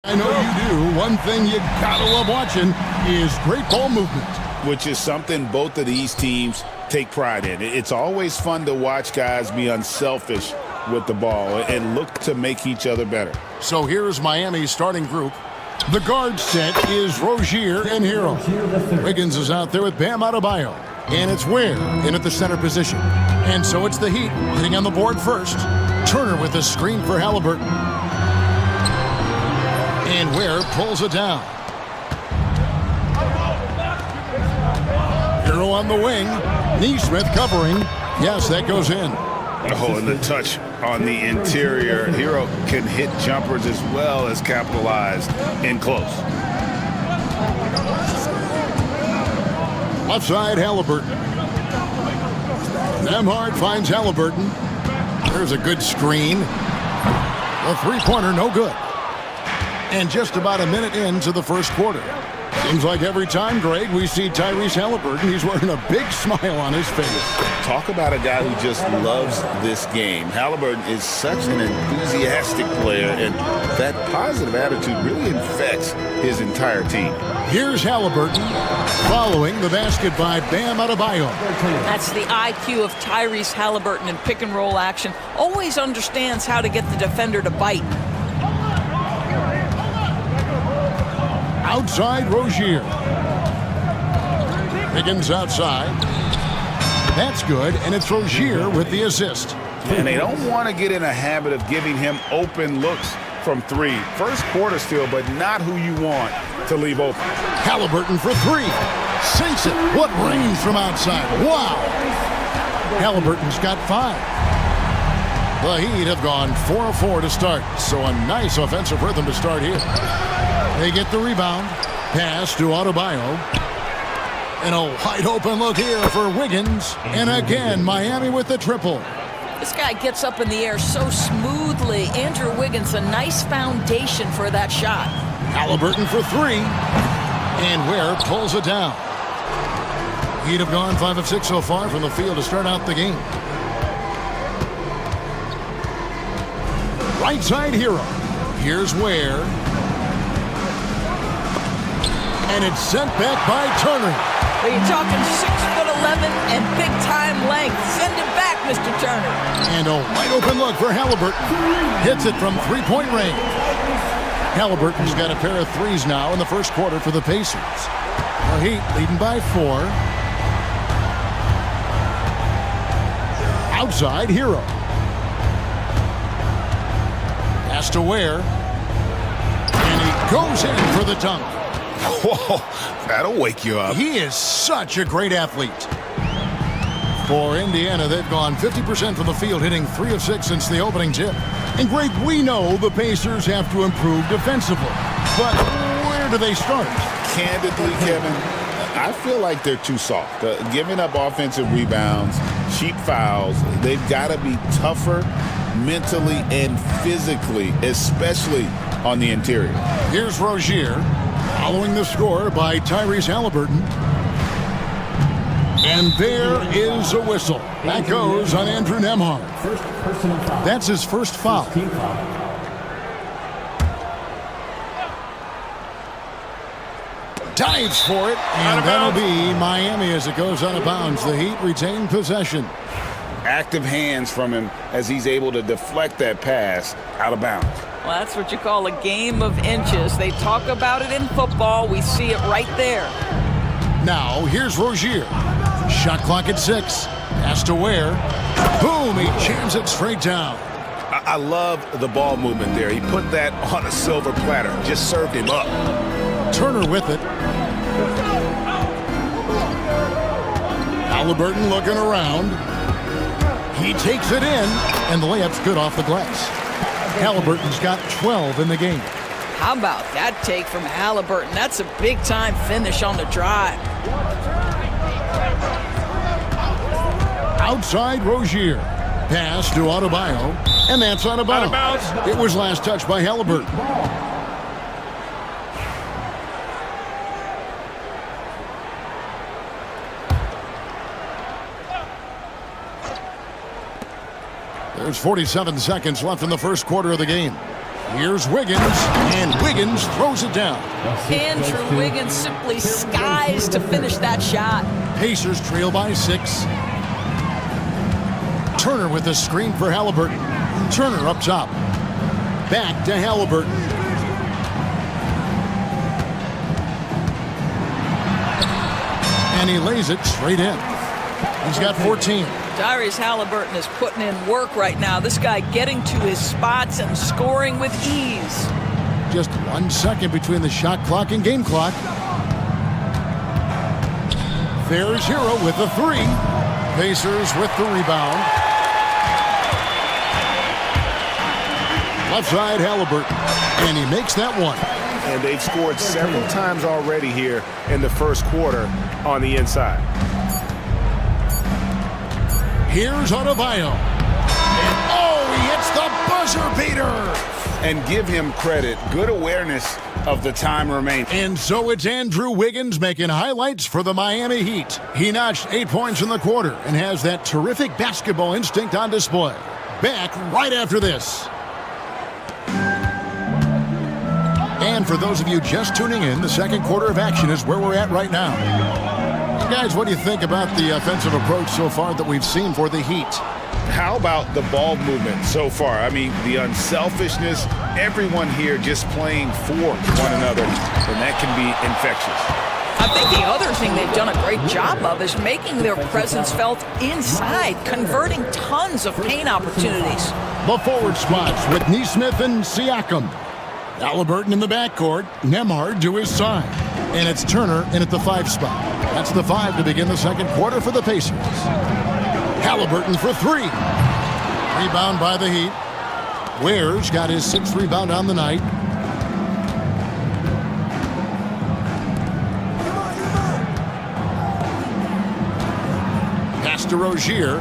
I know you do. One thing you gotta love watching is great ball movement. Which is something both of these teams take pride in. It's always fun to watch guys be unselfish with the ball and look to make each other better. So here's Miami's starting group. The guard set is Rozier and Hero. Wiggins is out there with Bam Adebayo. And it's Ware in at the center position. And so it's the Heat hitting on the board first. Turner with a screen for Halliburton. And Ware pulls it down. Hero on the wing. Neesmith covering. Yes, that goes in. Oh, and the touch on the interior. Hero can hit jumpers as well as capitalize in close. Left side, Halliburton. Nemhard finds Halliburton. There's a good screen. The three-pointer, no good. And just about a minute into the first quarter. Seems like every time, Greg, we see Tyrese Halliburton, he's wearing a big smile on his face. Talk about a guy who just loves this game. Halliburton is such an enthusiastic player, and that positive attitude really infects his entire team. Here's Halliburton following the basket by Bam Adebayo. That's the IQ of Tyrese Halliburton in pick-and-roll action. Always understands how to get the defender to bite. Outside, Rozier. Wiggins outside. That's good, and it's Rozier with the assist. And they don't want to get in a habit of giving him open looks from three. First quarter still, but not who you want to leave open. Halliburton for three. Sinks it. What range from outside. Wow. Halliburton's got 5. The Heat have gone 4 of 4 to start, so a nice offensive rhythm to start here. They get the rebound. Pass to Adebayo. And a wide open look here for Wiggins. And again, Miami with the triple. This guy gets up in the air so smoothly. Andrew Wiggins, a nice foundation for that shot. Halliburton for 3. And Ware pulls it down. He'd have gone 5 of 6 so far from the field to start out the game. Right side, Hero. Here's Ware. And it's sent back by Turner. Well, you're talking 6'11" and big-time length. Send it back, Mr. Turner. And a wide open look for Halliburton. Hits it from three-point range. Halliburton's got a pair of threes now in the first quarter for the Pacers. The Heat leading by 4. Outside, Hero. Pass to Ware. And he goes in for the dunk. Whoa, that'll wake you up. He is such a great athlete. For Indiana, they've gone 50% from the field, hitting 3 of 6 since the opening tip. And Greg, we know the Pacers have to improve defensively. But where do they start? Candidly, Kevin, I feel like they're too soft. Giving up offensive rebounds, cheap fouls, they've got to be tougher mentally and physically, especially on the interior. Here's Rozier. Following the score by Tyrese Halliburton. And there is a whistle. That goes on Andrew Nemhard. That's his first foul. Dives for it, and that'll be Miami as it goes out of bounds. The Heat retain possession. Active hands from him as he's able to deflect that pass out of bounds. Well, that's what you call a game of inches. They talk about it in football. We see it right there. Now, here's Rozier. Shot clock at 6. Pass to Ware. Boom, he jams it straight down. I love the ball movement there. He put that on a silver platter. Just served him up. Turner with it. Halliburton looking around. He takes it in, and the layup's good off the glass. Halliburton's got 12 in the game. How about that take from Halliburton? That's a big-time finish on the drive. Outside, Rozier. Pass to Adebayo, and that's out of bounds. It was last touched by Halliburton. There's 47 seconds left in the first quarter of the game. Here's Wiggins, and Wiggins throws it down. Andrew Wiggins simply skies to finish that shot. Pacers trail by 6. Turner with the screen for Halliburton. Turner up top. Back to Halliburton. And he lays it straight in. He's got 14. Tyrese Halliburton is putting in work right now. This guy getting to his spots and scoring with ease. Just 1 second between the shot clock and game clock. There's Hero with the 3. Pacers with the rebound. Left side Halliburton, and he makes that one. And they've scored several times already here in the first quarter on the inside. Here's Adebayo. And he hits the buzzer beater. And give him credit. Good awareness of the time remaining. And so it's Andrew Wiggins making highlights for the Miami Heat. He notched 8 points in the quarter and has that terrific basketball instinct on display. Back right after this. And for those of you just tuning in, the second quarter of action is where we're at right now. Guys, what do you think about the offensive approach so far that we've seen for the Heat? How about the ball movement so far? I mean, the unselfishness, everyone here just playing for one another, and that can be infectious. I think the other thing they've done a great job of is making their presence felt inside, converting tons of paint opportunities. The forward spots with Neesmith and Siakam. Halliburton in the backcourt, Nembhard to his side. And it's Turner in at the 5 spot. That's the 5 to begin the second quarter for the Pacers. Halliburton for 3. Rebound by the Heat. Ware's got his 6th rebound on the night. Pass to Rozier.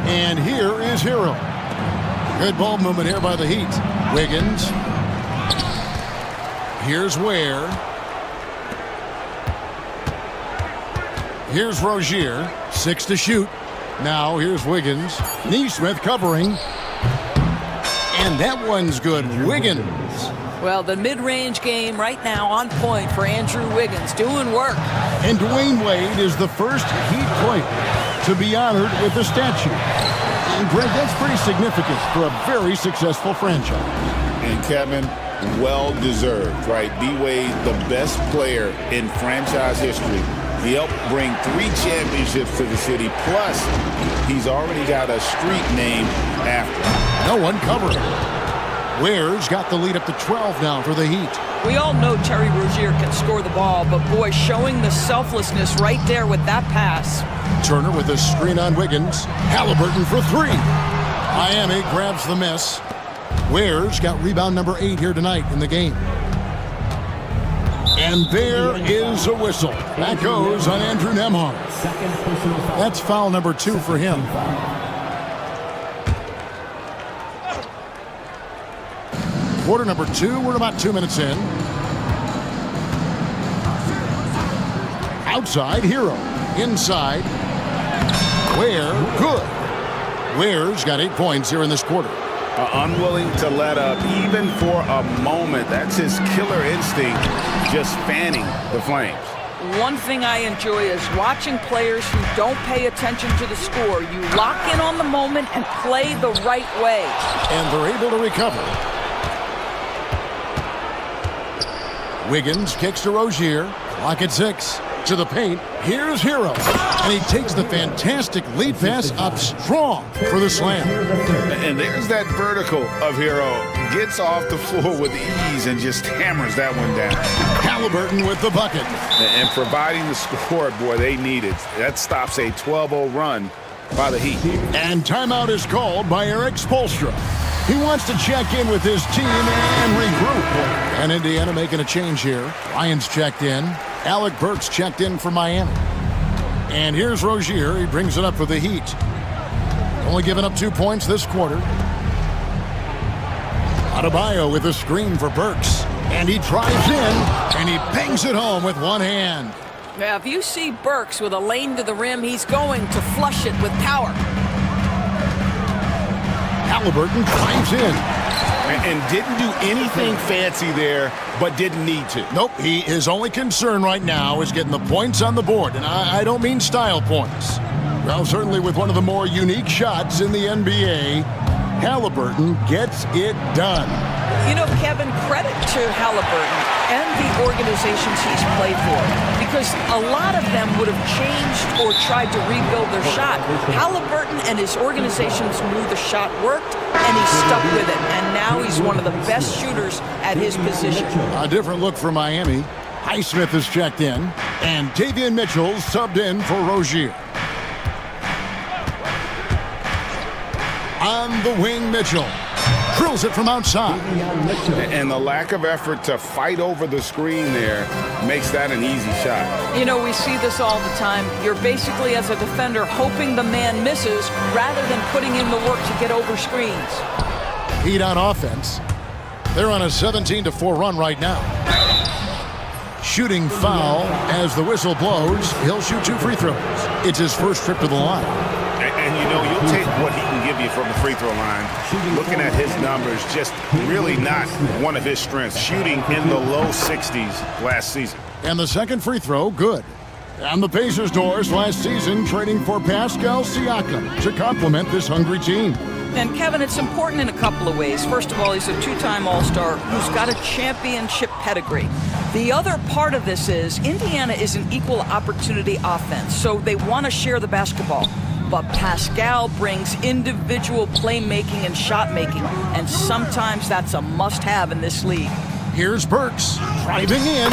And here is Hero. Good ball movement here by the Heat. Wiggins. Here's Ware. Here's Rozier. 6 to shoot. Now here's Wiggins. Neesmith covering. And that one's good. Wiggins. Well, the mid-range game right now on point for Andrew Wiggins, doing work. And Dwayne Wade is the first Heat player to be honored with a statue. And Greg, that's pretty significant for a very successful franchise. And Kevin, well-deserved, right? D-Wade, the best player in franchise history. He helped bring 3 championships to the city, plus he's already got a street named after him. No one covering. Ware's got the lead up to 12 now for the Heat. We all know Terry Rozier can score the ball, but boy, showing the selflessness right there with that pass. Turner with a screen on Wiggins. Halliburton for 3. Miami grabs the miss. Ware's got rebound number 8 here tonight in the game. And there is a whistle. That goes on Andrew Nembhard. That's foul number 2 for him. Quarter number 2, we're about 2 minutes in. Outside, Hero. Inside, Ware, good. Ware's got 8 points here in this quarter. Unwilling to let up even for a moment. That's his killer instinct, just fanning the flames. One thing I enjoy is watching players who don't pay attention to the score. You lock in on the moment and play the right way. And they're able to recover. Wiggins kicks to Rozier. Clock at 6. To the paint. Here's Hero. And he takes the fantastic lead pass up strong for the slam. And there's that vertical of Hero. Gets off the floor with ease and just hammers that one down. Halliburton with the bucket. And providing the score, boy, they need it. That stops a 12-0 run by the Heat. And timeout is called by Eric Spoelstra. He wants to check in with his team and regroup. And Indiana making a change here. Lions checked in. Alec Burks checked in for Miami. And here's Rozier. He brings it up for the Heat. Only giving up 2 points this quarter. Adebayo with a screen for Burks. And he drives in, and he bangs it home with one hand. Now, if you see Burks with a lane to the rim, he's going to flush it with power. Halliburton drives in. And didn't do anything fancy there, but didn't need to. Nope, his only concern right now is getting the points on the board, and I don't mean style points. Well, certainly with one of the more unique shots in the NBA, Halliburton gets it done. You know, Kevin, credit to Halliburton and the organizations he's played for, because a lot of them would have changed or tried to rebuild their shot. Halliburton and his organizations knew the shot worked, and he stuck with it, and now he's one of the best shooters at his position. A different look for Miami. Highsmith has checked in, and Davion Mitchell subbed in for Rozier. On the wing, Mitchell drills it from outside. And the lack of effort to fight over the screen there makes that an easy shot. You know, we see this all the time. You're basically, as a defender, hoping the man misses rather than putting in the work to get over screens. Heat on offense. They're on a 17-4 run right now. Shooting foul as the whistle blows. He'll shoot 2 free throws. It's his first trip to the line. And you know, you'll take what he can give you from the free throw line. Looking at his numbers, just really not one of his strengths. Shooting in the low 60s last season. And the second free throw, good. And the Pacers' doors last season trading for Pascal Siakam to complement this hungry team. And Kevin, it's important in a couple of ways. First of all, he's a 2-time All-Star who's got a championship pedigree. The other part of this is Indiana is an equal opportunity offense, so they want to share the basketball. But Pascal brings individual playmaking and shot making, and sometimes that's a must-have in this league. Here's Burks driving in,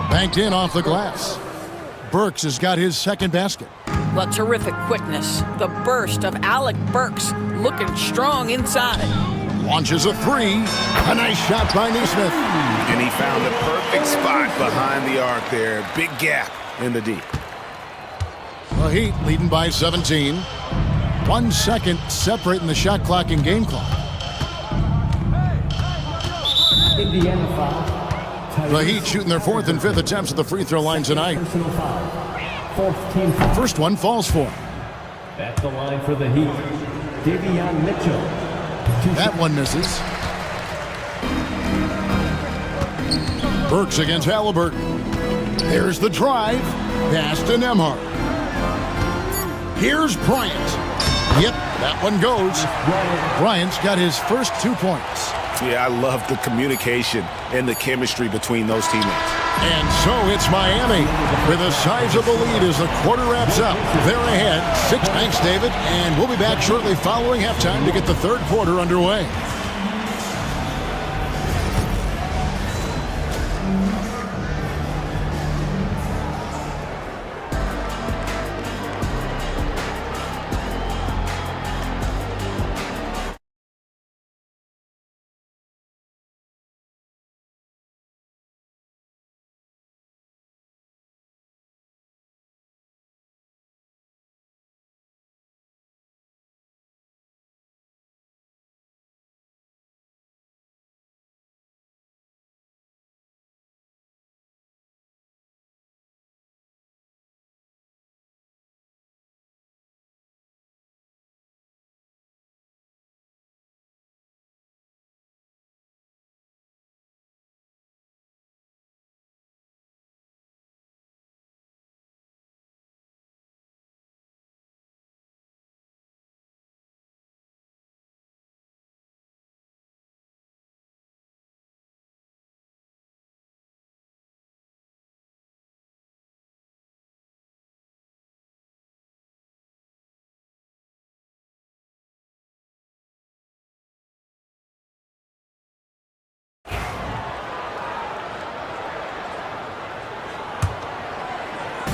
banked in off the glass. Burks has got his second basket. The terrific quickness, the burst of Alec Burks, looking strong inside. Launches a 3. A nice shot by Nesmith. And he found the perfect spot behind the arc there. Big gap in the D. The Heat leading by 17. 1 second separating the shot clock and game clock. Indiana foul. The Heat shooting their 4th and 5th attempts at the free throw line tonight. Personal foul. 4th team foul. First one falls for him. At the line for the Heat, Davion Mitchell. That one misses. Burks against Halliburton. There's the drive. Pass to Nembhard. Here's Bryant. Yep, that one goes. Bryant's got his first 2 points. Yeah, I love the communication and the chemistry between those teammates. And so it's Miami with a sizable lead as the quarter wraps up. They're ahead. 6. Thanks, David. And we'll be back shortly following halftime to get the third quarter underway.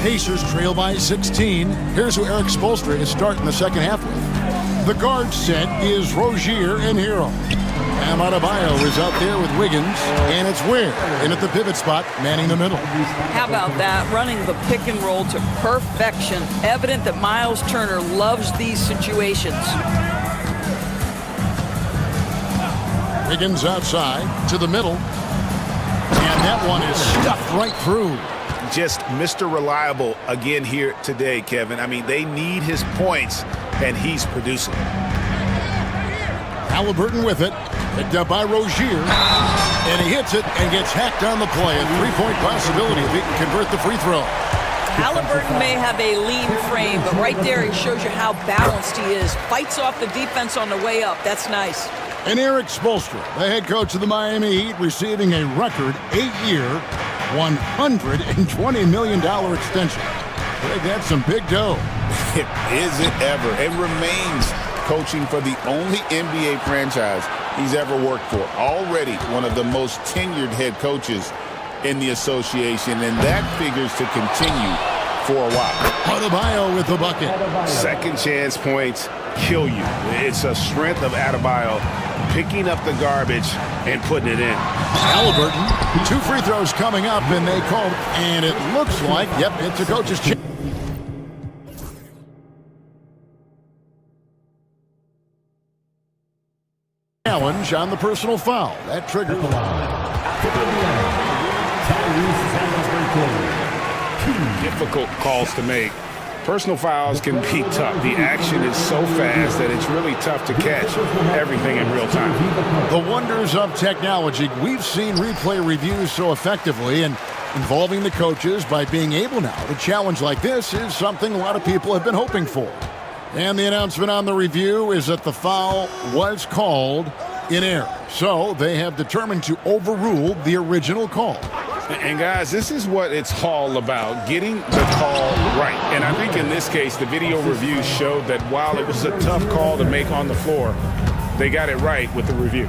Pacers trail by 16. Here's who Eric Spoelstra is starting the second half with. The guard set is Rozier and Hero. Bam Adebayo is out there with Wiggins, and it's Ware in at the pivot spot, manning the middle. How about that? Running the pick and roll to perfection. Evident that Miles Turner loves these situations. Wiggins outside to the middle, and that one is stuffed right through. Just Mr. Reliable again here today, Kevin. I mean, they need his points, and he's producing. Halliburton with it. Picked up by Rozier. And he hits it and gets hacked on the play. A three-point possibility if he can convert the free throw. Halliburton may have a lean frame, but right there it shows you how balanced he is. Fights off the defense on the way up. That's nice. And Eric Spoelstra, the head coach of the Miami Heat, receiving a record 8-year, $120 million extension. Greg, that's some big dough. Is it ever? It remains coaching for the only NBA franchise he's ever worked for. Already one of the most tenured head coaches in the association, and that figures to continue for a while. Adebayo with the bucket. Second chance points kill you. It's a strength of Adebayo picking up the garbage and putting it in. Halliburton, 2 free throws coming up, and they called, and it looks like, yep, it's a coach's challenge on the personal foul. That triggered the line. Difficult calls to make. Personal fouls can be tough. The action is so fast that it's really tough to catch everything in real time. The wonders of technology. We've seen replay reviews so effectively, and involving the coaches by being able now to challenge like this is something a lot of people have been hoping for. And the announcement on the review is that the foul was called in error. So they have determined to overrule the original call. And guys, this is what it's all about, getting the call right. And I think in this case, the video review showed that while it was a tough call to make on the floor, they got it right with the review.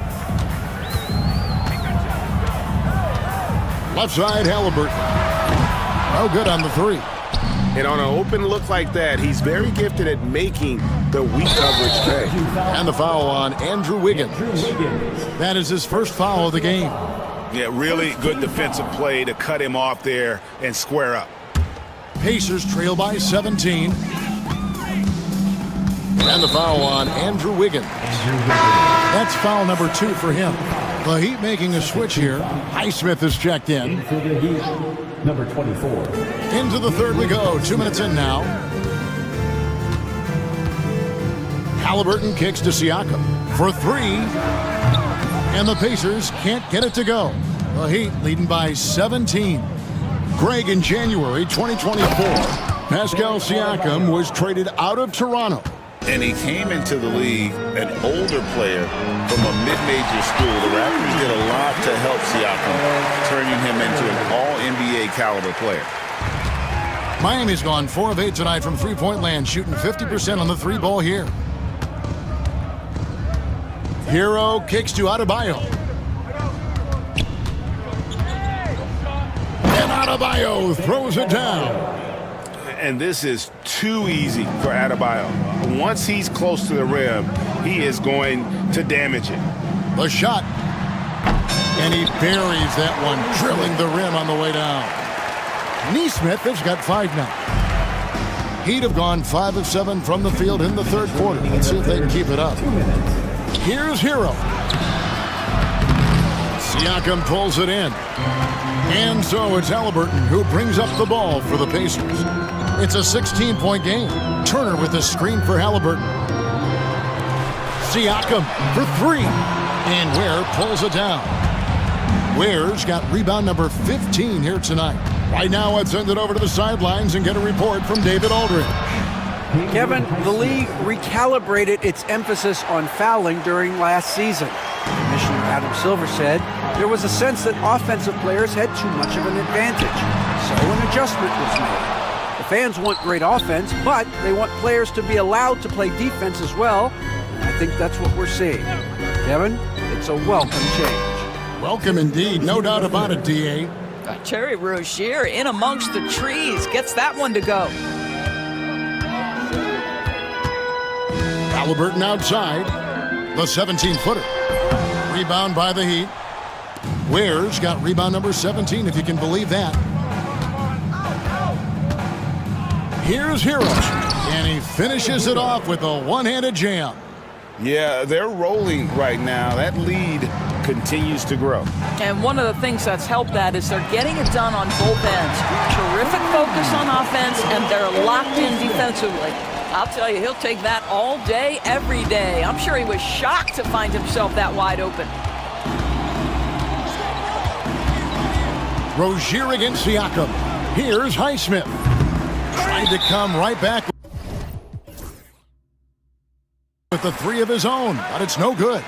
Left side, Halliburton. No good on the three. And on an open look like that, he's very gifted at making the weak coverage pay. And the foul on Andrew Wiggins. That is his first foul of the game. Yeah, really good defensive play to cut him off there and square up. Pacers trail by 17. And the foul on Andrew Wiggins. That's foul number 2 for him. The Heat making a switch here. Highsmith is checked in. For the Heat, number 24. Into the third we go. 2 minutes in now. Halliburton kicks to Siakam for 3. And the Pacers can't get it to go. The Heat leading by 17. Greg, in January 2024, Pascal Siakam was traded out of Toronto. And he came into the league an older player from a mid-major school. The Raptors did a lot to help Siakam, turning him into an all-NBA caliber player. Miami's gone 4 of 8 tonight from three-point land, shooting 50% on the 3-ball here. Hero kicks to Adebayo. And Adebayo throws it down. And this is too easy for Adebayo. Once he's close to the rim, he is going to damage it. The shot. And he buries that one, drilling the rim on the way down. Neesmith has got 5 now. Heat have gone 5 of 7 from the field in the third quarter. Let's see if they can keep it up. Here's Hero. Siakam pulls it in. And so it's Halliburton who brings up the ball for the Pacers. It's a 16-point game. Turner with a screen for Halliburton. Siakam for 3. And Ware pulls it down. Ware's got rebound number 15 here tonight. Right now, let's send it over to the sidelines and get a report from David Aldridge. Kevin, the league recalibrated its emphasis on fouling during last season. Commissioner Adam Silver said there was a sense that offensive players had too much of an advantage, so an adjustment was made. The fans want great offense, but they want players to be allowed to play defense as well. I think that's what we're seeing. Kevin, it's a welcome change. Welcome indeed, no doubt about it, D.A. Terry Rozier in amongst the trees gets that one to go. Halliburton outside. The 17-footer. Rebound by the Heat. Ware's got rebound number 17, if you can believe that. Here's Hero. And he finishes it off with a one-handed jam. Yeah, they're rolling right now. That lead continues to grow. And one of the things that's helped that is they're getting it done on both ends. Terrific focus on offense, and they're locked in defensively. I'll tell you, he'll take that all day, every day. I'm sure he was shocked to find himself that wide open. Rozier against Siakam. Here's Highsmith. Trying to come right back with the three of his own, but it's no good.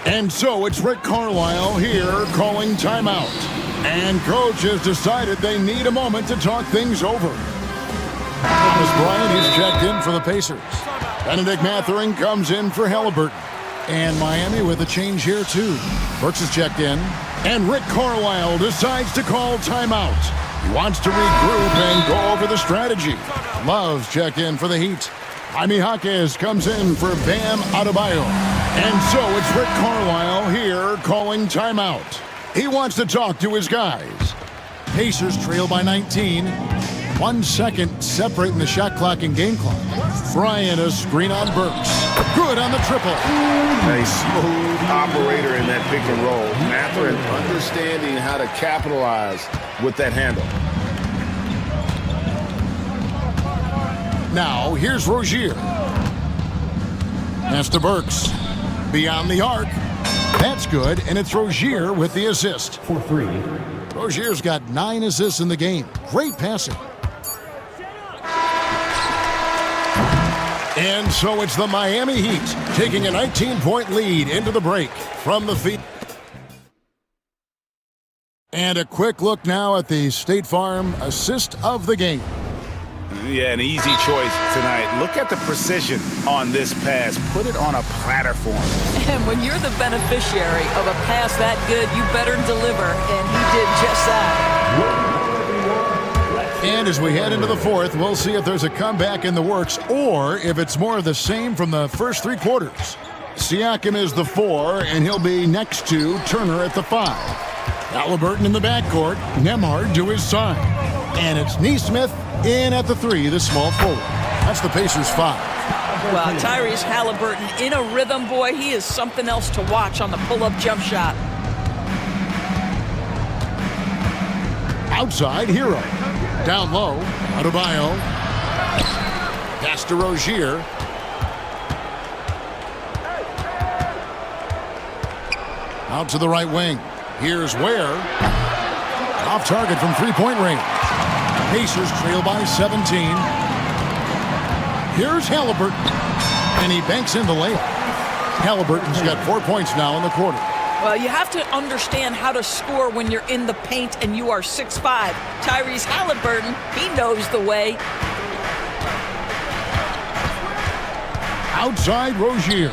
And so it's Rick Carlisle here calling timeout. And coach has decided they need a moment to talk things over. Nicholas Bryant is checked in for the Pacers. Benedict Mathurin comes in for Halliburton. And Miami with a change here too. Burks is checked in. And Rick Carlisle decides to call timeout. He wants to regroup and go over the strategy. Love's checked in for the Heat. Jaime Jaquez comes in for Bam Adebayo. And so it's Rick Carlisle here calling timeout. He wants to talk to his guys. Pacers trail by 19. 1 second separating the shot clock and game clock. Bryant a screen on Burks. Good on the triple. A smooth operator in that pick and roll. Mathurin understanding how to capitalize with that handle. Now, here's Rozier. Pass to Burks. Beyond the arc. That's good, and it's Rozier with the assist. For 3. Rozier's got 9 assists in the game. Great passing. And so it's the Miami Heat taking a 19-point lead into the break from the feet. And a quick look now at the State Farm assist of the game. Yeah, an easy choice tonight. Look at the precision on this pass. Put it on a platter for him. And when you're the beneficiary of a pass that good, you better deliver, and he did just that. And as we head into the fourth, we'll see if there's a comeback in the works or if it's more of the same from the first 3 quarters. Siakam is the 4, and he'll be next to Turner at the 5. Halliburton in the backcourt, Nembhard to his side. And it's Nesmith in at the 3, the small forward. That's the Pacers 5. Well, Tyrese Halliburton in a rhythm, boy. He is something else to watch on the pull-up jump shot. Outside, Hero. Down low, Adebayo. Pass to Rozier. Out to the right wing. Here's Ware. Off target from three-point range. Pacers trail by 17. Here's Halliburton. And he banks in the layup. Halliburton's got 4 points now in the quarter. Well, you have to understand how to score when you're in the paint and you are 6'5". Tyrese Halliburton, he knows the way. Outside Rozier.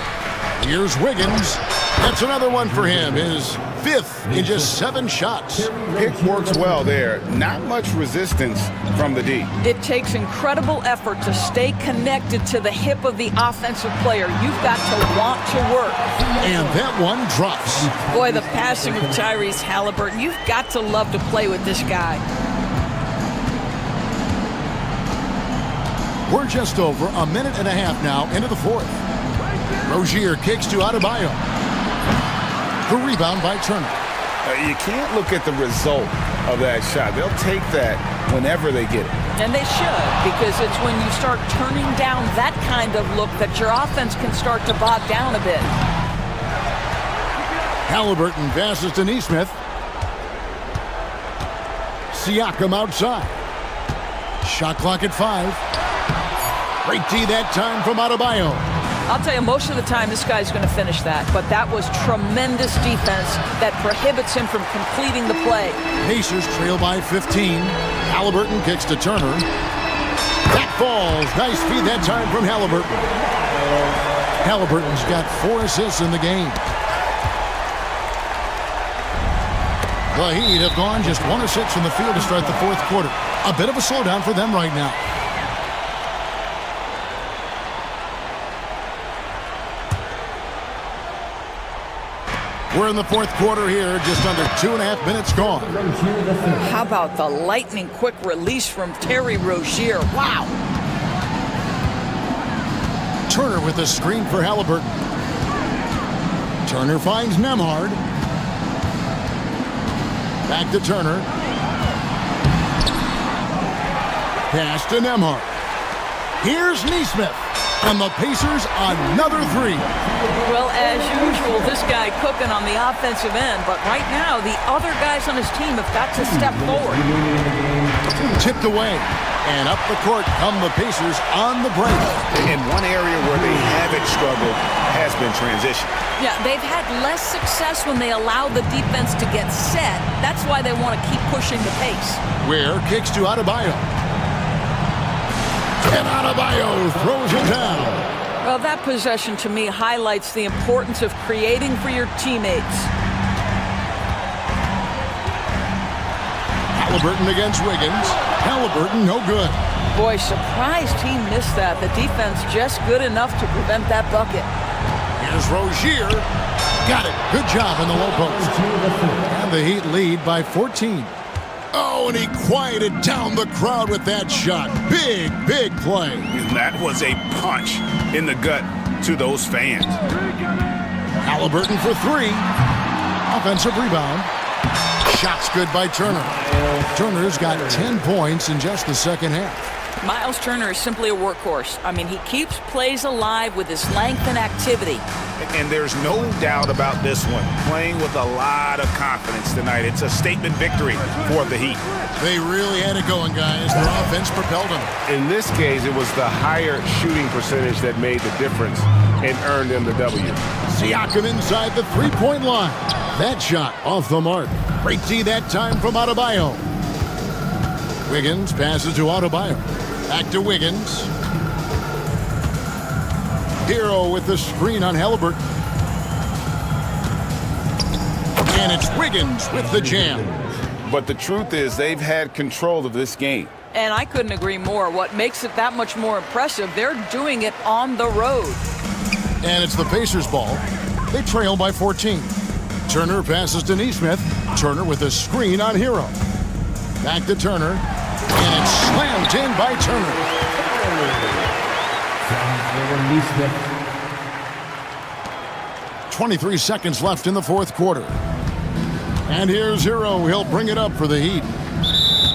Here's Wiggins. That's another one for him. His 5th in just 7 shots. Pick works well there. Not much resistance from the D. It takes incredible effort to stay connected to the hip of the offensive player. You've got to want to work. And that one drops. Boy, the passing of Tyrese Halliburton, you've got to love to play with this guy. We're just over a minute and a half now into the fourth. Rozier kicks to Adebayo. The rebound by Turner. You can't look at the result of that shot. They'll take that whenever they get it. And they should, because it's when you start turning down that kind of look that your offense can start to bog down a bit. Halliburton passes to Nesmith. Siakam outside. Shot clock at 5. Great D that time from Adebayo. I'll tell you, most of the time this guy's going to finish that, but that was tremendous defense that prohibits him from completing the play. Pacers trail by 15. Halliburton kicks to Turner. That falls. Nice feed that time from Halliburton. Halliburton's got 4 assists in the game. The Heat have gone just 1 of 6 from the field to start the fourth quarter. A bit of a slowdown for them right now. We're in the fourth quarter here, just under 2.5 minutes gone. How about the lightning quick release from Terry Rozier? Wow. Turner with a screen for Halliburton. Turner finds Nembhard. Back to Turner. Pass to Nembhard. Here's Nesmith. And the Pacers another three. Well, as usual, this guy cooking on the offensive end, but right now the other guys on his team have got to step forward. Tipped away. And up the court come the Pacers on the break. And one area where they haven't struggled has been transition. Yeah, they've had less success when they allow the defense to get set. That's why they want to keep pushing the pace. Ware kicks to Adebayo. And Adebayo throws it down. Well, that possession to me highlights the importance of creating for your teammates. Halliburton against Wiggins. Halliburton no good. Boy, surprised he missed that. The defense just good enough to prevent that bucket. Here's Rozier. Got it. Good job in the low post. And the Heat lead by 14. Oh, and he quieted down the crowd with that shot. Big, big play. And that was a punch in the gut to those fans. Halliburton for three. Offensive rebound. Shot's good by Turner. Turner's got 10 points in just the second half. Miles Turner is simply a workhorse. I mean, he keeps plays alive with his length and activity. And there's no doubt about this one. Playing with a lot of confidence tonight. It's a statement victory for the Heat. They really had it going, guys. Their offense propelled them. In this case, it was the higher shooting percentage that made the difference and earned them the W. Siakam inside the three-point line. That shot off the mark. Great D that time from Adebayo. Wiggins passes to Adebayo. Back to Wiggins. Hero with the screen on Halliburton. And it's Wiggins with the jam. But the truth is they've had control of this game. And I couldn't agree more. What makes it that much more impressive, they're doing it on the road. And it's the Pacers' ball. They trail by 14. Turner passes to Nesmith. Turner with a screen on Hero. Back to Turner. And it's slammed in by Turner. 23 seconds left in the fourth quarter. And here's Hero. He'll bring it up for the Heat.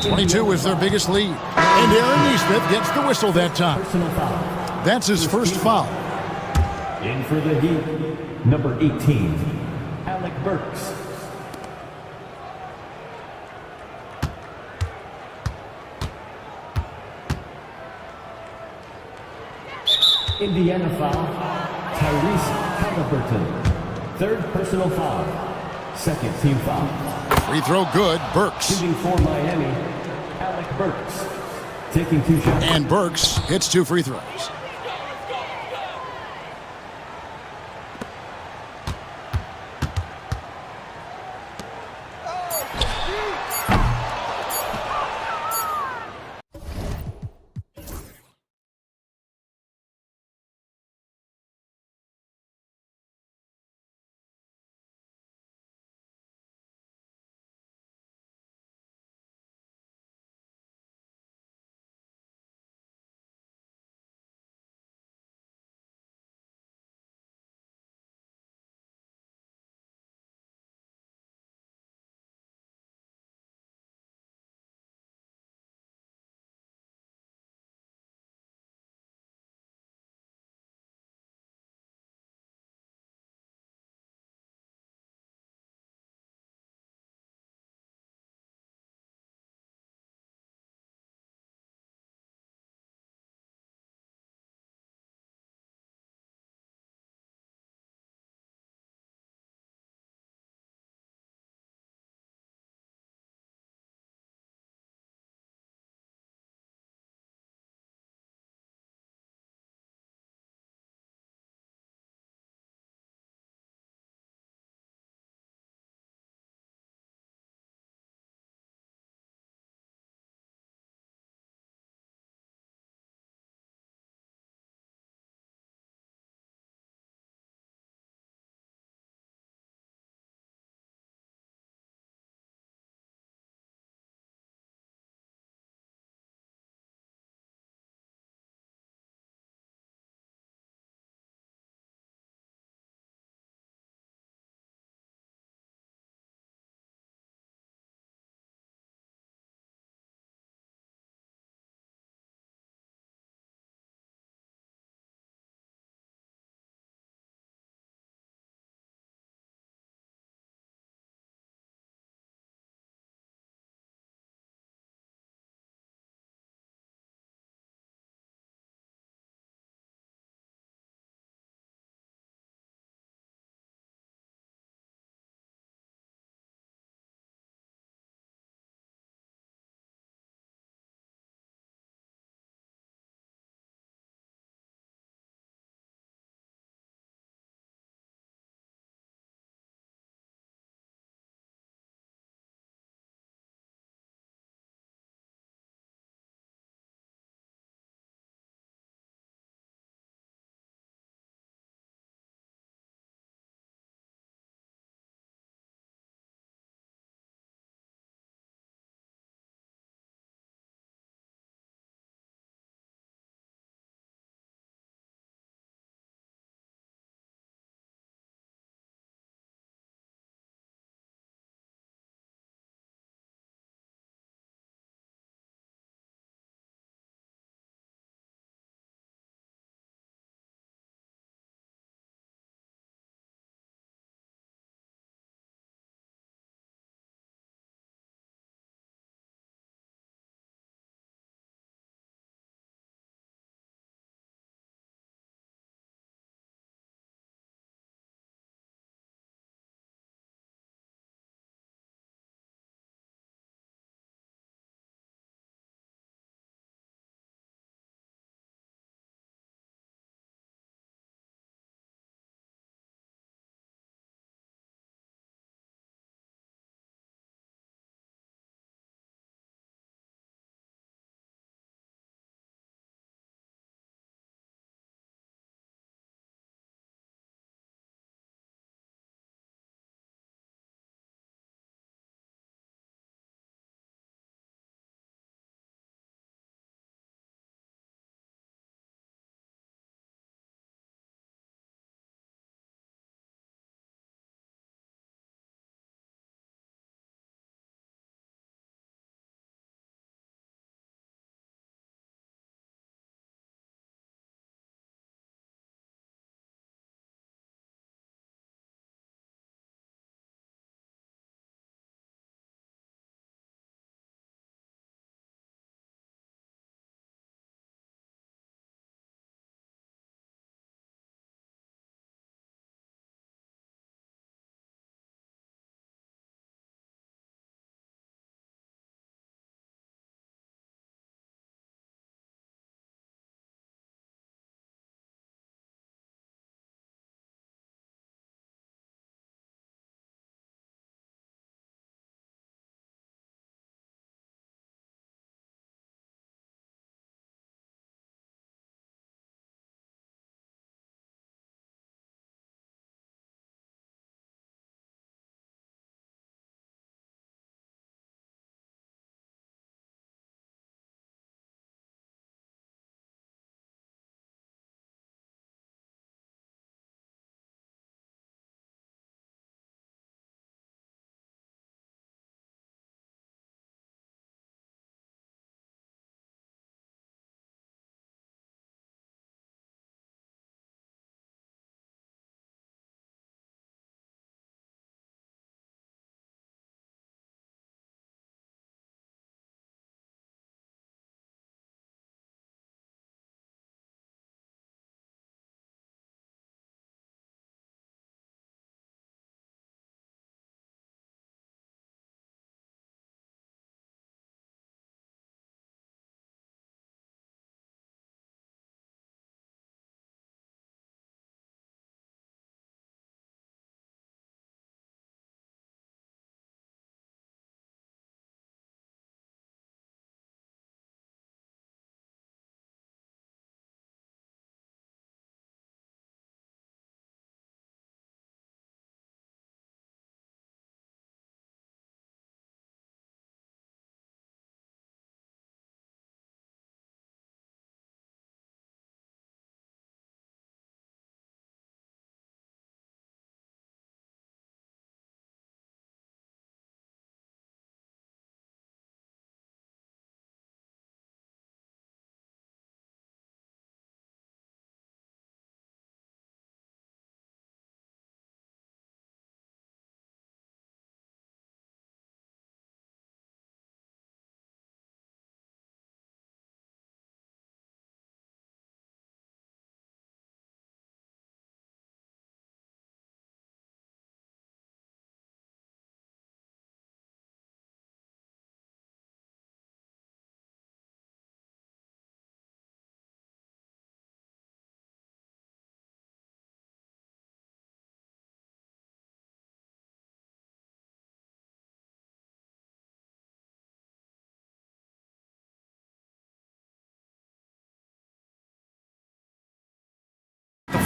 22 is their biggest lead. And Aaron Nesmith gets the whistle that time. That's his first foul. In for the Heat, number 18, Alec Burks. Indiana foul, Tyrese Halliburton. Third personal foul, second team foul. Free throw good, Burks. Shooting for Miami, Alec Burks. Taking two shots. And Burks hits 2 free throws.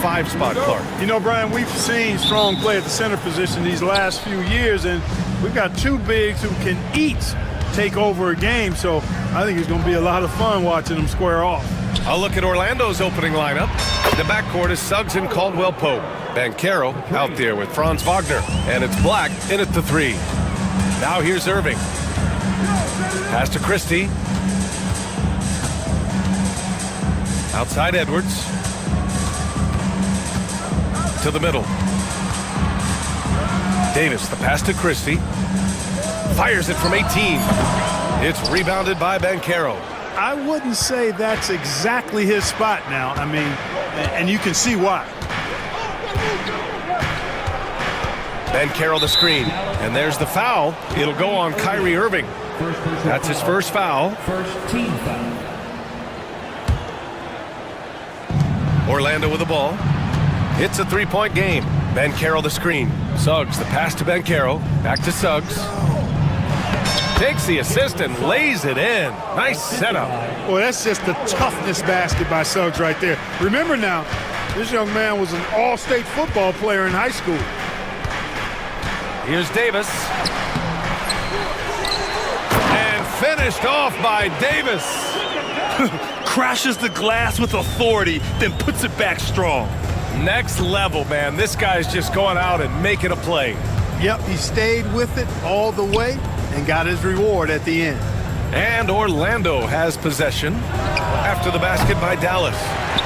5 spot, Clark. You know, Brian, we've seen strong play at the center position these last few years, and we've got 2 bigs who can each take over a game, so I think it's going to be a lot of fun watching them square off. I'll look at Orlando's opening lineup. The backcourt is Suggs and Caldwell-Pope. Banchero out there with Franz Wagner, and it's Black in at the 3. Now here's Irving. Pass to Christie. Outside Edwards. To the middle. Davis, the pass to Christie. Fires it from 18. It's rebounded by Banchero. I wouldn't say that's exactly his spot now. I mean, and you can see why. Banchero the screen, and there's the foul. It'll go on Kyrie Irving. That's his first foul. First team foul. Orlando with the ball. It's a 3-point game. Banchero the screen. Suggs, the pass to Banchero. Back to Suggs. Takes the assist and lays it in. Nice setup. Well, that's just the toughness basket by Suggs right there. Remember now, this young man was an all-state football player in high school. Here's Davis. And finished off by Davis. Crashes the glass with authority, then puts it back strong. Next level, man. This guy's just going out and making a play. Yep, he stayed with it all the way and got his reward at the end. And Orlando has possession after the basket by Dallas.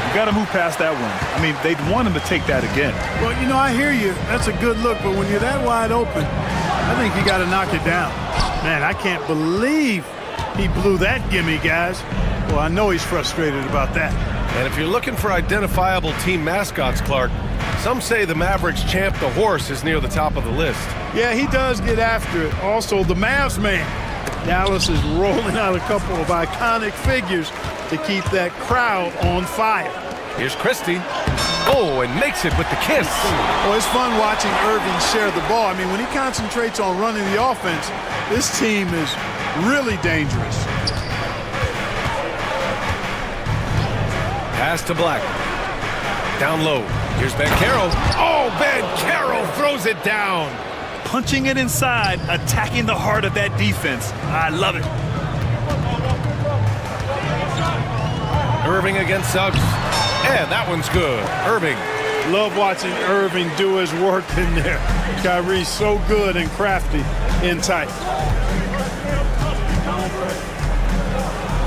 You got to move past that one. I mean, they'd want him to take that again. Well, you know, I hear you. That's a good look, but when you're that wide open, I think you got to knock it down. Man, I can't believe he blew that gimme, guys. Well, I know he's frustrated about that. And if you're looking for identifiable team mascots, Clark, some say the Mavericks champ, the horse, is near the top of the list. Yeah, he does get after it. Also, the Mavs man. Dallas is rolling out a couple of iconic figures to keep that crowd on fire. Here's Christie. Oh, and makes it with the kiss. Oh, it's fun watching Irving share the ball. I mean, when he concentrates on running the offense, this team is really dangerous. Pass to Black. Down low. Here's Banchero. Oh, Banchero throws it down. Punching it inside, attacking the heart of that defense. I love it. Irving against Suggs. And that one's good. Irving. Love watching Irving do his work in there. Kyrie's so good and crafty in tight.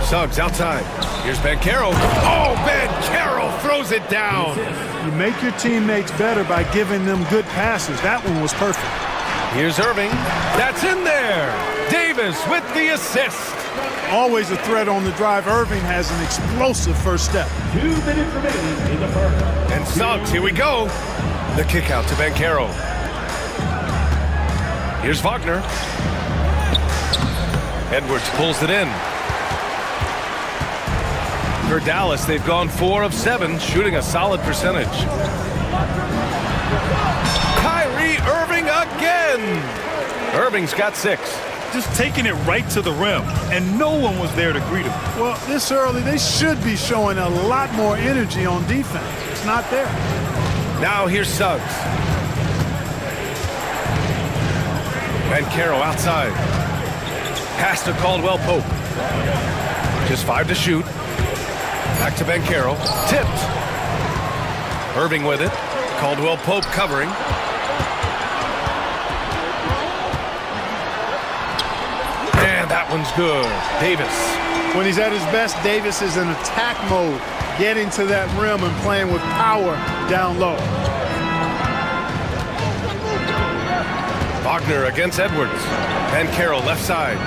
Suggs outside. Here's Banchero. Oh, Banchero throws it down. You make your teammates better by giving them good passes. That one was perfect. Here's Irving. That's in there. Davis with the assist. Always a threat on the drive. Irving has an explosive first step. 2 minutes remaining in the first. And Suggs, here we go. The kick out to Banchero. Here's Wagner. Edwards pulls it in. For Dallas, they've gone 4 of 7, shooting a solid percentage. Kyrie Irving again. Irving's got 6. Just taking it right to the rim, and no one was there to greet him. Well, this early, they should be showing a lot more energy on defense. It's not there. Now here's Suggs. Banchero outside. Pass to Caldwell-Pope. Just 5 to shoot. Back to Banchero. Tipped. Irving with it. Caldwell-Pope covering. And that one's good. Davis. When he's at his best, Davis is in attack mode, getting to that rim and playing with power down low. Wagner against Edwards. Banchero left side.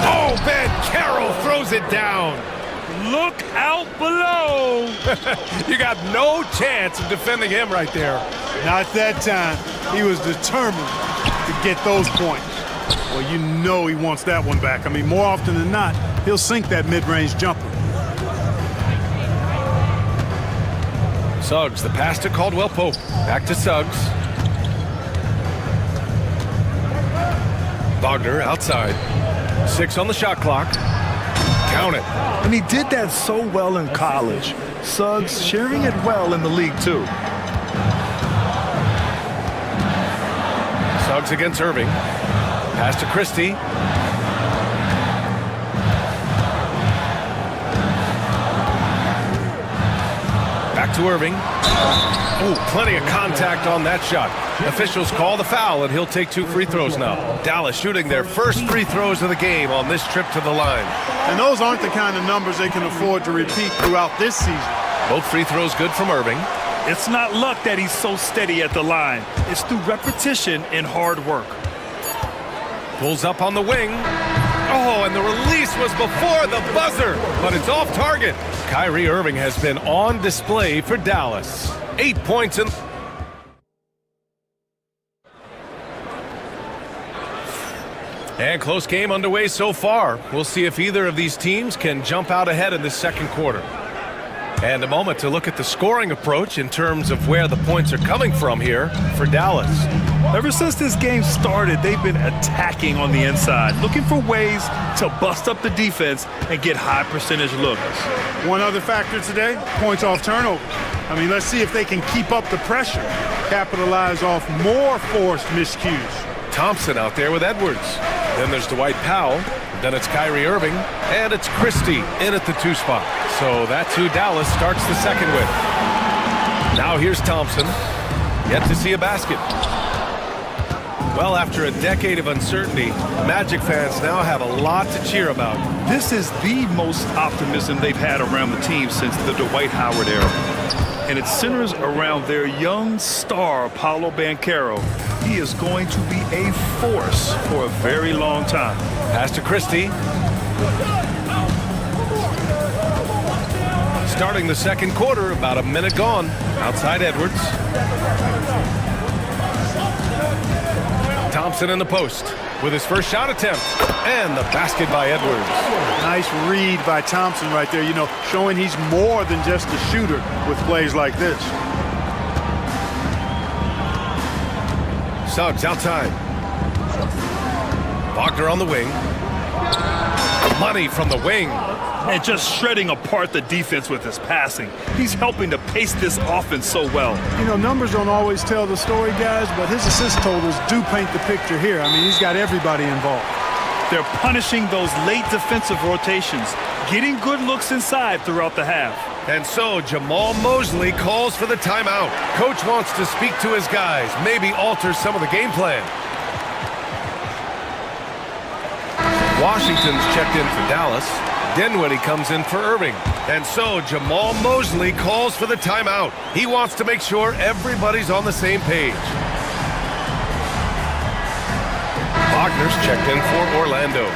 Oh, Banchero throws it down. Look out below. You got no chance of defending him right there. Not that time. He was determined to get those points. Well, you know he wants that one back. I mean, more often than not, he'll sink that mid-range jumper. Suggs, the pass to Caldwell-Pope. Back to Suggs. Wagner outside. 6 on the shot clock. Count it. And he did that so well in college. Suggs sharing it well in the league, too. Suggs against Irving. Pass to Christie. Back to Irving. Oh, plenty of contact on that shot. Officials call the foul, and he'll take 2 free throws now. Dallas shooting their first free throws of the game on this trip to the line. And those aren't the kind of numbers they can afford to repeat throughout this season. Both free throws good from Irving. It's not luck that he's so steady at the line. It's through repetition and hard work. Pulls up on the wing. Oh, and the release was before the buzzer, but it's off target. Kyrie Irving has been on display for Dallas. 8 points in. And close game underway so far. We'll see if either of these teams can jump out ahead in this second quarter. And a moment to look at the scoring approach in terms of where the points are coming from here for Dallas. Ever since this game started, they've been attacking on the inside, looking for ways to bust up the defense and get high percentage looks. One other factor today, points off turnover. I mean, let's see if they can keep up the pressure, capitalize off more forced miscues. Thompson out there with Edwards. Then there's Dwight Powell. Then it's Kyrie Irving. And it's Christie in at the 2 spot. So that's who Dallas starts the second with. Now here's Thompson. Yet to see a basket. Well, after a decade of uncertainty, Magic fans now have a lot to cheer about. This is the most optimism they've had around the team since the Dwight Howard era. And it centers around their young star, Paolo Banchero. He is going to be a force for a very long time. Pass to Christie. Starting the second quarter, about a minute gone. Outside Edwards. Thompson in the post with his first shot attempt. And the basket by Edwards. Nice read by Thompson right there, you know, showing he's more than just a shooter with plays like this. Suggs outside. Wagner on the wing. Money from the wing. And just shredding apart the defense with his passing. He's helping to pace this offense so well. You know, numbers don't always tell the story, guys, but his assist totals do paint the picture here. I mean, he's got everybody involved. They're punishing those late defensive rotations, getting good looks inside throughout the half. And so Jamal Mosley calls for the timeout. Coach wants to speak to his guys, maybe alter some of the game plan. Washington's checked in for Dallas. Dinwiddie comes in for Irving. And so Jamal Mosley calls for the timeout. He wants to make sure everybody's on the same page. Wagner's checked in for Orlando.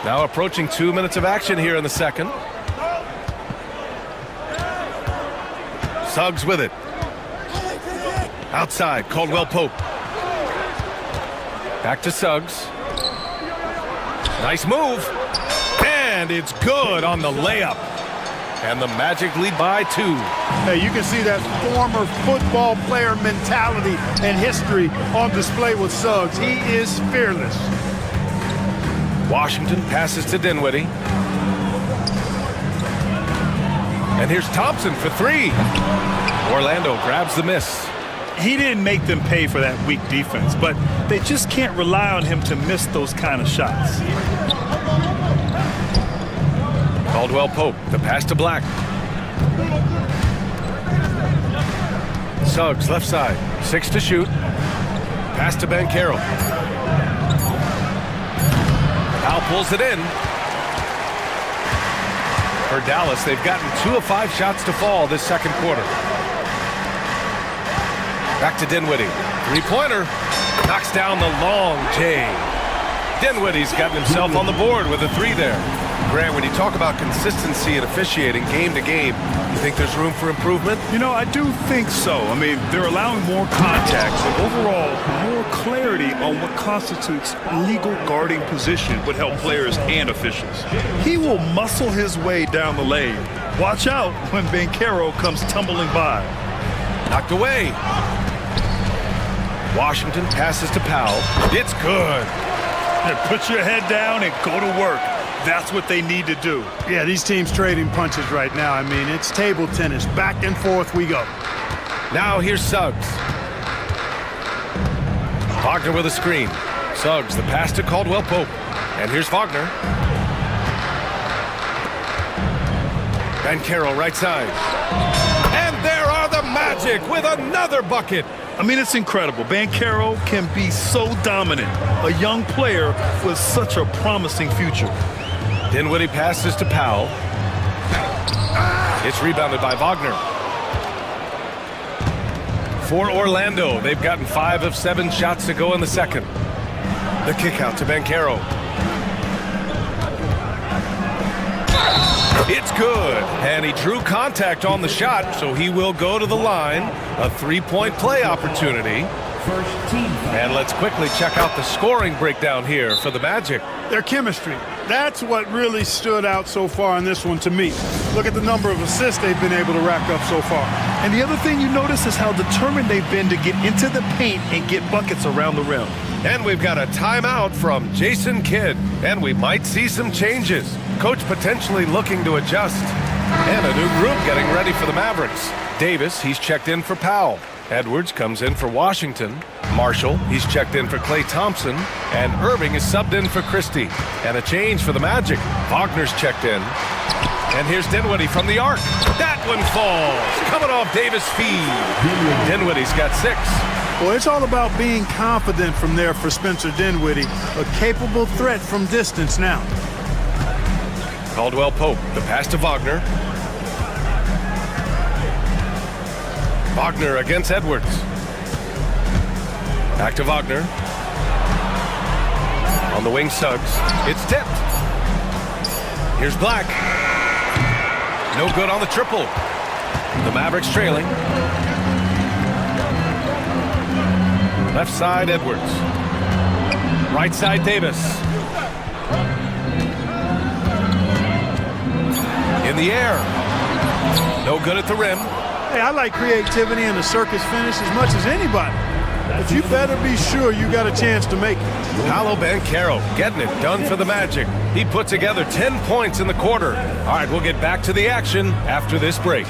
Now approaching 2 minutes of action here in the second. Suggs with it. Outside, Caldwell Pope. Back to Suggs. Nice move. And it's good on the layup. And the Magic lead by 2. Hey, you can see that former football player mentality and history on display with Suggs. He is fearless. Washington passes to Dinwiddie. And here's Thompson for 3. Orlando grabs the miss. He didn't make them pay for that weak defense, but they just can't rely on him to miss those kind of shots. Caldwell Pope, the pass to Black. Suggs, left side, 6 to shoot. Pass to Banchero. Powell pulls it in. For Dallas, they've gotten 2 of 5 shots to fall this second quarter. Back to Dinwiddie. 3-pointer. Knocks down the long J. Dinwiddie's gotten himself on the board with a 3 there. Grant, when you talk about consistency and officiating game to game, you think there's room for improvement? You know, I do think so. I mean, they're allowing more contact, but overall, more clarity on what constitutes legal guarding position would help players and officials. He will muscle his way down the lane. Watch out when Banchero comes tumbling by. Knocked away. Washington passes to Powell. It's good. And put your head down and go to work. That's what they need to do. Yeah, these teams trading punches right now. I mean, it's table tennis. Back and forth we go. Now here's Suggs. Wagner with a screen. Suggs, the pass to Caldwell Pope. And here's Wagner. Bankero right side. And there are the Magic with another bucket. I mean, it's incredible. Bankero can be so dominant. A young player with such a promising future. Dinwiddie passes to Powell. It's rebounded by Wagner. For Orlando, they've gotten 5 of 7 shots to go in the second. The kick out to Bankero. It's good, and he drew contact on the shot, so he will go to the line. A 3-point play opportunity. And let's quickly check out the scoring breakdown here for the Magic. Their chemistry. That's what really stood out so far in this one to me. Look at the number of assists they've been able to rack up so far. And the other thing you notice is how determined they've been to get into the paint and get buckets around the rim. And we've got a timeout from Jason Kidd, and we might see some changes. Coach potentially looking to adjust. And a new group getting ready for the Mavericks. Davis, he's checked in for Powell. Edwards comes in for Washington. Marshall, he's checked in for Klay Thompson. And Irving is subbed in for Christie. And a change for the Magic. Wagner's checked in. And here's Dinwiddie from the arc. That one falls. Coming off Davis' feed. Dinwiddie's got 6. Well, it's all about being confident from there for Spencer Dinwiddie. A capable threat from distance now. Caldwell Pope, the pass to Wagner. Wagner against Edwards. Back to Wagner. On the wing, Suggs. It's tipped. Here's Black. No good on the triple. The Mavericks trailing. Left side, Edwards. Right side, Davis. In the air. No good at the rim. Hey, I like creativity and a circus finish as much as anybody. But you better be sure you got a chance to make it. Paolo Banchero getting it done for the Magic. He put together 10 points in the quarter. All right, we'll get back to the action after this break.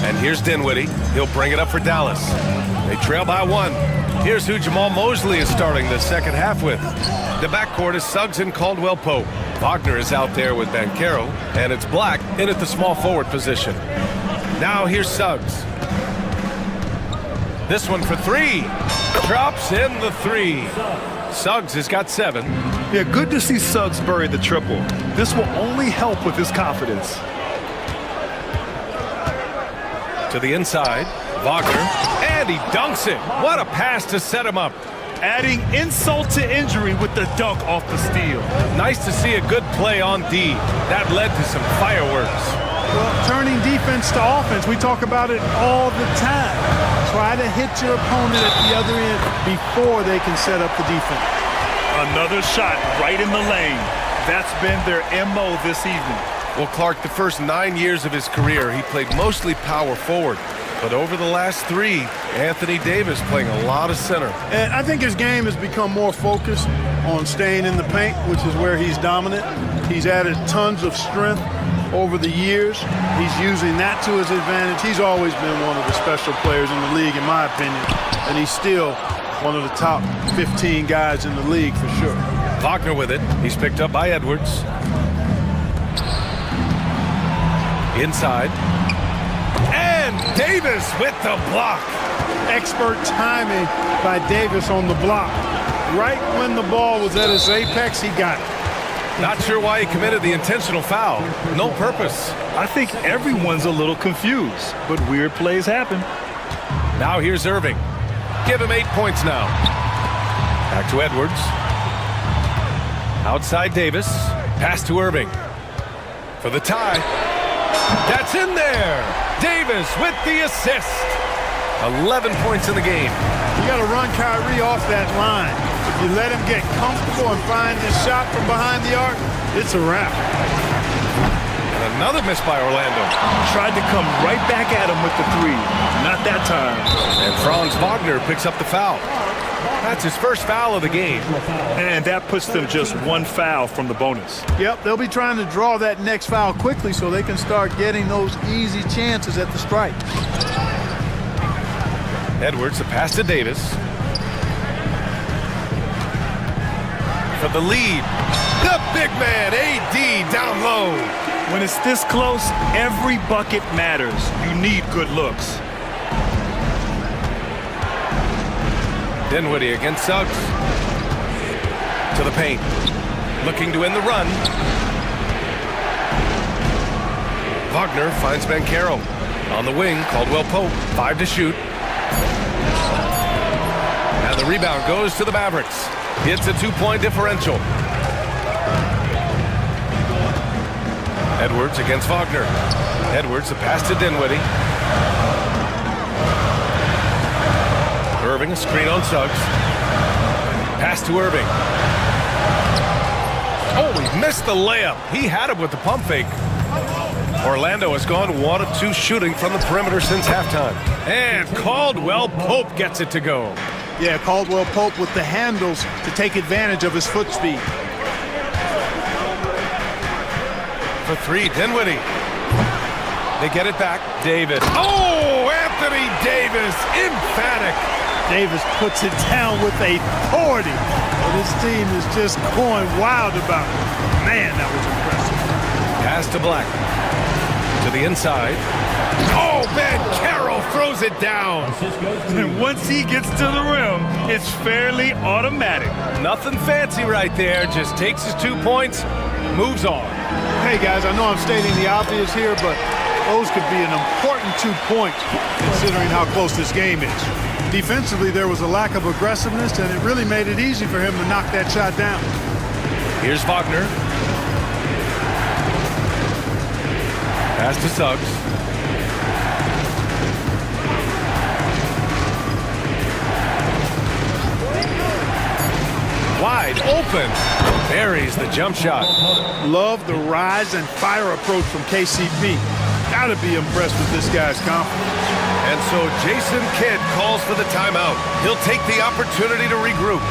And here's Dinwiddie. He'll bring it up for Dallas. They trail by 1. Here's who Jamal Mosley is starting the second half with. The backcourt is Suggs and Caldwell Pope. Wagner is out there with Banchero, and it's Black in at the small forward position. Now here's Suggs. This one for 3. Drops in the 3. Suggs has got 7. Yeah, good to see Suggs bury the triple. This will only help with his confidence. To the inside, Wagner, and he dunks it. What a pass to set him up. Adding insult to injury with the dunk off the steal. Nice to see a good play on D. That led to some fireworks. Well, turning defense to offense, we talk about it all the time. Try to hit your opponent at the other end before they can set up the defense. Another shot right in the lane. That's been their MO this evening. Well, Clark, the first 9 years of his career, he played mostly power forward. But over the last three, Anthony Davis playing a lot of center. And I think his game has become more focused on staying in the paint, which is where he's dominant. He's added tons of strength over the years. He's using that to his advantage. He's always been one of the special players in the league, in my opinion. And he's still one of the top 15 guys in the league for sure. Wagner with it. He's picked up by Edwards. Inside. And Davis with the block. Expert timing by Davis on the block. Right when the ball was at its apex, he got it. Not sure why he committed the intentional foul. No purpose. I think everyone's a little confused, but weird plays happen. Now here's Irving. Give him 8 points now. Back to Edwards. Outside Davis. Pass to Irving. For the tie. That's in there. Davis with the assist. 11 points in the game. You got to run Kyrie off that line. If you let him get comfortable and find his shot from behind the arc, it's a wrap. And another miss by Orlando. Tried to come right back at him with the three. Not that time. And Franz Wagner picks up the foul. That's his first foul of the game. And that puts them just one foul from the bonus. Yep, they'll be trying to draw that next foul quickly so they can start getting those easy chances at the strike. Edwards, a pass to Davis. For the lead. The big man, AD, down low. When it's this close, every bucket matters. You need good looks. Dinwiddie against Suggs. To the paint. Looking to end the run. Wagner finds Banchero. On the wing, Caldwell Pope. 5 to shoot. And the rebound goes to the Mavericks. It's a 2-point differential. Edwards against Wagner. Edwards, a pass to Dinwiddie. Irving, a screen on Suggs. Pass to Irving. Oh, he missed the layup. He had it with the pump fake. Orlando has gone 1 of 2 shooting from the perimeter since halftime. And Caldwell Pope gets it to go. Yeah, Caldwell Pope with the handles to take advantage of his foot speed. For 3, Dinwiddie. They get it back. Davis. Oh, Anthony Davis, emphatic. Davis puts it down with authority. And his team is just going wild about it. Man, that was impressive. Pass to Black. To the inside. Oh, Banchero throws it down. And once he gets to the rim, it's fairly automatic. Nothing fancy right there. Just takes his 2 points, moves on. Hey, guys, I know I'm stating the obvious here, but those could be an important 2 points considering how close this game is. Defensively, there was a lack of aggressiveness, and it really made it easy for him to knock that shot down. Here's Wagner. Pass to Suggs. Wide open. Buries the jump shot. Love the rise and fire approach from KCP. Gotta be impressed with this guy's confidence. And so Jason Kidd calls for the timeout. He'll take the opportunity to regroup.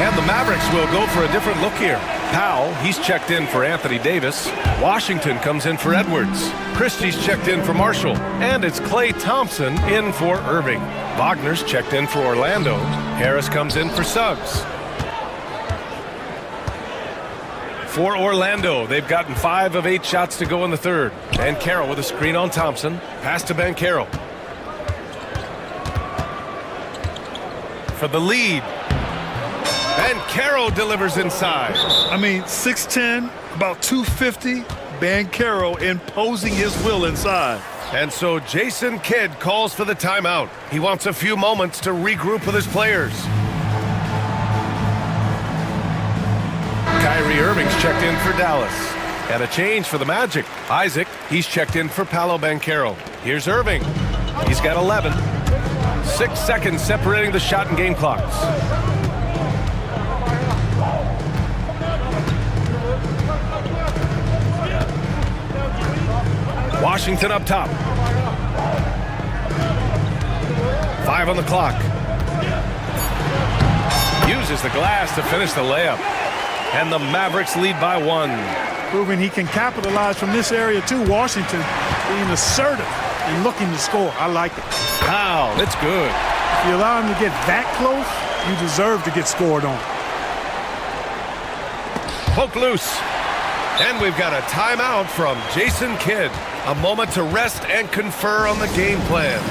And the Mavericks will go for a different look here. Powell, he's checked in for Anthony Davis. Washington comes in for Edwards. Christie's checked in for Marshall. And it's Klay Thompson in for Irving. Wagner's checked in for Orlando. Harris comes in for Suggs. For Orlando, they've gotten 5 of 8 shots to go in the third. Banchero with a screen on Thompson. Pass to Banchero. For the lead. Banchero delivers inside. I mean, 6'10", about 250. Banchero imposing his will inside. And so Jason Kidd calls for the timeout. He wants a few moments to regroup with his players. Kyrie Irving's checked in for Dallas. And a change for the Magic. Isaac, he's checked in for Paolo Banchero. Here's Irving. He's got 11. 6 seconds separating the shot and game clocks. Washington up top. 5 on the clock. Uses the glass to finish the layup. And the Mavericks lead by 1. Proving he can capitalize from this area too. Washington being assertive and looking to score. I like it. Wow, that's good. If you allow him to get that close, you deserve to get scored on. Poke loose. And we've got a timeout from Jason Kidd. A moment to rest and confer on the game plan.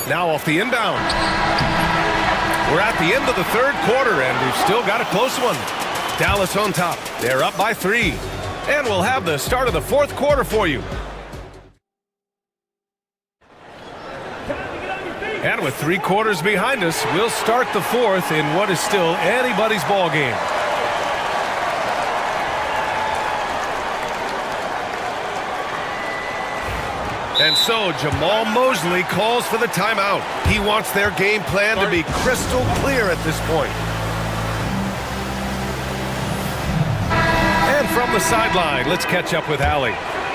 Now off the inbound. We're at the end of the third quarter, and we've still got a close one. Dallas on top. They're up by 3. And we'll have the start of the fourth quarter for you. And with 3 quarters behind us, we'll start the fourth in what is still anybody's ball game. And so Jamal Mosley calls for the timeout. He wants their game plan to be crystal clear at this point. And from the sideline, let's catch up with Allie.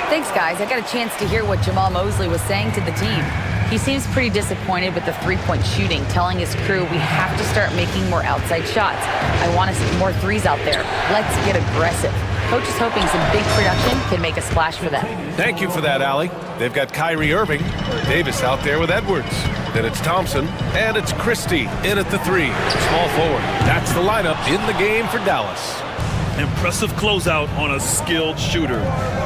Thanks, guys. I got a chance to hear what Jamal Mosley was saying to the team. He seems pretty disappointed with the three-point shooting, telling his crew we have to start making more outside shots. I want to see more threes out there. Let's get aggressive. Coach is hoping some big production can make a splash for them. Thank you for that, Allie. They've got Kyrie Irving, Davis out there with Edwards. Then it's Thompson, and it's Christie in at the 3. Small forward. That's the lineup in the game for Dallas. Impressive closeout on a skilled shooter.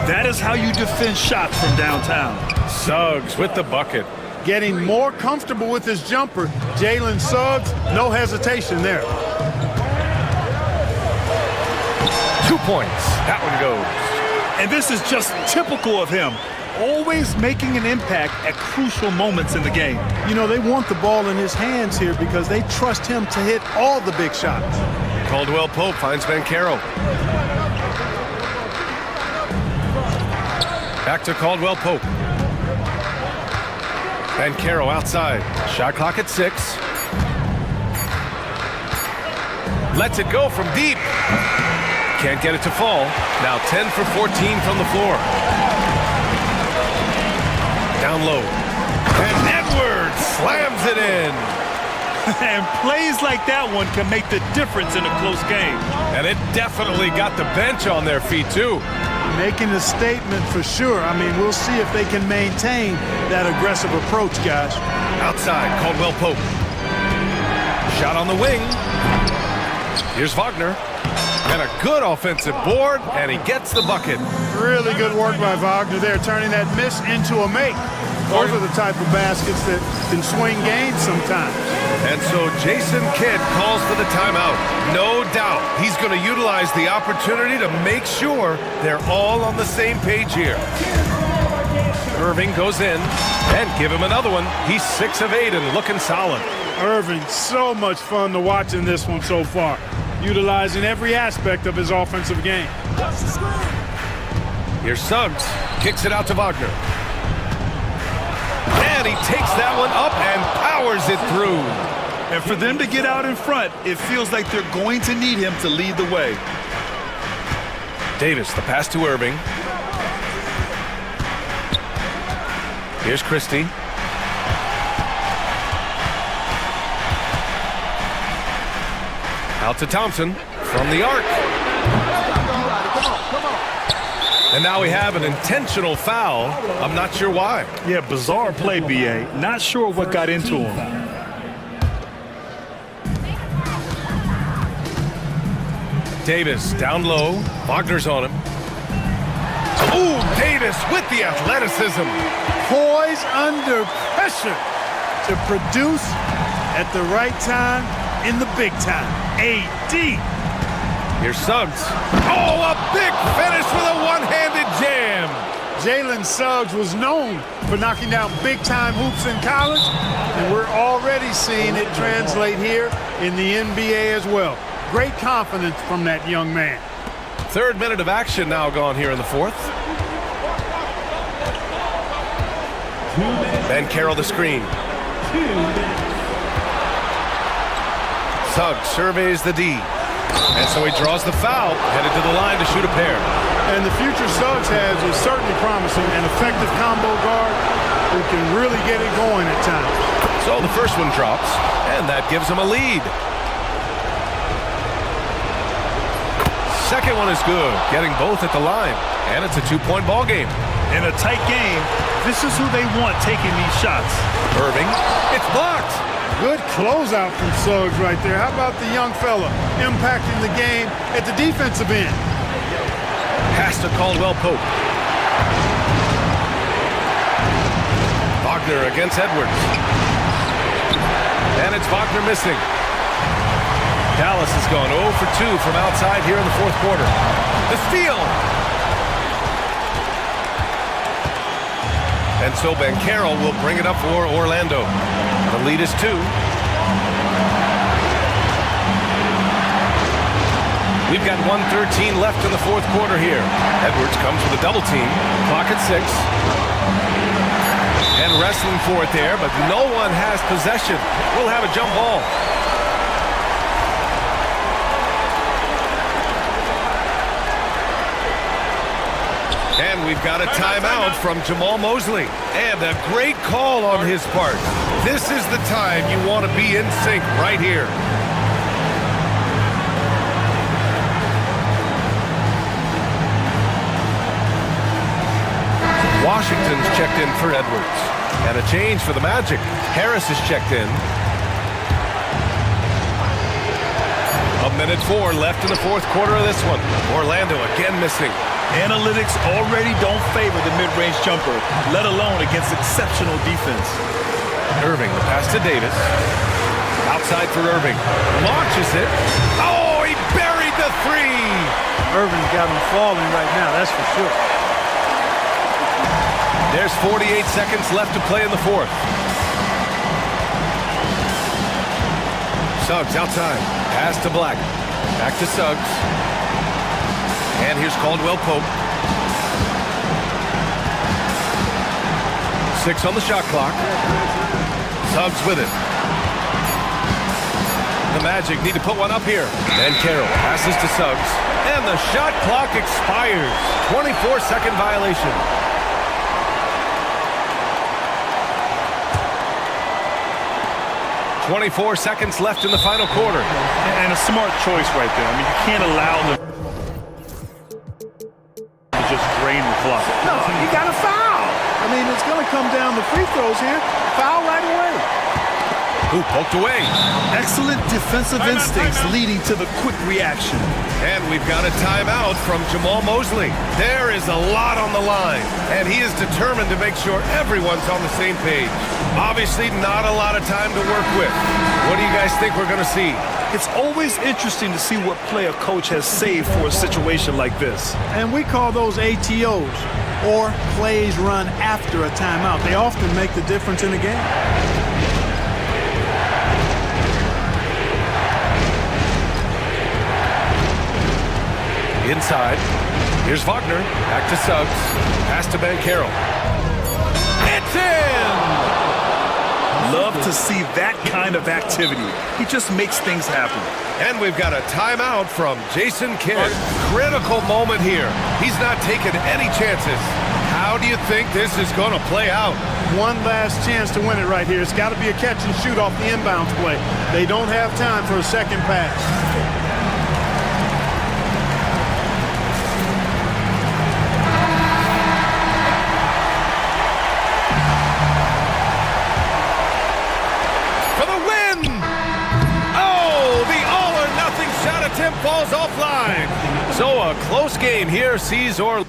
That is how you defend shots from downtown. Suggs with the bucket. Getting more comfortable with his jumper. Jalen Suggs, no hesitation there. 2 points. That one goes. And this is just typical of him. Always making an impact at crucial moments in the game. You know, they want the ball in his hands here because they trust him to hit all the big shots. Caldwell Pope finds Banchero. Back to Caldwell Pope. Banchero outside. Shot clock at 6. Lets it go from deep. Can't get it to fall. Now 10 for 14 from the floor. Down low. And Edwards slams it in. And plays like that one can make the difference in a close game. And it definitely got the bench on their feet, too. Making a statement for sure. I mean, we'll see if they can maintain that aggressive approach, guys. Outside, Caldwell Pope. Shot on the wing. Here's Wagner. And a good offensive board, and he gets the bucket. Really good work by Wagner there, turning that miss into a make. Those are the type of baskets that can swing games sometimes. And so Jason Kidd calls for the timeout. No doubt he's going to utilize the opportunity to make sure they're all on the same page here. Irving goes in, and give him another one. He's 6 of 8 and looking solid. Irving, so much fun to watch in this one so far, utilizing every aspect of his offensive game. Here's Suggs, kicks it out to Wagner. And he takes that one up and powers it through. And for them to get out in front, it feels like they're going to need him to lead the way. Davis, the pass to Irving. Here's Christie. Out to Thompson from the arc. And now we have an intentional foul. I'm not sure why. Yeah, bizarre play, B.A. Not sure what got into him. Davis down low. Wagner's on him. Ooh, Davis with the athleticism. Poise under pressure to produce at the right time in the big time. AD. Here's Suggs. Oh, a big finish with a one-handed jam. Jalen Suggs was known for knocking down big-time hoops in college, and we're already seeing it translate here in the NBA as well. Great confidence from that young man. Third minute of action now gone here in the fourth. Ben Carroll the screen. Suggs surveys the D. And so he draws the foul, headed to the line to shoot a pair. And the future Suggs has is certainly promising, an effective combo guard who can really get it going at times. So the first one drops, and that gives him a lead. Second one is good, getting both at the line. And it's a two-point ball game. In a tight game, this is who they want taking these shots. Irving, it's blocked. Good closeout from Suggs right there. How about the young fella impacting the game at the defensive end? Pass to Caldwell Pope. Wagner against Edwards. And it's Wagner missing. Dallas has gone 0 for 2 from outside here in the fourth quarter. The steal! And so Ben Carroll will bring it up for Orlando. The lead is 2. We've got 1:13 left in the fourth quarter here. Edwards comes with a double team. Clock at 6. And wrestling for it there, but no one has possession. We'll have a jump ball. And we've got a timeout from Jamal Mosley. And a great call on his part. This is the time you want to be in sync right here. Washington's checked in for Edwards. And a change for the Magic. Harris is checked in. 1:04 left in the fourth quarter of this one. Orlando again missing. Analytics already don't favor the mid-range jumper, let alone against exceptional defense. Irving, the pass to Davis. Outside for Irving. Launches it. Oh, he buried the three. Irving's got him falling right now, that's for sure. There's 48 seconds left to play in the fourth. Suggs outside. Pass to Black. Back to Suggs. And here's Caldwell Pope. 6 on the shot clock. Suggs with it. The Magic need to put one up here. And Carroll passes to Suggs. And the shot clock expires. 24-second violation. "24 seconds left in the final quarter." And a smart choice right there. I mean, you can't allow them to just drain the clock. No, you got to foul. I mean, it's going to come down to free throws here. Foul right away. Who poked away? Excellent defensive instincts leading to the quick reaction. And we've got a timeout from Jamal Mosley. There is a lot on the line, and he is determined to make sure everyone's on the same page. Obviously, not a lot of time to work with. What do you guys think we're going to see? It's always interesting to see what play a coach has saved for a situation like this. And we call those ATOs, or plays run after a timeout. They often make the difference in a game. Inside. Here's Wagner. Back to Suggs. Pass to Ben Carroll. It's in! Love to see that kind of activity. He just makes things happen. And we've got a timeout from Jason Kidd. Critical moment here. He's not taking any chances. How do you think this is going to play out? One last chance to win it right here. It's got to be a catch and shoot off the inbounds play. They don't have time for a second pass. Attempt falls offline. So a close game here sees Orlando.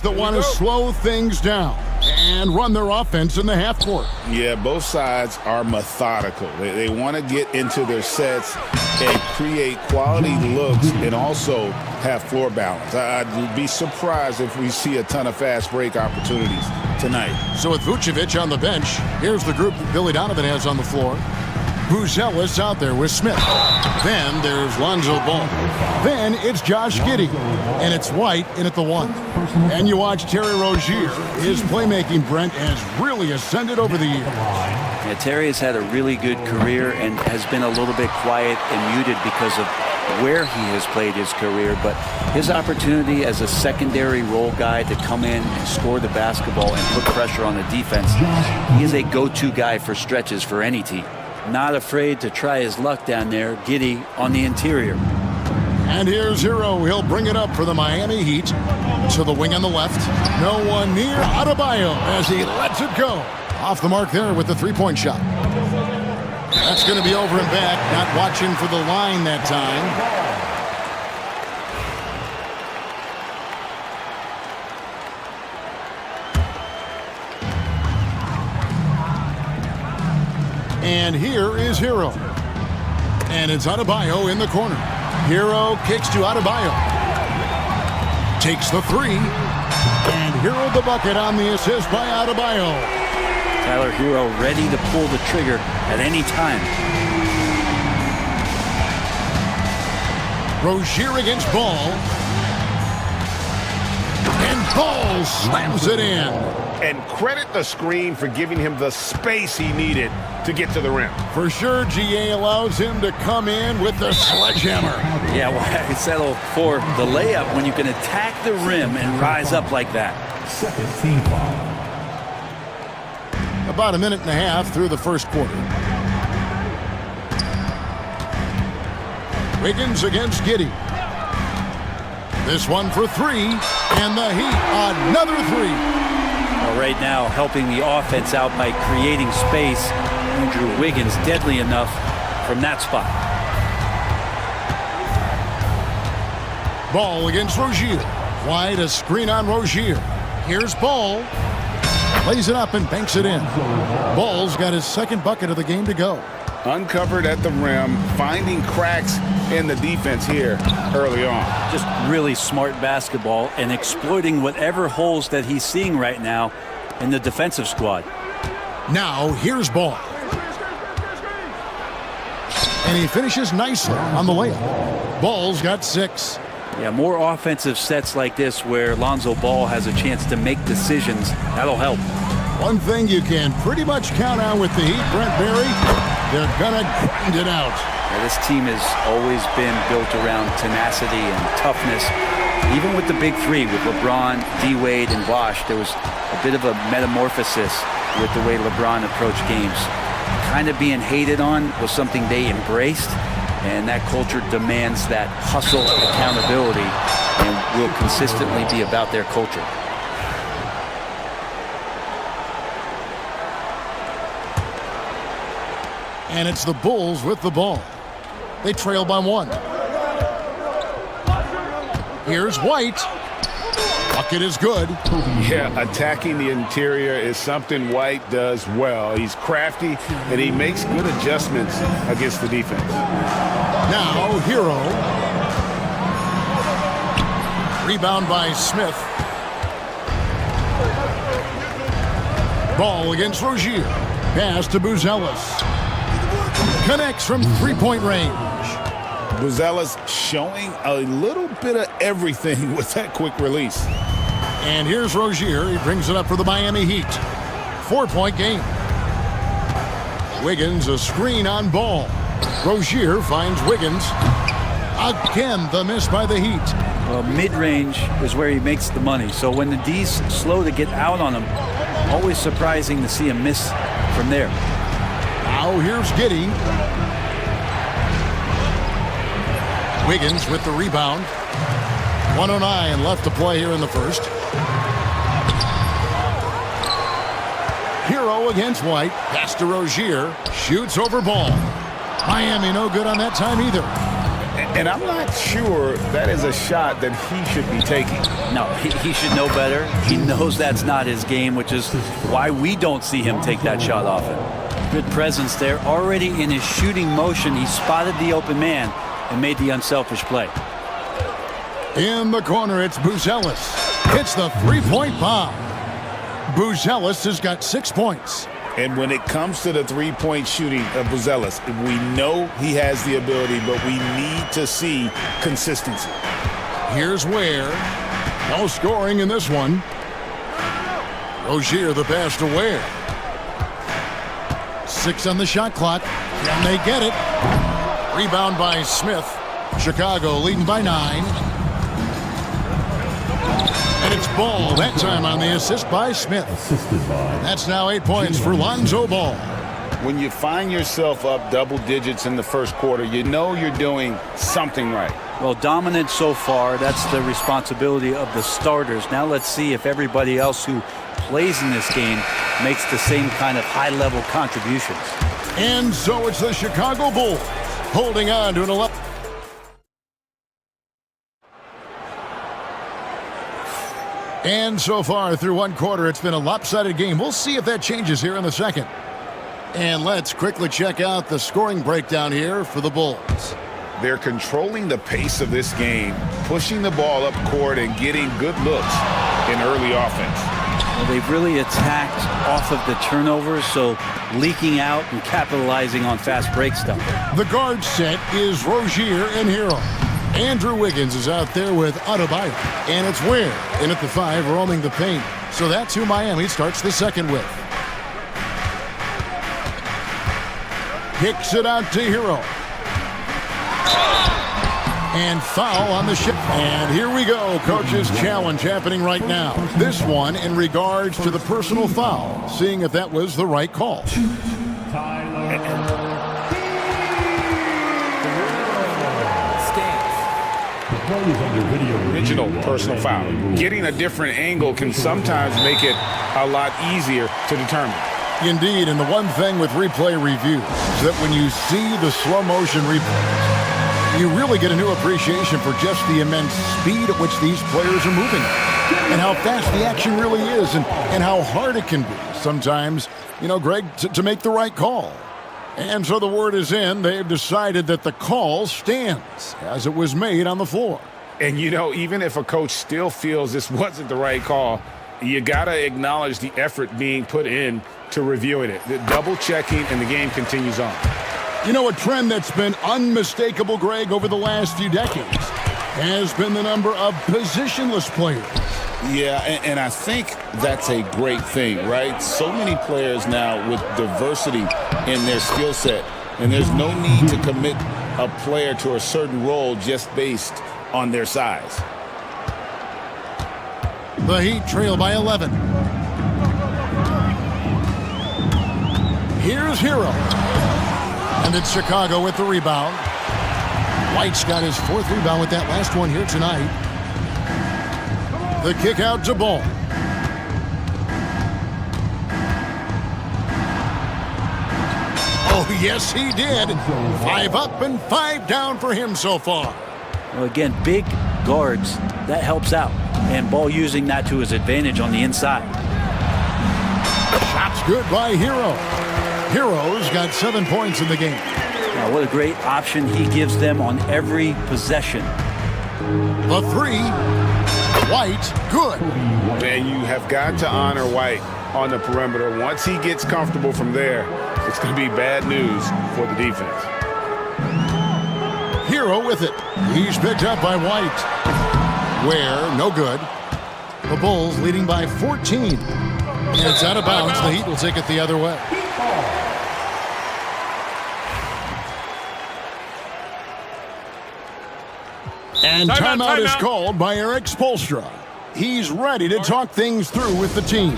that want to slow things down and run their offense in the half court. Yeah, both sides are methodical. They want to get into their sets and create quality looks and also have floor balance. I'd be surprised if we see a ton of fast break opportunities tonight. So with Vucevic on the bench, here's the group that Billy Donovan has on the floor. Buzelis out there with Smith. Then there's Lonzo Ball. Then it's Josh Giddey. And it's White in at the 1. And you watch Terry Rozier. His playmaking, Brent, has really ascended over the years. Yeah, Terry has had a really good career and has been a little bit quiet and muted because of where he has played his career, but his opportunity as a secondary role guy to come in and score the basketball and put pressure on the defense, he is a go-to guy for stretches for any team. Not afraid to try his luck down there. Giddey on the interior. And here's Hero. He'll bring it up for the Miami Heat. To the wing on the left. No one near Adebayo as he lets it go. Off the mark there with the three-point shot. That's going to be over and back. Not watching for the line that time. And here is Hero. And it's Adebayo in the corner. Hero kicks to Adebayo. Takes the three. And Hero the bucket on the assist by Adebayo. Tyler Hero ready to pull the trigger at any time. Rozier against Ball. And Ball slams it in. And credit the screen for giving him the space he needed to get to the rim. For sure, GA allows him to come in with the sledgehammer. Yeah, why settle for the layup when you can attack the rim and rise up like that? Second team foul. About a minute and a half through the first quarter. Wiggins against Giddey. This one for three, and the Heat another three. Well, right now, helping the offense out by creating space. Andrew Wiggins deadly enough from that spot. Ball against Rozier. Wide, a screen on Rozier. Here's Ball. Lays it up and banks it in. Ball's got his second bucket of the game to go. Uncovered at the rim, finding cracks in the defense here early on. Just really smart basketball and exploiting whatever holes that he's seeing right now in the defensive squad. Now, here's Ball. And he finishes nicely on the layup. Ball's got 6. Yeah, more offensive sets like this where Lonzo Ball has a chance to make decisions. That'll help. One thing you can pretty much count on with the Heat, Brent Barry, they're gonna grind it out. Yeah, this team has always been built around tenacity and toughness. Even with the big three, with LeBron, D-Wade, and Bosh, there was a bit of a metamorphosis with the way LeBron approached games. Kind of being hated on was something they embraced, and that culture demands that hustle and accountability and will consistently be about their culture. And it's the Bulls with the ball. They trail by 1. Here's White. Bucket is good. Yeah, attacking the interior is something White does well. He's crafty, and he makes good adjustments against the defense. Now, Hero. Rebound by Smith. Ball against Rozier. Pass to Buzelis. Connects from three-point range. Buzelis showing a little bit of everything with that quick release. And here's Rozier. He brings it up for the Miami Heat. 4-point game. Wiggins, a screen on Ball. Rozier finds Wiggins. Again, the miss by the Heat. Well, mid-range is where he makes the money. So when the D's slow to get out on him, always surprising to see a miss from there. Now here's Giddey. Wiggins with the rebound. 1:09 left to play here in the first. Hero against White. Pass to Rozier. Shoots over Ball. Miami no good on that time either. And I'm not sure that is a shot that he should be taking. No, he should know better. He knows that's not his game, which is why we don't see him take that shot often. Good presence there. Already in his shooting motion, he spotted the open man and made the unselfish play. In the corner, it's Buzelis. Hits the three-point bomb. Buzelis has got 6 points. And when it comes to the three-point shooting of Buzelis, we know he has the ability, but we need to see consistency. Here's Ware. No scoring in this one. Rozier the pass to Ware. 6 on the shot clock. Can they get it? Rebound by Smith. Chicago leading by 9. And it's Ball that time on the assist by Smith. That's now 8 points for Lonzo Ball. When you find yourself up double digits in the first quarter, you know you're doing something right. Well, dominant so far. That's the responsibility of the starters. Now let's see if everybody else who plays in this game makes the same kind of high-level contributions. And so it's the Chicago Bulls holding on to an 11. And so far through one quarter, it's been a lopsided game. We'll see if that changes here in the second. And let's quickly check out the scoring breakdown here for the Bulls. They're controlling the pace of this game, pushing the ball up court and getting good looks in early offense. Well, they've really attacked off of the turnovers, so leaking out and capitalizing on fast break stuff. The guard set is Rozier and Hero. Andrew Wiggins is out there with Adebayo. And it's Ware in at the 5, roaming the paint. So that's who Miami starts the second with. Kicks it out to Hero. And foul on the ship. And here we go. Coach's challenge happening right now. This one in regards to the personal foul. Seeing if that was the right call. Original personal foul. Getting a different angle can sometimes make it a lot easier to determine. Indeed, and the one thing with replay review is that when you see the slow motion replays, you really get a new appreciation for just the immense speed at which these players are moving and how fast the action really is and how hard it can be sometimes, Greg, to make the right call. And so the word is in. They've decided that the call stands as it was made on the floor. And, even if a coach still feels this wasn't the right call, you got to acknowledge the effort being put in to reviewing it. The double checking, and the game continues on. A trend that's been unmistakable, Greg, over the last few decades has been the number of positionless players. Yeah, and I think that's a great thing, right? So many players now with diversity in their skill set, and there's no need to commit a player to a certain role just based on their size. The Heat trail by 11. Here's Hero. And it's Chicago with the rebound. White's got his 4th rebound with that last one here tonight. The kick out to Ball. Oh, yes, he did. 5 up and 5 down for him so far. Well, again, big guards, that helps out. And Ball using that to his advantage on the inside. Shot's good by Hero. Hero's got 7 points in the game. Now, what a great option he gives them on every possession. The 3. White, good. Man, you have got to honor White on the perimeter. Once he gets comfortable from there, it's going to be bad news for the defense. Hero with it. He's picked up by White. Ware, no good. The Bulls leading by 14. And it's out of bounds. The Heat will take it the other way. And timeout is called by Eric Spoelstra. He's ready to talk things through with the team.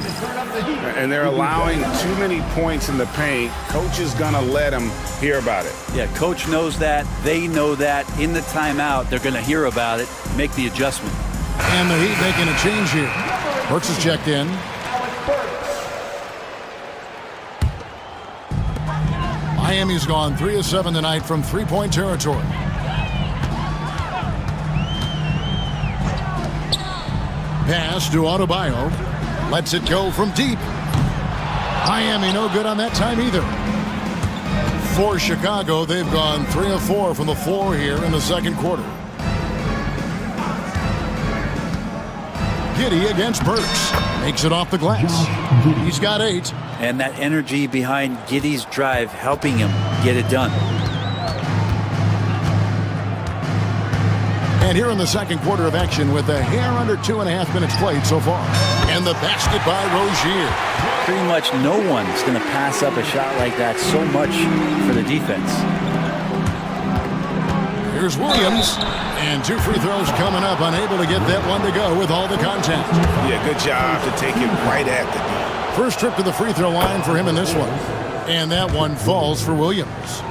And they're allowing too many points in the paint. Coach is going to let them hear about it. Yeah, coach knows that. They know that. In the timeout, they're going to hear about it, make the adjustment. And the Heat making a change here. Burks is checked in. Miami's gone 3 of 7 tonight from three-point territory. Pass to Adebayo. Lets it go from deep. Miami no good on that time either. For Chicago, they've gone 3 of 4 from the floor here in the second quarter. Giddey against Burks. Makes it off the glass. He's got 8. And that energy behind Giddey's drive helping him get it done. And here in the second quarter of action with a hair under 2.5 minutes played so far. And the basket by Rozier. Pretty much no one's going to pass up a shot like that so much for the defense. Here's Williams. And 2 free throws coming up. Unable to get that one to go with all the contact. Yeah, good job to take it right at the net. First trip to the free throw line for him in this one. And that one falls for Williams.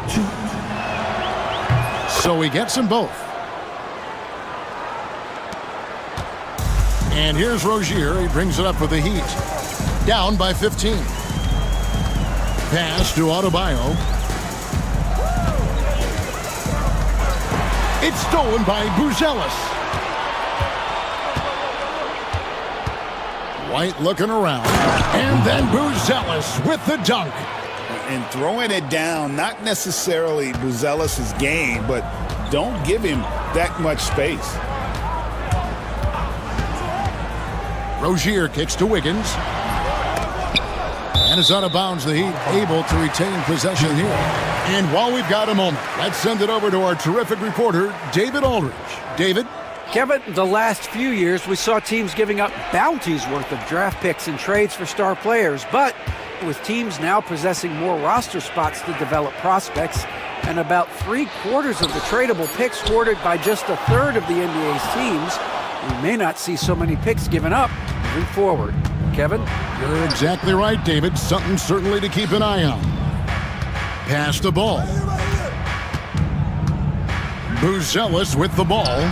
So he gets them both. And here's Rozier. He brings it up for the Heat. Down by 15. Pass to Adebayo. It's stolen by Buzelis. White looking around. And then Buzelis with the dunk. And throwing it down, not necessarily Buzelis' game, but don't give him that much space. Rozier kicks to Wiggins. And it's out of bounds. The Heat able to retain possession here. And while we've got a moment, let's send it over to our terrific reporter, David Aldridge. David? Kevin, the last few years we saw teams giving up bounties worth of draft picks and trades for star players. But with teams now possessing more roster spots to develop prospects and about 3/4 of the tradable picks hoarded by just 1/3 of the NBA's teams, we may not see so many picks given up moving forward. Kevin? You're exactly right, David. Something certainly to keep an eye on. Pass the ball. Buzelis with the ball.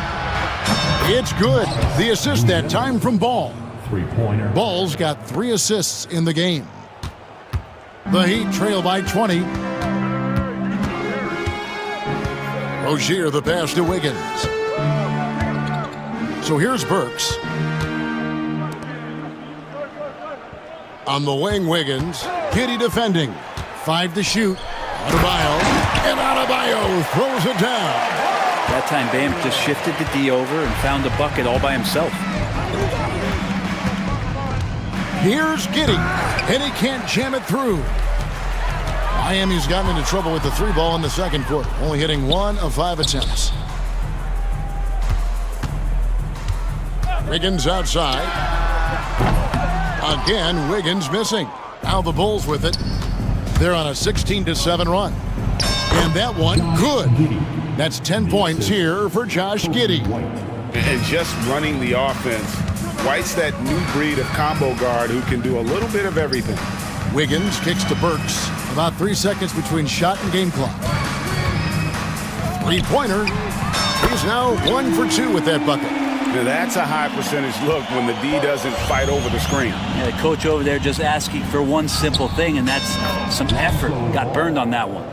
It's good. The assist that time from Ball. Three-pointer. Ball's got 3 assists in the game. The Heat trail by 20. Rozier the pass to Wiggins. So here's Burks. On the wing, Wiggins. Giddey defending. 5 to shoot. Adebayo. And Adebayo throws it down. That time Bam just shifted the D over and found a bucket all by himself. Here's Giddey. And he can't jam it through. Miami's gotten into trouble with the 3 ball in the second quarter. Only hitting 1 of 5 attempts. Wiggins outside. Again, Wiggins missing. Now the Bulls with it. They're on a 16-7 run. And that one, good. That's 10 points here for Josh Giddey. And just running the offense. White's that new breed of combo guard who can do a little bit of everything. Wiggins kicks to Burks. About 3 seconds between shot and game clock. 3-pointer. He's now 1 for 2 with that bucket. Now that's a high percentage look when the D doesn't fight over the screen. Yeah, the coach over there just asking for one simple thing, and that's some effort. Got burned on that one.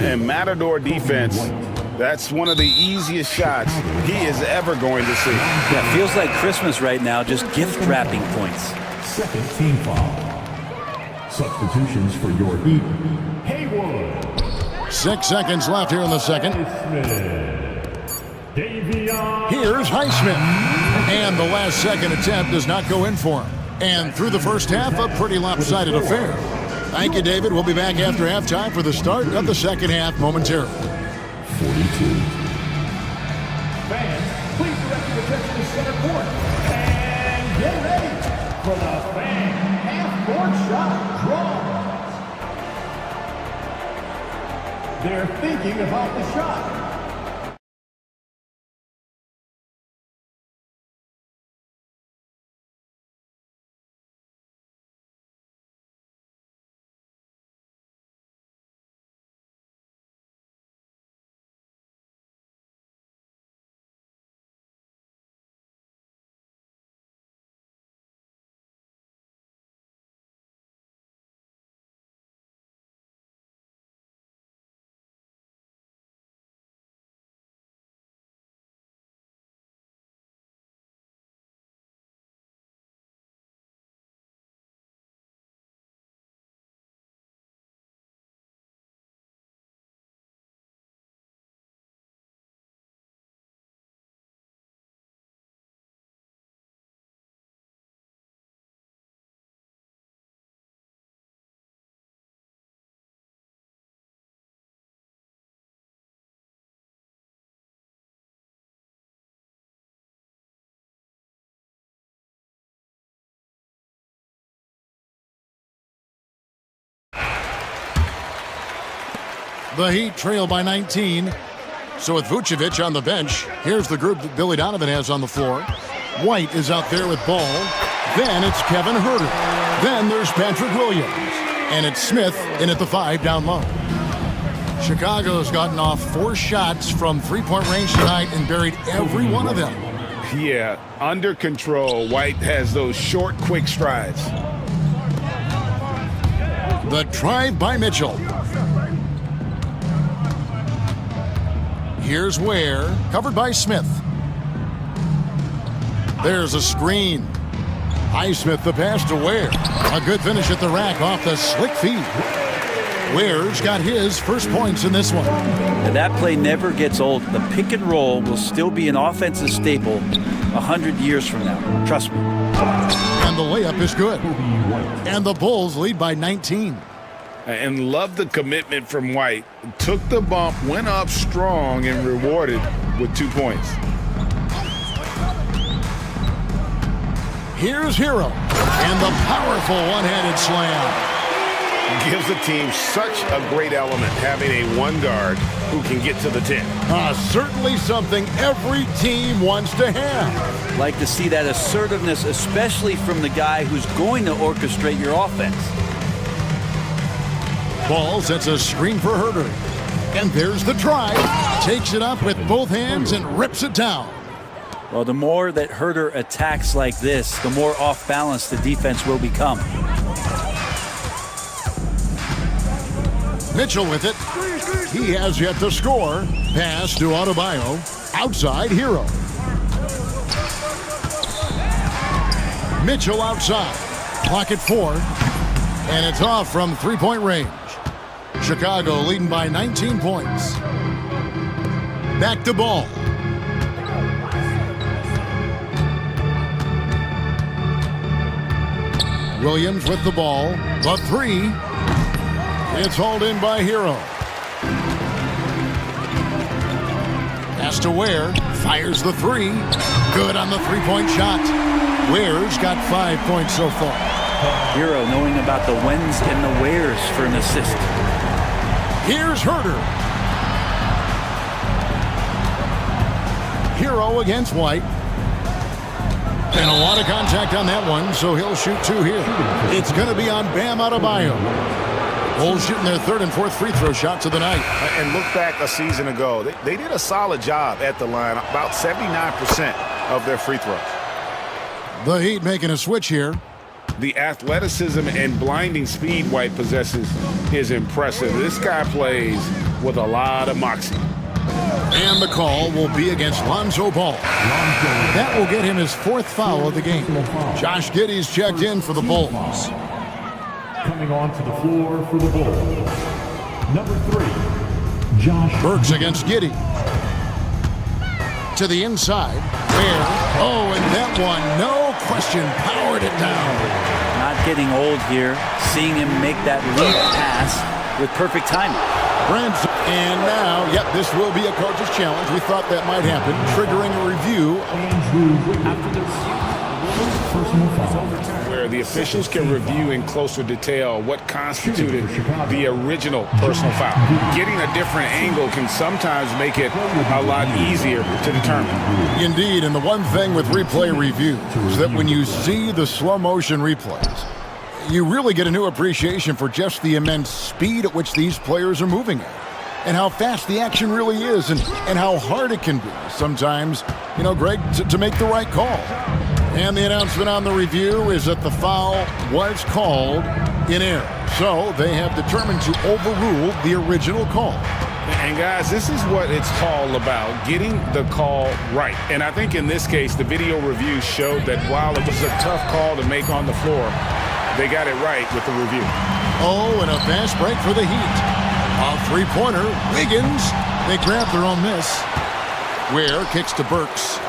And Matador defense, that's one of the easiest shots he is ever going to see. Yeah, feels like Christmas right now, just gift wrapping points. Second team foul. Substitutions for your Heat. Haywood. 6 seconds left here in the second. Here's Highsmith. And the last second attempt does not go in for him. And through the first half, a pretty lopsided affair. Thank you, David. We'll be back after halftime for the start of the second half momentarily. 42. Fans, please direct your attention to center court. And get ready for the fan half-court shot draw. They're thinking about the shot. The Heat trail by 19. So with Vucevic on the bench, here's the group that Billy Donovan has on the floor. White is out there with ball. Then it's Kevin Huerter. Then there's Patrick Williams. And it's Smith in at the 5 down low. Chicago's gotten off 4 shots from three-point range tonight and buried every one of them. Yeah, under control. White has those short, quick strides. The drive by Mitchell. Here's Ware, covered by Smith. There's a screen. Highsmith the pass to Ware. A good finish at the rack off the slick feed. Ware's got his first points in this one. And that play never gets old. The pick and roll will still be an offensive staple 100 years from now. Trust me. And the layup is good. And the Bulls lead by 19. And love the commitment from White. Took the bump, went up strong, and rewarded with 2 points. Here's Hero. And the powerful one-handed slam. Gives the team such a great element, having a one guard who can get to the 10. Certainly something every team wants to have. Like to see that assertiveness, especially from the guy who's going to orchestrate your offense. Ball sets a screen for Huerter. And there's the drive. Takes it up with both hands and rips it down. Well, the more that Huerter attacks like this, the more off balance the defense will become. Mitchell with it. He has yet to score. Pass to Adebayo. Outside Hero. Mitchell outside. Clock at 4. And it's off from three-point range. Chicago leading by 19 points. Back to Ball. Williams with the ball. The 3. It's hauled in by Hero. Pass to Ware. Fires the 3. Good on the three-point shot. Ware's got 5 points so far. Hero knowing about the whens and the wheres for an assist. Here's Huerter. Hero against White. And a lot of contact on that one, so he'll shoot 2 here. It's going to be on Bam Adebayo. Bulls shooting their 3rd and 4th free throw shots of the night. And look back a season ago. They did a solid job at the line, about 79% of their free throws. The Heat making a switch here. The athleticism and blinding speed White possesses is impressive. This guy plays with a lot of moxie. And the call will be against Lonzo Ball. That will get him his 4th foul of the game. Josh Giddey's checked in for the Bulls. Coming onto the floor for the Bulls, number 3, Josh Burks against Giddey. To the inside. Ware. Oh, and that one, no question, powered it down. Not getting old here. Seeing him make that lead pass with perfect timing. Branson. And now, yep, this will be a coach's challenge. We thought that might happen, triggering a review. After this, personal foul. Where the officials can review in closer detail what constituted the original personal foul. Getting a different angle can sometimes make it a lot easier to determine. Indeed, and the one thing with replay review is that when you see the slow motion replays, you really get a new appreciation for just the immense speed at which these players are moving at. And how fast the action really is, and how hard it can be sometimes, you know, Greg, to make the right call. And the announcement on the review is that the foul was called in error. So they have determined to overrule the original call. And guys, this is what it's all about, getting the call right. And I think in this case, the video review showed that while it was a tough call to make on the floor, they got it right with the review. Oh, and a fast break for the Heat. A three-pointer, Wiggins. They grab their own miss. Ware kicks to Burks.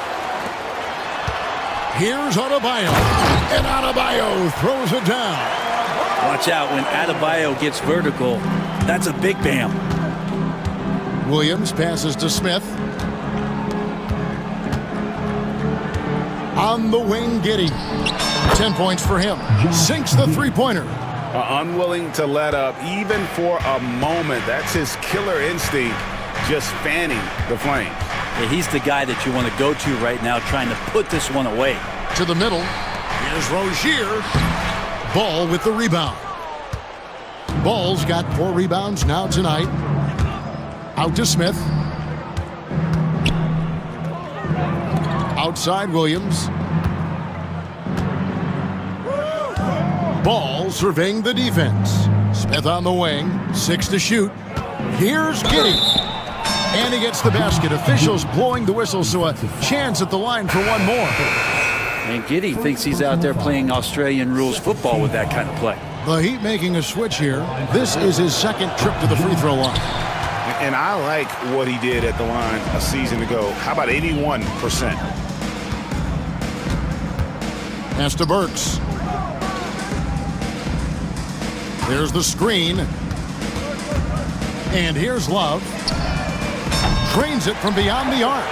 Here's Adebayo. And Adebayo throws it down. Watch out when Adebayo gets vertical. That's a big bam. Williams passes to Smith. On the wing, Giddey. 10 points for him. Sinks the three-pointer. unwilling to let up even for a moment. That's his killer instinct, just fanning the flames. Yeah, he's the guy that you want to go to right now, trying to put this one away. To the middle. Here's Rozier. Ball with the rebound. Ball's got 4 rebounds now tonight. Out to Smith. Outside Williams. Ball surveying the defense. Smith on the wing. 6 to shoot. Here's Giddey. And he gets the basket. Officials blowing the whistle, so a chance at the line for one more. And Giddey thinks he's out there playing Australian rules football with that kind of play. The Heat making a switch here. This is his second trip to the free throw line. And I like what he did at the line a season ago. How about 81%? Pass to Burks. There's the screen. And here's Love. Trains it from beyond the arc.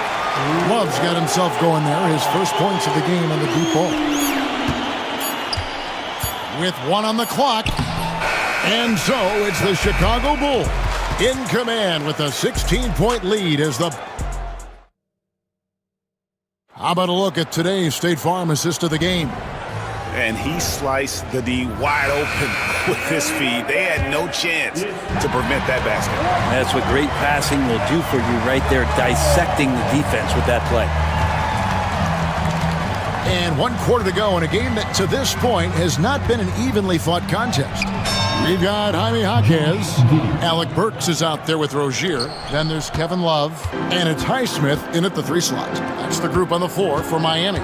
Love's got himself going there. His first points of the game on the deep ball. With 1 on the clock. And so it's the Chicago Bulls in command with a 16-point lead as the... How about a look at today's State Farm assist of the game? And he sliced the D wide open with his feed. They had no chance to prevent that basket. That's what great passing will do for you right there, dissecting the defense with that play. And 1 quarter to go in a game that to this point has not been an evenly fought contest. We've got Jaime Jaquez. Alec Burks is out there with Rozier. Then there's Kevin Love. And it's Highsmith in at the 3 slot. That's the group on the floor for Miami.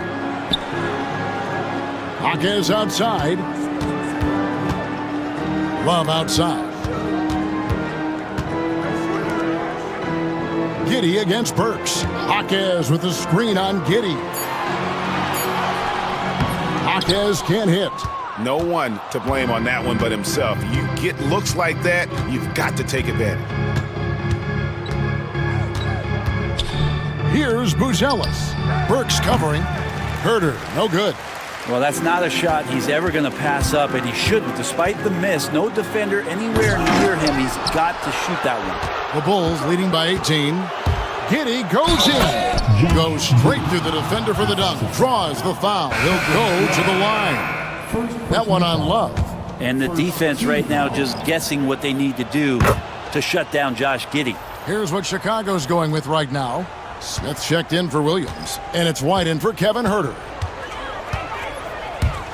Jaquez outside. Love outside. Giddey against Burks. Jaquez with the screen on Giddey. Jaquez can't hit. No one to blame on that one but himself. You get looks like that, you've got to take advantage. Here's Buzelis. Burks covering. Herder, no good. Well, that's not a shot he's ever going to pass up, and he shouldn't. Despite the miss, no defender anywhere near him. He's got to shoot that one. The Bulls leading by 18. Giddey goes in. Goes straight through the defender for the dunk. Draws the foul. He'll go to the line. That one on Love. And the defense right now just guessing what they need to do to shut down Josh Giddey. Here's what Chicago's going with right now. Smith checked in for Williams. And it's wide in for Kevin Herder.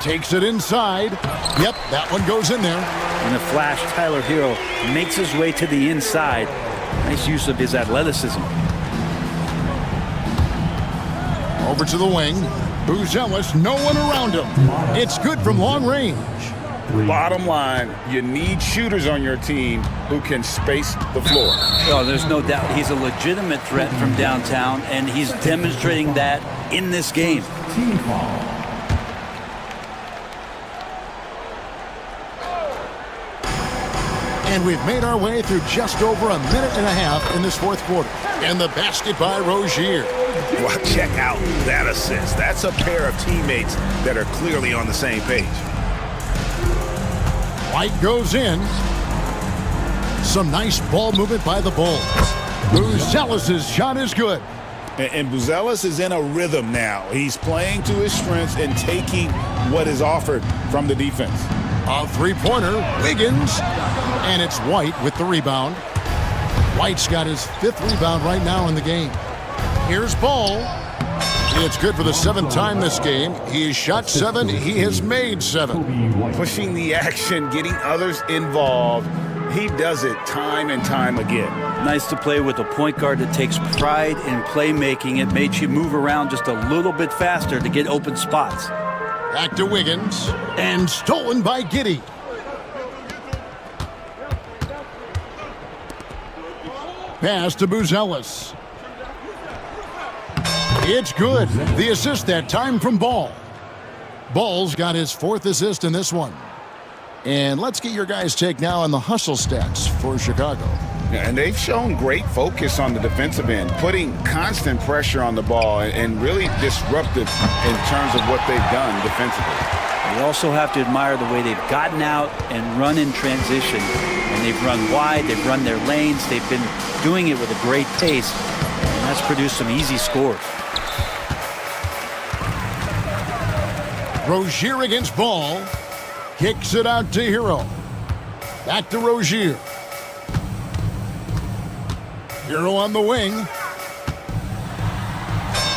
Takes it inside. Yep, that one goes in there. And the flash Tyler Hero makes his way to the inside. Nice use of his athleticism. Over to the wing. Buzelis, no one around him. It's good from long range. Bottom line, you need shooters on your team who can space the floor. Oh, there's no doubt he's a legitimate threat from downtown, and he's demonstrating that in this game. And we've made our way through just over a minute and a half in this 4th quarter. And the basket by Rozier. Well, check out that assist. That's a pair of teammates that are clearly on the same page. White goes in. Some nice ball movement by the Bulls. Buzelis' shot is good. And Buzelis is in a rhythm now. He's playing to his strengths and taking what is offered from the defense. A 3-pointer, Wiggins. And it's White with the rebound. White's got his 5th rebound right now in the game. Here's Ball. It's good for the 7th time this game. He has shot 7. He has made 7. Pushing the action, getting others involved. He does it time and time again. Nice to play with a point guard that takes pride in playmaking. It makes you move around just a little bit faster to get open spots. Back to Wiggins. And stolen by Giddey. Pass to Buzelis. It's good. The assist that time from Ball. Ball's got his 4th assist in this one. And let's get your guys' take now on the hustle stats for Chicago. And they've shown great focus on the defensive end, putting constant pressure on the ball and really disruptive in terms of what they've done defensively. You also have to admire the way they've gotten out and run in transition. And they've run wide, they've run their lanes, they've been doing it with a great pace. And that's produced some easy scores. Rozier against ball. Kicks it out to Hero. Back to Rozier. Hero on the wing.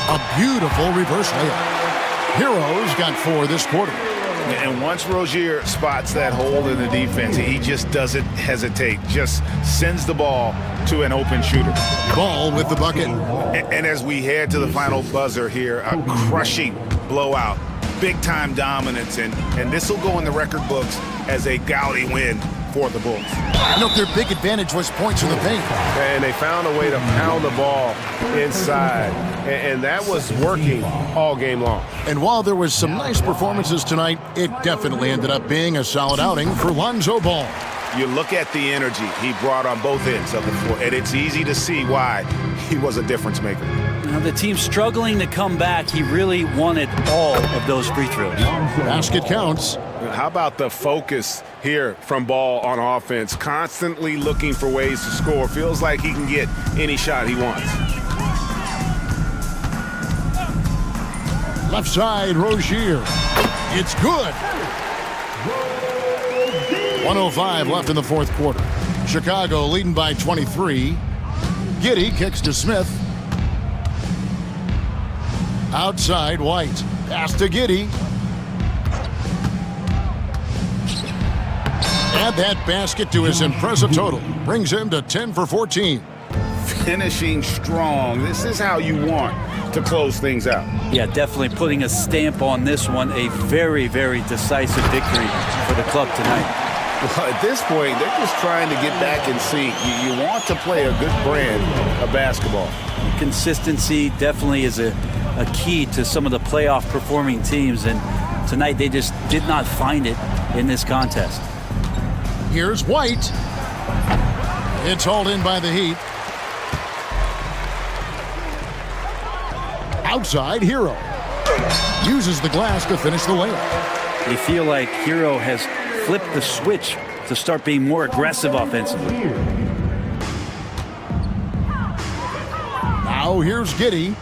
A beautiful reverse layup. Hero's got 4 this quarter. And once Rozier spots that hole in the defense, he just doesn't hesitate. Just sends the ball to an open shooter. Ball with the bucket. And as we head to the final buzzer here, a crushing blowout. Big-time dominance, and this will go in the record books as a gaudy win for the Bulls. Look, their big advantage was points in the paint. And they found a way to pound the ball inside. And that was working all game long. And while there was some nice performances tonight, it definitely ended up being a solid outing for Lonzo Ball. You look at the energy he brought on both ends of the floor, and it's easy to see why he was a difference maker. Now the team's struggling to come back. He really wanted all of those free throws. Basket counts. How about the focus here from Ball on offense? Constantly looking for ways to score. Feels like he can get any shot he wants. Left side, Rozier. It's good. 1:05 left in the fourth quarter. Chicago leading by 23. Giddey kicks to Smith. Outside, White. Pass to Giddey. Add that basket to his impressive total. Brings him to 10 for 14. Finishing strong. This is how you want to close things out. Yeah, definitely putting a stamp on this one. A very, very decisive victory for the club tonight. Well, at this point, they're just trying to get back in sync. You want to play a good brand of basketball. Consistency definitely is a key to some of the playoff performing teams, and tonight they just did not find it in this contest. Here's White. It's hauled in by the Heat. Outside, Hero. Uses the glass to finish the layup. They feel like Hero has flipped the switch to start being more aggressive offensively. Now here's Giddey.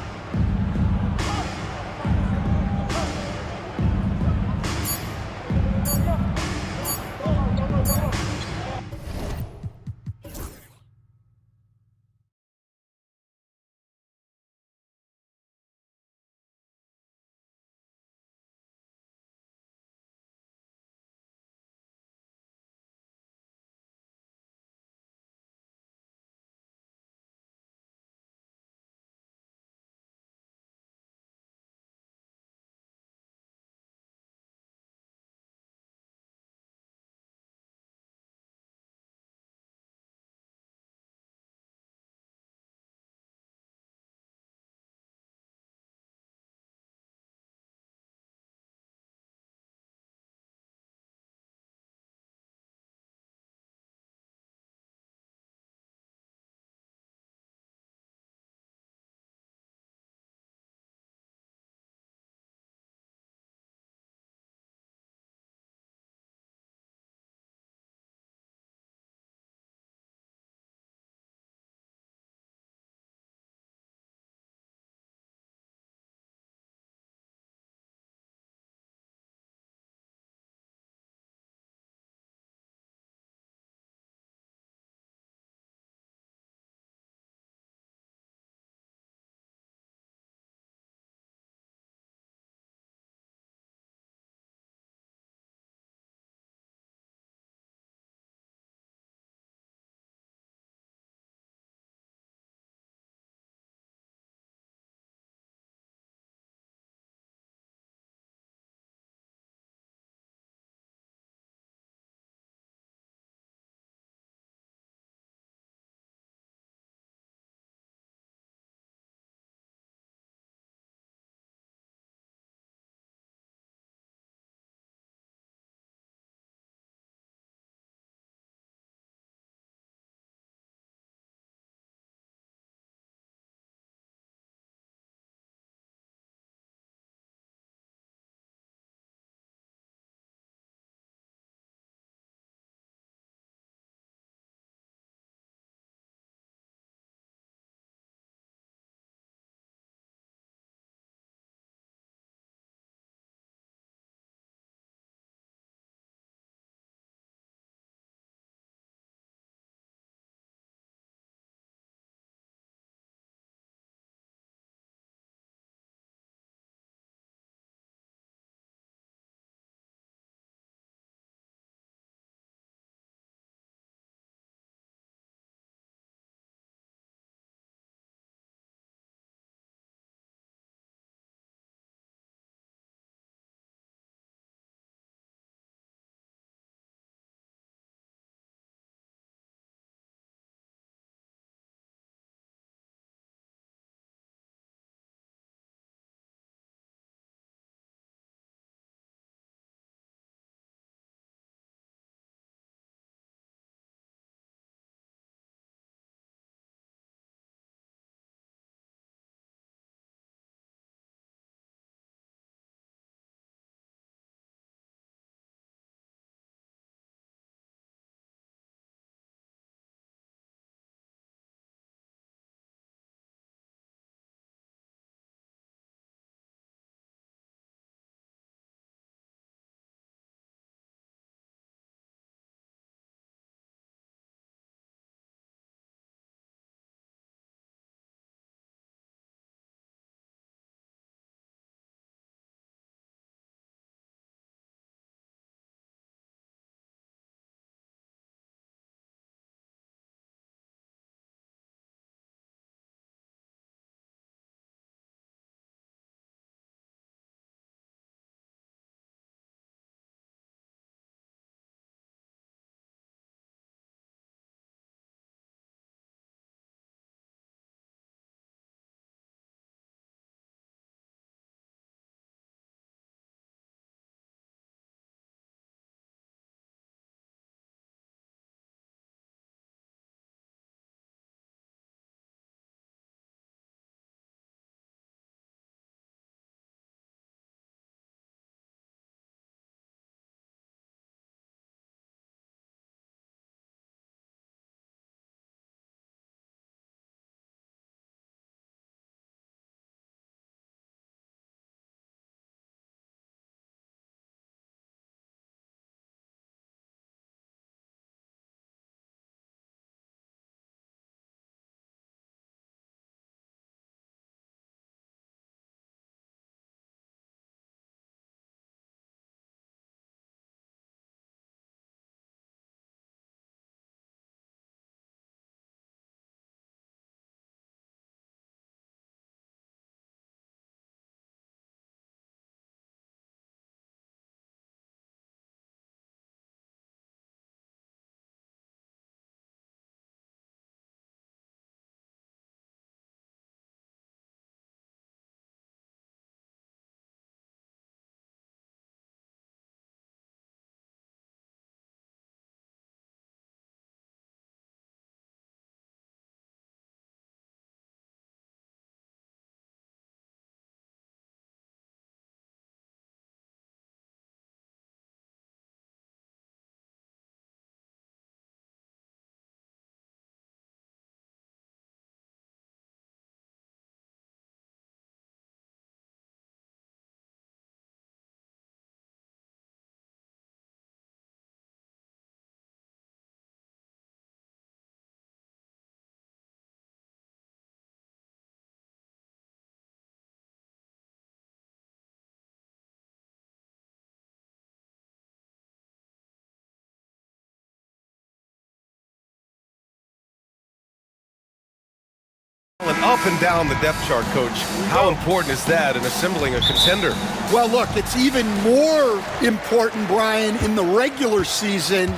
Up and down the depth chart, Coach. How important is that in assembling a contender? Well, look, it's even more important, Brian, in the regular season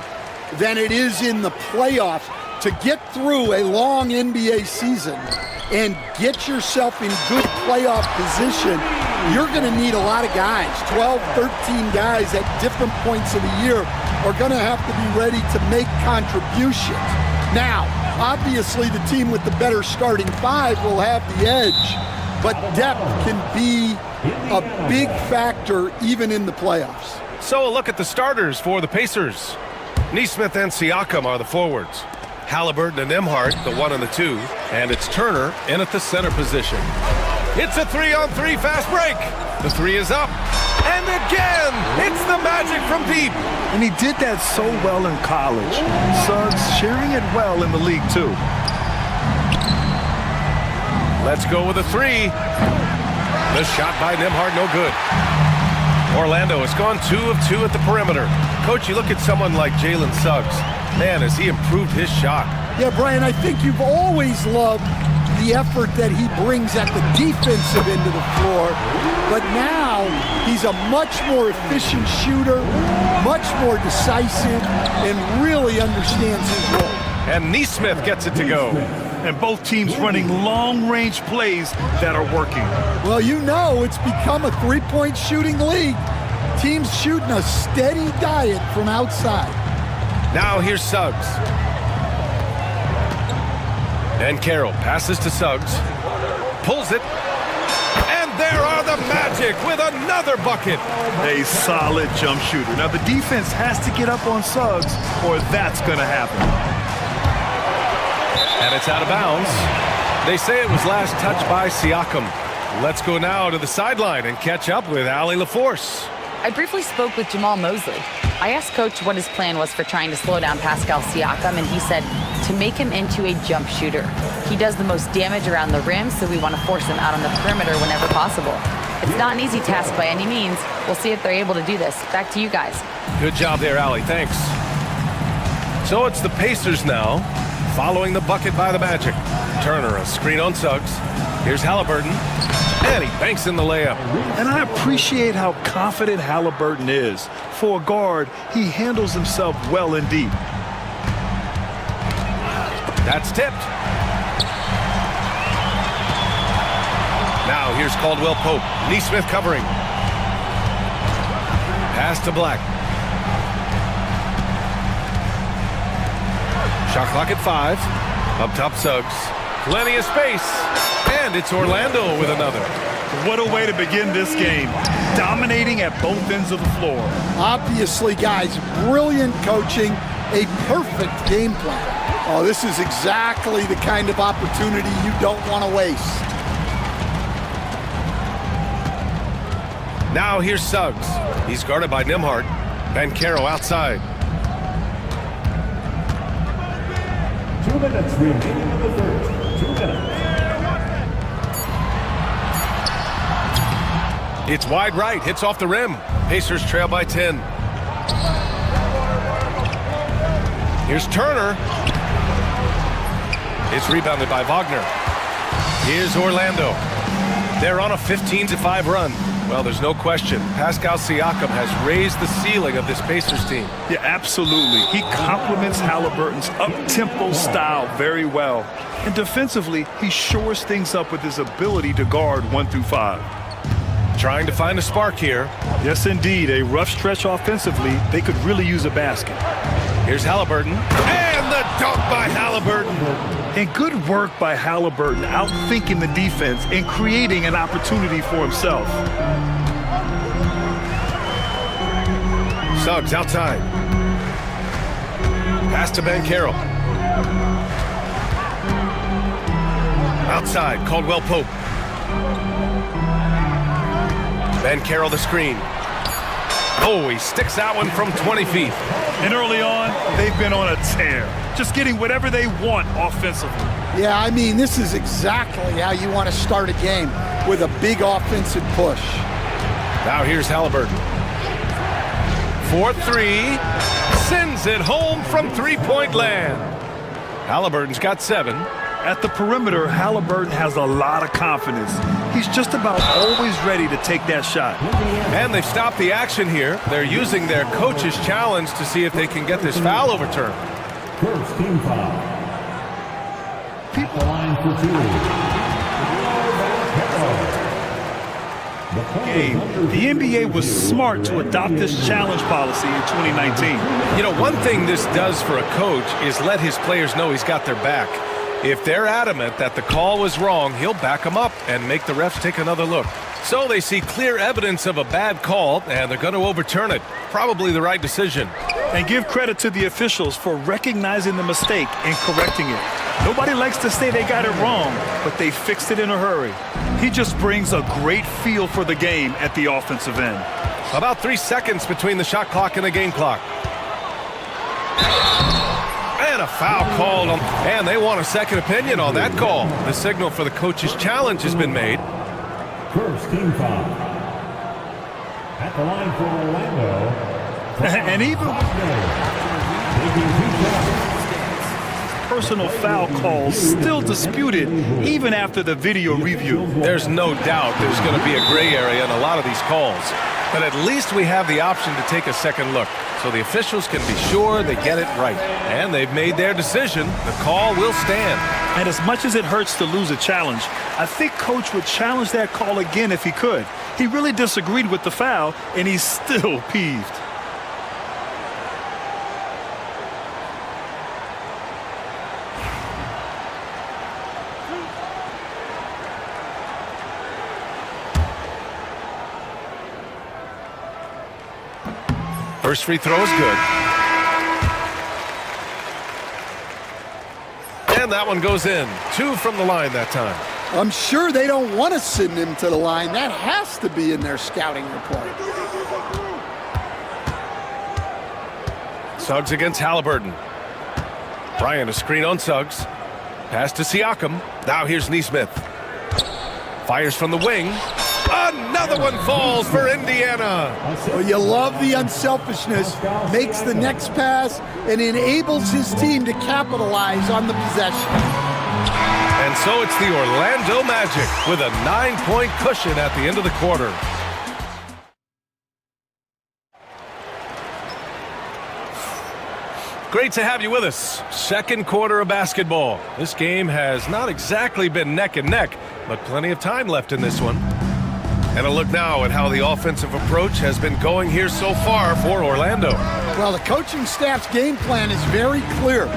than it is in the playoffs. To get through a long NBA season and get yourself in good playoff position, you're going to need a lot of guys. 12, 13 guys at different points of the year are going to have to be ready to make contributions. Now, obviously, the team with the better starting five will have the edge, but depth can be a big factor even in the playoffs. So a look at the starters for the Pacers. Nesmith and Siakam are the forwards. Halliburton and Nembhard, the 1 and the 2, and it's Turner in at the center position. It's a 3-on-3 fast break. The 3 is up. And again, it's the Magic from deep. And he did that so well in college. Suggs sharing it well in the league, too. Let's go with a 3. The shot by Nembhard, no good. Orlando has gone 2 of 2 at the perimeter. Coach, you look at someone like Jalen Suggs. Man, has he improved his shot. Yeah, Brian, I think you've always loved the effort that he brings at the defensive end of the floor. But now he's a much more efficient shooter, much more decisive, and really understands his role. And Nesmith gets it to go. And both teams running long-range plays that are working. Well, you know it's become a three-point shooting league. Teams shooting a steady diet from outside. Now here's Suggs. And Carroll passes to Suggs. Pulls it. And there are the Magic with another bucket. A solid jump shooter. Now the defense has to get up on Suggs or that's going to happen. And it's out of bounds. They say it was last touched by Siakam. Let's go now to the sideline and catch up with Allie LaForce. I briefly spoke with Jamal Mosley. I asked Coach what his plan was for trying to slow down Pascal Siakam, and he said to make him into a jump shooter. He does the most damage around the rim, so we want to force him out on the perimeter whenever possible. It's not an easy task by any means. We'll see if they're able to do this. Back to you guys. Good job there, Allie. Thanks. So it's the Pacers now, following the bucket by the Magic. Turner, a screen on Suggs. Here's Halliburton. And he banks in the layup. And I appreciate how confident Halliburton is. For a guard, he handles himself well and deep. That's tipped. Now here's Caldwell Pope. Nesmith covering. Pass to Black. Shot clock at 5. Up top Suggs. Plenty of space. And it's Orlando with another. What a way to begin this game. Dominating at both ends of the floor. Obviously, guys, brilliant coaching, a perfect game plan. Oh, this is exactly the kind of opportunity you don't want to waste. Now here's Suggs. He's guarded by Nembhard. Banchero outside. 2 minutes remaining in the third. 2 minutes. It's wide right, hits off the rim. Pacers trail by 10. Here's Turner. It's rebounded by Wagner. Here's Orlando. They're on a 15-5 run. Well, there's no question. Pascal Siakam has raised the ceiling of this Pacers team. Yeah, absolutely. He complements Halliburton's up-tempo style very well. And defensively, he shores things up with his ability to guard 1 through 5. Trying to find a spark here. Yes, indeed. A rough stretch offensively. They could really use a basket. Here's Halliburton. And the dunk by Halliburton. And good work by Halliburton, outthinking the defense and creating an opportunity for himself. Suggs outside. Pass to Banchero. Outside, Caldwell Pope. Banchero the screen. Oh, he sticks that one from 20 feet. And early on, they've been on a tear. Just getting whatever they want offensively. Yeah, I mean, this is exactly how you want to start a game, with a big offensive push. Now here's Halliburton. 4-3. Sends it home from three-point land. Halliburton's got 7. At the perimeter, Halliburton has a lot of confidence. He's just about always ready to take that shot. And they've stopped the action here. They're using their coach's challenge to see if they can get this foul overturned. First team foul. At the line for two. The NBA was smart to adopt this challenge policy in 2019. You know, one thing this does for a coach is let his players know he's got their back. If they're adamant that the call was wrong, he'll back them up and make the refs take another look. So they see clear evidence of a bad call, and they're going to overturn it. Probably the right decision. And give credit to the officials for recognizing the mistake and correcting it. Nobody likes to say they got it wrong, but they fixed it in a hurry. He just brings a great feel for the game at the offensive end. About 3 seconds between the shot clock and the game clock. And a foul called, and they want a second opinion on that call. The signal for the coach's challenge has been made. First team foul. At the line for Orlando. And even personal foul calls still disputed even after the video review. There's no doubt there's going to be a gray area in a lot of these calls. But at least we have the option to take a second look, so the officials can be sure they get it right. And they've made their decision. The call will stand. And as much as it hurts to lose a challenge, I think Coach would challenge that call again if he could. He really disagreed with the foul, and he's still peeved. First free throw is good. And that one goes in. 2 from the line that time. I'm sure they don't want to send him to the line. That has to be in their scouting report. Suggs against Halliburton. Bryant a screen on Suggs. Pass to Siakam. Now here's Nesmith. Fires from the wing. Another one falls for Indiana. Well, you love the unselfishness. Makes the next pass and enables his team to capitalize on the possession. And so it's the Orlando Magic with a 9-point cushion at the end of the quarter. Great to have you with us. Second quarter of basketball. This game has not exactly been neck and neck, but plenty of time left in this one. And a look now at how the offensive approach has been going here so far for Orlando. Well, the coaching staff's game plan is very clear.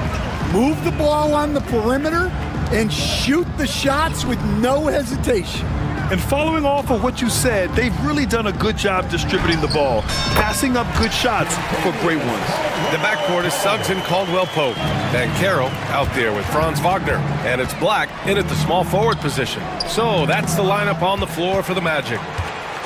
Move the ball on the perimeter and shoot the shots with no hesitation. And following off of what you said, they've really done a good job distributing the ball, passing up good shots for great ones. The backcourt is Suggs and Caldwell Pope. Banchero out there with Franz Wagner. And it's Black in at the small forward position. So that's the lineup on the floor for the Magic.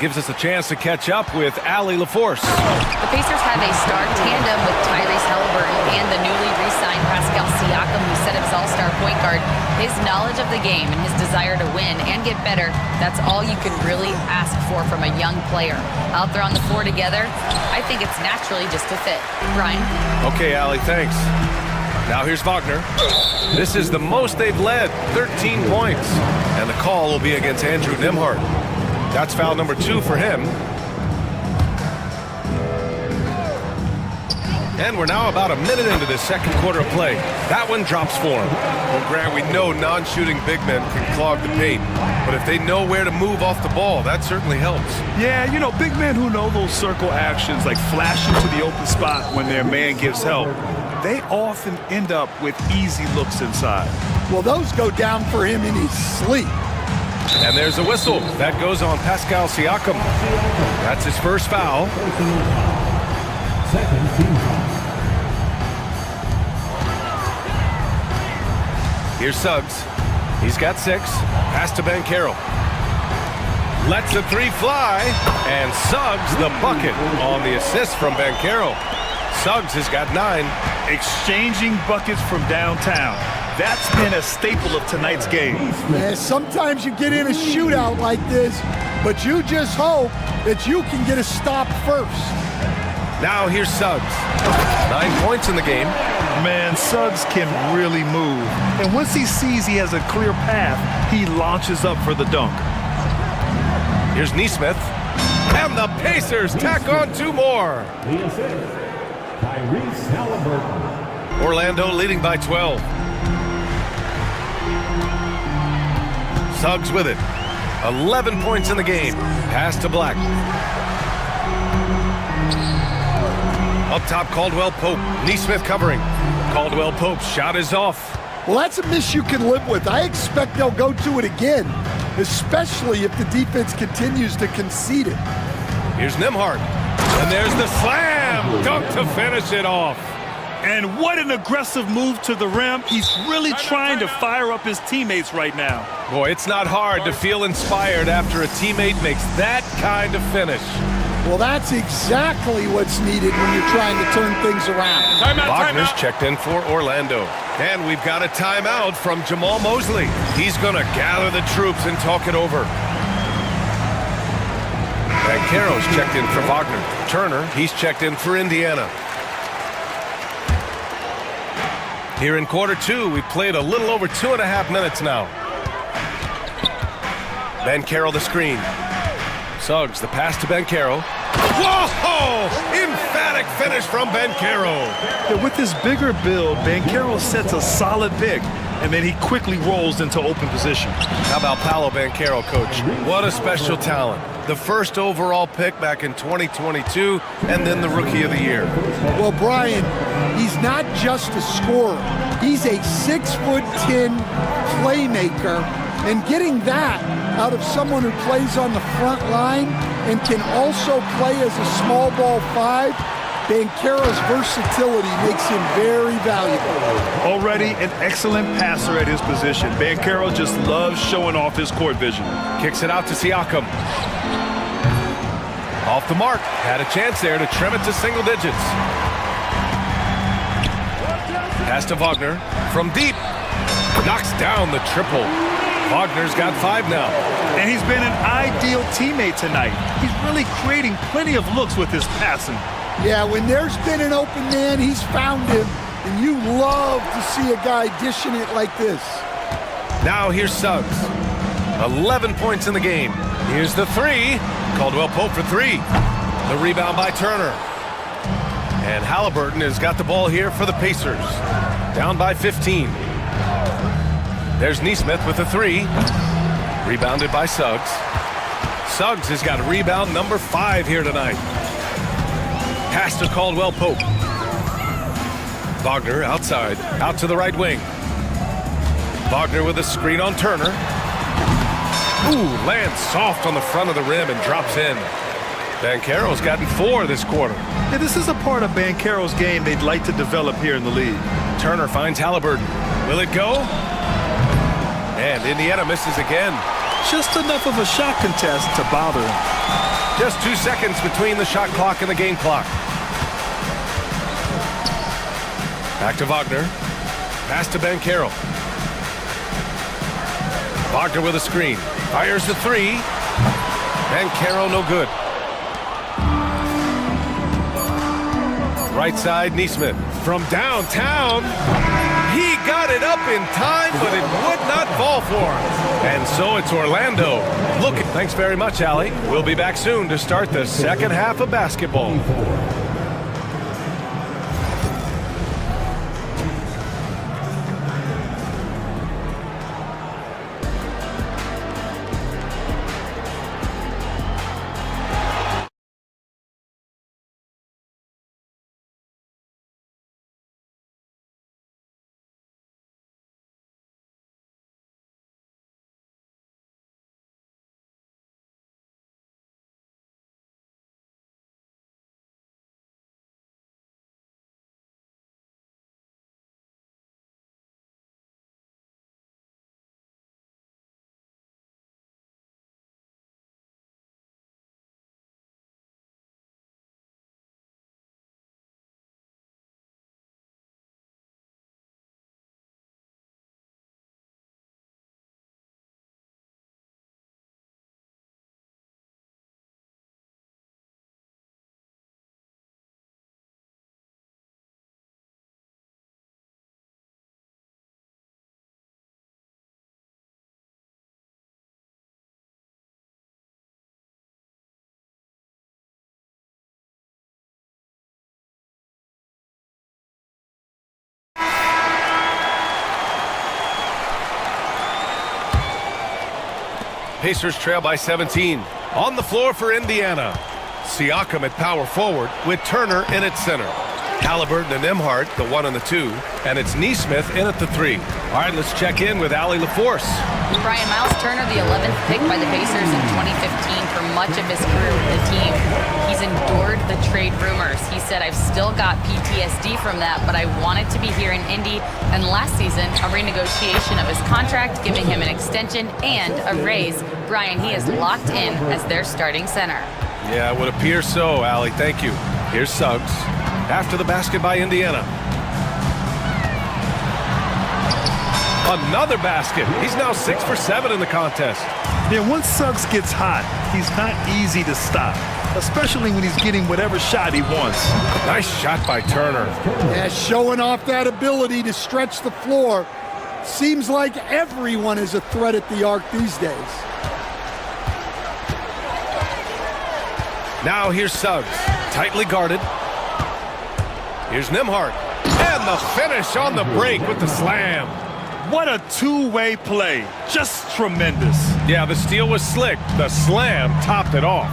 Gives us a chance to catch up with Allie LaForce. The Pacers have a star tandem with Tyrese Halliburton and the newly re-signed Pascal Siakam, who set up as all-star point guard. His knowledge of the game and his desire to win and get better, that's all you can really ask for from a young player. Out there on the floor together, I think it's naturally just a fit. Brian? Okay, Allie, thanks. Now here's Wagner. This is the most they've led, 13 points. And the call will be against Andrew Nembhard. That's foul number 2 for him. And we're now about a minute into this second quarter of play. That one drops for him. Well, Grant, we know non-shooting big men can clog the paint. But if they know where to move off the ball, that certainly helps. Yeah, you know, big men who know those circle actions, like flashing to the open spot when their man gives help, they often end up with easy looks inside. Well, those go down for him in his sleep. And there's a whistle. That goes on Pascal Siakam. That's his first foul. Second team foul. Here's Suggs. He's got 6. Pass to Banchero. Lets the 3 fly. And Suggs the bucket on the assist from Banchero. Suggs has got 9. Exchanging buckets from downtown. That's been a staple of tonight's game. Yeah, sometimes you get in a shootout like this, but you just hope that you can get a stop first. Now here's Suggs. 9 points in the game. Man, Suggs can really move. And once he sees he has a clear path, he launches up for the dunk. Here's Neesmith. And the Pacers tack on 2 more. Orlando leading by 12. Suggs with it. 11 points in the game. Pass to Black. Up top, Caldwell Pope. Neesmith covering. Caldwell Pope's shot is off. Well, that's a miss you can live with. I expect they'll go to it again, especially if the defense continues to concede it. Here's Nembhard. And there's the slam. Dunk to finish it off. And what an aggressive move to the rim. He's really trying to fire up his teammates right now. Boy, it's not hard to feel inspired after a teammate makes that kind of finish. Well, that's exactly what's needed when you're trying to turn things around. Wagner's checked in for Orlando. And we've got a timeout from Jamal Mosley. He's going to gather the troops and talk it over. Banchero's checked in for Wagner. Turner, he's checked in for Indiana. Here in quarter 2, we've played a little over 2.5 minutes now. Banchero the screen. Suggs, the pass to Banchero. Whoa! Emphatic finish from Banchero. Yeah, with his bigger build, Banchero sets a solid pick, and then he quickly rolls into open position. How about Paolo Banchero, coach? What a special talent. The first overall pick back in 2022, and then the Rookie of the Year. Well, Brian, he's not just a scorer. He's a 6'10" playmaker, and getting that out of someone who plays on the front line and can also play as a small ball 5, Banchero's versatility makes him very valuable. Already an excellent passer at his position. Banchero just loves showing off his court vision. Kicks it out to Siakam. Off the mark. Had a chance there to trim it to single digits. Pass to Wagner. From deep. Knocks down the triple. Wagner's got 5 now. And he's been an ideal teammate tonight. He's really creating plenty of looks with his passing. Yeah, when there's been an open man, he's found him. And you love to see a guy dishing it like this. Now here's Suggs. 11 points in the game. Here's the 3. Caldwell Pope for 3. The rebound by Turner. And Halliburton has got the ball here for the Pacers. Down by 15. There's Neesmith with a 3. Rebounded by Suggs. Suggs has got rebound number 5 here tonight. Pass to Caldwell Pope. Wagner outside, out to the right wing. Wagner with a screen on Turner. Ooh, lands soft on the front of the rim and drops in. Banchero's gotten 4 this quarter. Yeah, this is a part of Banchero's game they'd like to develop here in the league. Turner finds Halliburton. Will it go? And Indiana misses again. Just enough of a shot contest to bother him. Just 2 seconds between the shot clock and the game clock. Back to Wagner. Pass to Banchero. Wagner with a screen. Fires the 3. Banchero no good. Right side, Neesmith. From downtown. He got it up in time, but it would not fall for him. And so it's Orlando. Look, thanks very much, Allie. We'll be back soon to start the second half of basketball. Pacers trail by 17. On the floor for Indiana. Siakam at power forward with Turner in at center. Halliburton and Nembhard, the 1 and the 2. And it's Neesmith in at the 3. All right, let's check in with Allie LaForce. Brian, Miles Turner, the 11th pick by the Pacers in 2015 for much of his career with the team. He's endured the trade rumors. He said, I've still got PTSD from that, but I wanted to be here in Indy. And last season, a renegotiation of his contract, giving him an extension and a raise. Brian, he is locked in as their starting center. Yeah, it would appear so, Allie. Thank you. Here's Suggs. After the basket by Indiana. Another basket. He's now 6 for 7 in the contest. Yeah, once Suggs gets hot, he's not easy to stop, especially when he's getting whatever shot he wants. Nice shot by Turner. Yeah, showing off that ability to stretch the floor. Seems like everyone is a threat at the arc these days. Now here's Suggs. Tightly guarded. Here's Nembhard. And the finish on the break with the slam. What a two-way play. Just tremendous. Yeah, the steal was slick. The slam topped it off.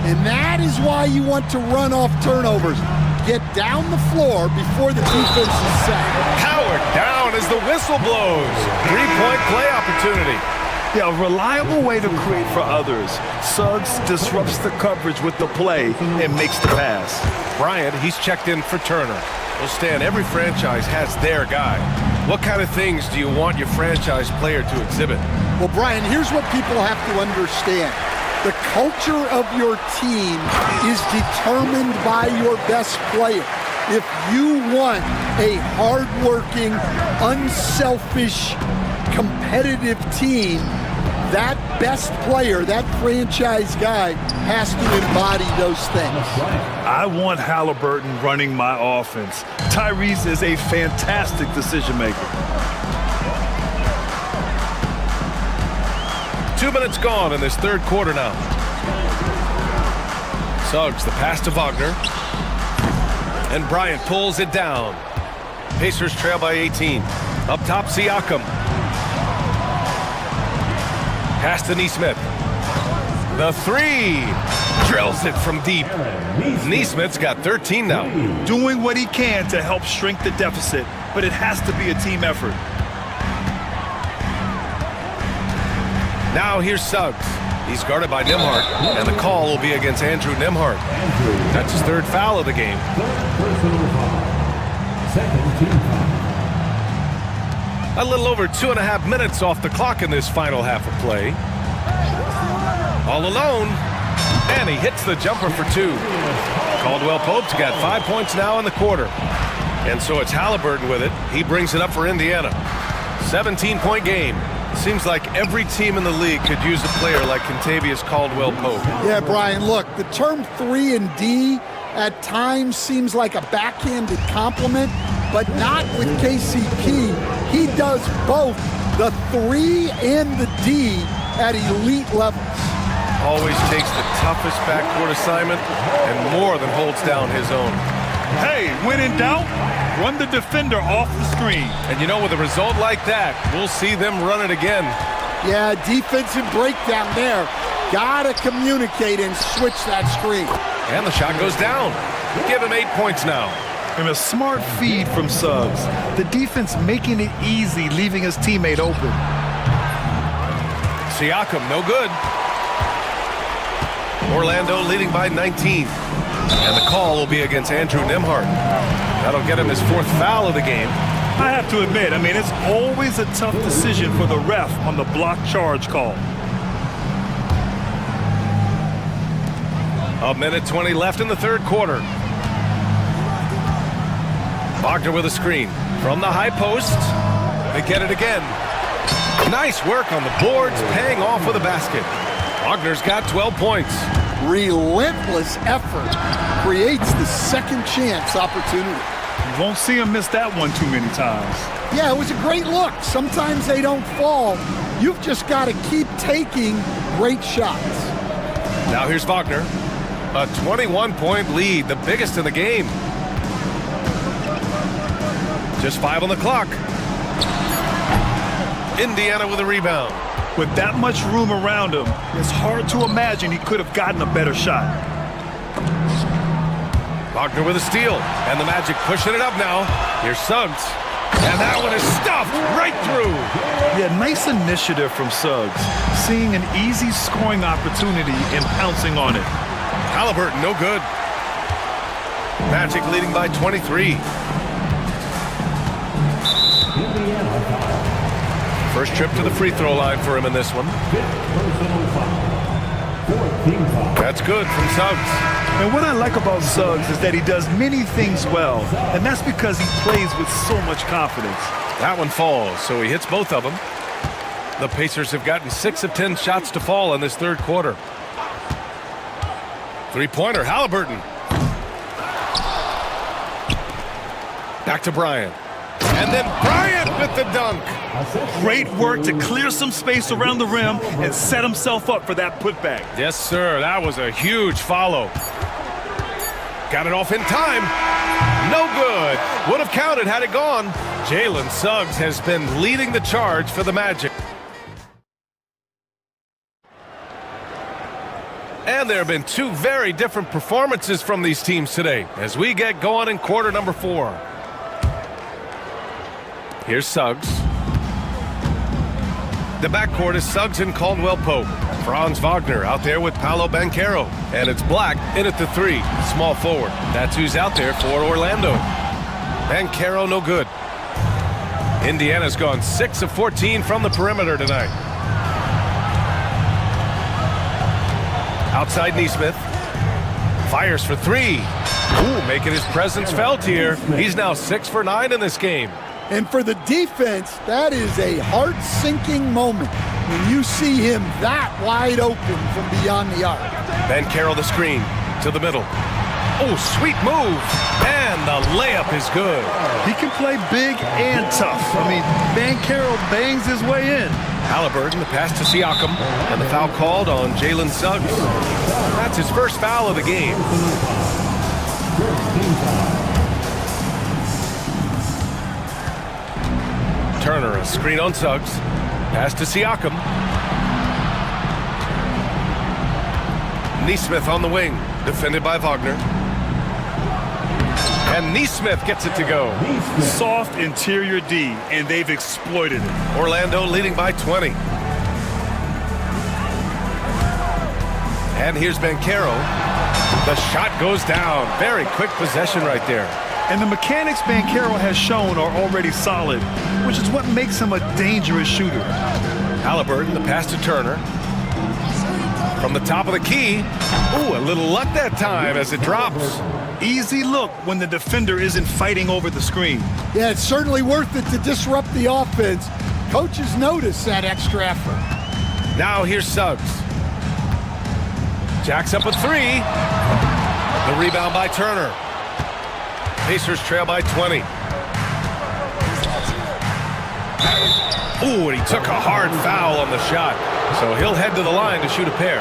And that is why you want to run off turnovers. Get down the floor before the defense is set. Powered down as the whistle blows. 3-point play opportunity. Yeah, a reliable way to create for others. Suggs disrupts the coverage with the play and makes the pass. Bryant, he's checked in for Turner. Well, Stan, every franchise has their guy. What kind of things do you want your franchise player to exhibit? Well, Brian, here's what people have to understand. The culture of your team is determined by your best player. If you want a hardworking, unselfish, competitive team, that best player, that franchise guy, has to embody those things. I want Halliburton running my offense. Tyrese is a fantastic decision maker. 2 minutes gone in this third quarter now. Suggs, the pass to Wagner. And Bryant pulls it down. Pacers trail by 18. Up top, Siakam. Pass to Neesmith. The 3. Drills it from deep. Neesmith's got 13 now. Doing what he can to help shrink the deficit, but it has to be a team effort. Now here's Suggs. He's guarded by Nembhard, and the call will be against Andrew Nembhard. That's his 3rd foul of the game. A little over 2.5 minutes off the clock in this final half of play. All alone, and he hits the jumper for 2. Caldwell Pope's got 5 points now in the quarter. And so it's Halliburton with it. He brings it up for Indiana. 17-point game. Seems like every team in the league could use a player like Kentavious Caldwell-Pope. Yeah, Brian, look, the term 3 and D at times seems like a backhanded compliment, but not with KCP. He does both the 3 and the D at elite levels. Always takes the toughest backcourt assignment and more than holds down his own. Hey, when in doubt, run the defender off the screen. And you know, with a result like that, we'll see them run it again. Yeah, defensive breakdown there. Gotta communicate and switch that screen. And the shot goes down. Give him 8 points now. And a smart feed from Suggs. The defense making it easy, leaving his teammate open. Siakam, no good. Orlando leading by 19. And the call will be against Andrew Nembhard. That'll get him his 4th foul of the game. I have to admit, it's always a tough decision for the ref on the block charge call. 1:20 left in the third quarter. Wagner with a screen from the high post. They get it again. Nice work on the boards, paying off with a basket. Wagner's got 12 points. Relentless effort creates the second chance opportunity. You won't see him miss that one too many times. Yeah, it was a great look. Sometimes they don't fall. You've just got to keep taking great shots. Now here's Wagner. A 21-point lead, the biggest in the game. Just 5 on the clock. Indiana with a rebound. With that much room around him, it's hard to imagine he could have gotten a better shot. Wagner with a steal, and the Magic pushing it up now. Here's Suggs, and that one is stuffed right through. Yeah, nice initiative from Suggs, seeing an easy scoring opportunity and pouncing on it. Halliburton, no good. Magic leading by 23. First trip to the free throw line for him in this one. That's good from Suggs. And what I like about Suggs is that he does many things well, and that's because he plays with so much confidence. That one falls, so he hits both of them. The Pacers have gotten 6 of 10 shots to fall in this third quarter. Three-pointer, Halliburton. Back to Bryant. And then Bryant with the dunk. Great work to clear some space around the rim and set himself up for that putback. Yes, sir. That was a huge follow. Got it off in time. No good. Would have counted had it gone. Jalen Suggs has been leading the charge for the Magic. And there have been 2 very different performances from these teams today as we get going in quarter number 4. Here's Suggs. The backcourt is Suggs and Caldwell Pope. Franz Wagner out there with Paolo Banchero. And it's Black in at the 3, small forward. That's who's out there for Orlando. Banchero no good. Indiana's gone 6 of 14 from the perimeter tonight. Outside Neesmith. Fires for 3. Ooh, making his presence felt here. He's now 6 for 9 in this game. And for the defense, that is a heart-sinking moment when you see him that wide open from beyond the arc. Banchero the screen to the middle. Oh, sweet move. And the layup is good. He can play big and tough. I mean, Banchero bangs his way in. Halliburton, the pass to Siakam, and the foul called on Jalen Suggs. That's his first foul of the game. Turner, a screen on Suggs. Pass to Siakam. Neesmith on the wing, defended by Wagner. And Neesmith gets it to go. Soft interior D, and they've exploited it. Orlando leading by 20. And here's Banchero. The shot goes down. Very quick possession right there. And the mechanics Banchero has shown are already solid, which is what makes him a dangerous shooter. Halliburton, the pass to Turner. From the top of the key. Ooh, a little luck that time as it drops. Easy look when the defender isn't fighting over the screen. Yeah, it's certainly worth it to disrupt the offense. Coaches notice that extra effort. Now here's Suggs. Jacks up a 3. The rebound by Turner. Pacers trail by 20. Ooh, and he took a hard foul on the shot. So he'll head to the line to shoot a pair.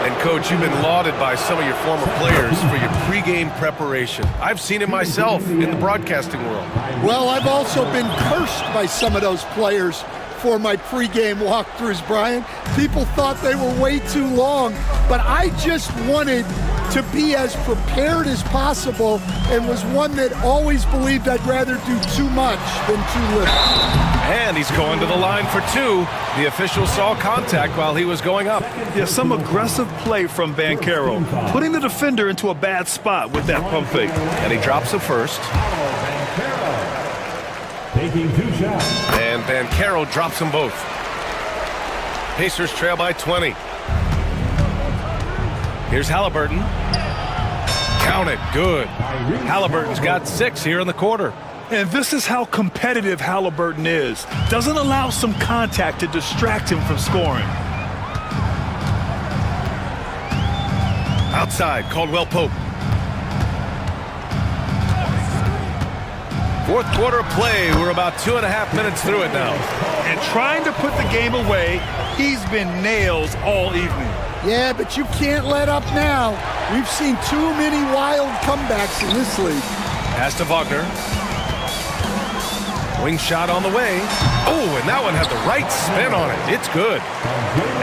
And, Coach, you've been lauded by some of your former players for your pregame preparation. I've seen it myself in the broadcasting world. Well, I've also been cursed by some of those players for my pregame walkthroughs, Brian. People thought they were way too long, but I just wanted to be as prepared as possible and was one that always believed I'd rather do too much than too little. And he's going to the line for 2. The official saw contact while he was going up. Yeah, some aggressive play from Banchero, putting the defender into a bad spot with that pump fake. And he drops the first. Taking 2 shots. And Banchero drops them both. Pacers trail by 20. Here's Halliburton. Count it. Good. Halliburton's got 6 here in the quarter. And this is how competitive Halliburton is. Doesn't allow some contact to distract him from scoring. Outside, Caldwell Pope. Fourth quarter play. We're about 2.5 minutes through it now. And trying to put the game away, he's been nails all evening. Yeah, but you can't let up now. We've seen too many wild comebacks in this league. Pass to Wagner. Wing shot on the way. Oh, and that one had the right spin on it. It's good.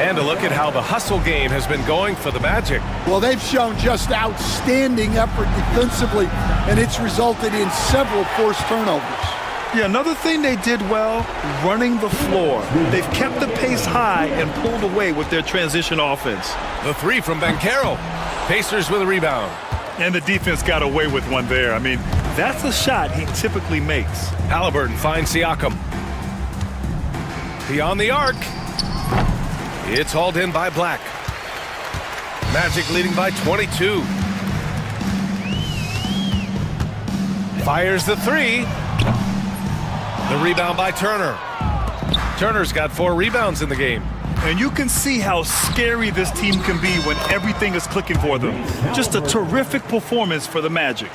And a look at how the hustle game has been going for the Magic. Well, they've shown just outstanding effort defensively, and it's resulted in several forced turnovers. Yeah, another thing they did well, running the floor. They've kept the pace high and pulled away with their transition offense. The three from Banchero. Pacers with a rebound. And the defense got away with one there. I mean, that's a shot he typically makes. Halliburton finds Siakam. Beyond the arc. It's hauled in by Black. Magic leading by 22. Fires the three. The rebound by Turner. Turner's got 4 rebounds in the game. And you can see how scary this team can be when everything is clicking for them. Just a terrific performance for the Magic.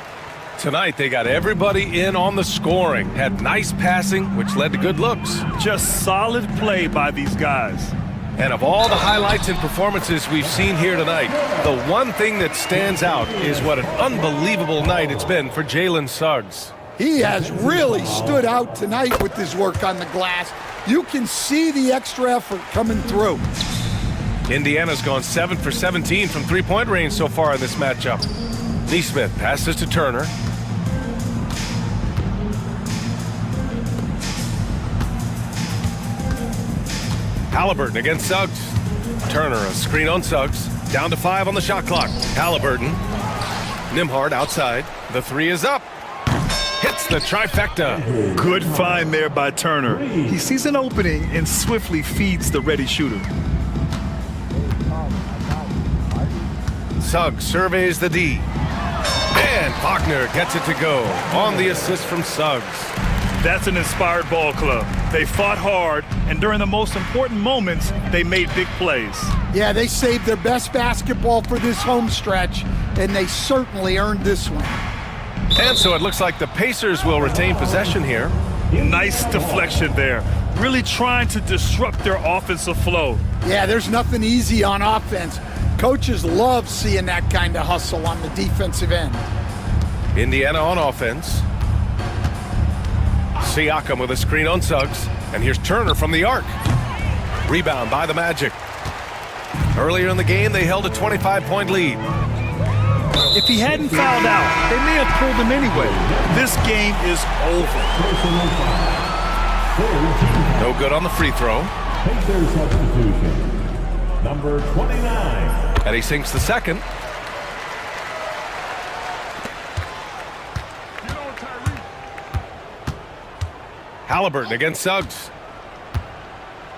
Tonight, they got everybody in on the scoring. Had nice passing, which led to good looks. Just solid play by these guys. And of all the highlights and performances we've seen here tonight, the one thing that stands out is what an unbelievable night it's been for Jalen Suggs. He has really stood out tonight with his work on the glass. You can see the extra effort coming through. Indiana's gone 7 for 17 from three-point range so far in this matchup. Neesmith passes to Turner. Halliburton against Suggs. Turner, a screen on Suggs. Down to 5 on the shot clock. Halliburton. Nimhard outside. The three is up. Hits the trifecta. Good find there by Turner. He sees an opening and swiftly feeds the ready shooter. Suggs surveys the D. And Faulkner gets it to go on the assist from Suggs. That's an inspired ball club. They fought hard, and during the most important moments, they made big plays. Yeah, they saved their best basketball for this home stretch, and they certainly earned this one. And so it looks like the Pacers will retain possession here. Nice deflection there. Really trying to disrupt their offensive flow. Yeah, there's nothing easy on offense. Coaches love seeing that kind of hustle on the defensive end. Indiana on offense. Siakam with a screen on Suggs. And here's Turner from the arc. Rebound by the Magic. Earlier in the game, they held a 25-point lead. If he hadn't fouled out, they may have pulled him anyway. This game is over. No good on the free throw. Number 29. And he sinks the second. Halliburton against Suggs.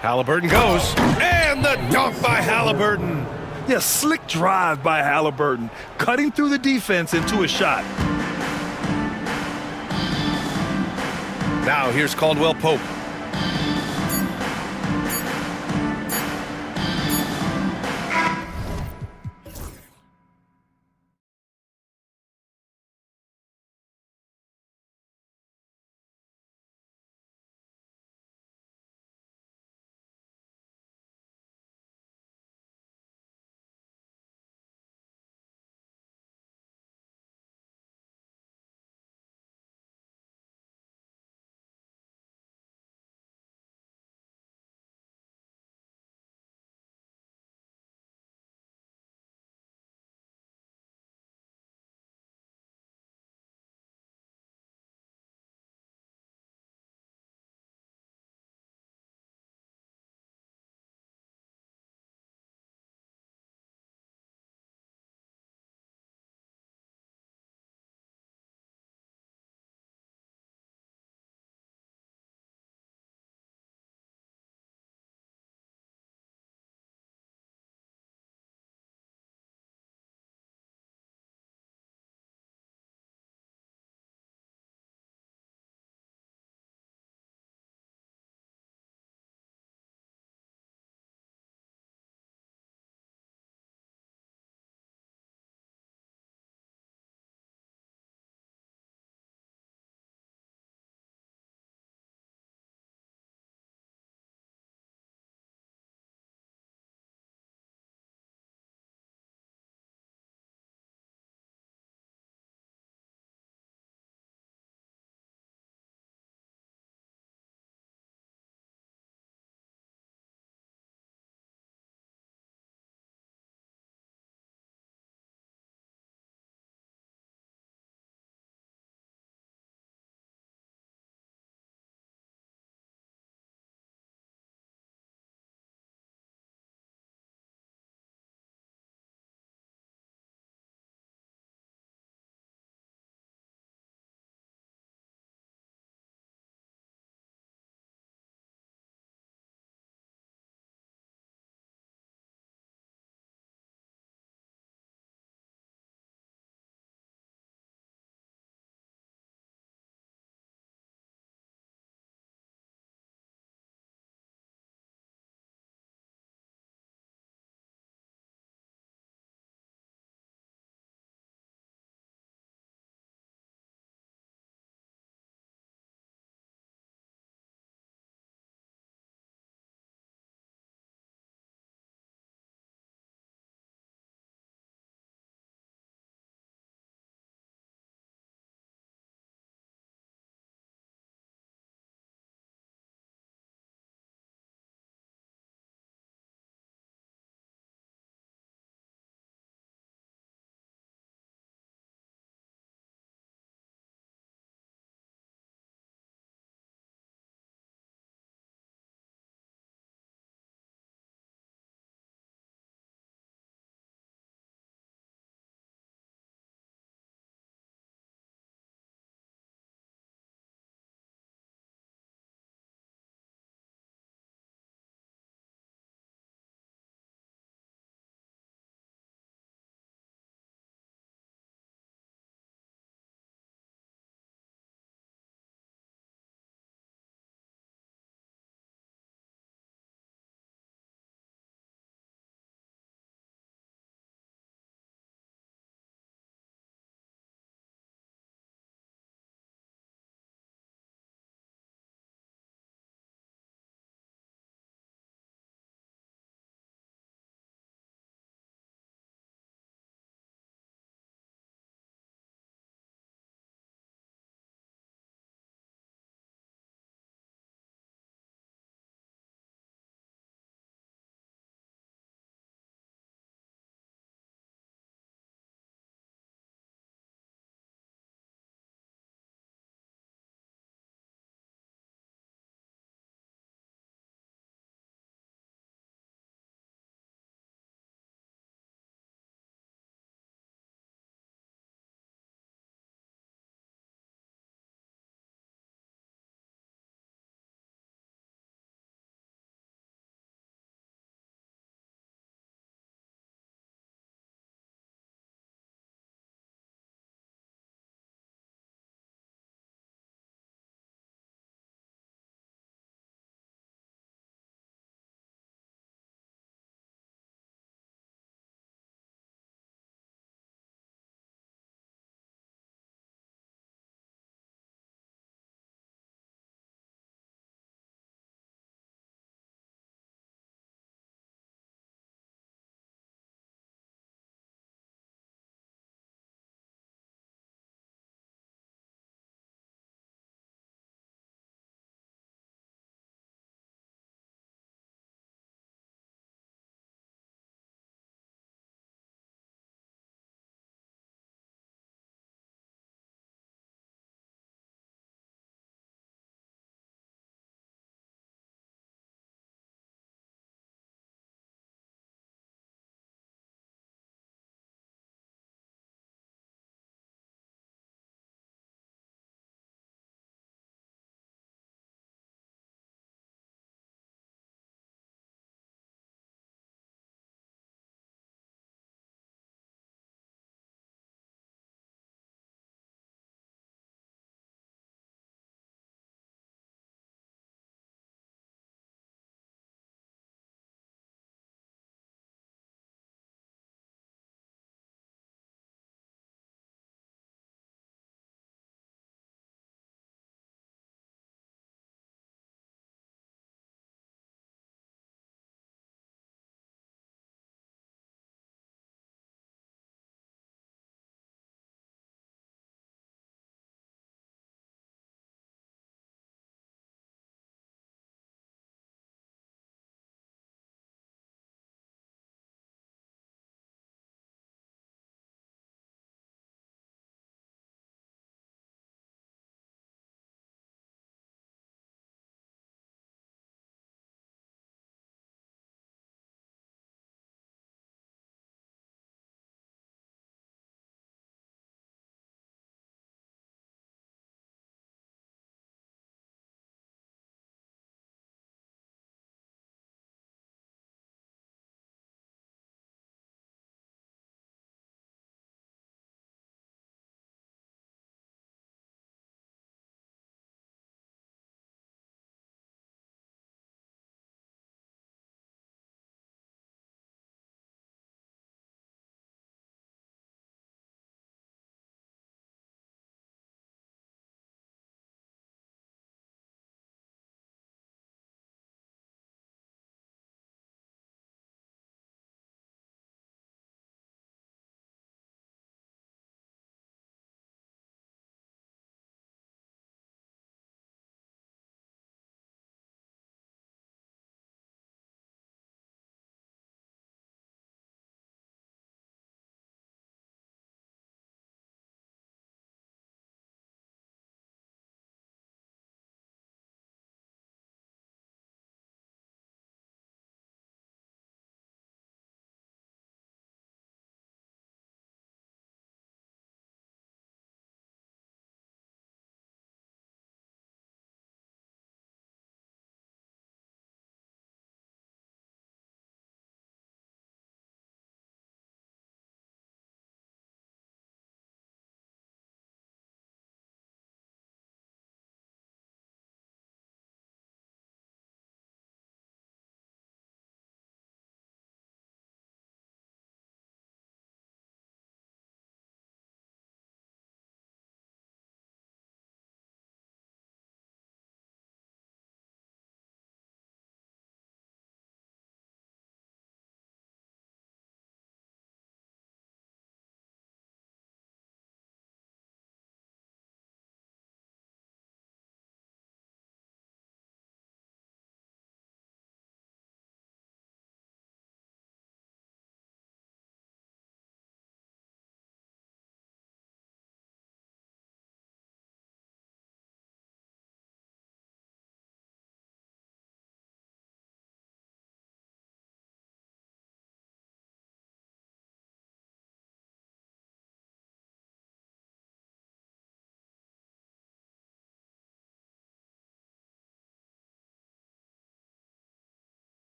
Halliburton goes. And the dunk by Halliburton. Yeah, slick drive by Halliburton, cutting through the defense into a shot. Now here's Caldwell Pope.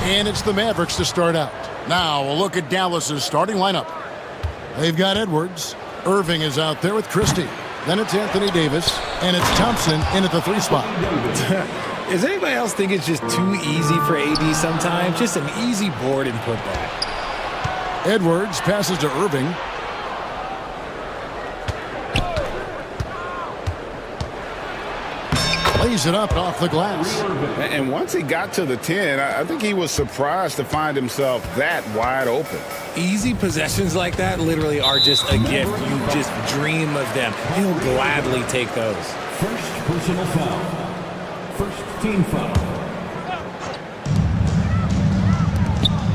And it's the Mavericks to start out. Now a look at Dallas's starting lineup. They've got Edwards. Irving is out there with Christie. Then it's Anthony Davis. And it's Thompson in at the 3 spot. Does anybody else think it's just too easy for AD sometimes? Just an easy board and putback. Edwards passes to Irving. Lays it up off the glass. And once he got to the 10, I think he was surprised to find himself that wide open. Easy possessions like that literally are just a gift. You just dream of them. He'll gladly take those. First personal foul. First team foul.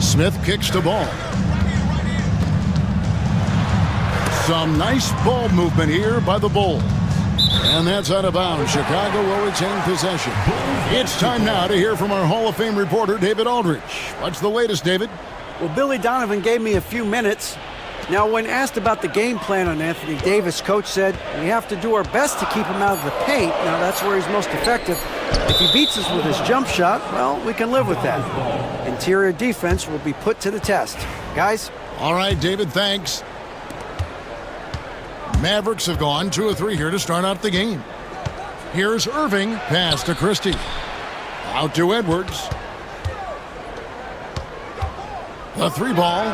Smith kicks the ball. Some nice ball movement here by the Bulls. And that's out of bounds. Chicago will retain possession. It's time now to hear from our Hall of Fame reporter, David Aldridge. What's the latest, David? Well, Billy Donovan gave me a few minutes. Now, when asked about the game plan on Anthony Davis, coach said, we have to do our best to keep him out of the paint. Now, that's where he's most effective. If he beats us with his jump shot, well, we can live with that. Interior defense will be put to the test. Guys? All right, David, thanks. Mavericks have gone 2 of 3 here to start out the game. Here's Irving, pass to Christie. Out to Edwards. The 3 ball.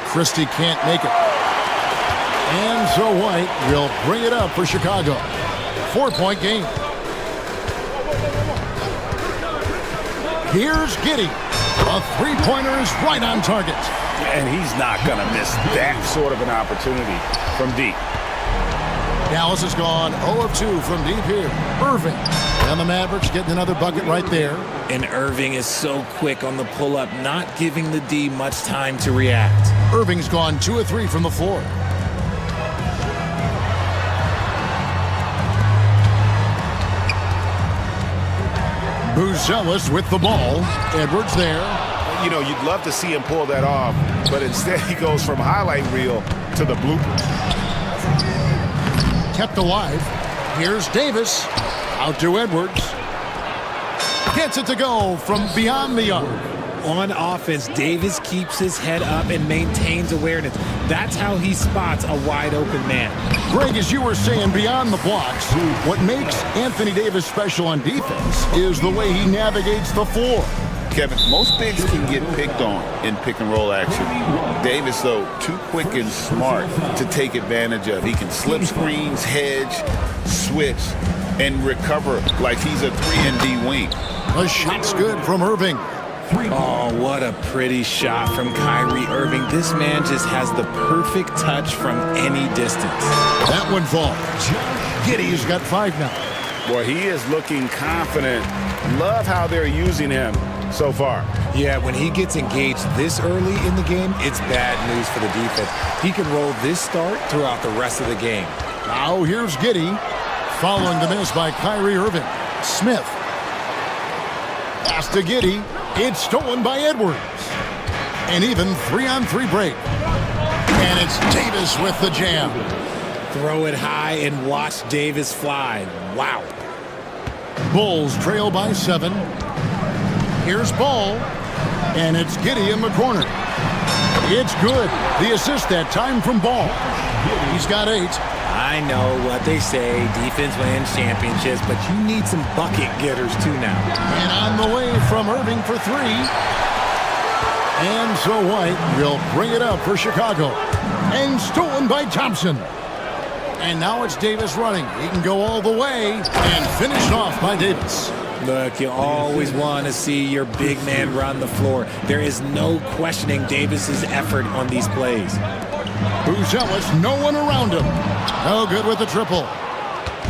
Christie can't make it. And so White will bring it up for Chicago. 4-point game. Here's Giddey. A 3-pointer is right on target. And he's not going to miss that sort of an opportunity from deep. Dallas has gone 0 of 2 from deep here. Irving. And the Mavericks getting another bucket right there. And Irving is so quick on the pull-up, not giving the D much time to react. Irving's gone 2 of 3 from the floor. Buzelis with the ball. Edwards there. You know, you'd love to see him pull that off, but instead he goes from highlight reel to the blooper. Kept alive. Here's Davis. Out to Edwards. Gets it to go from beyond the arc. On offense, Davis keeps his head up and maintains awareness. That's how he spots a wide open man. Greg, as you were saying, beyond the blocks, what makes Anthony Davis special on defense is the way he navigates the floor. Kevin, most bigs can get picked on in pick and roll action. Davis, though, too quick and smart to take advantage of. He can slip screens, hedge, switch, and recover like he's a 3-and-D wing. The shot's good from Irving. Oh, what a pretty shot from Kyrie Irving. This man just has the perfect touch from any distance. That one falls. Giddey's got 5 now. Boy, he is looking confident. Love how they're using him so far. Yeah, when he gets engaged this early in the game, it's bad news for the defense. He can roll this start throughout the rest of the game. Now here's Giddey. Following the miss by Kyrie Irving. Smith. Pass to Giddey. It's stolen by Edwards. And even 3-on-3 break. And it's Davis with the jam. Throw it high and watch Davis fly. Wow. Bulls trail by 7. Here's Ball. And it's Giddey in the corner. It's good. The assist that time from Ball. He's got 8. I know what they say, defense wins championships, but you need some bucket getters too now. And on the way from Irving for 3. And so White will bring it up for Chicago. And stolen by Thompson. And now it's Davis running. He can go all the way and finished off by Davis. Look, you always want to see your big man run the floor. There is no questioning Davis's effort on these plays. Buzelis, no one around him. No good with the triple.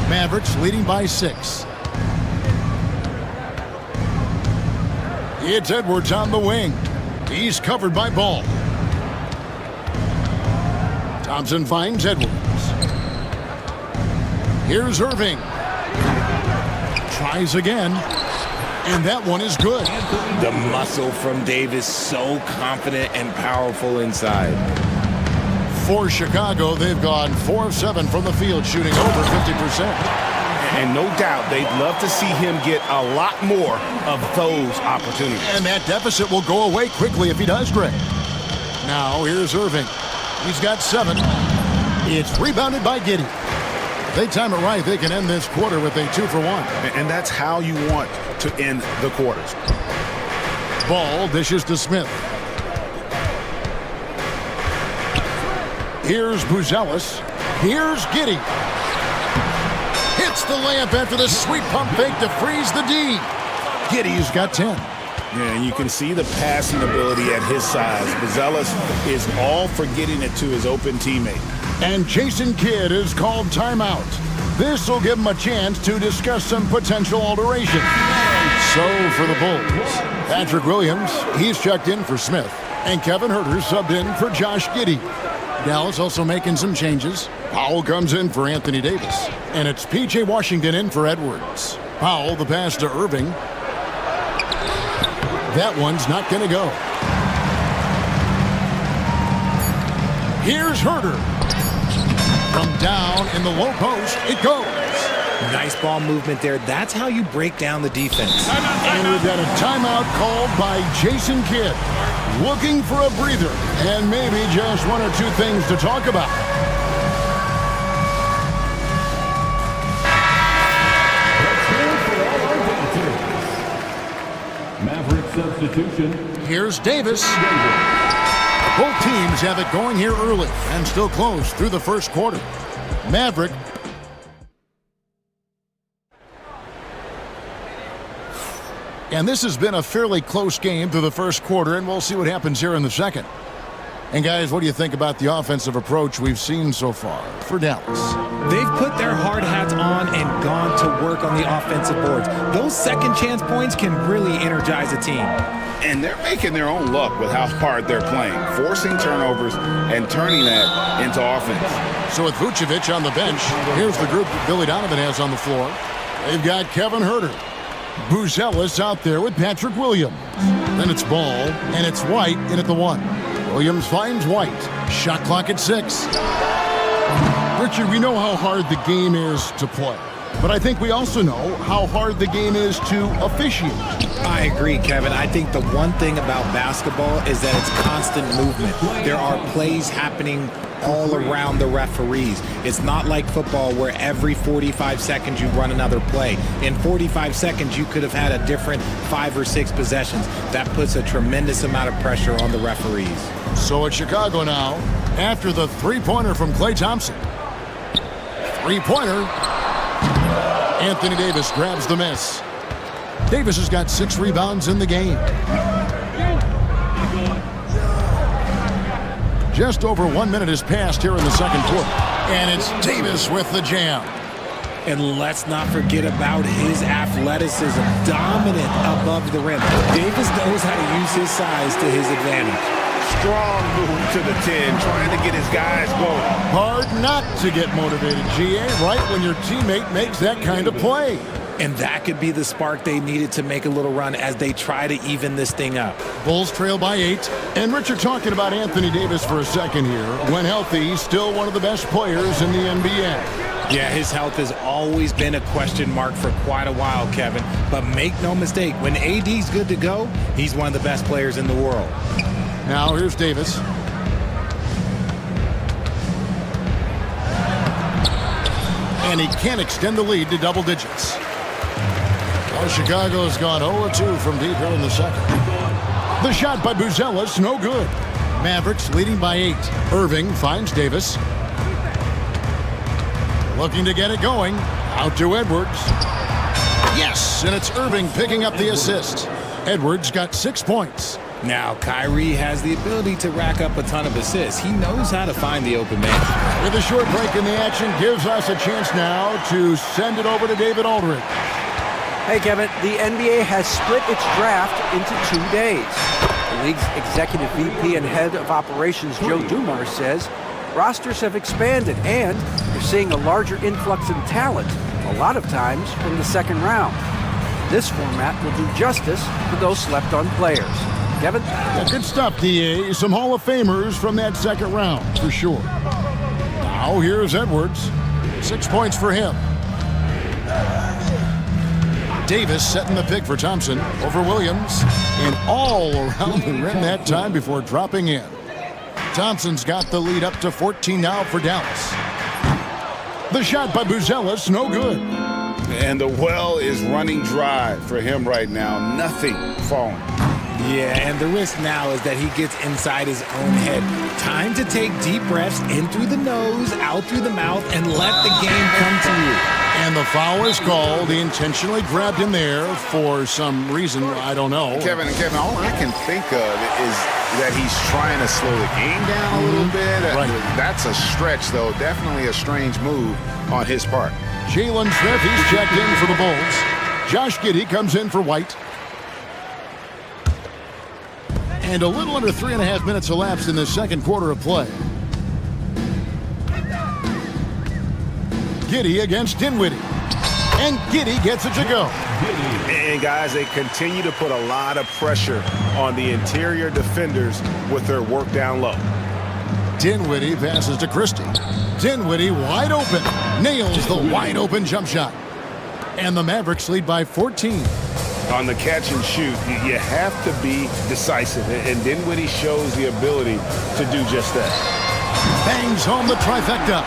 Mavericks leading by 6. It's Edwards on the wing. He's covered by Ball. Thompson finds Edwards. Here's Irving. Tries again. And that one is good. The muscle from Davis, so confident and powerful inside. For Chicago, they've gone 4 of 7 from the field, shooting over 50%. And no doubt they'd love to see him get a lot more of those opportunities. And that deficit will go away quickly if he does, Greg. Now here's Irving. He's got 7. It's rebounded by Giddey. If they time it right, they can end this quarter with a 2-for-1. And that's how you want to end the quarters. Ball dishes to Smith. Here's Buzelis. Here's Giddey. Hits the layup after the sweet pump fake to freeze the D. Giddey's got 10. Yeah, and you can see the passing ability at his size. Buzelis is all for getting it to his open teammate. And Jason Kidd is called timeout. This will give him a chance to discuss some potential alteration. So for the Bulls, Patrick Williams, he's checked in for Smith. And Kevin Huerter subbed in for Josh Giddey. Dallas also making some changes. Powell comes in for Anthony Davis. And it's P.J. Washington in for Edwards. Powell, the pass to Irving. That one's not going to go. Here's Huerter. From down in the low post, it goes. Nice ball movement there. That's how you break down the defense. And we've got a timeout called by Jason Kidd. Looking for a breather and maybe just 1 or 2 things to talk about. Maverick substitution. Here's Davis. Both teams have it going here early and still close through the first quarter. Maverick. And this has been a fairly close game through the first quarter, and we'll see what happens here in the second. And guys, what do you think about the offensive approach we've seen so far for Dallas? They've put their hard hats on and gone to work on the offensive boards. Those second chance points can really energize a team. And they're making their own luck with how hard they're playing, forcing turnovers and turning that into offense. So with Vucevic on the bench, here's the group that Billy Donovan has on the floor. They've got Kevin Huerter. Buzelis out there with Patrick Williams. Then it's Ball, and it's White in at the 1. Williams finds White. Shot clock at 6. Richard, we know how hard the game is to play, but I think we also know how hard the game is to officiate. I agree, Kevin. I think the one thing about basketball is that it's constant movement. There are plays happening all around the referees. It's not like football where every 45 seconds you run another play. In 45 seconds, you could have had a different 5 or 6 possessions. That puts a tremendous amount of pressure on the referees. So it's Chicago now after the three-pointer from Klay Thompson. Three-pointer. Anthony Davis grabs the miss. Davis has got 6 rebounds in the game. Just over 1 minute has passed here in the second quarter. And it's Davis with the jam. And let's not forget about his athleticism. Dominant above the rim. Davis knows how to use his size to his advantage. Strong move to the 10, trying to get his guys going. Hard not to get motivated, GA, right when your teammate makes that kind of play. And that could be the spark they needed to make a little run as they try to even this thing up. Bulls trail by 8. And Richard, talking about Anthony Davis for a second here. When healthy, he's still one of the best players in the NBA. Yeah, his health has always been a question mark for quite a while, Kevin. But make no mistake, when AD's good to go, he's one of the best players in the world. Now here's Davis. And he can't extend the lead to double digits. Well, Chicago's gone 0-2 from deep here in the second. The shot by Buzelis, no good. Mavericks leading by 8. Irving finds Davis. Looking to get it going. Out to Edwards. Yes, and it's Irving picking up the assist. Edwards got 6 points. Now, Kyrie has the ability to rack up a ton of assists. He knows how to find the open man. With a short break in the action, gives us a chance now to send it over to David Aldridge. Hey, Kevin, the NBA has split its draft into 2 days. The league's executive VP and head of operations, Joe Dumars, says rosters have expanded and they're seeing a larger influx in talent, a lot of times from the second round. This format will do justice to those slept-on players. Kevin? Yeah, good stuff, DA. Some Hall of Famers from that second round, for sure. Now here's Edwards. 6 points for him. Davis setting the pick for Thompson over Williams. And all around the rim that time before dropping in. Thompson's got the lead up to 14 now for Dallas. The shot by Buzelis, no good. And the well is running dry for him right now. Nothing falling. Yeah, and the risk now is that he gets inside his own head. Time to take deep breaths in through the nose, out through the mouth, and let the game come to you. And the foul is called. He intentionally grabbed him there for some reason, I don't know. Kevin, all I can think of is that he's trying to slow the game down a little bit. Right. That's a stretch, though. Definitely a strange move on his part. Jalen Smith, he's checked in for the Bulls. Josh Giddey comes in for White. And a little under 3.5 minutes elapsed in the second quarter of play. Giddey against Dinwiddie. And Giddey gets it to go. And guys, they continue to put a lot of pressure on the interior defenders with their work down low. Dinwiddie passes to Christie. Dinwiddie wide open. Nails the wide open jump shot. And the Mavericks lead by 14. On the catch and shoot, you have to be decisive. And Dinwiddie shows the ability to do just that. Bangs home the trifecta.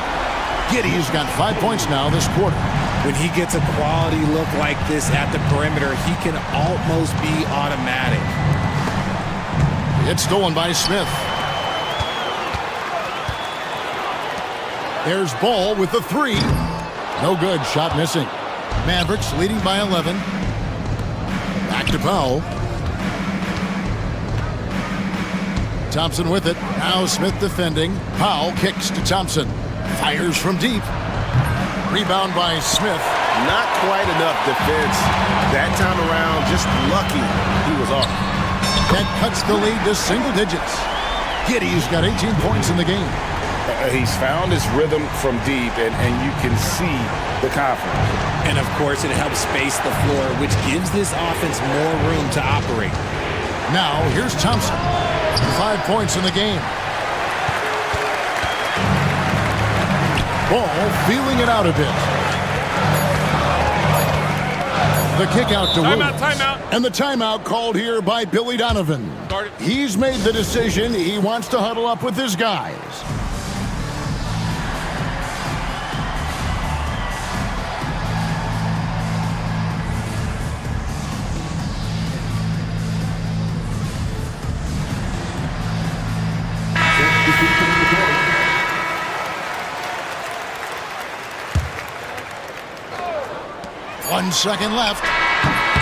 Giddey's got 5 points now this quarter. When he gets a quality look like this at the perimeter, he can almost be automatic. It's stolen by Smith. There's Ball with the three. No good. Shot missing. Mavericks leading by 11. Back to Powell. Thompson with it. Now Smith defending. Powell kicks to Thompson. Fires from deep. Rebound by Smith. Not quite enough defense that time around. Just lucky he was off. That cuts the lead to single digits. Giddey's got 18 points in the game. He's found his rhythm from deep, and you can see the confidence. And, of course, it helps space the floor, which gives this offense more room to operate. Now, here's Thompson. 5 points in the game. Ball feeling it out a bit. The kick out to Williams. Timeout. And the timeout called here by Billy Donovan. He's made the decision. He wants to huddle up with his guys. One second left.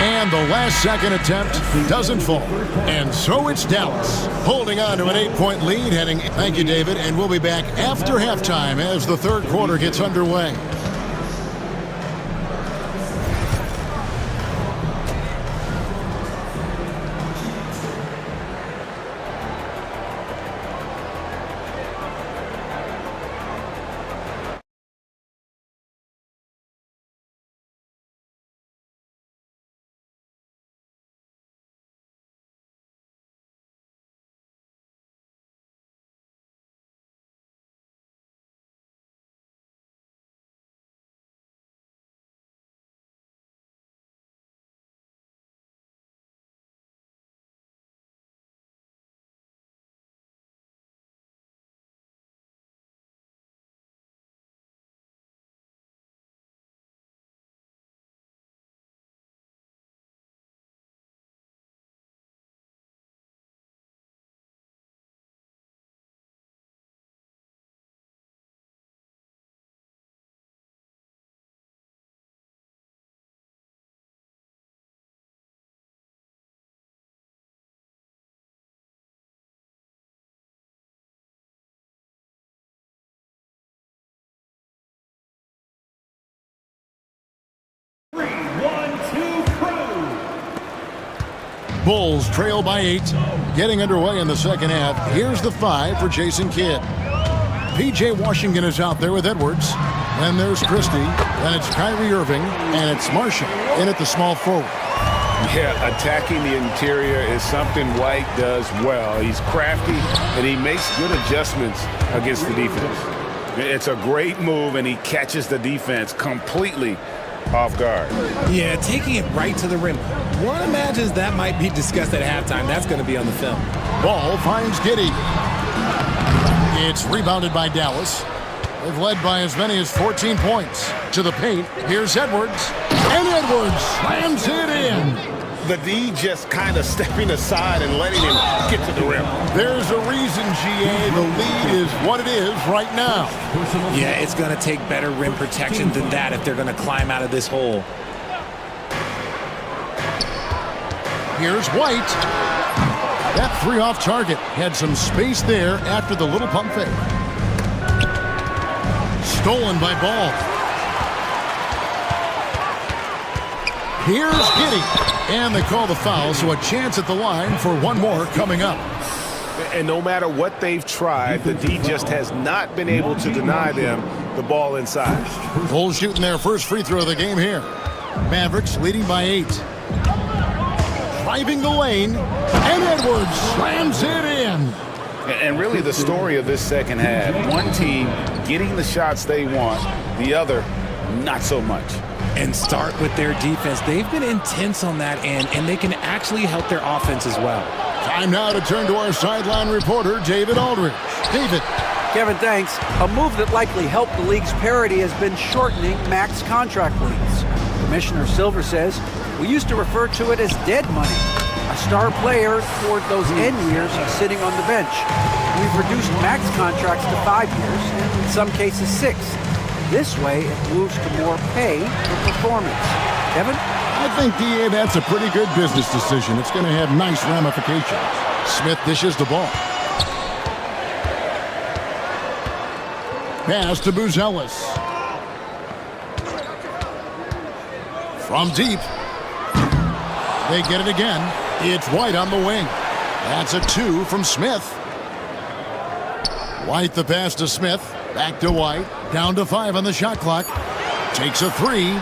And the last second attempt doesn't fall. And so it's Dallas holding on to an 8-point lead heading. Thank you, David. And we'll be back after halftime as the third quarter gets underway. Bulls trail by 8, getting underway in the second half. Here's the 5 for Jason Kidd. P.J. Washington is out there with Edwards. Then there's Christie. Then it's Kyrie Irving. And it's Marshall in at the small forward. Yeah, attacking the interior is something White does well. He's crafty, and he makes good adjustments against the defense. It's a great move, and he catches the defense completely off guard. Yeah, taking it right to the rim. One imagines that might be discussed at halftime. That's going to be on the film. Ball finds Giddey. It's rebounded by Dallas. They've led by as many as 14 points. To the paint, here's Edwards. And Edwards slams it in. The D just kind of stepping aside and letting him get to the rim. There's a reason, GA, the lead is what it is right now. Yeah, it's going to take better rim protection than that if they're going to climb out of this hole. Here's White. That three off target. Had some space there after the little pump fake. Stolen by Ball. Here's Giddey. And they call the foul, so a chance at the line for one more coming up. And no matter what they've tried, the D just has not been able to deny them the ball inside. Bulls shooting their first free throw of the game here. Mavericks leading by 8. Driving the lane, and Edwards slams it in. And really the story of this second half, one team getting the shots they want, the other not so much. And start with their defense. They've been intense on that end, and they can actually help their offense as well. Time now to turn to our sideline reporter, David Aldridge. David. Kevin, thanks. A move that likely helped the league's parity has been shortening max contract leagues. Commissioner Silver says, we used to refer to it as dead money. A star player toward those end years sitting on the bench. We've reduced max contracts to 5 years, and in some cases 6. This way, it moves to more pay for performance. Kevin? I think, DA, that's a pretty good business decision. It's going to have nice ramifications. Smith dishes the ball. Pass to Buzelis. From deep. They get it again. It's White on the wing. That's a 2 from Smith. White the pass to Smith. Back to White. Down to 5 on the shot clock. Takes a 3.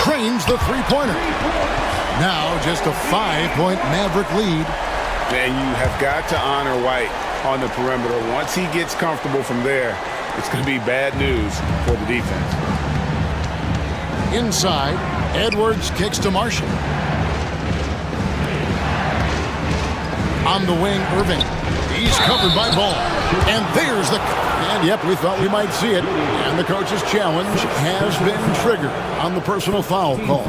Cranes the three-pointer. Now just a 5-point Maverick lead. And you have got to honor White on the perimeter. Once he gets comfortable from there, it's going to be bad news for the defense. Inside, Edwards kicks to Marshall. On the wing, Irving. He's covered by Ball. And there's the... And, yep, we thought we might see it. And the coach's challenge has been triggered on the personal foul call.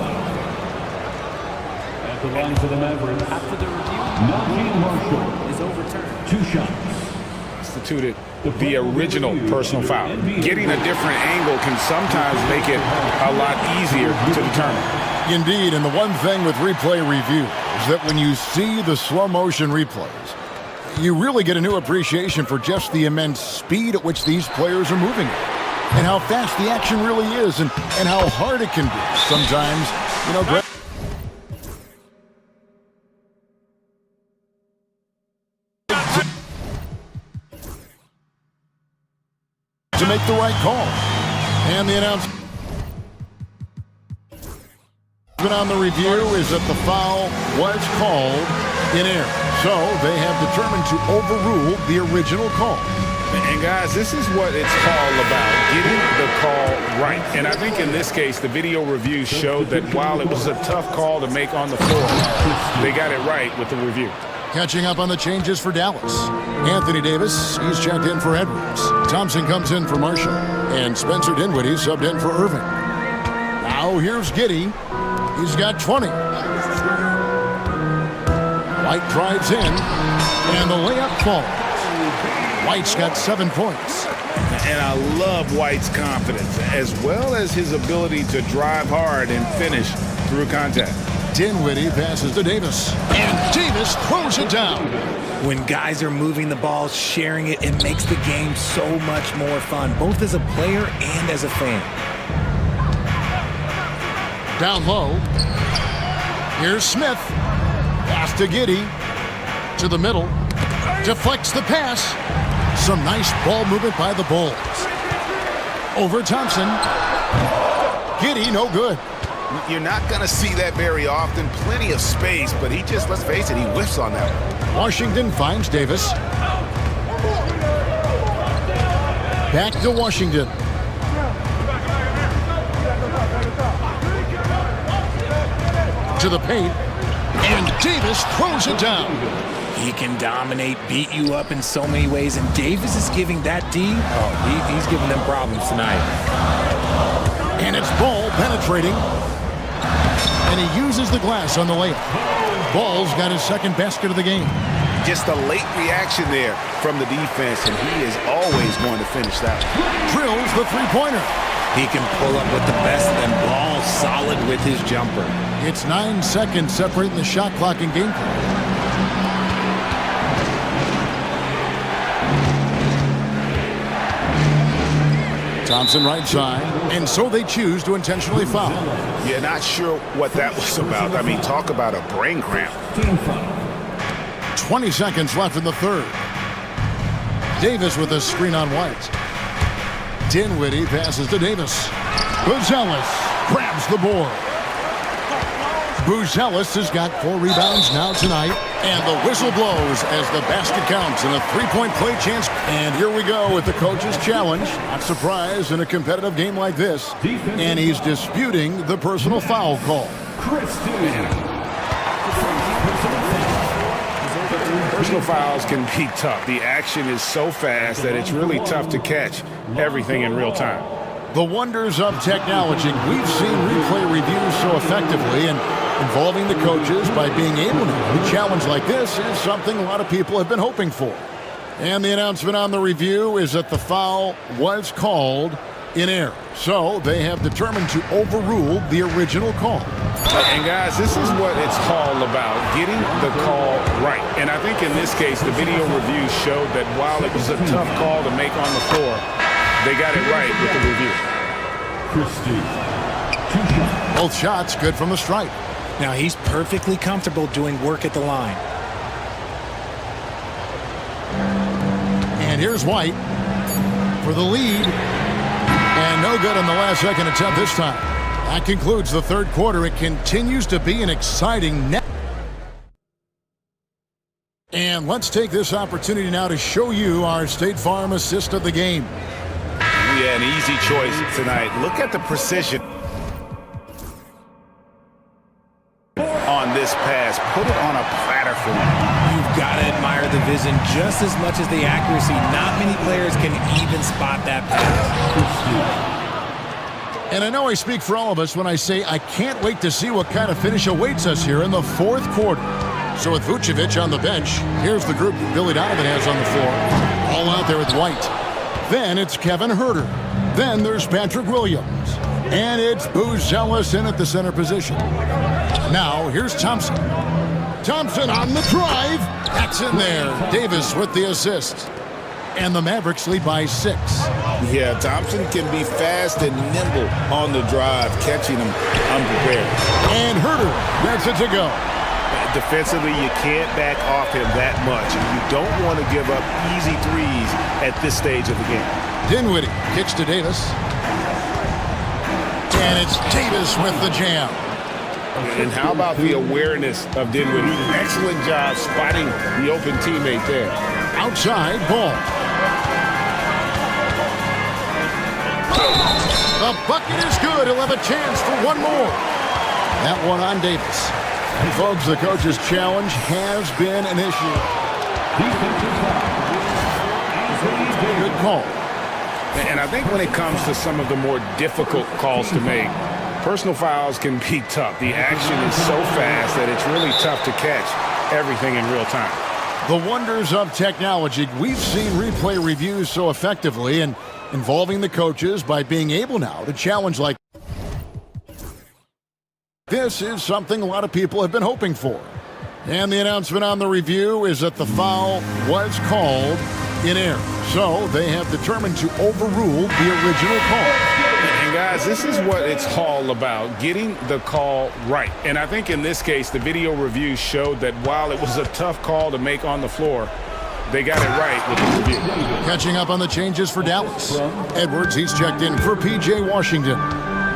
At the line for the Mavericks. After the review, Marshall is overturned. 2 shots. Instituted the original personal foul. Getting a different angle can sometimes make it a lot easier to determine. Indeed, and the one thing with replay review is that when you see the slow motion replays, you really get a new appreciation for just the immense speed at which these players are moving and how fast the action really is and how hard it can be. Sometimes, you know, to make the right call. And the announcement on the review is that the foul was called in error. So they have determined to overrule the original call. And guys, this is what it's all about, getting the call right. And I think in this case, the video review showed that while it was a tough call to make on the floor, they got it right with the review. Catching up on the changes for Dallas. Anthony Davis, he's checked in for Edwards. Thompson comes in for Marshall. And Spencer Dinwiddie subbed in for Irving. Now here's Giddey. He's got 20. White drives in, and the layup falls. White's got 7 points. And I love White's confidence, as well as his ability to drive hard and finish through contact. Dinwiddie passes to Davis, and Davis throws it down. When guys are moving the ball, sharing it, it makes the game so much more fun, both as a player and as a fan. Down low. Here's Smith. Pass to Giddey. To the middle. Deflects the pass. Some nice ball movement by the Bulls. Over Thompson. Giddey, no good. You're not going to see that very often. Plenty of space, but he just, let's face it, he whiffs on that one. Washington finds Davis. Back to Washington. to the paint, and Davis throws it down. He can dominate, beat you up in so many ways, and Davis is giving that D. Oh, he's giving them problems tonight. And it's Ball penetrating, and he uses the glass on the layup. Ball's got his second basket of the game. Just a late reaction there from the defense, and he is always going to finish that. Drills the three-pointer. He can pull up with the best, and Ball solid with his jumper. It's 9 seconds separating the shot clock and game clock. Thompson right side, and so they choose to intentionally foul. Yeah, not sure what that was about. I mean, talk about a brain cramp. 20 seconds left in the third. Davis with a screen on White. Dinwiddie passes to Davis. Buzelis grabs the board. Buzelis has got 4 rebounds now tonight, and the whistle blows as the basket counts and a three-point play chance. And here we go with the coach's challenge. Not surprised in a competitive game like this. And he's disputing the personal foul call. Personal fouls can be tough. The action is so fast that it's really tough to catch everything in real time. The wonders of technology. We've seen replay reviews so effectively, and involving the coaches by being able to. A challenge like this is something a lot of people have been hoping for. And the announcement on the review is that the foul was called in error. So they have determined to overrule the original call. And guys, this is what it's all about, getting the call right. And I think in this case, the video review showed that while it was a tough call to make on the floor, they got it right with the review. Both shots good from the stripe. Now he's perfectly comfortable doing work at the line. And here's White for the lead. And no good on the last second attempt this time. That concludes the third quarter. It continues to be an exciting net. And let's take this opportunity now to show you our State Farm assist of the game. Yeah, an easy choice tonight. Look at the precision on this pass. Put it on a platter for me. You've got to admire the vision just as much as the accuracy. Not many players can even spot that pass. And I know I speak for all of us when I say I can't wait to see what kind of finish awaits us here in the fourth quarter. So with Vucevic on the bench, here's the group Billy Donovan has on the floor. All out there with White. Then it's Kevin Huerter. Then there's Patrick Williams. And it's Buzelis in at the center position. Now here's Thompson. Thompson on the drive. That's in there. Davis with the assist. And the Mavericks lead by 6. Yeah, Thompson can be fast and nimble on the drive, catching him unprepared. And Huerter gets it to go. Defensively, you can't back off him that much. You don't want to give up easy threes at this stage of the game. Dinwiddie kicks to Davis. And it's Davis with the jam. And how about the awareness of Dinwiddie? Excellent job spotting the open teammate there. Outside ball. The bucket is good. He'll have a chance for one more. That one on Davis. And folks, the coach's challenge has been an issue. Good call. And I think when it comes to some of the more difficult calls to make, personal fouls can be tough. The action is so fast that it's really tough to catch everything in real time. The wonders of technology. We've seen replay reviews so effectively, and involving the coaches by being able now to challenge like this is something a lot of people have been hoping for. And the announcement on the review is that the foul was called in error. So they have determined to overrule the original call. And guys, this is what it's all about, getting the call right. And I think in this case, the video review showed that while it was a tough call to make on the floor, they got it right with the review. Catching up on the changes for Dallas. Edwards, he's checked in for P.J. Washington.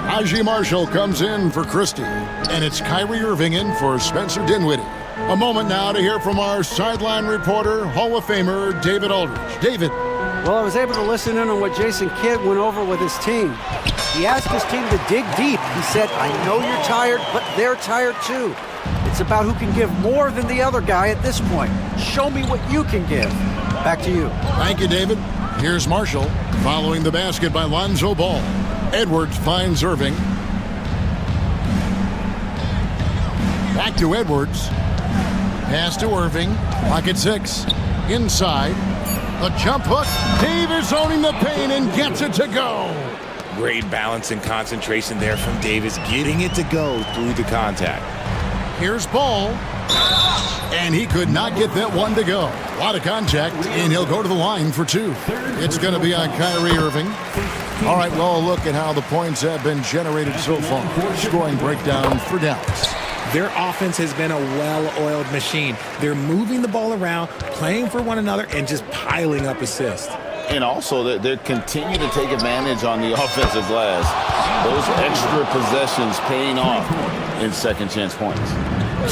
Najee Marshall comes in for Christie. And it's Kyrie Irving in for Spencer Dinwiddie. A moment now to hear from our sideline reporter, Hall of Famer David Aldridge. David. Well, I was able to listen in on what Jason Kidd went over with his team. He asked his team to dig deep. He said, I know you're tired, but they're tired too. It's about who can give more than the other guy at this point. Show me what you can give. Back to you. Thank you, David. Here's Marshall following the basket by Lonzo Ball. Edwards finds Irving. Back to Edwards. Pass to Irving. Pocket 6. Inside. A jump hook. Davis owning the paint and gets it to go. Great balance and concentration there from Davis, getting it to go through the contact. Here's Ball. And he could not get that one to go. A lot of contact, and he'll go to the line for 2. It's going to be on Kyrie Irving. All right, well, look at how the points have been generated so far. Scoring breakdown for Dallas. Their offense has been a well-oiled machine. They're moving the ball around, playing for one another, and just piling up assists. And also, they're continuing to take advantage on the offensive glass. Those extra possessions paying off in second chance points.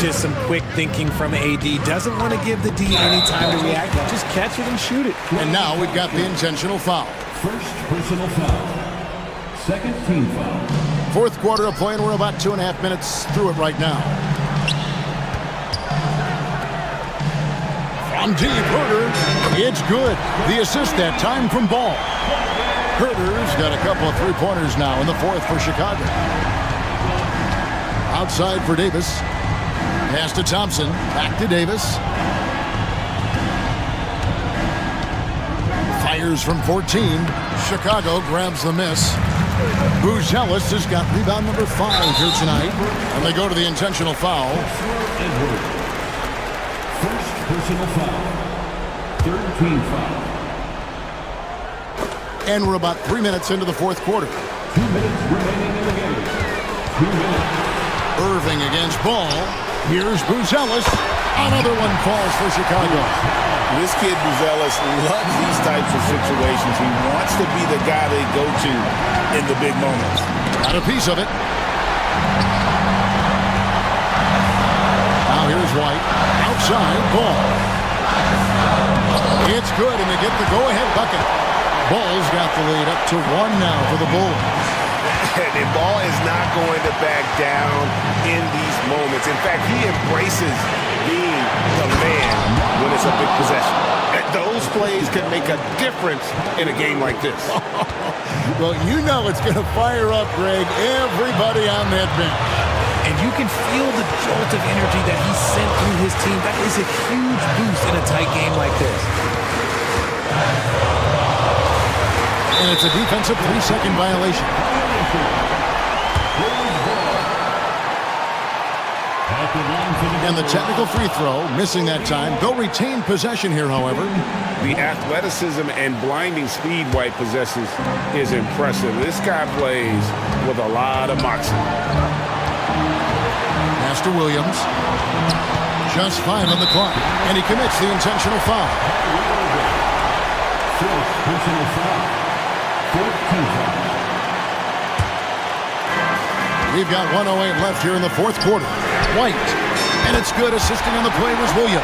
Just some quick thinking from AD. Doesn't want to give the D any time to react. Just catch it and shoot it. And now we've got the intentional foul. First personal foul. Second team foul. Fourth quarter of play, and we're about 2.5 minutes through it right now. From deep, Herter. It's good. The assist that time from Ball. Herter's got a couple of three-pointers now in the fourth for Chicago. Outside for Davis. Pass to Thompson. Back to Davis. Fires from 14. Chicago grabs the miss. Buzelis has got rebound number 5 here tonight. And they go to the intentional foul. First personal foul. Third team foul. And we're about 3 minutes into the fourth quarter. 2 minutes remaining in the game. 2 minutes. Irving against Ball. Here's Buzelis. Another one falls for Chicago. This kid, Buzelis, loves these types of situations. He wants to be the guy they go to in the big moments. Got a piece of it. Now here's White. Outside, Ball. It's good, and they get the go-ahead bucket. Ball's got the lead up to 1 now for the Bulls. And Ball is not going to back down in these moments. In fact, he embraces being the man when it's a big possession. And those plays can make a difference in a game like this. Well, you know it's going to fire up, Greg, everybody on that bench. And you can feel the jolt of energy that he sent through his team. That is a huge boost in a tight game like this. And it's a defensive 3-second violation. And the technical free throw, missing that time. They'll retain possession here, however. The athleticism and blinding speed White possesses is impressive. This guy plays with a lot of moxie. Pass to Williams. Just 5 on the clock. And he commits the intentional foul. Fourth personal foul. Fourth team foul. We've got 1:08 left here in the fourth quarter. White. And it's good. Assisting on the play was Williams.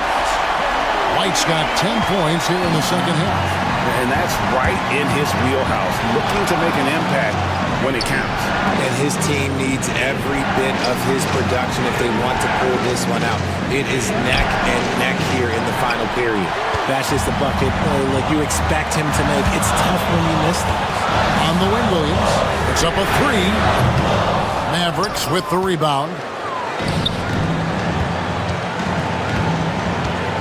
White's got 10 points here in the second half. And that's right in his wheelhouse. Looking to make an impact when it counts. And his team needs every bit of his production if they want to pull this one out. It is neck and neck here in the final period. That's just the bucket like you expect him to make. It's tough when you miss them. On the wing, Williams. It's up a 3. Mavericks with the rebound.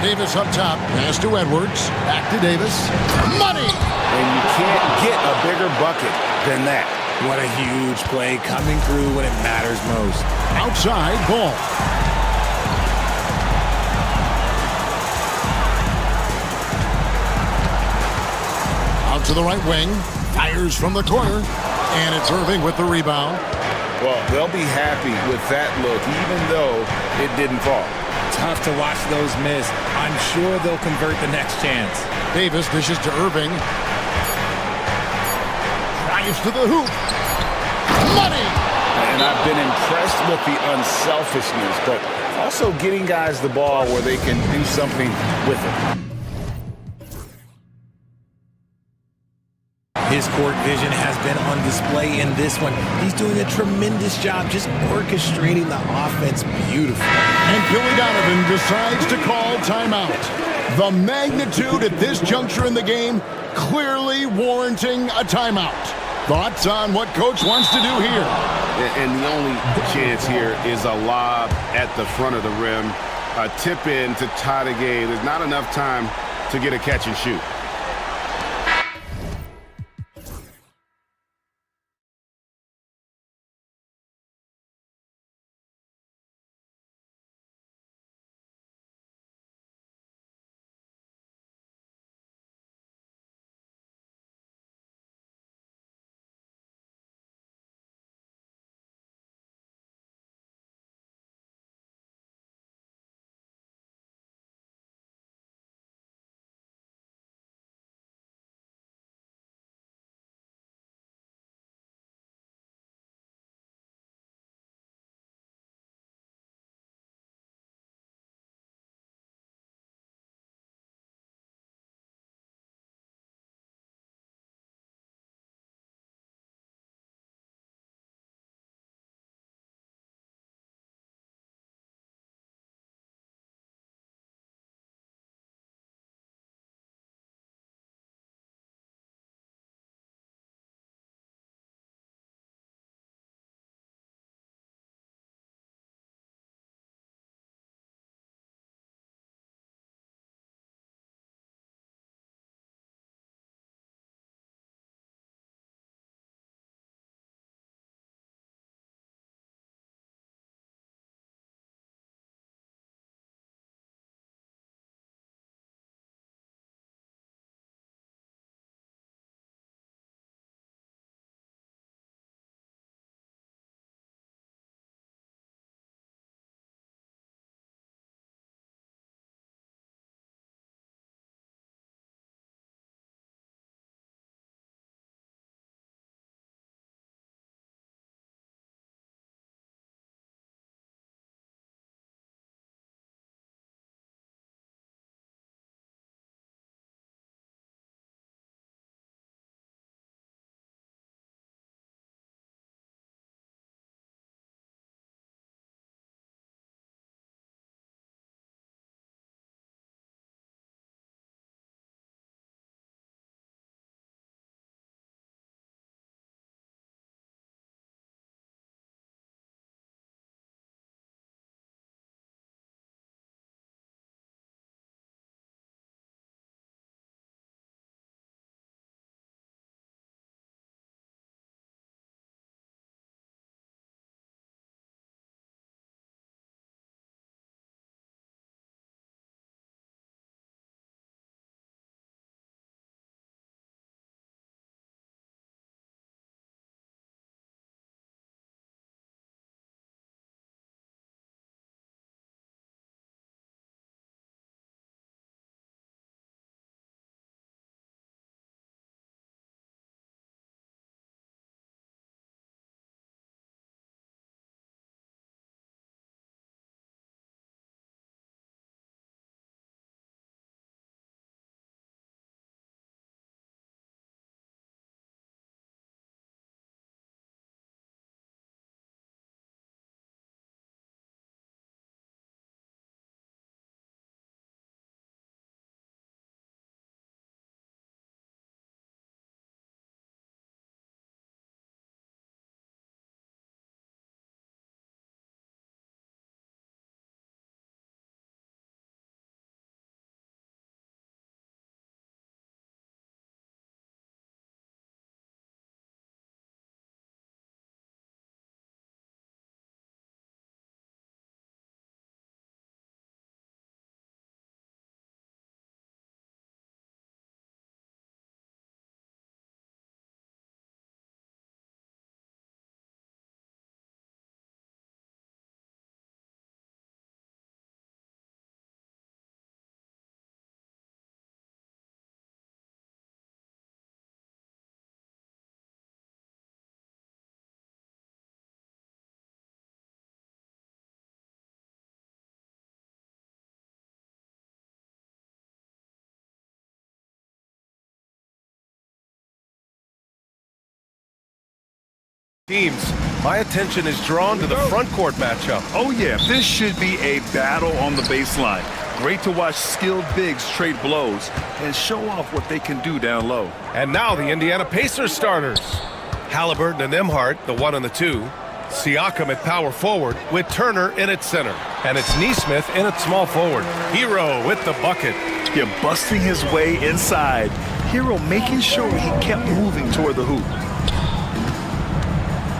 Davis up top. Pass to Edwards. Back to Davis. Money! And you can't get a bigger bucket than that. What a huge play coming through when it matters most. Outside, Ball. Out to the right wing. Fires from the corner. And it's Irving with the rebound. Well, they'll be happy with that look, even though it didn't fall. Tough to watch those miss. I'm sure they'll convert the next chance. Davis dishes to Irving. Drives to the hoop. Money! And I've been impressed with the unselfishness, but also getting guys the ball where they can do something with it. His court vision has been on display in this one. He's doing a tremendous job just orchestrating the offense beautifully. And Billy Donovan decides to call timeout. The magnitude at this juncture in the game clearly warranting a timeout. Thoughts on what Coach wants to do here? And the only chance here is a lob at the front of the rim. A tip in to tie the game. There's not enough time to get a catch and shoot. teams, my attention is drawn to the front court matchup. Oh yeah, this should be a battle on the baseline. Great to watch skilled bigs trade blows and show off what they can do down low. And now the Indiana Pacers starters. Halliburton and Emhart, the 1 and the 2. Siakam at power forward with Turner in at center. And it's Neesmith in at small forward. Hero with the bucket. Yeah, busting his way inside. Hero making sure he kept moving toward the hoop.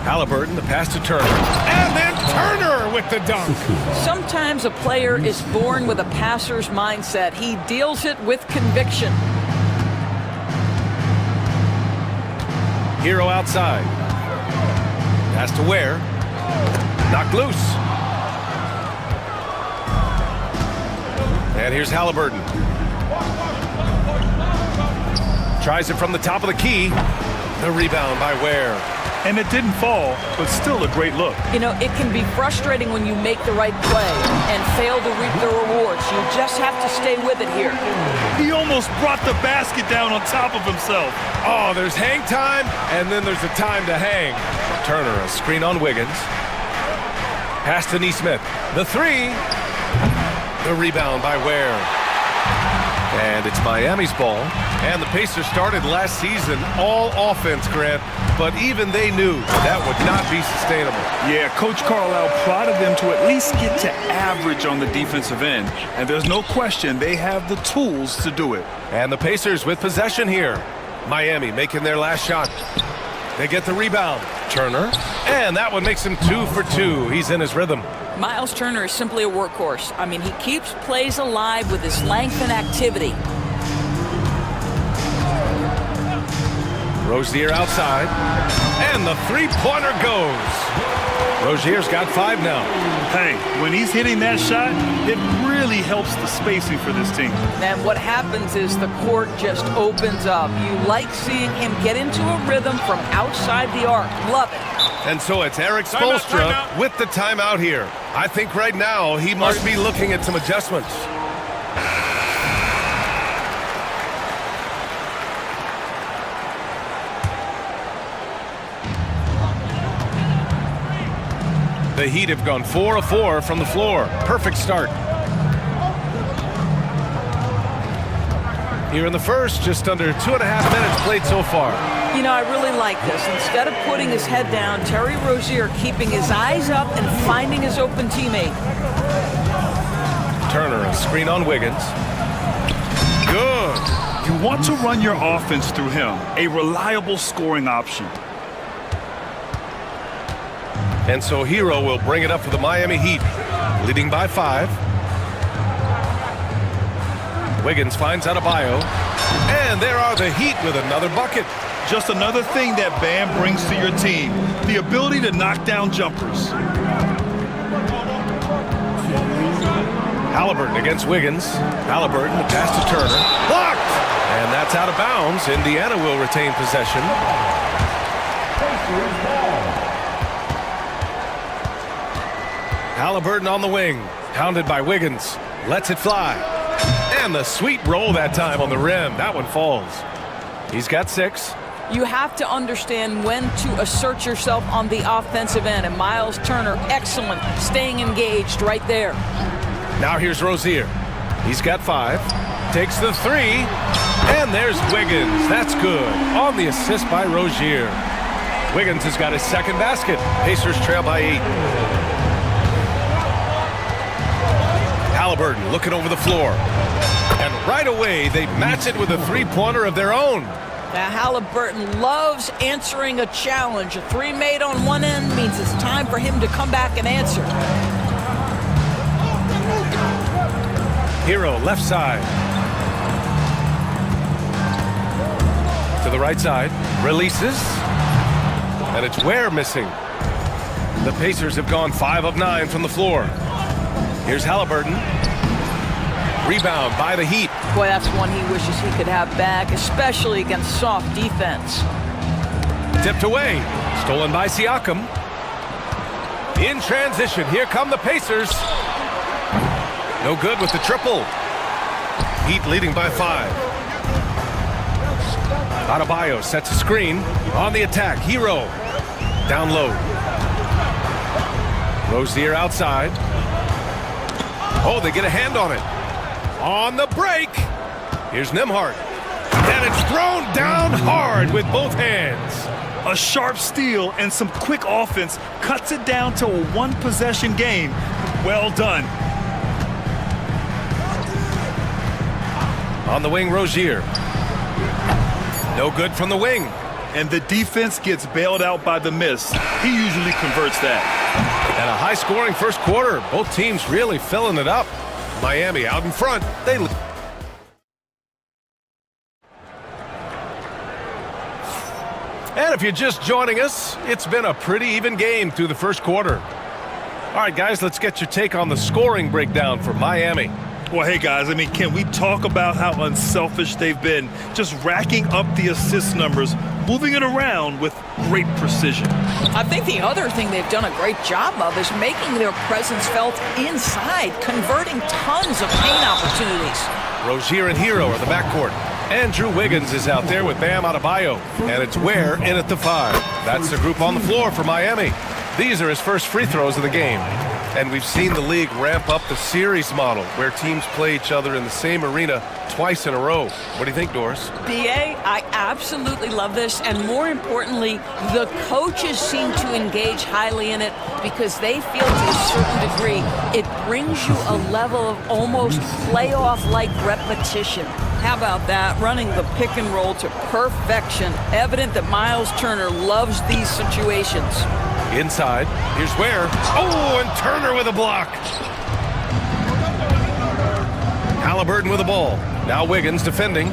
Halliburton, the pass to Turner. And then Turner with the dunk. Sometimes a player is born with a passer's mindset. He deals it with conviction. Hero outside. Pass to Ware. Knocked loose. And here's Halliburton. Tries it from the top of the key. The rebound by Ware. And it didn't fall, but still a great look. You know, it can be frustrating when you make the right play and fail to reap the rewards. You just have to stay with it here. He almost brought the basket down on top of himself. Oh, there's hang time, and then there's a time to hang. Turner, a screen on Wiggins. Pass to Neesmith. The 3. The rebound by Ware. And it's Miami's ball. And the Pacers started last season all offense, Grant, but even they knew that would not be sustainable. Yeah, Coach Carlisle prodded them to at least get to average on the defensive end. And there's no question they have the tools to do it. And the Pacers with possession here. Miami making their last shot. They get the rebound. Turner. And that one makes him 2 for 2. He's in his rhythm. Miles Turner is simply a workhorse. I mean, he keeps plays alive with his length and activity. Rozier outside. And the three-pointer goes. Rozier's got 5 now. Hey, when he's hitting that shot, it really helps the spacing for this team. And what happens is the court just opens up. You like seeing him get into a rhythm from outside the arc. Love it. And so it's Eric Spoelstra with the timeout here. I think right now he must be looking at some adjustments. The Heat have gone 4 of 4 from the floor. Perfect start. Here in the first, just under 2.5 minutes played so far. You know, I really like this. Instead of putting his head down, Terry Rozier keeping his eyes up and finding his open teammate. Turner, a screen on Wiggins. Good. You want to run your offense through him, a reliable scoring option. And so Hero will bring it up for the Miami Heat, leading by 5. Wiggins finds Adebayo. And there are the Heat with another bucket. Just another thing that Bam brings to your team, the ability to knock down jumpers. Halliburton against Wiggins. Halliburton, the pass to Turner. Blocked! And that's out of bounds. Indiana will retain possession. Halliburton on the wing. Pounded by Wiggins. Lets it fly. And the sweet roll that time on the rim. That one falls. He's got 6. You have to understand when to assert yourself on the offensive end. And Miles Turner, excellent, staying engaged right there. Now here's Rozier. He's got 5. Takes the 3. And there's Wiggins. That's good. On the assist by Rozier. Wiggins has got his second basket. Pacers trail by 8. Halliburton looking over the floor. And right away, they match it with a three-pointer of their own. Now, Halliburton loves answering a challenge. A 3 made on one end means it's time for him to come back and answer. Hero, left side. To the right side. Releases. And it's Ware missing. The Pacers have gone 5 of 9 from the floor. Here's Halliburton. Rebound by the Heat. Boy, that's one he wishes he could have back, especially against soft defense. Tipped away. Stolen by Siakam. In transition, here come the Pacers. No good with the triple. Heat leading by 5. Adebayo sets a screen. On the attack, Hero. Down low. Rozier outside. Oh, they get a hand on it. On the break. Here's Nembhard. And it's thrown down hard with both hands. A sharp steal and some quick offense cuts it down to a one-possession game. Well done. On the wing, Rozier. No good from the wing. And the defense gets bailed out by the miss. He usually converts that. And a high-scoring first quarter. Both teams really filling it up. Miami out in front. And if you're just joining us, it's been a pretty even game through the first quarter. All right, guys, let's get your take on the scoring breakdown for Miami. Well, hey, guys, I mean, can we talk about how unselfish they've been? Just racking up the assist numbers, moving it around with great precision. I think the other thing they've done a great job of is making their presence felt inside, converting tons of paint opportunities. Rozier and Hero are the backcourt. Andrew Wiggins is out there with Bam Adebayo. And it's Ware in at the 5. That's the group on the floor for Miami. These are his first free throws of the game. And we've seen the league ramp up the series model where teams play each other in the same arena twice in a row. What do you think, Doris? BA, I absolutely love this. And more importantly, the coaches seem to engage highly in it because they feel to a certain degree it brings you a level of almost playoff-like repetition. How about that? Running the pick and roll to perfection. Evident that Miles Turner loves these situations. Inside, here's Ware. Oh, and Turner with a block. Halliburton with the ball. Now Wiggins defending.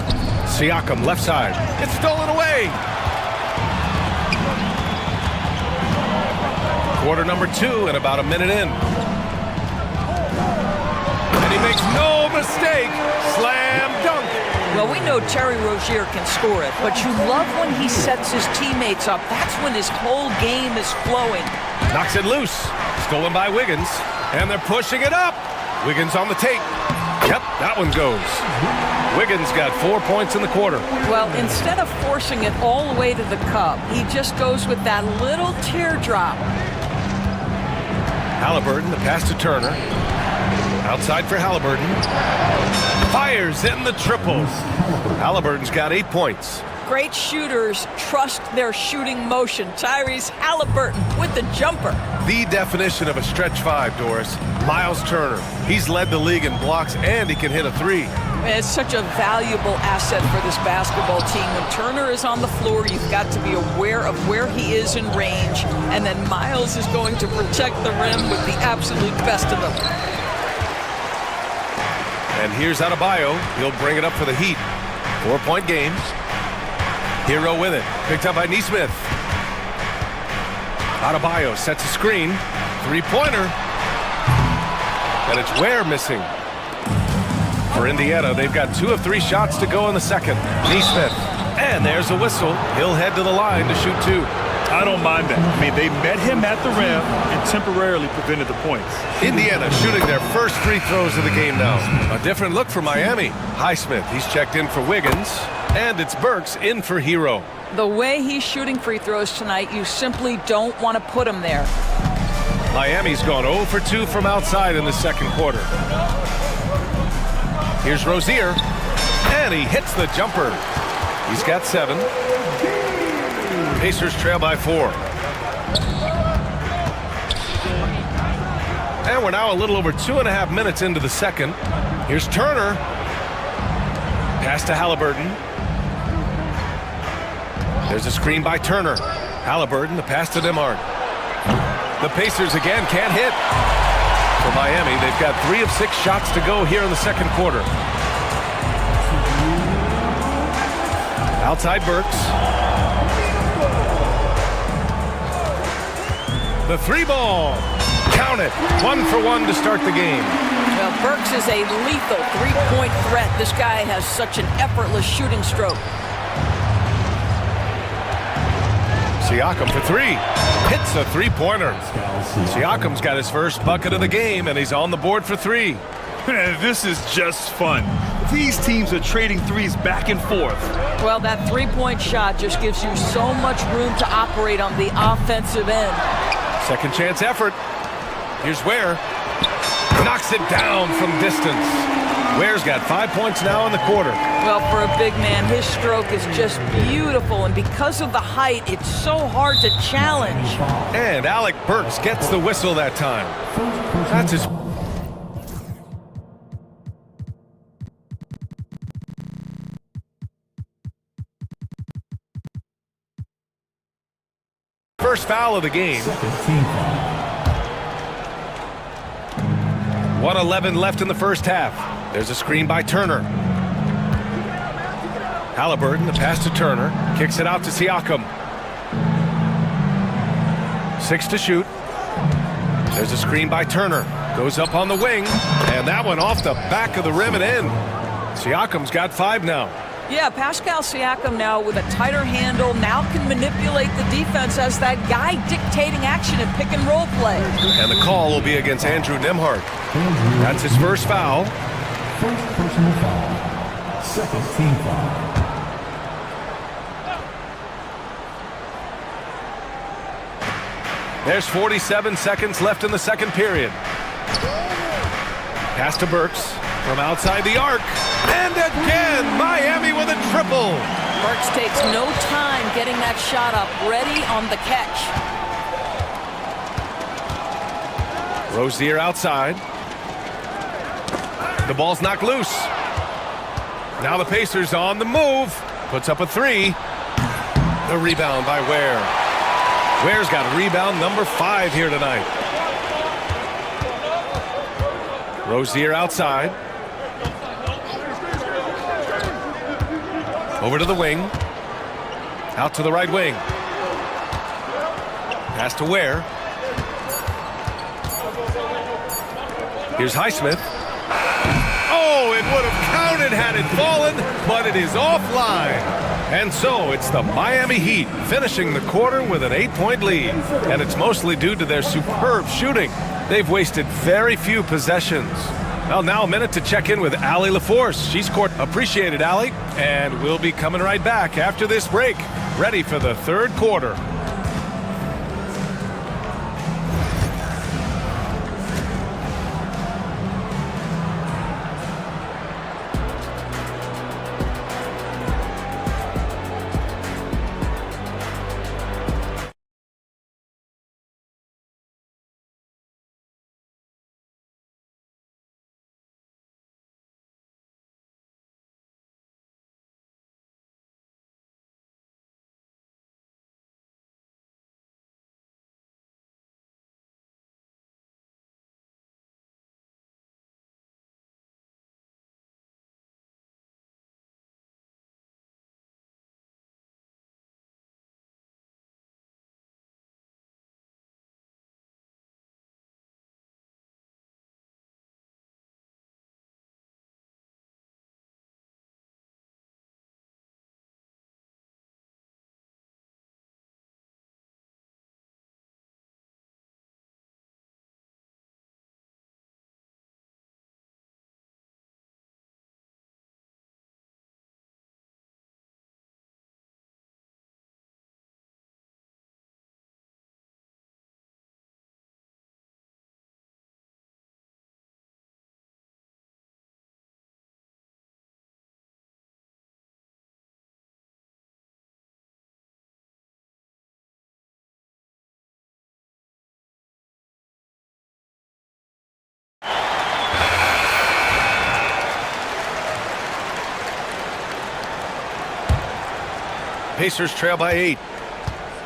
Siakam left side. It's stolen away. Quarter number 2 and about a minute in. And he makes no mistake. Slam dunk. Well, we know Terry Rozier can score it, but you love when he sets his teammates up. That's when his whole game is flowing. Knocks it loose. Stolen by Wiggins. And they're pushing it up. Wiggins on the tape. Yep, that one goes. Wiggins got 4 points in the quarter. Well, instead of forcing it all the way to the cup, he just goes with that little teardrop. Halliburton, the pass to Turner. Outside for Halliburton. Fires in the triple. Halliburton's got 8 points. Great shooters trust their shooting motion. Tyrese Halliburton with the jumper. The definition of a stretch 5, Doris. Miles Turner. He's led the league in blocks and he can hit a 3. It's such a valuable asset for this basketball team. When Turner is on the floor, you've got to be aware of where he is in range. And then Miles is going to protect the rim with the absolute best of them. And here's Adebayo. He'll bring it up for the Heat. 4-point game. Hero with it. Picked up by Nesmith. Adebayo sets a screen. 3-pointer. And it's Ware missing. For Indiana, they've got 2 of 3 shots to go in the second. Nesmith. And there's a whistle. He'll head to the line to shoot 2. I don't mind that. I mean, they met him at the rim and temporarily prevented the points. Indiana shooting their first free throws of the game now. A different look for Miami. Highsmith, he's checked in for Wiggins. And it's Burks in for Hero. The way he's shooting free throws tonight, you simply don't want to put him there. Miami's gone 0 for 2 from outside in the second quarter. Here's Rozier. And he hits the jumper. He's got 7. Pacers trail by 4. And we're now a little over 2.5 minutes into the second. Here's Turner. Pass to Halliburton. There's a screen by Turner. Halliburton, the pass to Nembhard. The Pacers again can't hit. For Miami, they've got 3 of 6 shots to go here in the second quarter. Outside Burks. The 3-ball. Count it. 1 for 1 to start the game. Well, Burks is a lethal 3-point threat. This guy has such an effortless shooting stroke. Siakam for three. Hits a three-pointer. Siakam's got his first bucket of the game, and he's on the board for three. This is just fun. These teams are trading threes back and forth. Well, that three-point shot just gives you so much room to operate on the offensive end. Second chance effort. Here's Ware. Knocks it down from distance. Ware's got 5 points now in the quarter. Well, for a big man, his stroke is just beautiful, and because of the height, it's so hard to challenge. And Alec Burks gets the whistle that time. That's his... first foul of the game. 1:11 left in the first half. There's a screen by Turner. Halliburton, the pass to Turner. Kicks it out to Siakam. 6 to shoot. There's a screen by Turner. Goes up on the wing. And that one off the back of the rim and in. Siakam's got 5 now. Yeah, Pascal Siakam now with a tighter handle, now can manipulate the defense as that guy dictating action in pick and roll play. And the call will be against Andrew Nembhard. That's his first foul. First personal foul. Second team foul. There's 47 seconds left in the second period. Pass to Burks from outside the arc. And again, Miami with a triple. Burks takes no time getting that shot up, ready on the catch. Rozier outside. The ball's knocked loose. Now the Pacers on the move. Puts up a three. The rebound by Ware. Ware's got rebound number 5 here tonight. Rozier outside. Over to the wing. Out to the right wing. Pass to Ware. Here's Highsmith. Oh, it would have counted had it fallen, but it is offline. And so it's the Miami Heat finishing the quarter with an 8-point lead. And it's mostly due to their superb shooting. They've wasted very few possessions. Well, now a minute to check in with Allie LaForce. She's court appreciated, Allie. And we'll be coming right back after this break, ready for the third quarter. Pacers trail by 8.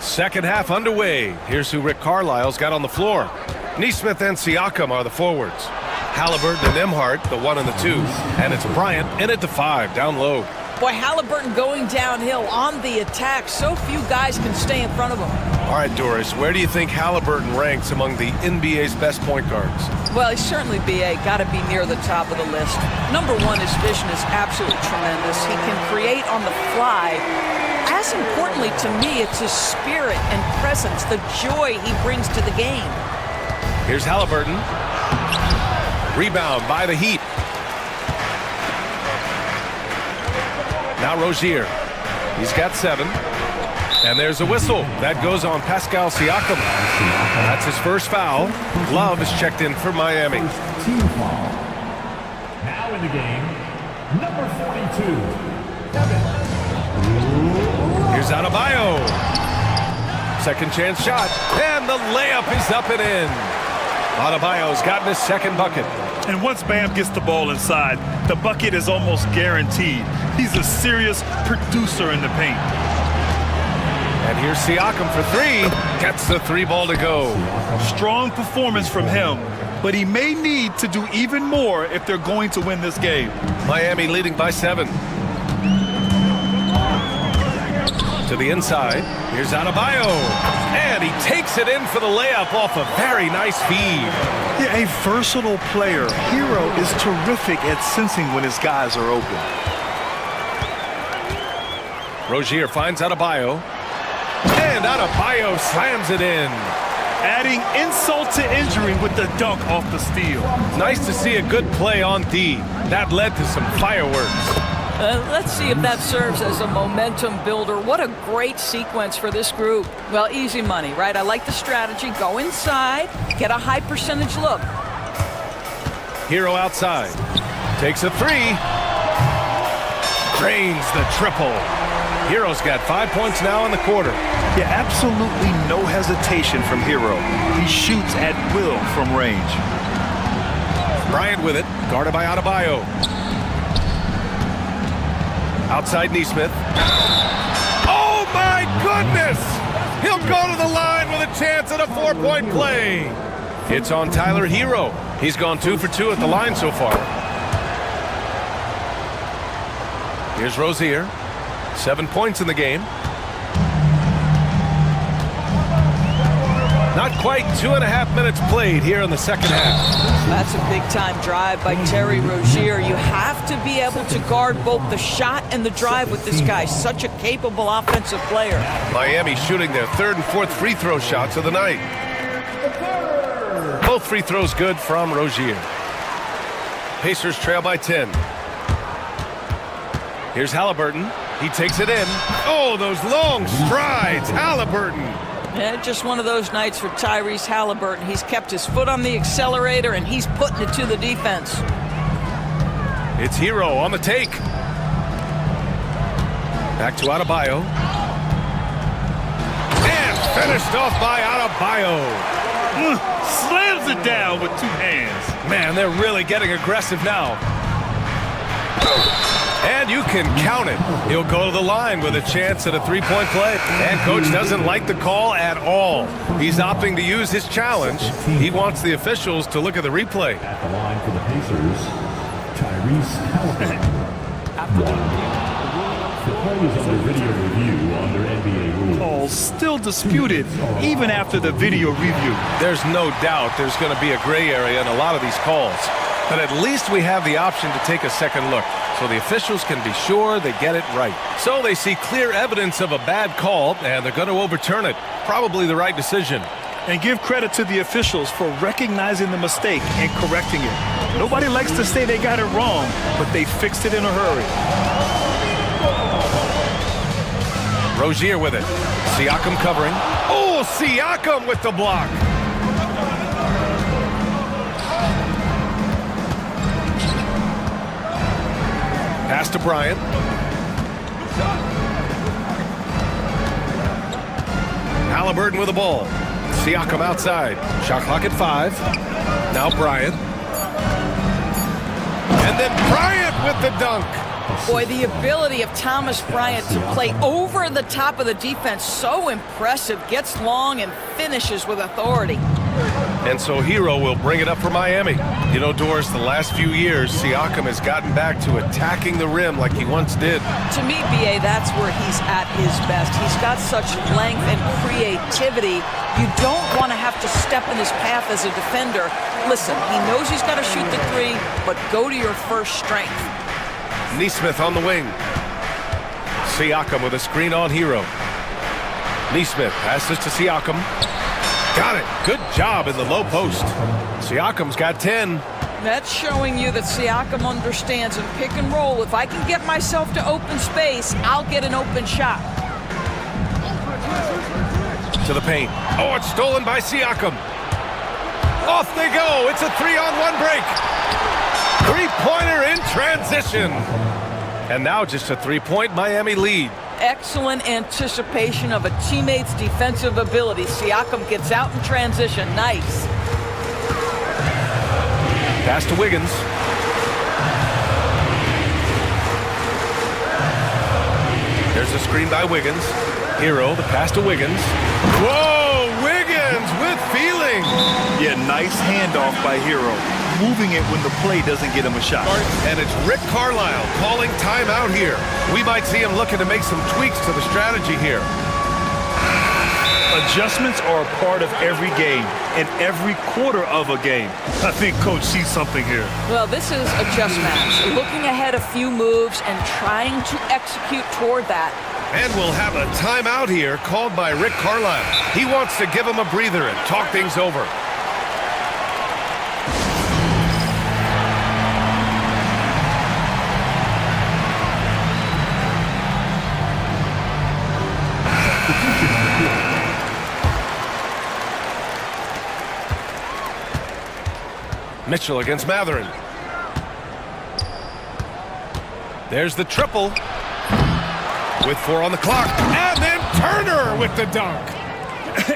Second half underway. Here's who Rick Carlisle's got on the floor. Nesmith and Siakam are the forwards. Halliburton and Nembhard, the 1 and the 2. And it's Bryant in at the 5, down low. Boy, Halliburton going downhill on the attack. So few guys can stay in front of him. All right, Doris, where do you think Halliburton ranks among the NBA's best point guards? Well, he's certainly, BA, got to be near the top of the list. Number 1, his vision is absolutely tremendous. He can create on the fly. as importantly to me, it's his spirit and presence, the joy he brings to the game. Here's Halliburton. Rebound by the Heat. Now Rozier. He's got 7. And there's a whistle. That goes on Pascal Siakam. That's his first foul. Love is checked in for Miami. Team foul. Now in the game, number 42, Kevin. Here's Adebayo. Second chance shot. And the layup is up and in. Adebayo's gotten his second bucket. And once Bam gets the ball inside, the bucket is almost guaranteed. He's a serious producer in the paint. And here's Siakam for 3. Gets the 3 ball to go. Strong performance from him, but he may need to do even more if they're going to win this game. Miami leading by 7. To the inside. Here's Adebayo. And he takes it in for the layup off a very nice feed. Yeah, a versatile player. Hero is terrific at sensing when his guys are open. Rozier finds Adebayo. And Adebayo slams it in. Adding insult to injury with the dunk off the steal. Nice to see a good play on D. That led to some fireworks. Let's see if that serves as a momentum builder. What a great sequence for this group. Well, easy money, right? I like the strategy. Go inside, get a high percentage look. Hero outside. Takes a 3. Drains the triple. Hero's got 5 points now in the quarter. Yeah, absolutely no hesitation from Hero. He shoots at will from range. Bryant with it, guarded by Adebayo. Outside Neesmith. Oh my goodness! He'll go to the line with a chance at a 4-point play. It's on Tyler Hero. He's gone 2 for 2 at the line so far. Here's Rozier. 7 points in the game. Not quite 2.5 minutes played here in the second half. That's a big-time drive by Terry Rozier. You have to be able to guard both the shot and the drive with this guy. Such a capable offensive player. Miami shooting their 3rd and 4th free throw shots of the night. Both free throws good from Rozier. Pacers trail by 10. Here's Halliburton. He takes it in. Oh, those long strides. Halliburton. Yeah, just one of those nights for Tyrese Halliburton. He's kept his foot on the accelerator, and he's putting it to the defense. It's Hero on the take. Back to Adebayo. And finished off by Adebayo. Slams it down with 2 hands. Man, they're really getting aggressive now. And you can count it. He'll go to the line with a chance at a 3-point play. And coach doesn't like the call at all. He's opting to use his challenge. He wants the officials to look at the replay. At the line for the Pacers, Tyrese Halliburton. The play is under video review under NBA rules. Calls still disputed even after the video review. There's no doubt there's going to be a gray area in a lot of these calls. But at least we have the option to take a second look, so the officials can be sure they get it right. So they see clear evidence of a bad call, and they're going to overturn it. Probably the right decision. And give credit to the officials for recognizing the mistake and correcting it. Nobody likes to say they got it wrong, but they fixed it in a hurry. Rozier with it. Siakam covering. Oh, Siakam with the block. Pass to Bryant. Halliburton with the ball. Siakam outside. Shot clock at 5. Now Bryant. And then Bryant with the dunk. Boy, the ability of Thomas Bryant to play over the top of the defense, so impressive. Gets long and finishes with authority. And so Hero will bring it up for Miami. You know, Doris, the last few years, Siakam has gotten back to attacking the rim like he once did. To me, B.A., that's where he's at his best. He's got such length and creativity. You don't want to have to step in his path as a defender. Listen, he knows he's got to shoot the 3, but go to your first strength. Neesmith on the wing. Siakam with a screen on Hero. Neesmith passes to Siakam. Got it. Good job in the low post. Siakam's got 10. That's showing you that Siakam understands in pick and roll. If I can get myself to open space, I'll get an open shot. To the paint. Oh, it's stolen by Siakam. Off they go. It's a 3-on-1 break. Three-pointer in transition. And now just a 3-point Miami lead. Excellent anticipation of a teammate's defensive ability. Siakam gets out in transition. Nice. Pass to Wiggins. There's a screen by Wiggins. Hero, the pass to Wiggins. Whoa, Wiggins with feeling. Yeah, nice handoff by Hero. Moving it when the play doesn't get him a shot. And it's Rick Carlisle calling timeout here. We might see him looking to make some tweaks to the strategy here. Adjustments are a part of every game and every quarter of a game. I think Coach sees something here. Well, this is a chess match. Looking ahead a few moves and trying to execute toward that. And we'll have a timeout here called by Rick Carlisle. He wants to give him a breather and talk things over. Mitchell against Matherin. There's the triple. With 4 on the clock. And then Turner with the dunk.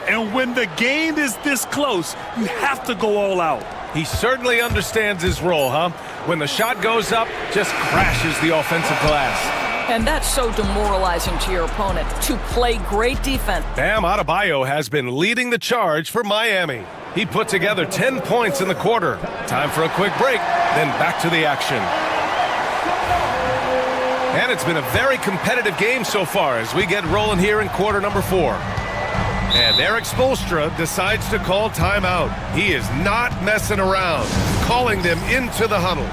And when the game is this close, you have to go all out. He certainly understands his role, huh? When the shot goes up, just crashes the offensive glass. And that's so demoralizing to your opponent, to play great defense. Bam Adebayo has been leading the charge for Miami. He put together 10 points in the quarter. Time for a quick break, then back to the action. And it's been a very competitive game so far as we get rolling here in quarter number 4. And Eric Spoelstra decides to call timeout. He is not messing around, calling them into the huddle.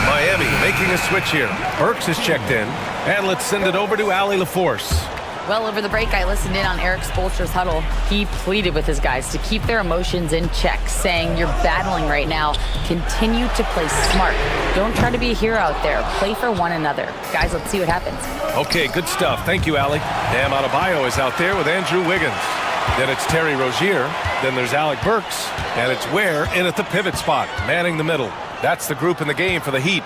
Miami making a switch here. Burks is checked in. And let's send it over to Allie LaForce. Well, over the break, I listened in on Eric Spoelstra's huddle. He pleaded with his guys to keep their emotions in check, saying, you're battling right now. Continue to play smart. Don't try to be a hero out there. Play for one another. Guys, let's see what happens. Okay, good stuff. Thank you, Allie. Bam Adebayo is out there with Andrew Wiggins. Then it's Terry Rozier. Then there's Alec Burks. And it's Ware in at the pivot spot, manning the middle. That's the group in the game for the Heat.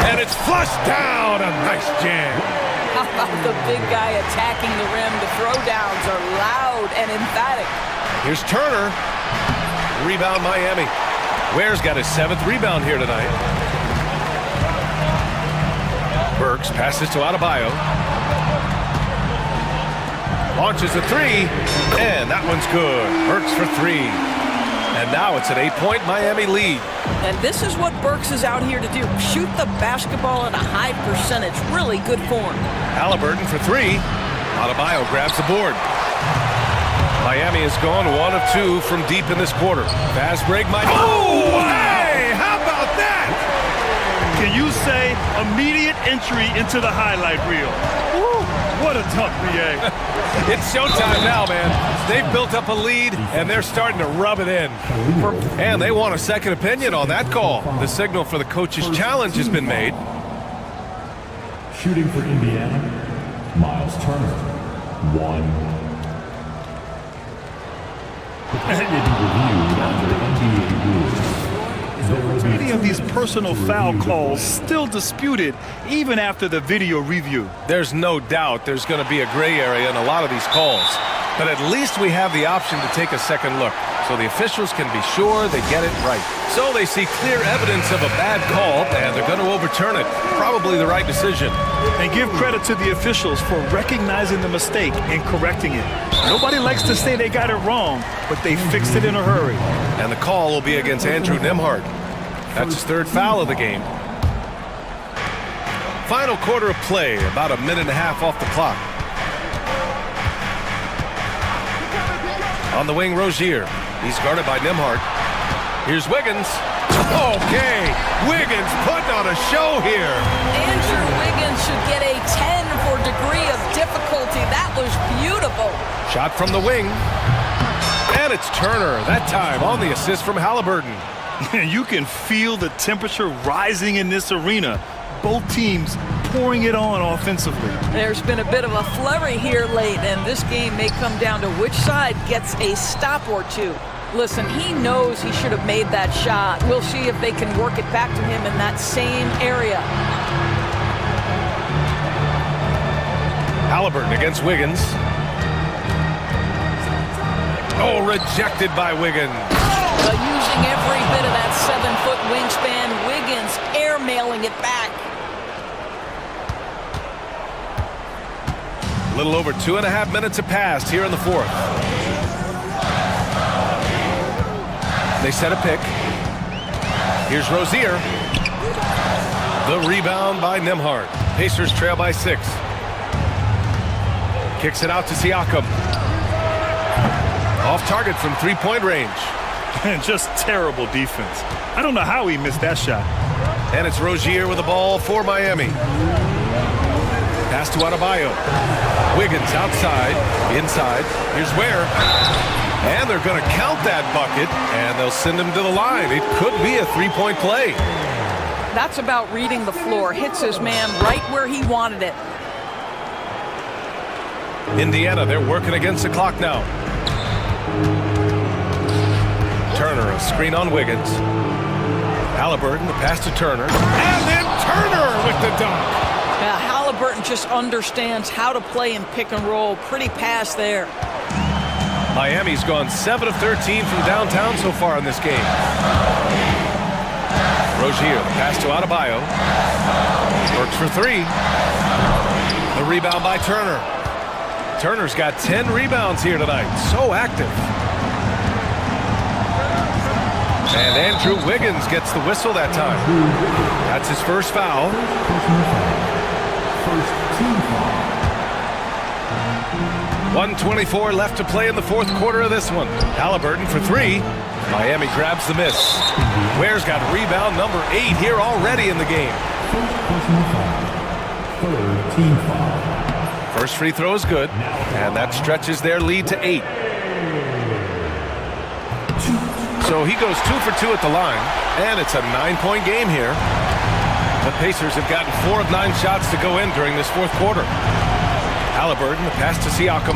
And it's flushed down. A nice jam. How about the big guy attacking the rim? The throwdowns are loud and emphatic. Here's Turner. Rebound Miami. Ware's got his 7th rebound here tonight. Burks passes to Adebayo. Launches a 3. And that one's good. Burks for 3. And now it's an 8-point Miami lead. And this is what Burks is out here to do. Shoot the basketball at a high percentage. Really good form. Halliburton for 3. Adebayo grabs the board. Miami has gone 1 of 2 from deep in this quarter. Fast break, Miami. Oh, hey! How about that? Can you say immediate entry into the highlight reel? Woo, what a tough BA. It's showtime now, man. They've built up a lead, and they're starting to rub it in. And they want a second opinion on that call. The signal for the coach's challenge has been made. Shooting for Indiana, Miles Turner, 1. Many of these personal foul calls still disputed even after the video review. There's no doubt there's going to be a gray area in a lot of these calls. But at least we have the option to take a second look, so the officials can be sure they get it right. So they see clear evidence of a bad call, and they're going to overturn it. Probably the right decision. And give credit to the officials for recognizing the mistake and correcting it. Nobody likes to say they got it wrong, but they fixed it in a hurry. And the call will be against Andrew Nembhard. That's his 3rd foul of the game. Final quarter of play, about a minute and a half off the clock. On the wing, Rozier. He's guarded by Nembhard. Here's Wiggins. Okay, Wiggins putting on a show here. Andrew Wiggins should get a 10 for degree of difficulty. That was beautiful. Shot from the wing. And it's Turner, that time on the assist from Halliburton. You can feel the temperature rising in this arena. Both teams pouring it on offensively. There's been a bit of a flurry here late, and this game may come down to which side gets a stop or two. Listen, he knows he should have made that shot. We'll see if they can work it back to him in that same area. Halliburton against Wiggins. Oh, rejected by Wiggins. Using every bit of that 7-foot wingspan, Wiggins airmailing it back. A little over 2.5 minutes have passed here in the fourth. They set a pick. Here's Rozier. The rebound by Nembhard. Pacers trail by 6. Kicks it out to Siakam. Off target from three-point range. And just terrible defense. I don't know how he missed that shot. And it's Rozier with the ball for Miami. Pass to Adebayo. Wiggins outside, inside. Here's Ware. And they're going to count that bucket, and they'll send him to the line. It could be a three-point play. That's about reading the floor. Hits his man right where he wanted it. Indiana, they're working against the clock now. Turner, a screen on Wiggins. Halliburton, the pass to Turner. And then Turner with the dunk. Yeah, Halliburton just understands how to play in pick and roll. Pretty pass there. Miami's gone 7 of 13 from downtown so far in this game. Rozier, the pass to Adebayo. Works for 3. The rebound by Turner. Turner's got 10 rebounds here tonight. So active. And Andrew Wiggins gets the whistle that time. That's his first foul. First team foul. 1:24 left to play in the fourth quarter of this one. Halliburton for 3. Miami grabs the miss. Ware's got rebound number 8 here already in the game. First personal foul. Third team foul. First free throw is good, and that stretches their lead to 8. So he goes 2 for 2 at the line, and it's a 9-point game here. The Pacers have gotten 4 of 9 shots to go in during this fourth quarter. Halliburton, the pass to Siakam.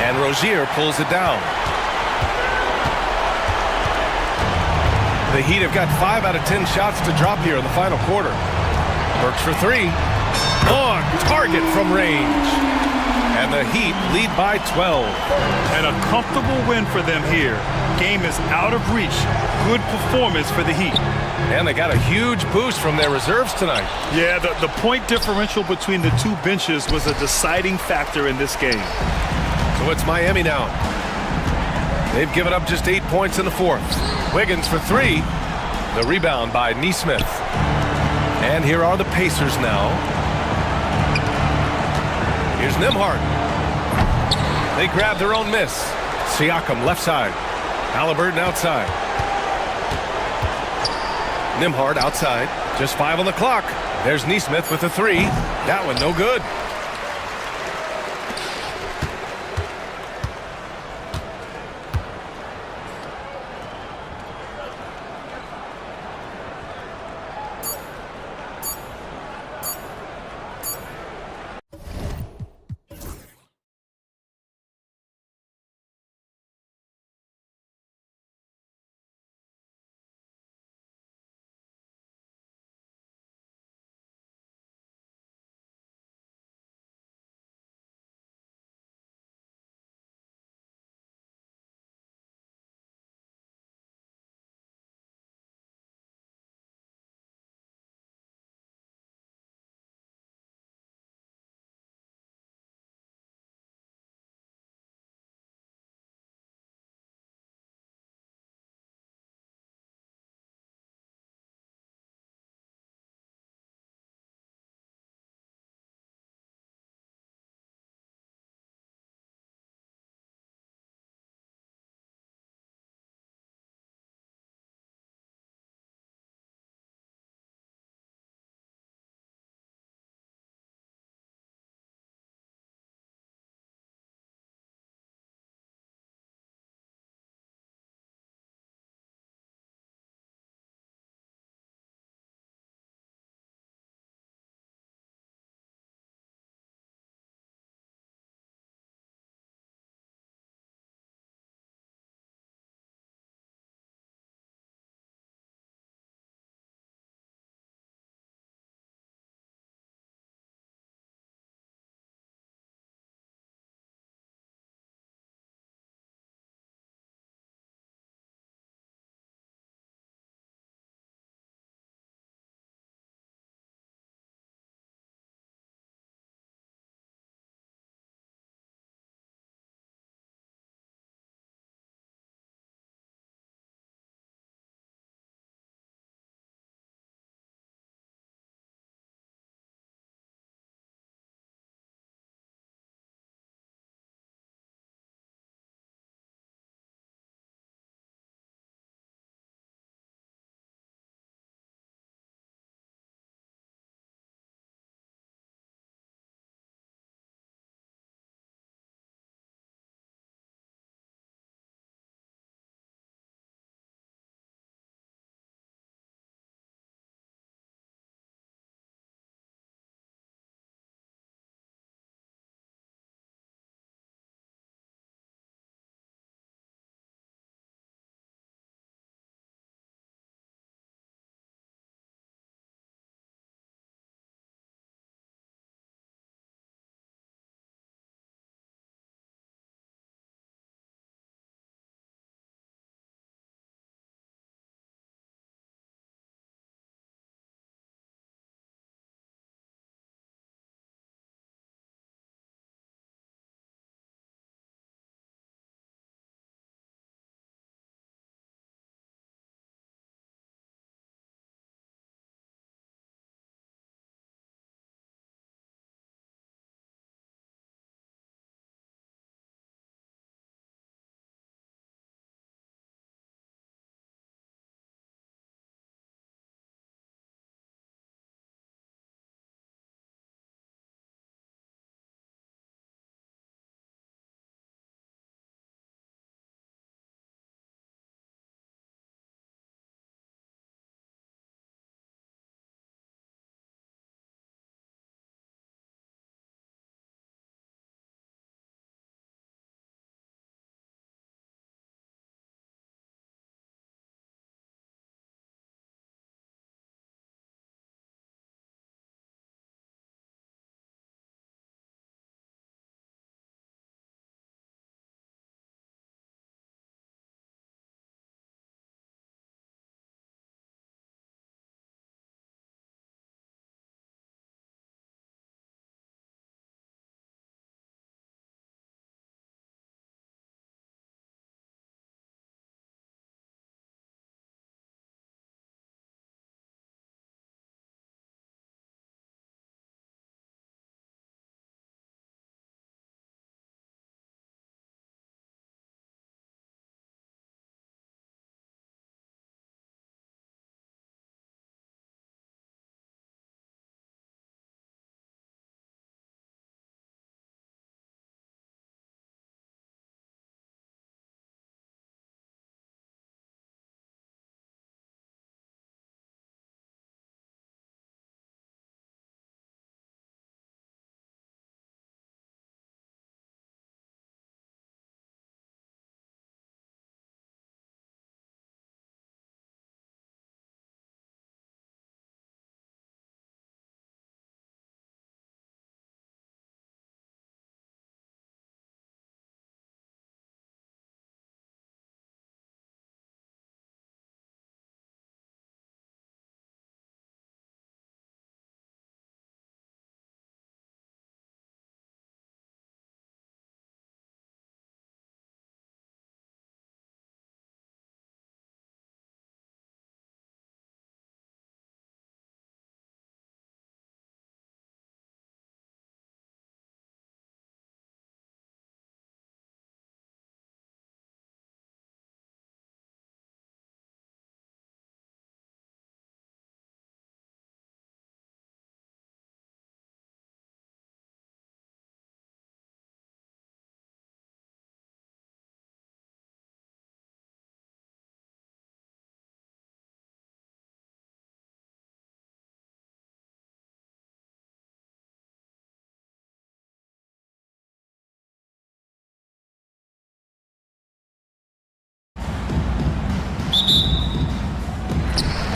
And Rozier pulls it down. The Heat have got 5 out of 10 shots to drop here in the final quarter. Works for 3. On target from range. And the Heat lead by 12. And a comfortable win for them here. Game is out of reach. Good performance for the Heat. And they got a huge boost from their reserves tonight. Yeah, the point differential between the two benches was a deciding factor in this game. So it's Miami now. They've given up just 8 points in the fourth. Wiggins for 3. The rebound by Nesmith. And here are the Pacers now. Here's Nembhard. They grab their own miss. Siakam left side. Halliburton outside. Nembhard outside. Just 5 on the clock. There's Nesmith with a 3. That one no good.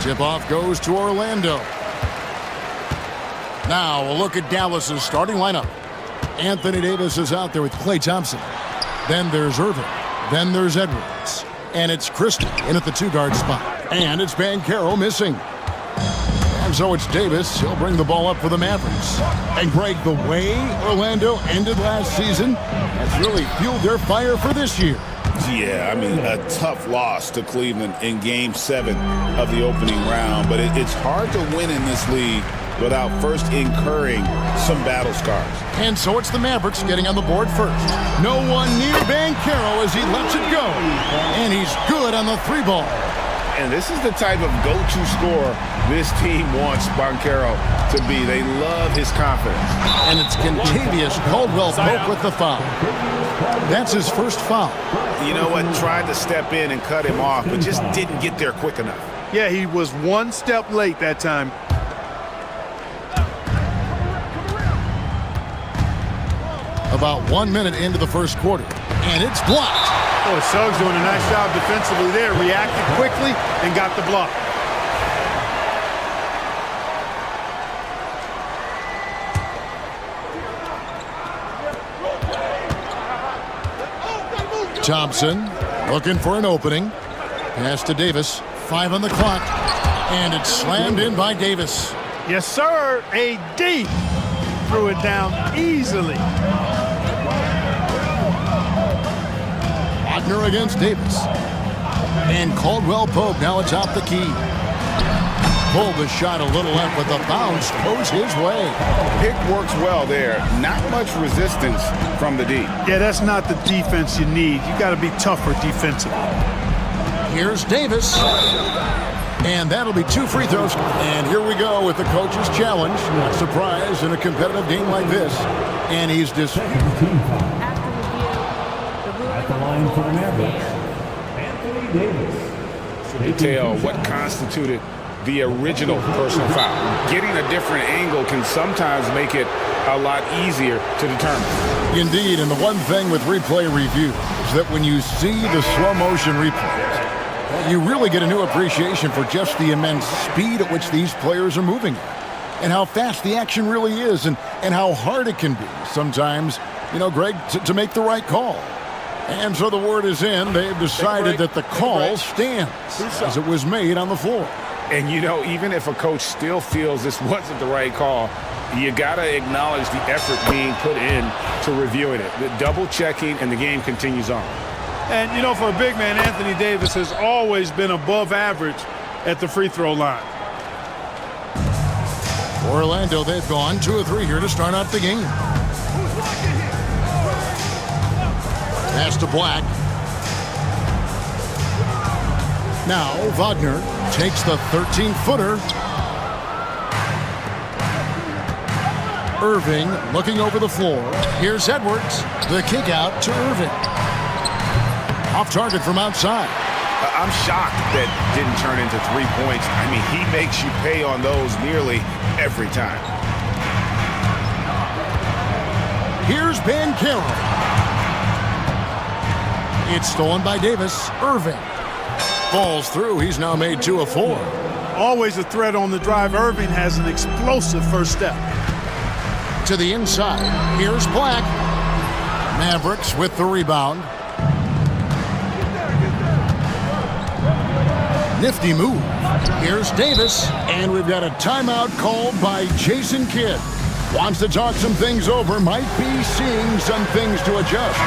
Tip-off goes to Orlando. Now we'll look at Dallas's starting lineup. Anthony Davis is out there with Klay Thompson. Then there's Irving. Then there's Edwards. And it's Christie in at the 2-guard spot. And it's Banchero missing. And so it's Davis. He'll bring the ball up for the Mavericks. And Greg, the way Orlando ended last season has really fueled their fire for this year. Yeah, I mean, a tough loss to Cleveland in Game 7 of the opening round. But it's hard to win in this league without first incurring some battle scars. And so it's the Mavericks getting on the board first. No one near Banchero as he lets it go. And he's good on the 3-ball. And this is the type of go-to scorer this team wants Banchero to be. They love his confidence. And it's Kentavious Caldwell-Pope with the foul. That's his first foul. You know what? Tried to step in and cut him off, but just didn't get there quick enough. Yeah, he was one step late that time. About 1 minute into the first quarter. And it's blocked. Oh, Suggs doing a nice job defensively there. Reacted quickly and got the block. Thompson looking for an opening. Pass to Davis. 5 on the clock. And it's slammed in by Davis. Yes, sir. AD threw it down easily. Wagner against Davis. And Caldwell-Pope now atop the key. Pulled the shot a little left, but the bounce goes his way. Pick works well there. Not much resistance from the D. Yeah, that's not the defense you need. You got to be tougher defensively. Here's Davis. And that'll be 2 free throws. And here we go with the coach's challenge. Not a surprise in a competitive game like this. And he's just... At the line for the Mavericks, Anthony Davis. Detail what constituted the original personal foul. Getting a different angle can sometimes make it a lot easier to determine. Indeed, and the one thing with replay review is that when you see the slow motion replays, you really get a new appreciation for just the immense speed at which these players are moving at, and how fast the action really is, and how hard it can be sometimes, you know, Greg, to make the right call. And so the word is in. They've decided that the call stands as it was made on the floor. And, you know, even if a coach still feels this wasn't the right call, you got to acknowledge the effort being put in to reviewing it. The double checking, and the game continues on. And, you know, for a big man, Anthony Davis has always been above average at the free throw line. Orlando, they've gone 2 of 3 here to start out the game. Pass to Black. Now Wagner takes the 13-footer. Irving looking over the floor. Here's Edwards. The kick out to Irving. Off target from outside. I'm shocked that didn't turn into 3 points. I mean, he makes you pay on those nearly every time. Here's Banchero. It's stolen by Davis. Irving falls through. He's now made 2 of 4. Always a threat on the drive. Irving has an explosive first step. To the inside. Here's Black. Mavericks with the rebound. Nifty move. Here's Davis. And we've got a timeout called by Jason Kidd. Wants to talk some things over. Might be seeing some things to adjust.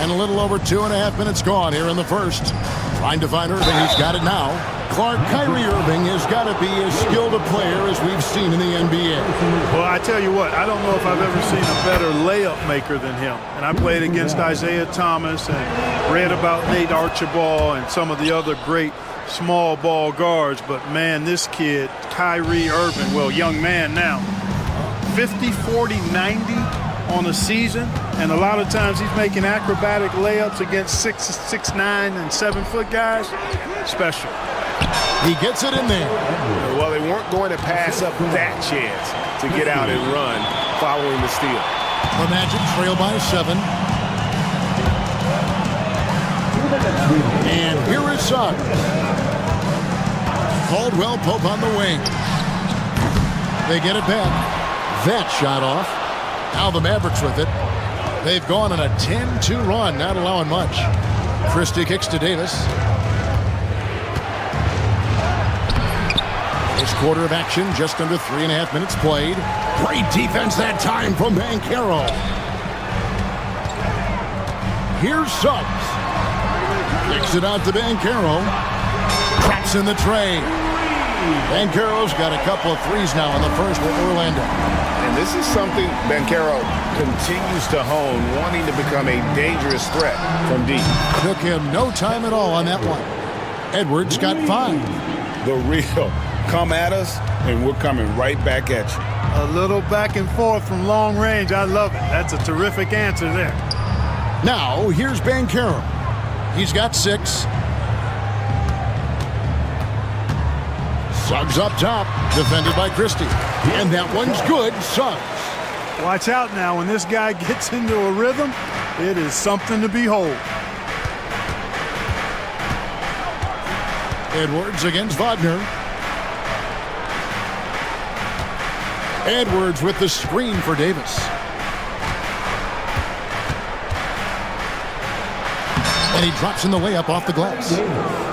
And a little over 2.5 minutes gone here in the first. Trying to find Irving. He's got it now. Kyrie Irving has got to be as skilled a player as we've seen in the NBA. Well, I tell you what, I don't know if I've ever seen a better layup maker than him. And I played against Isaiah Thomas and read about Nate Archibald and some of the other great small ball guards. But, man, this kid, Kyrie Irving, well, young man now, 50, 40, 90 on a season. And a lot of times he's making acrobatic layups against 6'9" and 7-foot guys. Special. He gets it in there. Well, they weren't going to pass up that chance to get out and run following the steal. The Magic trail by 7. And here is Suggs. Caldwell Pope on the wing. They get it back. That shot off. Now the Mavericks with it. They've gone on a 10-2 run, not allowing much. Christie kicks to Davis. This quarter of action, just under 3.5 minutes played. Great defense that time from Banchero. Here's Suggs. Kicks it out to Banchero. Traps in the tray. Banchero's got a couple of threes now in the first with Orlando. And this is something Banchero continues to hone, wanting to become a dangerous threat from deep. Took him no time at all on that one. Edwards got 5. The real come at us, and we're coming right back at you. A little back and forth from long range. I love it. That's a terrific answer there. Now, here's Banchero. He's got 6. Suggs up top, defended by Christie. And that one's good, Suggs. Watch out now. When this guy gets into a rhythm, it is something to behold. Edwards against Wagner. Edwards with the screen for Davis. And he drops in the layup off the glass.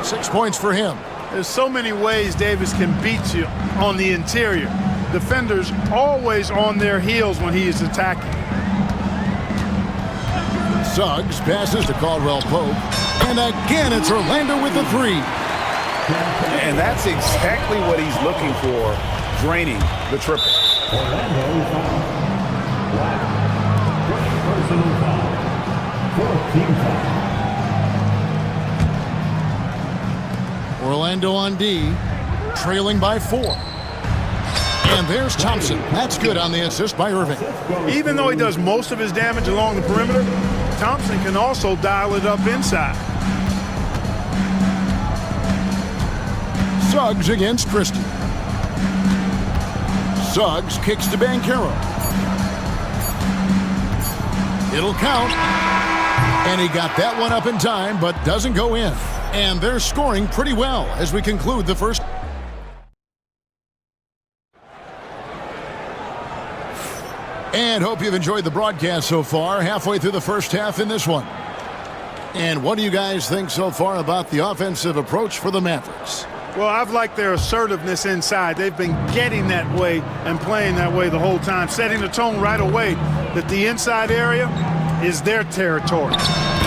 6 points for him. There's so many ways Davis can beat you on the interior. Defenders always on their heels when he is attacking. Suggs passes to Caldwell Pope. And again, it's Orlando with the 3. And that's exactly what he's looking for, draining the triple. Orlando on D, trailing by 4. And there's Thompson. That's good on the assist by Irving. Even though he does most of his damage along the perimeter, Thompson can also dial it up inside. Suggs against Christie. Suggs kicks to Banchero. It'll count. And he got that one up in time, but doesn't go in. And they're scoring pretty well as we conclude the first. And hope you've enjoyed the broadcast so far, halfway through the first half in this one. And what do you guys think so far about the offensive approach for the Mavericks? Well, I've liked their assertiveness inside. They've been getting that way and playing that way the whole time, setting the tone right away that the inside area is their territory.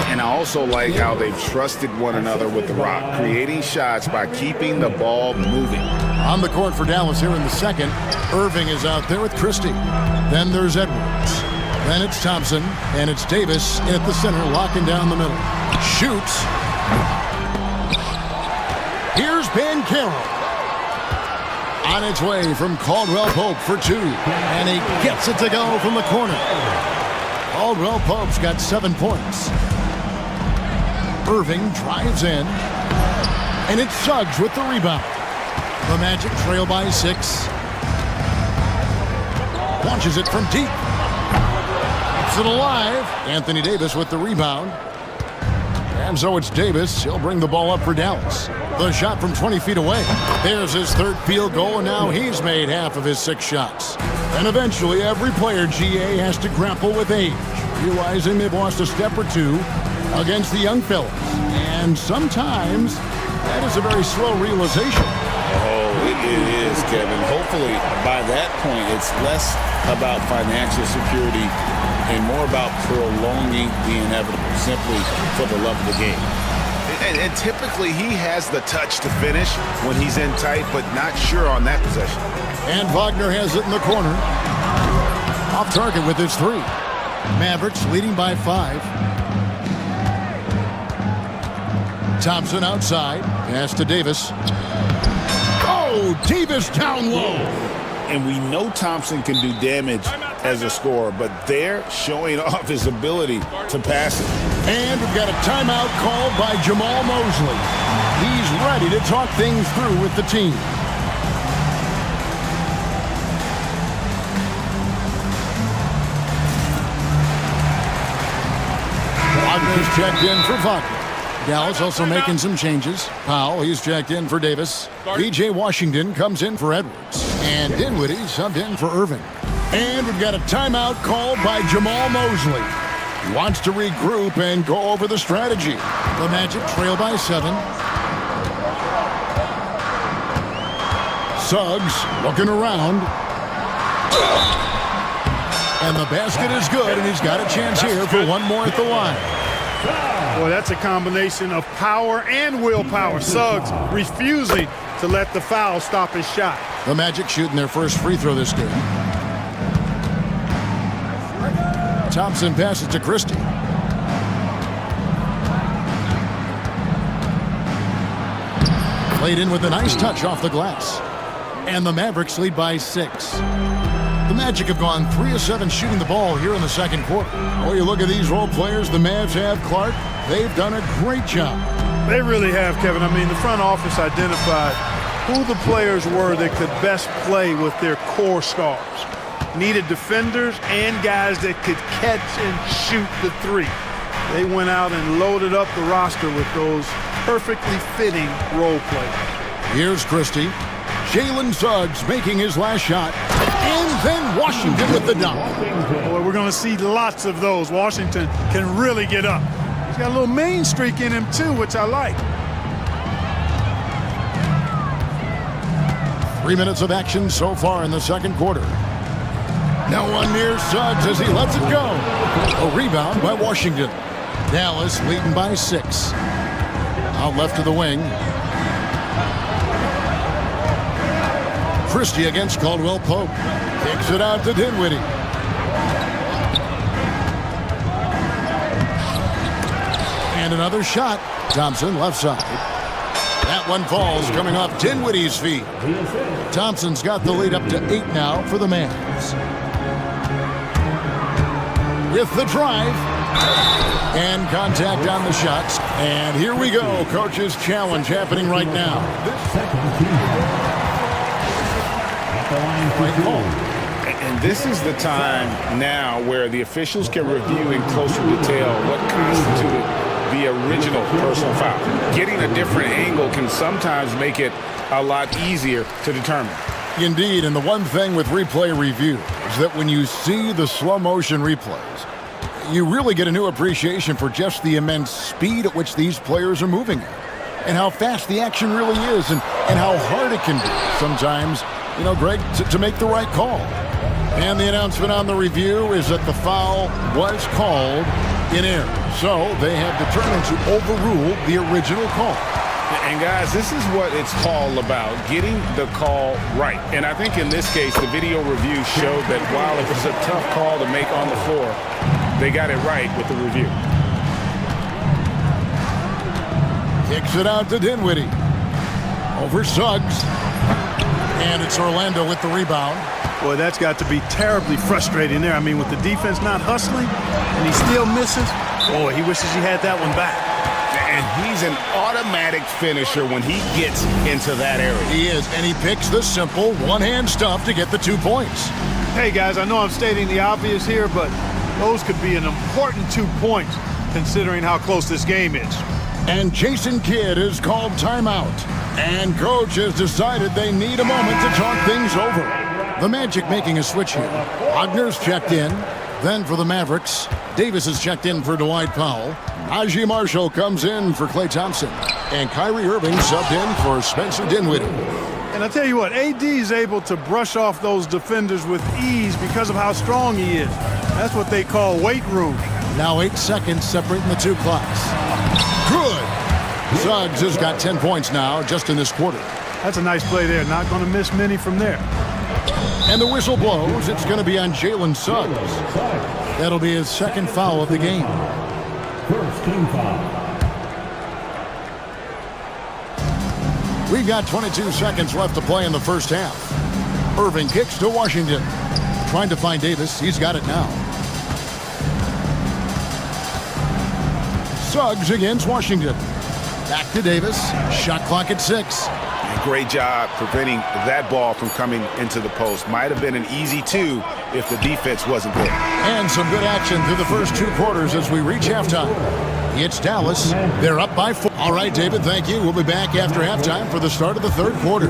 And I also like how they've trusted one another with the rock, creating shots by keeping the ball moving. On the court for Dallas here in the second, Irving is out there with Christie. Then there's Edwards. Then it's Thompson, and it's Davis in at the center, locking down the middle. Shoots. Here's Banchero. On its way from Caldwell Pope for 2. And he gets it to go from the corner. Caldwell Pope's got 7 points. Irving drives in. And it's Suggs with the rebound. The Magic trail by 6. Launches it from deep. Keeps it alive. Anthony Davis with the rebound. And so it's Davis. He'll bring the ball up for Dallas. The shot from 20 feet away. There's his 3rd field goal, and now he's made half of his 6 shots. And eventually, every player, GA, has to grapple with age, realizing they've lost a step or 2 against the young fellas. And sometimes that is a very slow realization. Oh, it is, Kevin. Hopefully, by that point, it's less about financial security and more about prolonging the inevitable, simply for the love of the game. And typically, he has the touch to finish when he's in tight, but not sure on that possession. And Wagner has it in the corner. Off target with his 3. Mavericks leading by 5. Thompson outside. Pass to Davis. Oh, Davis down low. And we know Thompson can do damage as a scorer, but they're showing off his ability to pass it. And we've got a timeout called by Jamal Mosley. He's ready to talk things through with the team. is checked in for Wagner. Dallas also making some changes. Powell, he's checked in for Davis. P.J. Washington comes in for Edwards. And Dinwiddie subbed in for Irving. And we've got a timeout called by Jamal Mosley. He wants to regroup and go over the strategy. The Magic trail by 7. Suggs looking around. And the basket is good, and he's got a chance here for one more at the line. Boy, that's a combination of power and willpower. Suggs refusing to let the foul stop his shot. The Magic shooting their first free throw this game. Thompson passes to Christie. Played in with a nice touch off the glass. And the Mavericks lead by 6. The Magic have gone 3 of 7 shooting the ball here in the second quarter. Oh, you look at these role players the Mavs have, Clark. They've done a great job. They really have, Kevin. I mean, the front office identified who the players were that could best play with their core stars. Needed defenders and guys that could catch and shoot the three. They went out and loaded up the roster with those perfectly fitting role players. Here's Christie. Jalen Suggs making his last shot. And then Washington with the dunk. Boy, we're going to see lots of those. Washington can really get up. He's got a little mean streak in him, too, which I like. 3 minutes of action so far in the second quarter. No one near Suggs as he lets it go. A rebound by Washington. Dallas leading by 6. Out left to the wing. Christie against Caldwell Pope. Kicks it out to Dinwiddie. And another shot. Thompson left side. That one falls coming off Dinwiddie's feet. Thompson's got the lead up to 8 now for the Mavs. With the drive. And contact on the shots. And here we go. Coach's challenge happening right now. And this is the time now where the officials can review in closer detail what constituted the original personal foul. Getting a different angle can sometimes make it a lot easier to determine. Indeed, and the one thing with replay review is that when you see the slow motion replays, you really get a new appreciation for just the immense speed at which these players are moving at, and how fast the action really is, and how hard it can be sometimes, you know, Greg, to make the right call. And the announcement on the review is that the foul was called in error. So they have determined to overrule the original call. And guys, this is what it's all about, getting the call right. And I think in this case, the video review showed that while it was a tough call to make on the floor, they got it right with the review. Kicks it out to Dinwiddie. Over Suggs. And it's Orlando with the rebound. Boy, that's got to be terribly frustrating there. I mean, with the defense not hustling and he still misses, boy, he wishes he had that one back. And he's an automatic finisher when he gets into that area. He is, and he picks the simple one-hand stuff to get the 2 points. Hey, guys, I know I'm stating the obvious here, but those could be an important 2 points considering how close this game is. And Jason Kidd is called timeout. And coach has decided they need a moment to talk things over. The Magic making a switch here. Wagner's checked in. Then for the Mavericks, Davis is checked in for Dwight Powell. Najee Marshall comes in for Klay Thompson. And Kyrie Irving subbed in for Spencer Dinwiddie. And I tell you what, AD is able to brush off those defenders with ease because of how strong he is. That's what they call weight room. Now 8 seconds separating the two clocks. Good. Suggs has got 10 points now just in this quarter. That's a nice play there. Not going to miss many from there. And the whistle blows. It's going to be on Jalen Suggs. That'll be his second foul of the game. First team foul. We've got 22 seconds left to play in the first half. Irving kicks to Washington. Trying to find Davis. He's got it now. Suggs against Washington. Back to Davis. Shot clock at 6. Great job preventing that ball from coming into the post. Might have been an easy 2 if the defense wasn't there. And some good action through the first 2 quarters as we reach halftime. It's Dallas. They're up by 4. All right, David, thank you. We'll be back after halftime for the start of the third quarter.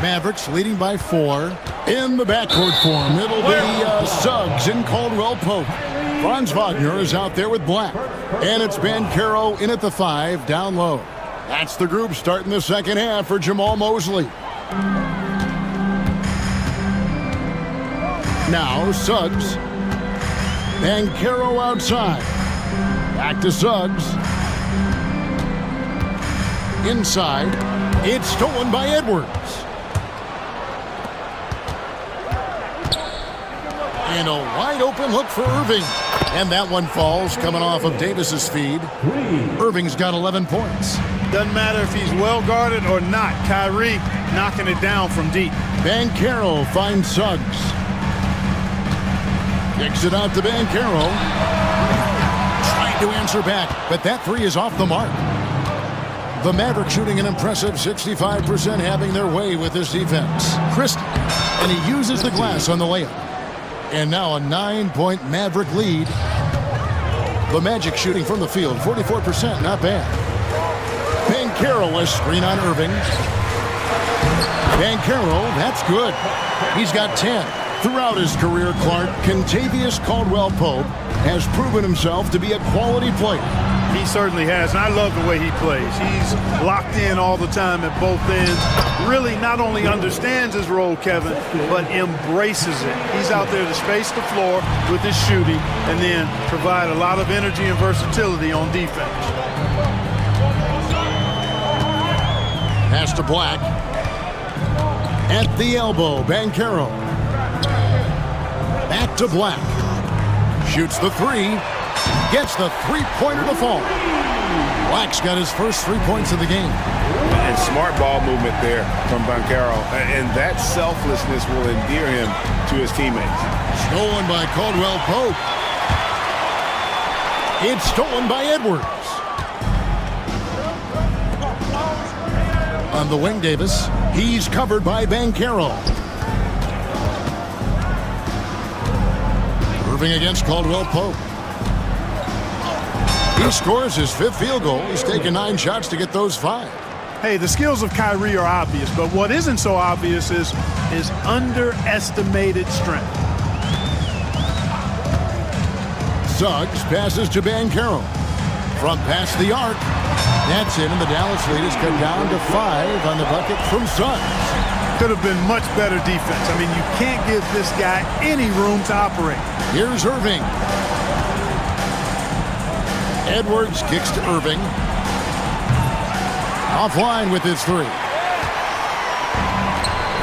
Mavericks leading by 4. In the backcourt form, it'll be Suggs and Caldwell Pope. Franz Wagner is out there with Black. And it's Banchero in at the 5, down low. That's the group starting the second half for Jamal Mosley. Now Suggs. Banchero outside. Back to Suggs. Inside. It's stolen by Edwards. And a wide open look for Irving. And that one falls coming off of Davis's feed. Irving's got 11 points. Doesn't matter if he's well guarded or not. Kyrie knocking it down from deep. Banchero finds Suggs. Kicks it out to Banchero. Trying to answer back, but that 3 is off the mark. The Mavericks shooting an impressive 65%, having their way with this defense. Christie, and he uses the glass on the layup. And now a 9-point Maverick lead. The Magic shooting from the field, 44%, not bad. Banchero, a screen on Irving. Banchero, that's good. He's got 10. Throughout his career, Clark, Kentavious Caldwell-Pope has proven himself to be a quality player. He certainly has, and I love the way he plays. He's locked in all the time at both ends. Really not only understands his role, Kevin, but embraces it. He's out there to space the floor with his shooting and then provide a lot of energy and versatility on defense. Pass to Black. At the elbow, Banchero. Back to Black. Shoots the 3. Gets the three-pointer to fall. Black's got his first 3 points of the game. And smart ball movement there from Banchero. And that selflessness will endear him to his teammates. Stolen by Caldwell Pope. It's stolen by Edwards. On the wing, Davis. He's covered by Banchero. Irving against Caldwell Pope. He scores his 5th field goal. He's taken 9 shots to get those 5. Hey, the skills of Kyrie are obvious, but what isn't so obvious is his underestimated strength. Suggs passes to Banchero. From past the arc. That's in, and the Dallas lead is cut down to 5 on the bucket from Suggs. Could have been much better defense. I mean, you can't give this guy any room to operate. Here's Irving. Edwards kicks to Irving. Offline with his 3.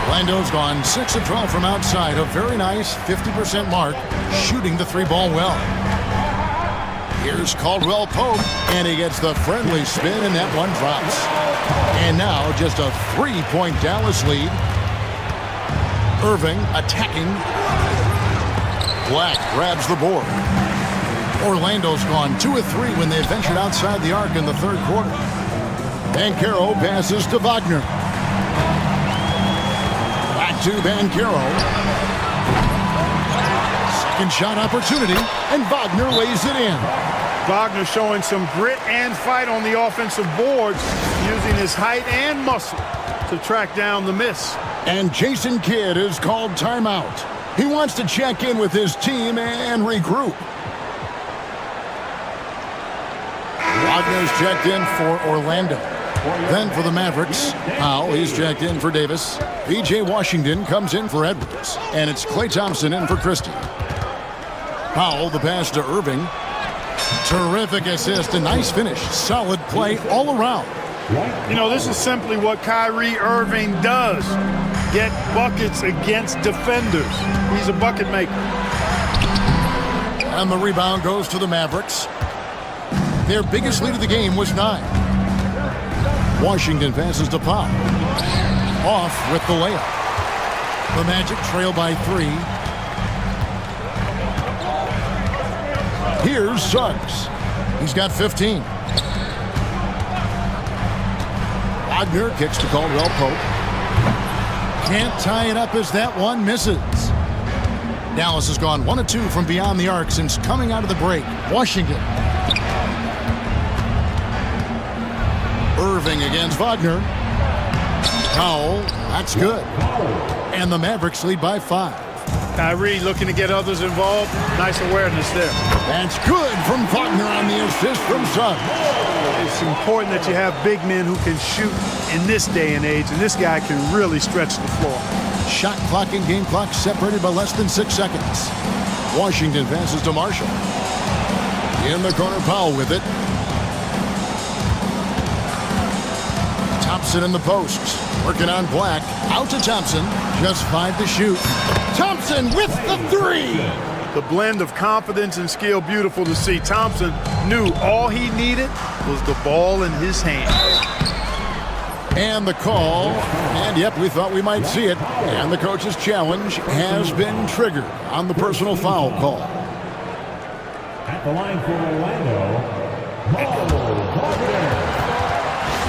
Orlando's gone 6 of 12 from outside. A very nice 50% mark, shooting the 3 ball well. Here's Caldwell Pope, and he gets the friendly spin, and that one drops. And now just a 3-point Dallas lead. Irving attacking. Black grabs the board. Orlando's gone 2 of 3 when they ventured outside the arc in the third quarter. Banchero passes to Wagner. Back to Bancaro. Second shot opportunity, and Wagner lays it in. Wagner showing some grit and fight on the offensive boards, using his height and muscle to track down the miss. And Jason Kidd is called timeout. He wants to check in with his team and regroup. Wagner's checked in for Orlando. Then for the Mavericks, Powell, he's checked in for Davis. B.J. Washington comes in for Edwards. And it's Klay Thompson in for Christie. Powell, the pass to Irving. Terrific assist, a nice finish. Solid play all around. You know, this is simply what Kyrie Irving does. Get buckets against defenders. He's a bucket maker. And the rebound goes to the Mavericks. Their biggest lead of the game was 9. Washington passes to Powell. Off with the layup. The Magic trail by 3. Here's Suggs. He's got 15. Wagner kicks to Caldwell Pope. Can't tie it up as that one misses. Dallas has gone 1 of 2 from beyond the arc since coming out of the break. Washington. Irving against Wagner. Powell, that's good. And the Mavericks lead by 5. Kyrie looking to get others involved. Nice awareness there. That's good from Wagner on the assist from Suggs. It's important that you have big men who can shoot in this day and age, and this guy can really stretch the floor. Shot clock and game clock separated by less than 6 seconds. Washington passes to Marshall. In the corner, Powell with it. Thompson in the post. Working on Black. Out to Thompson. Just 5 to shoot. Thompson with the 3. The blend of confidence and skill, beautiful to see. Thompson knew all he needed was the ball in his hand. And the call. And yep, we thought we might see it. And the coach's challenge has been triggered on the personal foul call. At the line for Orlando, Wagner.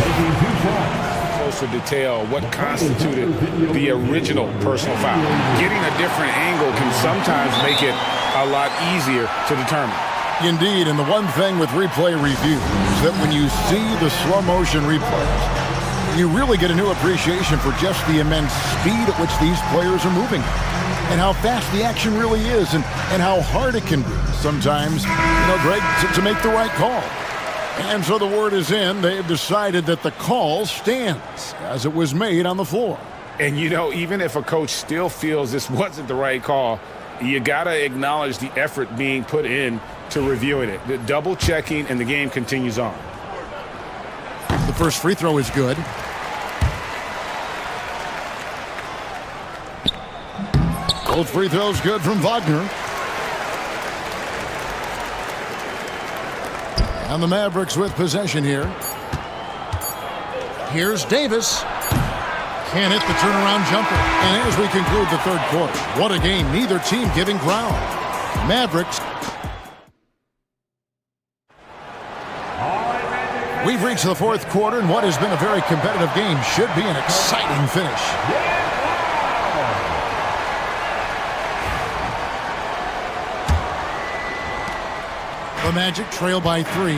Taking 2 shots. Closer detail what constituted the original personal foul. Getting a different angle can sometimes make it a lot easier to determine. Indeed, and the one thing with replay review is that when you see the slow motion replays, you really get a new appreciation for just the immense speed at which these players are moving and how fast the action really is and how hard it can be sometimes, Greg, to make the right call. And so the word is in. They've decided that the call stands as it was made on the floor. And, even if a coach still feels this wasn't the right call, you got to acknowledge the effort being put in to reviewing it. The double checking, and the game continues on. The first free throw is good. Both free throws good from Wagner. And the Mavericks with possession here. Here's Davis. Can't hit the turnaround jumper. And as we conclude the third quarter, what a game. Neither team giving ground. Mavericks. We've reached the fourth quarter, and what has been a very competitive game should be an exciting finish. The Magic trail by 3.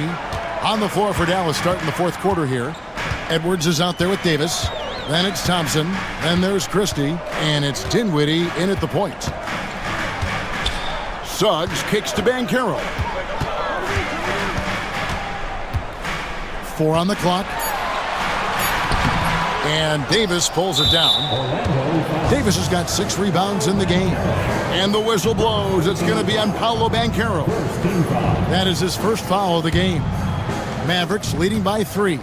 On the floor for Dallas starting the fourth quarter here. Edwards is out there with Davis. Then it's Thompson. Then there's Christie. And it's Dinwiddie in at the point. Suggs kicks to Bancaro. 4 on the clock. And Davis pulls it down. Davis has got 6 rebounds in the game. And the whistle blows. It's going to be on Paolo Bancaro. That is his first foul of the game. Mavericks leading by 3.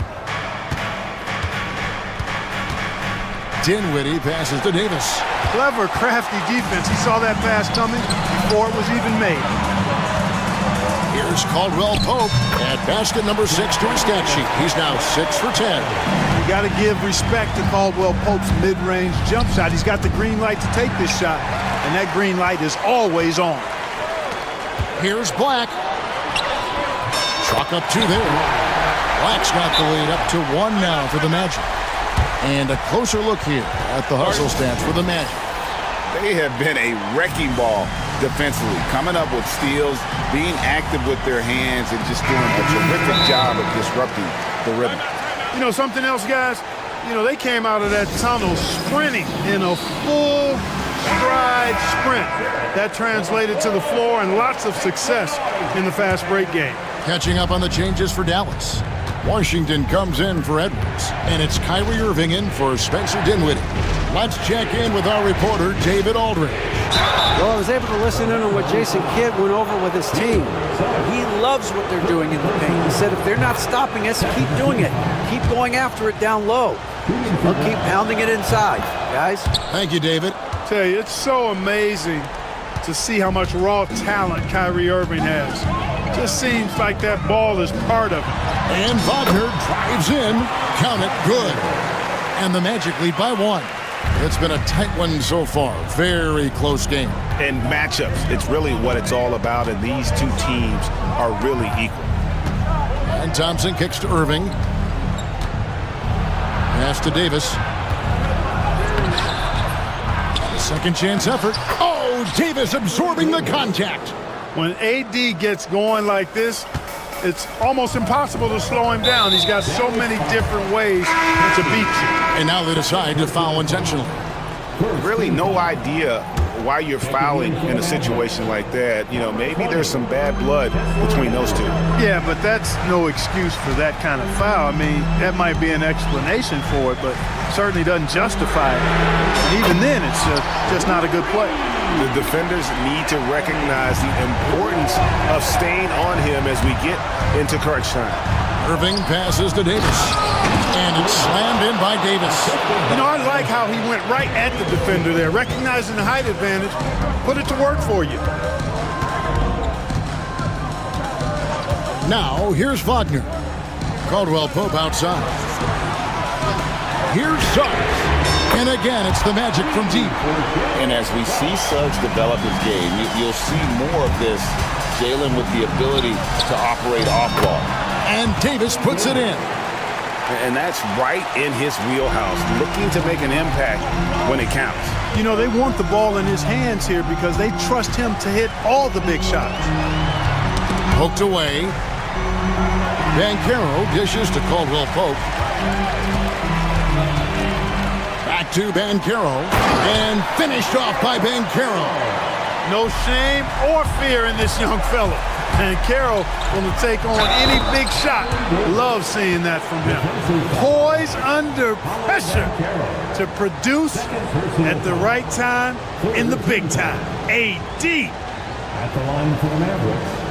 Dinwiddie passes to Davis. Clever, crafty defense. He saw that pass coming before it was even made. Here's Caldwell Pope at basket number 6 to his stat sheet. He's now 6 for 10. You got to give respect to Caldwell Pope's mid-range jump shot. He's got the green light to take this shot, and that green light is always on. Here's Black. Chalk up 2 there. Black's got the lead up to 1 now for the Magic. And a closer look here at the hustle stats for the Magic. They have been a wrecking ball defensively, coming up with steals, being active with their hands, and just doing a terrific job of disrupting the rhythm. You know, something else, guys? You know, they came out of that tunnel sprinting in a full stride sprint. That translated to the floor and lots of success in the fast break game. Catching up on the changes for Dallas. Washington comes in for Edwards, and it's Kyrie Irving in for Spencer Dinwiddie. Let's check in with our reporter, David Aldridge. Well, I was able to listen in on what Jason Kidd went over with his team. He loves what they're doing in the paint. He said if they're not stopping us, keep doing it. Keep going after it down low. They'll keep pounding it inside, guys. Thank you, David. Tell you, it's so amazing to see how much raw talent Kyrie Irving has. Just seems like that ball is part of it. And Wagner drives in. Count it, good. And the Magic lead by 1. It's been a tight one so far. Very close game. And matchups, it's really what it's all about, and these two teams are really equal. And Thompson kicks to Irving. Pass to Davis. Second chance effort. Oh, Davis absorbing the contact. When AD gets going like this, it's almost impossible to slow him down. He's got so many different ways to beat you. And now they decide to foul intentionally. Really no idea why you're fouling in a situation like that. You know, maybe there's some bad blood between those two. Yeah, but that's no excuse for that kind of foul. I mean, that might be an explanation for it, but certainly doesn't justify it. And even then, it's just not a good play. The defenders need to recognize the importance of staying on him as we get into crunch time. Irving passes to Davis. And it's slammed in by Davis. You know, I like how he went right at the defender there, recognizing the height advantage, put it to work for you. Now, here's Wagner. Caldwell Pope outside. Here's Suggs. And again, it's the Magic from deep. And as we see Suggs develop his game, you'll see more of this. Jalen with the ability to operate off ball. And Davis puts it in. And that's right in his wheelhouse, looking to make an impact when it counts. You know, they want the ball in his hands here because they trust him to hit all the big shots. Poked away. Banchero dishes to Caldwell Pope. Back to Banchero. And finished off by Banchero. No shame or fear in this young fella. And Carroll going to take on any big shot. Love seeing that from him. Poise under pressure to produce at the right time in the big time. AD. At the line for the Mavericks.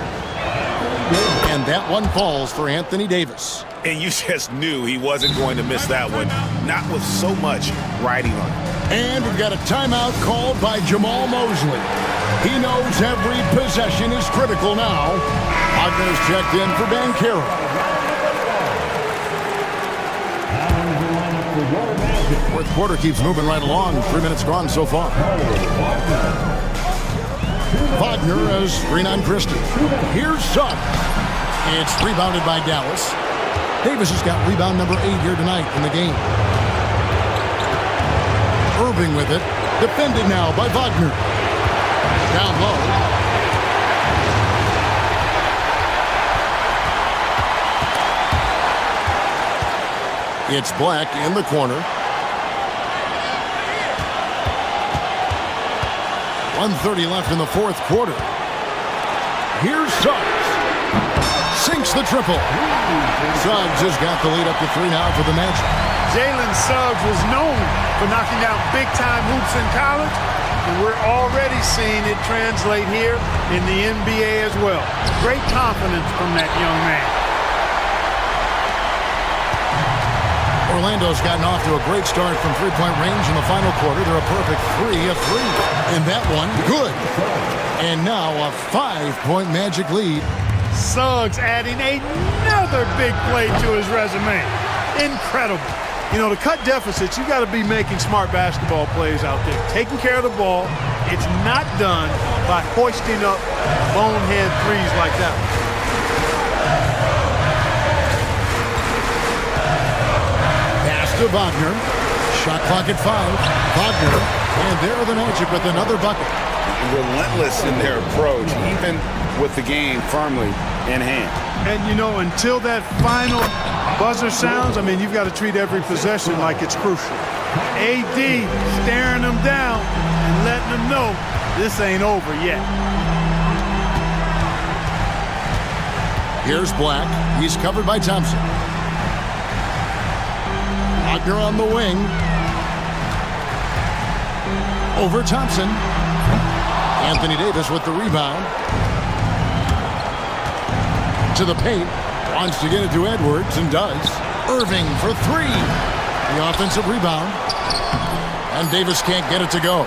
And that one falls for Anthony Davis. And you just knew he wasn't going to miss that one, not with so much riding on it. And we've got a timeout called by Jamal Mosley. He knows every possession is critical now. Wagner's checked in for Banchero. Fourth quarter keeps moving right along. 3 minutes gone so far. Wagner has screen on Christie. Here's Suggs. It's rebounded by Dallas. Davis has got rebound number 8 here tonight in the game. Irving with it. Defended now by Wagner. Down low. It's Black in the corner. 1:30 left in the fourth quarter. Here's Suggs. Sinks the triple. Suggs has got the lead up to 3 now for the Magic. Jalen Suggs was known for knocking out big-time hoops in college, and we're already seeing it translate here in the NBA as well. Great confidence from that young man. Orlando's gotten off to a great start from three-point range in the final quarter. They're a perfect 3 of 3. And that one, good. And now a 5-point Magic lead. Suggs adding another big play to his resume. Incredible. You know, to cut deficits, you got to be making smart basketball plays out there. Taking care of the ball. It's not done by hoisting up bonehead threes like that. Pass to Wagner. Shot clock at 5. Wagner, and there are the Magic with another bucket. Relentless in their approach, even with the game firmly in hand. And, you know, until that final buzzer sounds, I mean, you've got to treat every possession like it's crucial. AD staring them down and letting them know this ain't over yet. Here's Black. He's covered by Thompson. Wagner on the wing. Over Thompson. Anthony Davis with the rebound. To the paint. Wants to get it to Edwards and does. Irving for 3. The offensive rebound. And Davis can't get it to go.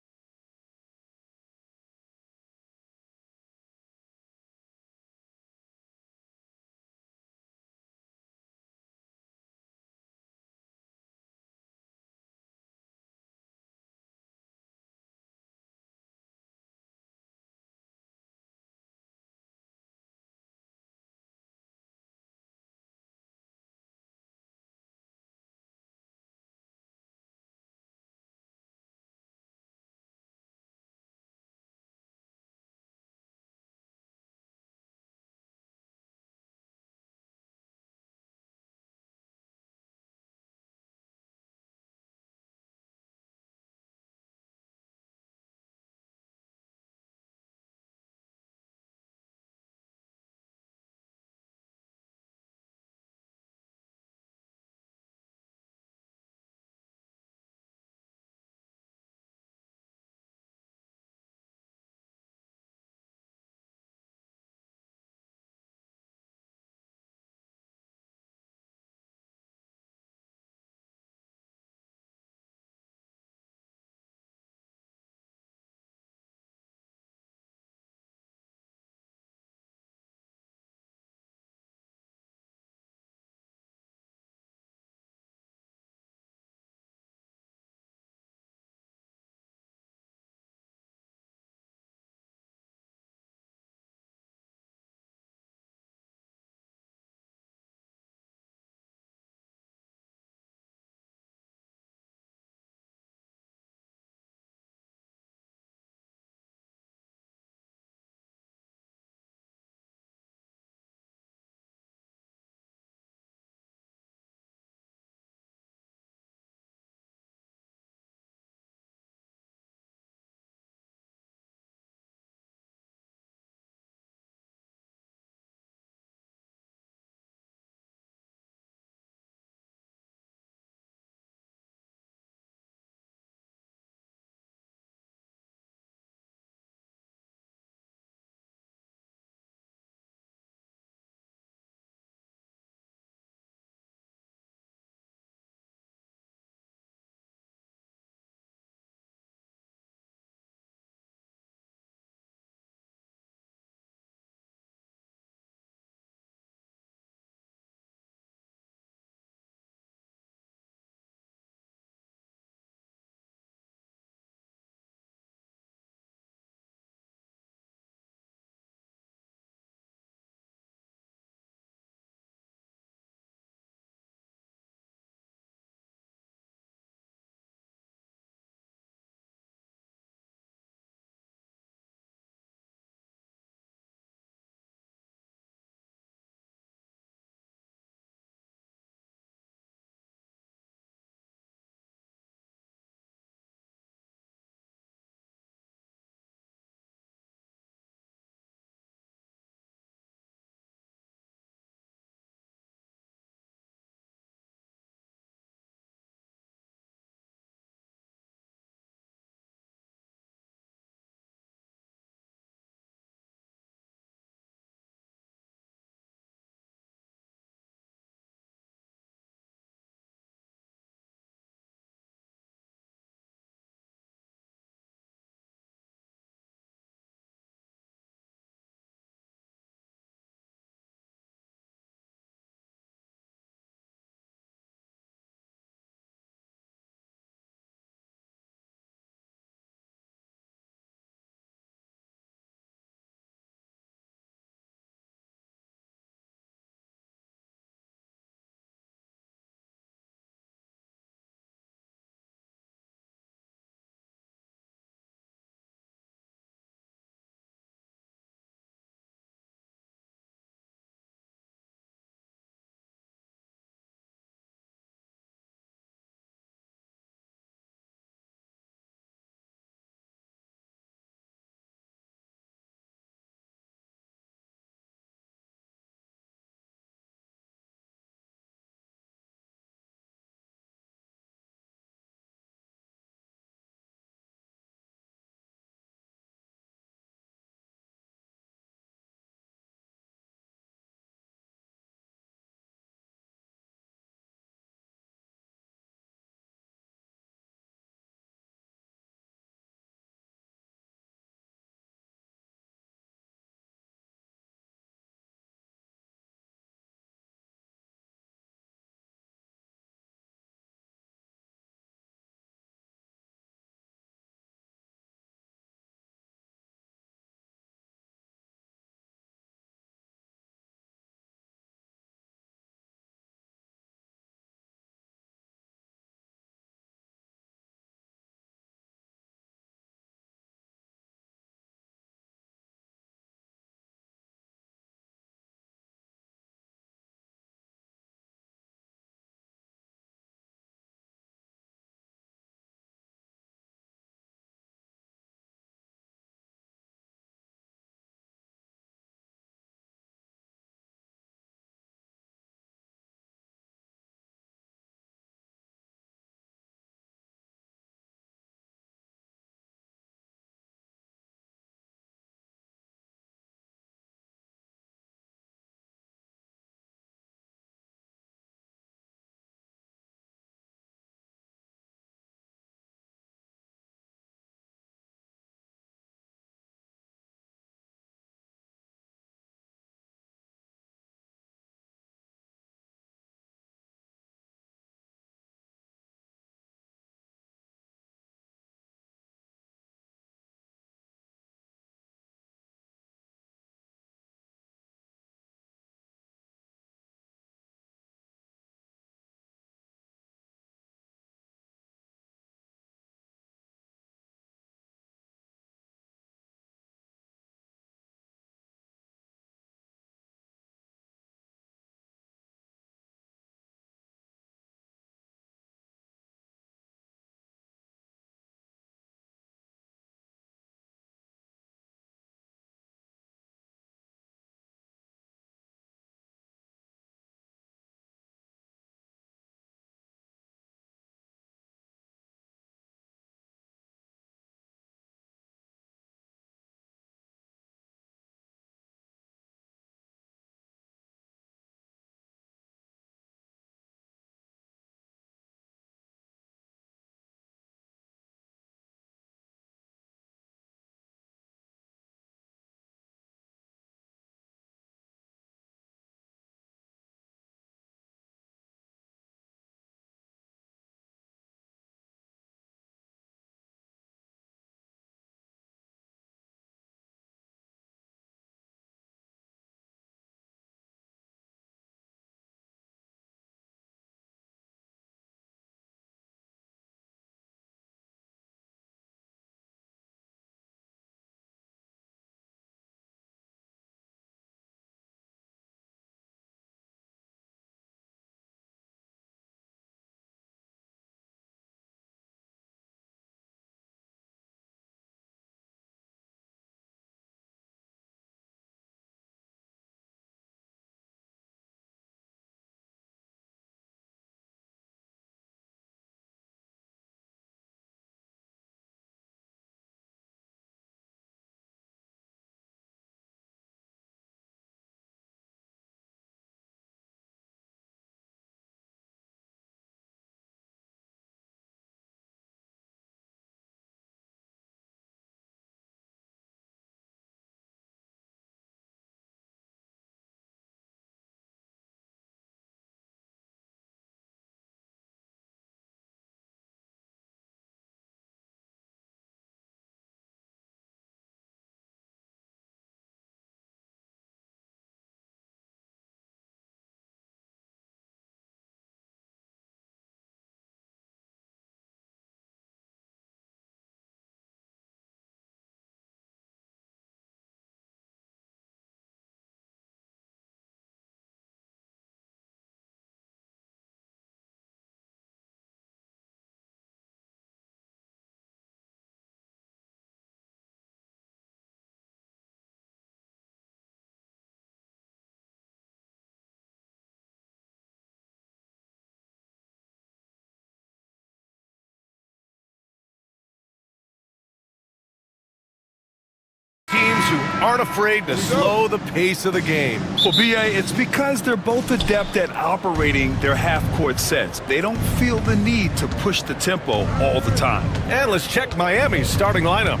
who aren't afraid to slow the pace of the game. Well, B.A., it's because they're both adept at operating their half-court sets. They don't feel the need to push the tempo all the time. And let's check Miami's starting lineup.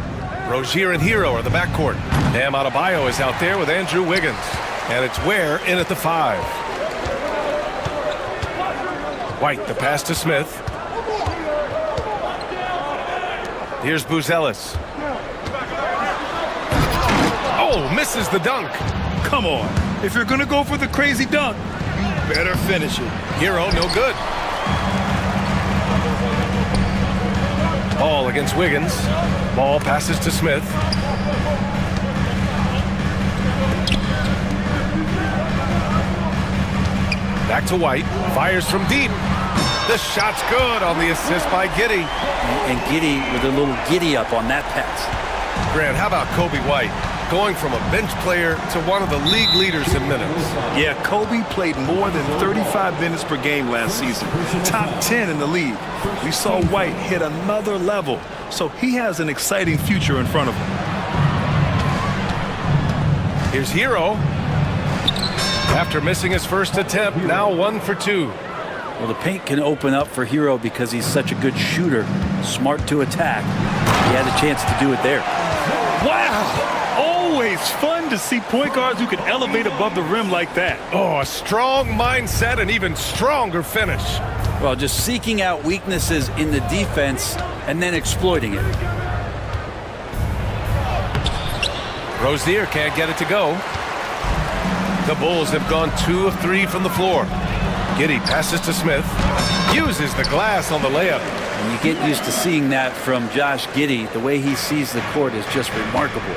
Rozier and Hero are the backcourt. Bam Adebayo is out there with Andrew Wiggins. And it's Ware in at the 5. White, the pass to Smith. Here's Buzelis. Oh, misses the dunk. Come on. If you're going to go for the crazy dunk, you better finish it. Hero, no good. Ball against Wiggins. Ball passes to Smith. Back to White. Fires from deep. The shot's good on the assist by Giddey. And Giddey with a little giddy up on that pass. Grant, how about Kobe White? Going from a bench player to one of the league leaders in minutes. Yeah, Kobe played more than 35 minutes per game last season. Top 10 in the league. We saw White hit another level, so he has an exciting future in front of him. Here's Hero. After missing his first attempt, now 1 for 2. Well, the paint can open up for Hero because he's such a good shooter, smart to attack. He had a chance to do it there. Wow! Always fun to see point guards who can elevate above the rim like that. Oh, a strong mindset and even stronger finish. Well, just seeking out weaknesses in the defense and then exploiting it. Rozier can't get it to go. The Bulls have gone 2 of 3 from the floor. Giddey passes to Smith. Uses the glass on the layup. And you get used to seeing that from Josh Giddey. The way he sees the court is just remarkable.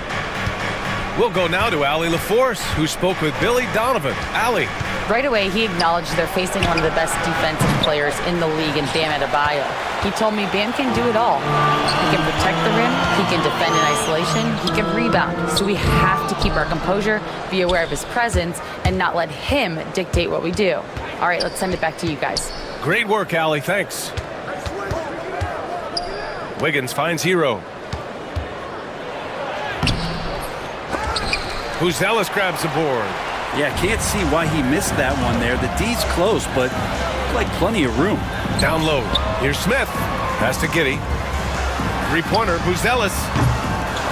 We'll go now to Allie LaForce, who spoke with Billy Donovan. Allie. Right away, he acknowledged they're facing one of the best defensive players in the league in Bam Adebayo. He told me Bam can do it all. He can protect the rim, he can defend in isolation, he can rebound. So we have to keep our composure, be aware of his presence, and not let him dictate what we do. All right, let's send it back to you guys. Great work, Allie. Thanks. Wiggins finds Hero. Buzelis grabs the board. Yeah, can't see why he missed that one there. The D's close, but like plenty of room. Down low. Here's Smith. Pass to Giddey. Three-pointer, Buzelis.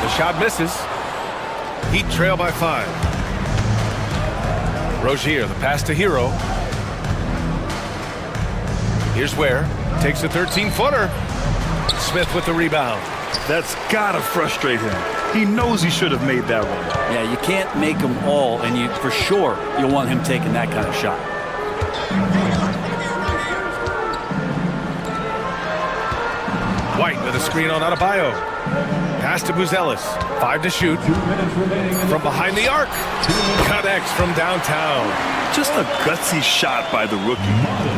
The shot misses. Heat trail by 5. Rozier, the pass to Hero. Here's Ware. Takes a 13-footer. Smith with the rebound. That's gotta frustrate him. He knows he should have made that one. Yeah, you can't make them all, and you for sure you'll want him taking that kind of shot. White with a screen on Adebayo. Pass to Buzelis. 5 to shoot. From behind the arc. Connects from downtown. Just a gutsy shot by the rookie.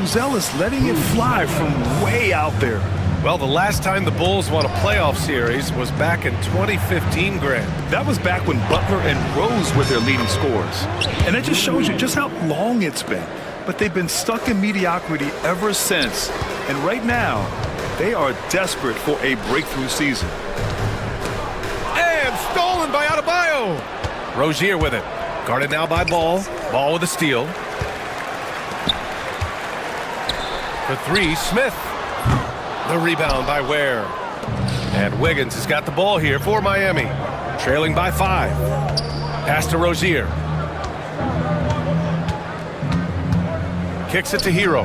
Buzelis letting it fly from way out there. Well, the last time the Bulls won a playoff series was back in 2015, Grant. That was back when Butler and Rose were their leading scorers. And it just shows you just how long it's been. But they've been stuck in mediocrity ever since. And right now, they are desperate for a breakthrough season. And stolen by Adebayo. Rozier with it. Guarded now by Ball. Ball with a steal. For 3, Smith. The rebound by Ware. And Wiggins has got the ball here for Miami. Trailing by 5. Pass to Rozier. Kicks it to Hero.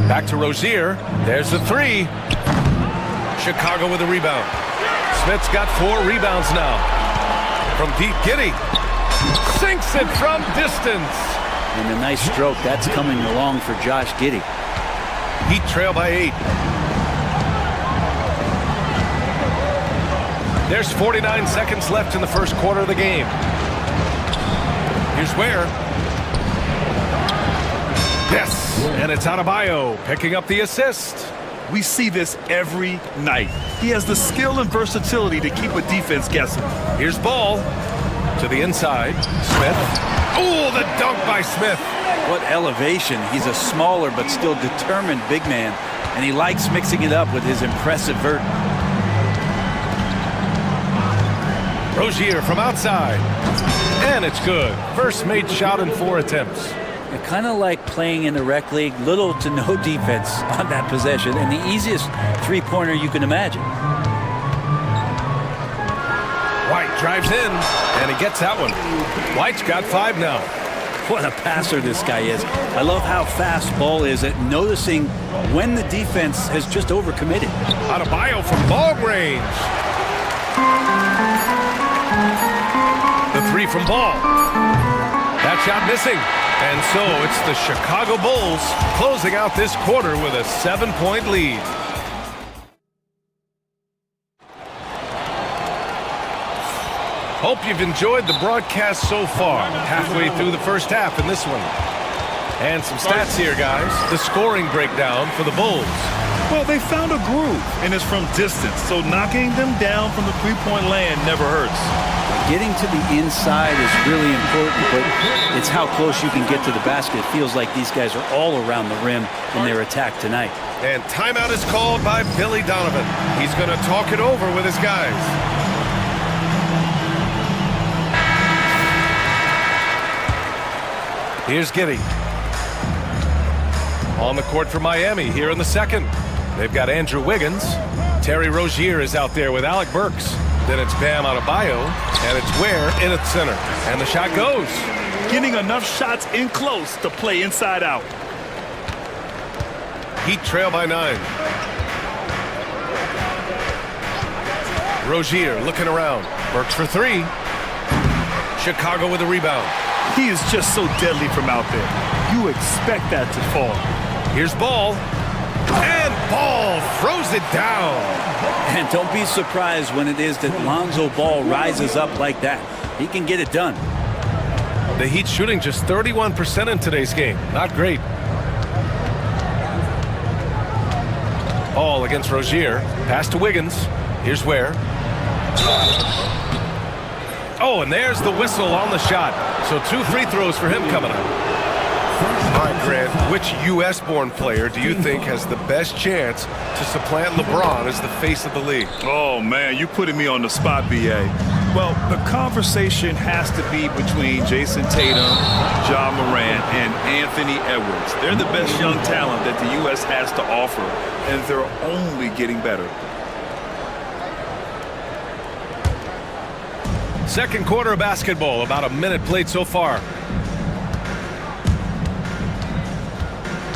Back to Rozier. There's the 3. Chicago with a rebound. Smith's got 4 rebounds now. From deep, Giddey sinks it from distance. And a nice stroke. That's coming along for Josh Giddey. Heat trail by 8. There's 49 seconds left in the first quarter of the game. Here's Ware. Yes, and it's Adebayo picking up the assist. We see this every night. He has the skill and versatility to keep a defense guessing. Here's Ball to the inside. Smith. Oh, the dunk by Smith. What elevation. He's a smaller but still determined big man, and he likes mixing it up with his impressive vert. Rozier from outside. And it's good. First made shot in 4 attempts. Kind of like playing in the rec league, little to no defense on that possession, and the easiest three-pointer you can imagine. White drives in, and he gets that one. White's got 5 now. What a passer this guy is. I love how fast ball is at noticing when the defense has just overcommitted. Adebayo from ball range. The 3 from ball. That shot missing. And so it's the Chicago Bulls closing out this quarter with a 7-point lead. Hope you've enjoyed the broadcast so far. Halfway through the first half in this one. And some stats here, guys. The scoring breakdown for the Bulls. Well, they found a groove, and it's from distance, so knocking them down from the three-point land never hurts. Getting to the inside is really important, but it's how close you can get to the basket. It feels like these guys are all around the rim in their attack tonight. And timeout is called by Billy Donovan. He's going to talk it over with his guys. Here's Giddy. On the court for Miami here in the second. They've got Andrew Wiggins. Terry Rozier is out there with Alec Burks. Then it's Bam Adebayo, and it's Ware in at center. And the shot goes. Getting enough shots in close to play inside out. Heat trail by 9. Rozier looking around. Burks for 3. Chicago with a rebound. He is just so deadly from out there. You expect that to fall. Here's Ball. And Ball throws it down. And don't be surprised when it is that Lonzo Ball rises up like that. He can get it done. The Heat shooting just 31% in today's game. Not great. Ball against Rozier. Pass to Wiggins. Here's Ware. Oh, and there's the whistle on the shot. So 2 free throws for him coming up. All right, Grant, which U.S.-born player do you think has the best chance to supplant LeBron as the face of the league? Oh, man, you're putting me on the spot, B.A. Well, the conversation has to be between Jason Tatum, Ja Morant, and Anthony Edwards. They're the best young talent that the U.S. has to offer, and they're only getting better. Second quarter of basketball, about a minute played so far.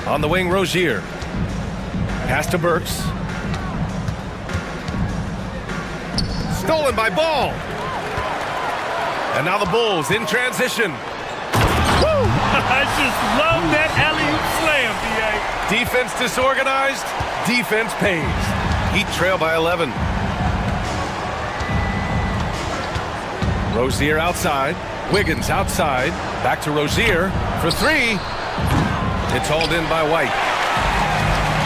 On the wing, Rozier. Pass to Burks. Stolen by Ball. And now the Bulls in transition. Woo! I just love that alley-oop slam, B.A. Defense disorganized. Defense pays. Heat trail by 11. Rozier outside. Wiggins outside. Back to Rozier for 3. It's hauled in by White.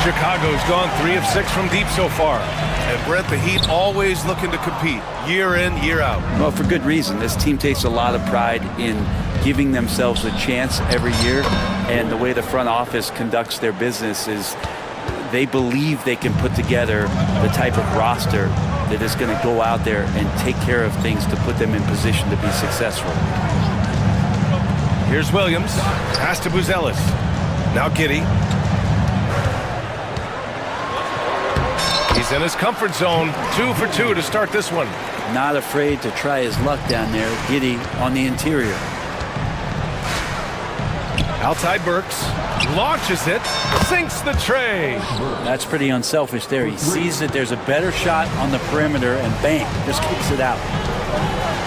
Chicago's gone 3 of 6 from deep so far. And Brett, the Heat always looking to compete year in, year out. Well, for good reason. This team takes a lot of pride in giving themselves a chance every year. And the way the front office conducts their business is they believe they can put together the type of roster that is going to go out there and take care of things to put them in position to be successful. Here's Williams. Pass to Buzelis. Now Giddy. He's in his comfort zone. 2 for 2 to start this one. Not afraid to try his luck down there. Giddy on the interior. Outside Burks. Launches it. Sinks the tray. That's pretty unselfish there. He sees that there's a better shot on the perimeter and bang, just kicks it out.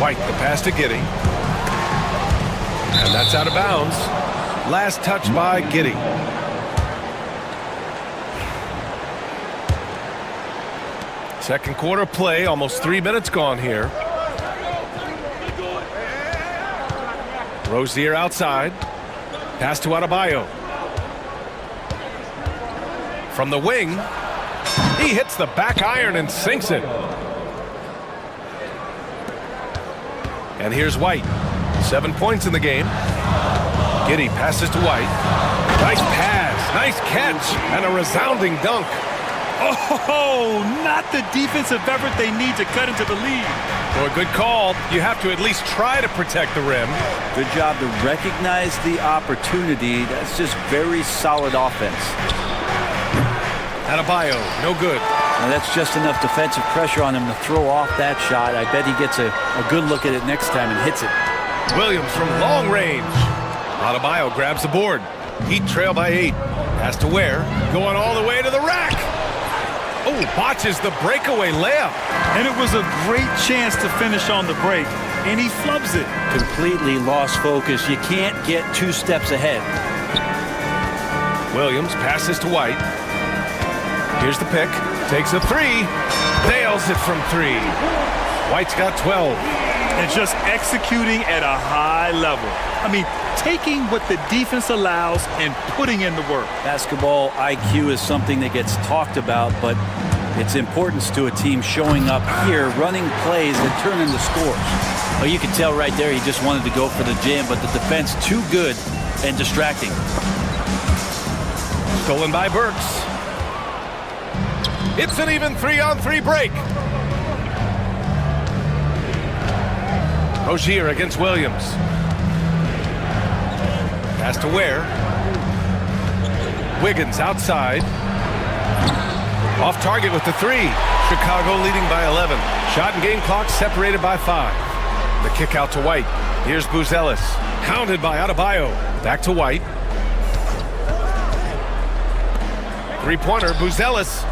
White, the pass to Giddy. And that's out of bounds. Last touch by Giddy. Second quarter play, almost 3 minutes gone here. Rozier outside. Pass to Adebayo. From the wing, he hits the back iron and sinks it. And here's White. 7 points in the game. Giddy passes to White. Nice pass, nice catch, and a resounding dunk. Oh, not the defensive effort they need to cut into the lead. Well, good call. You have to at least try to protect the rim. Good job to recognize the opportunity. That's just very solid offense. Adebayo, no good. Now that's just enough defensive pressure on him to throw off that shot. I bet he gets a good look at it next time and hits it. Williams from long range. Adebayo grabs the board. Heat trail by 8. Has to Ware. Going all the way to the rack. Oh, botches the breakaway layup. And it was a great chance to finish on the break, and he flubs it. Completely lost focus. You can't get 2 steps ahead. Williams passes to White. Here's the pick. Takes a 3. Nails it from 3. White's got 12. And just executing at a high level. I mean, taking what the defense allows and putting in the work. Basketball IQ is something that gets talked about, but its importance to a team showing up here, running plays that turn into scores. Well, you can tell right there he just wanted to go for the jam, but the defense too good and distracting. Stolen by Burks. It's an even 3-on-3 break. Rozier against Williams. Pass to Ware. Wiggins outside. Off target with the 3. Chicago leading by 11. Shot and game clock separated by 5. The kick out to White. Here's Buzelis. Hounded by Adebayo. Back to White. Three-pointer, Buzelis.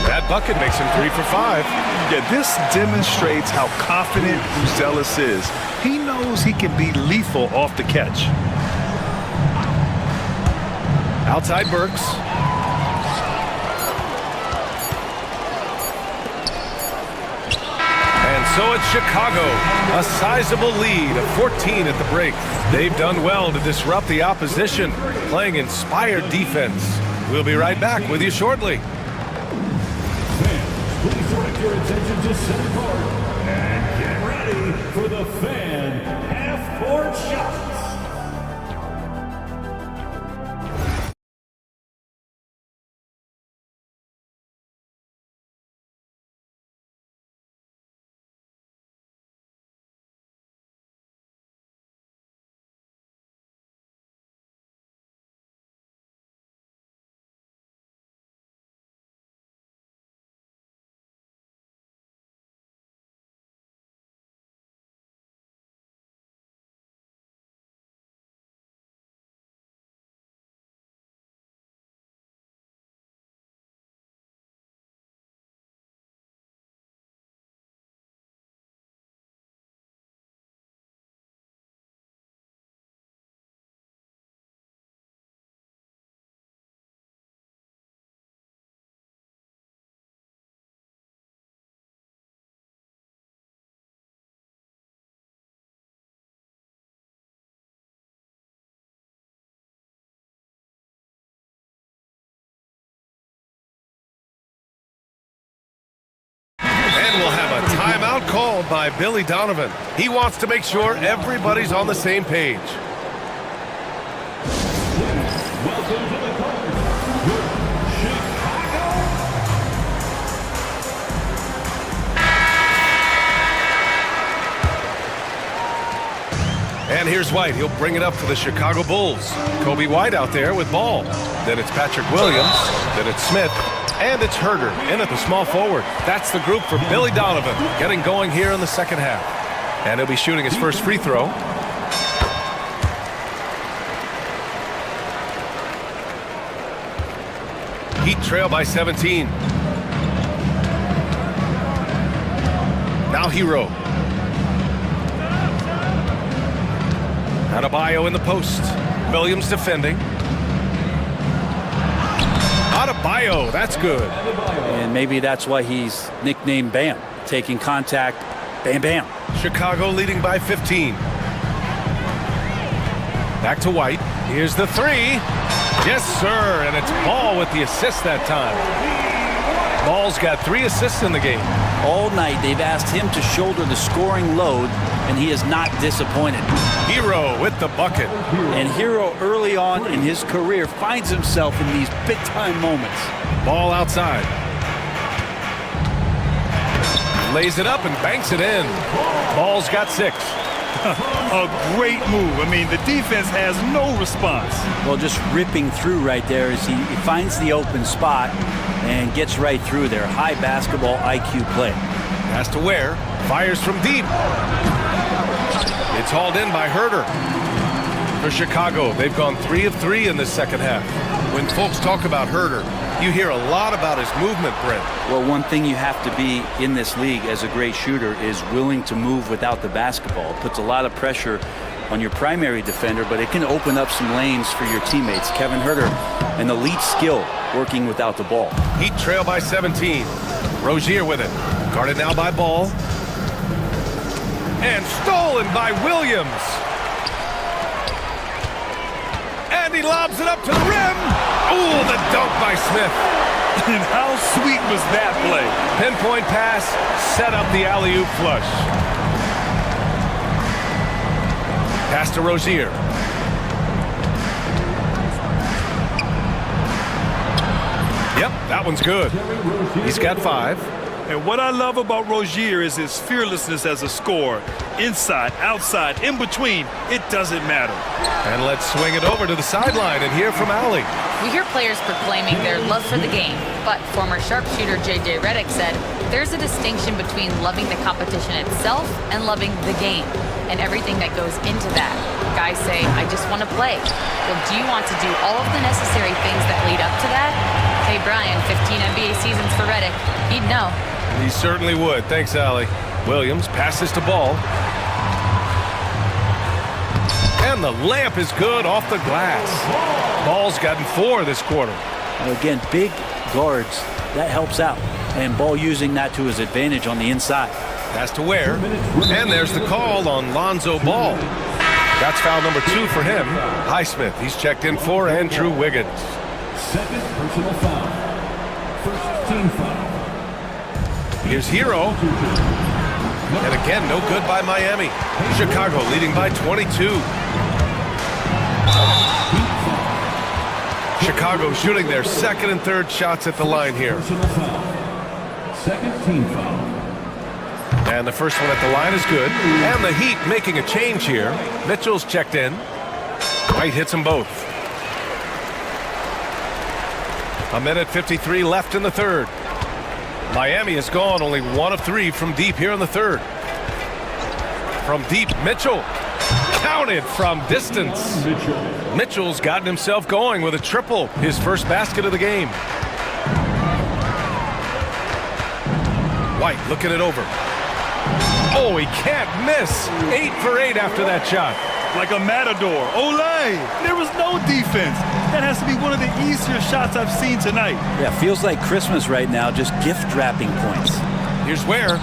That bucket makes him 3 for 5. Yeah, this demonstrates how confident Buzelis is. He knows he can be lethal off the catch. Outside Burks. And so it's Chicago. A sizable lead of 14 at the break. They've done well to disrupt the opposition, playing inspired defense. We'll be right back with you shortly. Please direct your attention to center court and get ready for the fan half-court shots. And we'll have a timeout called by Billy Donovan. He wants to make sure everybody's on the same page. Welcome to the court, Chicago. And here's White. He'll bring it up for the Chicago Bulls. Kobe White out there with ball. Then it's Patrick Williams. Then it's Smith. And it's Herder in at the small forward. That's the group for Billy Donovan, getting going here in the second half. And he'll be shooting his first free throw. Heat trail by 17. Now Hero. Adebayo in the post. Williams defending. Adebayo, that's good. And maybe that's why he's nicknamed Bam. Taking contact, bam, bam. Chicago leading by 15. Back to White. Here's the 3. Yes, sir. And it's Ball with the assist that time. Ball's got 3 assists in the game. All night they've asked him to shoulder the scoring load, and he is not disappointed. Hero with the bucket. And Hero early on in his career finds himself in these big-time moments. Ball outside. Lays it up and banks it in. Ball's got 6. A great move. I mean, the defense has no response. Well, just ripping through right there as he finds the open spot and gets right through there. High basketball IQ play. Pass to Ware. Fires from deep. It's hauled in by Herder. For Chicago, they've gone 3 of 3 in this second half. When folks talk about Herder, you hear a lot about his movement, Brent. Well, one thing you have to be in this league as a great shooter is willing to move without the basketball. It puts a lot of pressure on your primary defender, but it can open up some lanes for your teammates. Kevin Herder, an elite skill working without the ball. Heat trail by 17. Rozier with it. Guarded now by Ball. And stolen by Williams. And he lobs it up to the rim. Ooh, the dunk by Smith. And how sweet was that play? Pinpoint pass, set up the alley-oop flush. Pass to Rozier. Yep, that one's good. He's got 5. And what I love about Rozier is his fearlessness as a scorer. Inside, outside, in between, it doesn't matter. And let's swing it over to the sideline and hear from Allie. We hear players proclaiming their love for the game, but former sharpshooter J.J. Redick said there's a distinction between loving the competition itself and loving the game and everything that goes into that. Guys say, I just want to play. Well, do you want to do all of the necessary things that lead up to that? Hey, Brian, 15 NBA seasons for Redick. He'd know. He certainly would. Thanks, Allie. Williams passes to Ball. And the layup is good off the glass. Ball's gotten 4 this quarter. Again, big guards. That helps out. And Ball using that to his advantage on the inside. Pass to Ware. And there's the call on Lonzo Ball. That's foul number 2 for him. Highsmith, he's checked in for Andrew Wiggins. Second personal foul. First team foul. Here's Hero. And again, no good by Miami. Chicago leading by 22. Chicago shooting their second and third shots at the line here. Second team foul. And the first one at the line is good. And the Heat making a change here. Mitchell's checked in. White hits them both. A minute 53 left in the third. Miami has gone only 1 of 3 from deep here in the third. From deep, Mitchell. Counted from distance. Mitchell's gotten himself going with a triple. His first basket of the game. White looking it over. Oh, he can't miss. 8 for 8 after that shot. Like a matador. Olay! There was no defense. That has to be one of the easier shots I've seen tonight. Yeah, feels like Christmas right now, just gift wrapping points. Here's Ware.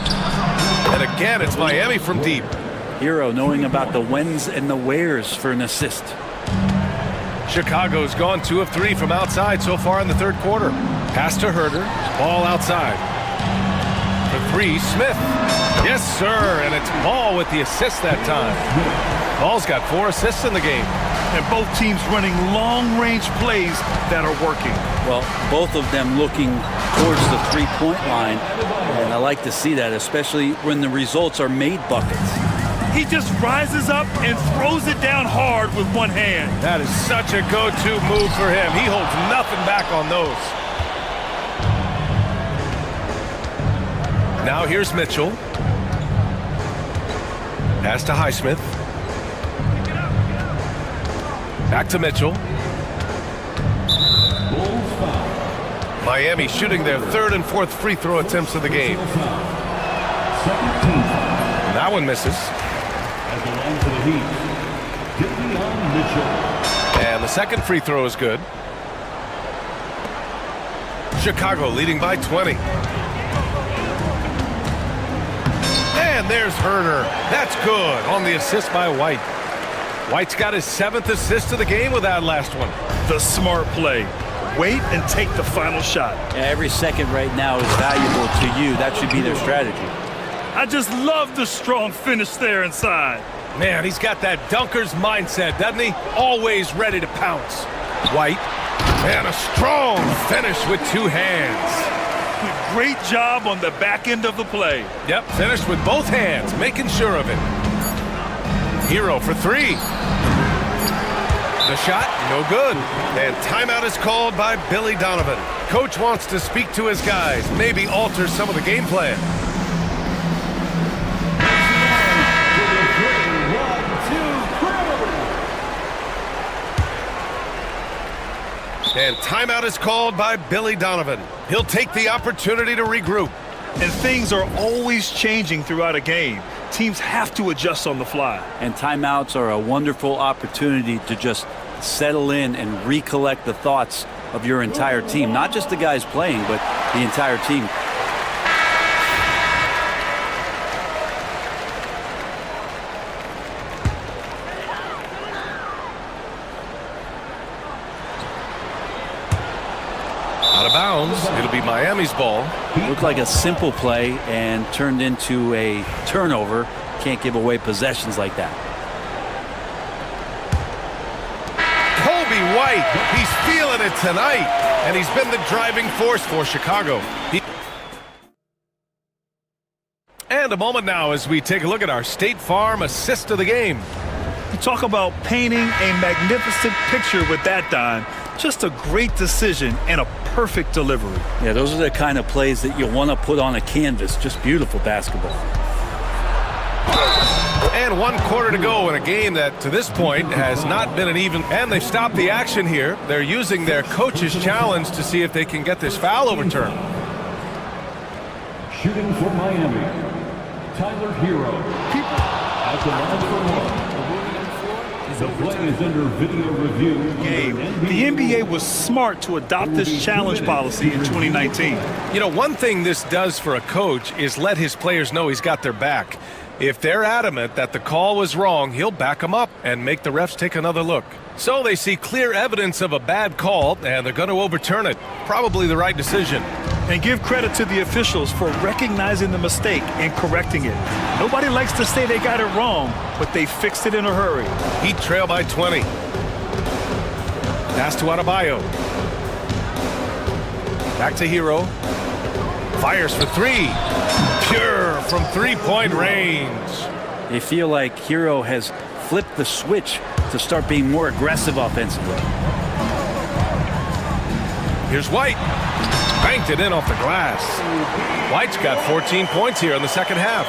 And again, it's Miami from deep. Hero knowing about the whens and the wheres for an assist. Chicago's gone 2 of 3 from outside so far in the third quarter. Pass to Herder. Ball outside. For 3, Smith. Yes, sir. And it's Ball with the assist that time. Ball's got 4 assists in the game. And both teams running long-range plays that are working. Well, both of them looking towards the three-point line. And I like to see that, especially when the results are made buckets. He just rises up and throws it down hard with one hand. That is such a go-to move for him. He holds nothing back on those. Now here's Mitchell. Pass to Highsmith. Back to Mitchell. Miami shooting their 3rd and 4th free throw attempts of the game. That one misses. At the line for the Heat, Mitchell. And the second free throw is good. Chicago leading by 20. And there's Herder. That's good on the assist by White. White's got his 7th assist of the game with that last one. The smart play. Wait and take the final shot. Yeah, every second right now is valuable to you. That should be their strategy. I just love the strong finish there inside. Man, he's got that dunker's mindset, doesn't he? Always ready to pounce. White. And a strong finish with 2 hands. Great job on the back end of the play. Yep, finished with both hands, making sure of it. Hero for three. The shot, no good. And timeout is called by Billy Donovan. Coach wants to speak to his guys, maybe alter some of the game plan. And timeout is called by Billy Donovan. He'll take the opportunity to regroup. And things are always changing throughout a game. Teams have to adjust on the fly. And timeouts are a wonderful opportunity to just settle in and recollect the thoughts of your entire team. Not just the guys playing, but the entire team. Out of bounds, it'll be Miami's ball. Looked like a simple play and turned into a turnover. Can't give away possessions like that. Kobe White, he's feeling it tonight, and he's been the driving force for Chicago. And a moment now as we take a look at our State Farm assist of the game. You talk about painting a magnificent picture with that dime. Just a great decision and a perfect delivery. Yeah, those are the kind of plays that you want to put on a canvas. Just beautiful basketball. And 1 quarter to go in a game that, to this point, has not been an even... And they've stopped the action here. They're using their coach's challenge to see if they can get this foul overturned. Shooting for Miami, Tyler Hero. At the line for one. The play is under video review. The NBA was smart to adopt this challenge policy in 2019. You know, one thing this does for a coach is let his players know he's got their back. If they're adamant that the call was wrong, he'll back them up and make the refs take another look. So they see clear evidence of a bad call, and they're going to overturn it. Probably the right decision. And give credit to the officials for recognizing the mistake and correcting it. Nobody likes to say they got it wrong, but they fixed it in a hurry. Heat trail by 20. Pass to Adebayo. Back to Hero. Fires for three. Pure from three-point range. They feel like Hero has flipped the switch to start being more aggressive offensively. Here's White. Banked it in off the glass. White's got 14 points here in the second half.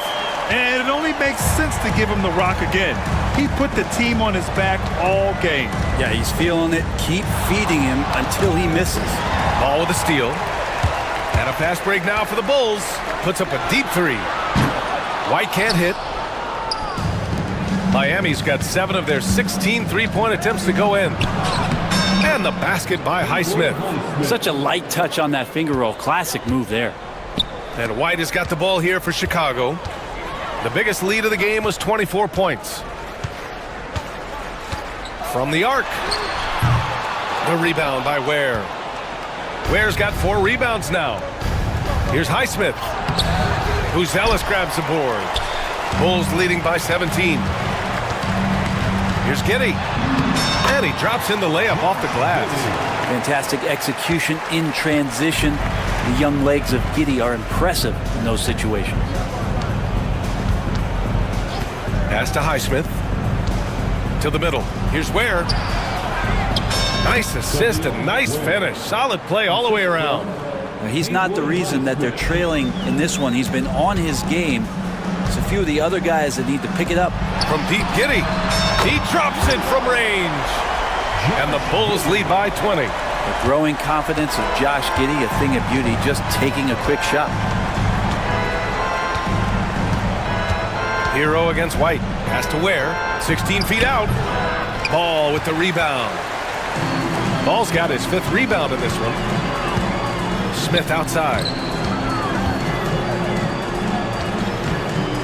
And it only makes sense to give him the rock again. He put the team on his back all game. Yeah, he's feeling it. Keep feeding him until he misses. Ball with a steal. And a fast break now for the Bulls. Puts up a deep three. White can't hit. Miami's got 7 of their 16 three-point attempts to go in. And the basket by Highsmith. Such a light touch on that finger roll. Classic move there. And White has got the ball here for Chicago. The biggest lead of the game was 24 points. From the arc. The rebound by Ware. Ware's got 4 rebounds now. Here's Highsmith. Buzelis grabs the board. Bulls leading by 17. Here's Giddey. And he drops in the layup off the glass. Fantastic execution in transition. The young legs of Giddey are impressive in those situations. Pass to Highsmith. To the middle. Here's Ware. Nice assist and nice finish. Solid play all the way around. Now, he's not the reason that they're trailing in this one. He's been on his game. There's a few of the other guys that need to pick it up. From deep, Giddey. He drops it from range. And the Bulls lead by 20. The growing confidence of Josh Giddey, a thing of beauty, just taking a quick shot. Hero against White. Pass to Ware. 16 feet out. Ball with the rebound. Ball's got his 5th rebound in this one. Smith outside.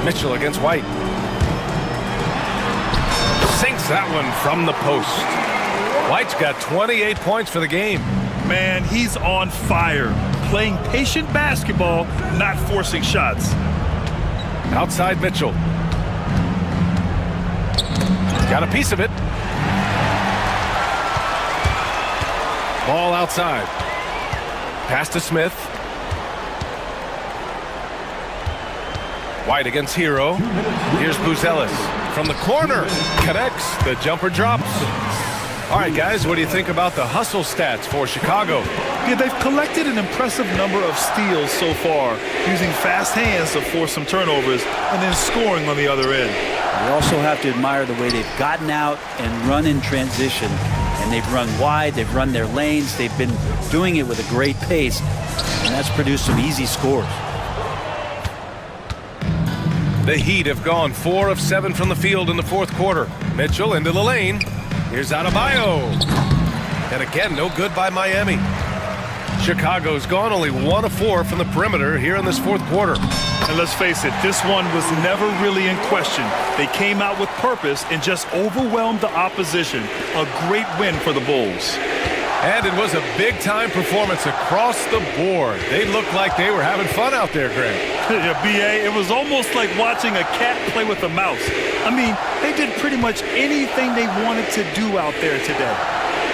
Mitchell against White. Sinks that one from the post. White's got 28 points for the game. Man, he's on fire. Playing patient basketball, not forcing shots. Outside Mitchell. Got a piece of it. Ball outside. Pass to Smith. White against Hero. Here's Buzelis from the corner. Connects. The jumper drops. All right, guys, what do you think about the hustle stats for Chicago? Yeah, they've collected an impressive number of steals so far, using fast hands to force some turnovers and then scoring on the other end. We also have to admire the way they've gotten out and run in transition. And they've run wide, they've run their lanes, they've been doing it with a great pace, and that's produced some easy scores. The Heat have gone 4 of 7 from the field in the fourth quarter. Mitchell into the lane. Here's Adebayo. And again, no good by Miami. Chicago's gone only 1 of 4 from the perimeter here in this fourth quarter. And let's face it, this one was never really in question. They came out with purpose and just overwhelmed the opposition. A great win for the Bulls. And it was a big-time performance across the board. They looked like they were having fun out there, Greg. Yeah, B.A., it was almost like watching a cat play with a mouse. I mean, they did pretty much anything they wanted to do out there today.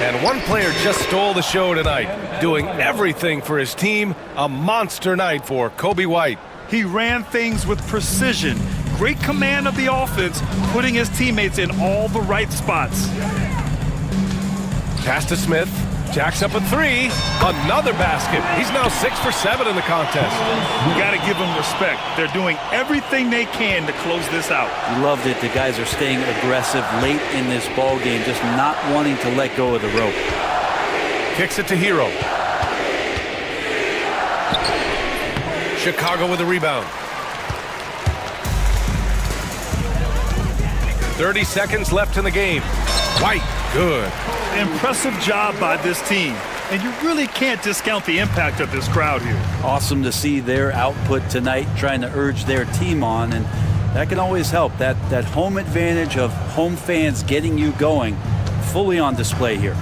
And one player just stole the show tonight, doing everything for his team. A monster night for Kobe White. He ran things with precision. Great command of the offense, putting his teammates in all the right spots. Pass to Smith. Jacks up a 3. Another basket. He's now 6 for 7 in the contest. You got to give them respect. They're doing everything they can to close this out. We loved it. The guys are staying aggressive late in this ball game, just not wanting to let go of the rope. Kicks it to Hero. Chicago with a rebound. 30 seconds left in the game. White, good. Impressive job by this team. And you really can't discount the impact of this crowd here. Awesome to see their output tonight, trying to urge their team on, and that can always help. That home advantage of home fans getting you going, fully on display here.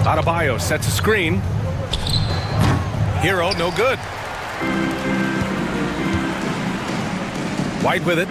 Adebayo sets a screen. Hero, no good. White with it.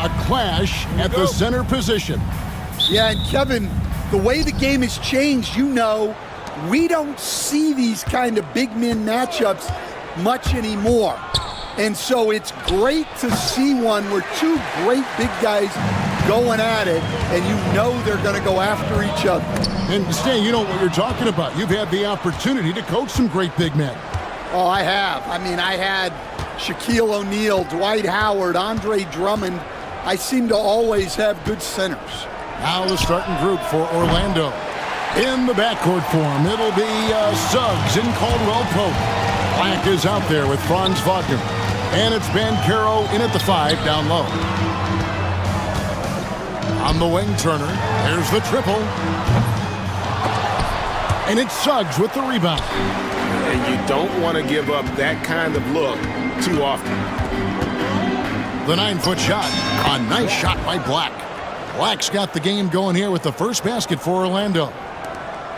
A clash at the center position. Yeah, and Kevin, the way the game has changed, you know, we don't see these kind of big men matchups much anymore. And so it's great to see one where two great big guys going at it, and you know they're going to go after each other. And Stan, you know what you're talking about. You've had the opportunity to coach some great big men. Oh, I have. I mean, I had Shaquille O'Neal, Dwight Howard, Andre Drummond. I seem to always have good centers. Now the starting group for Orlando. In the backcourt form, it'll be Suggs and Caldwell Pope. Black is out there with Franz Wagner. And it's Banchero in at the 5 down low. On the wing, Turner. There's the triple. And it's Suggs with the rebound. And you don't want to give up that kind of look too often. The 9-foot shot. A nice shot by Black. Black's got the game going here with the first basket for Orlando.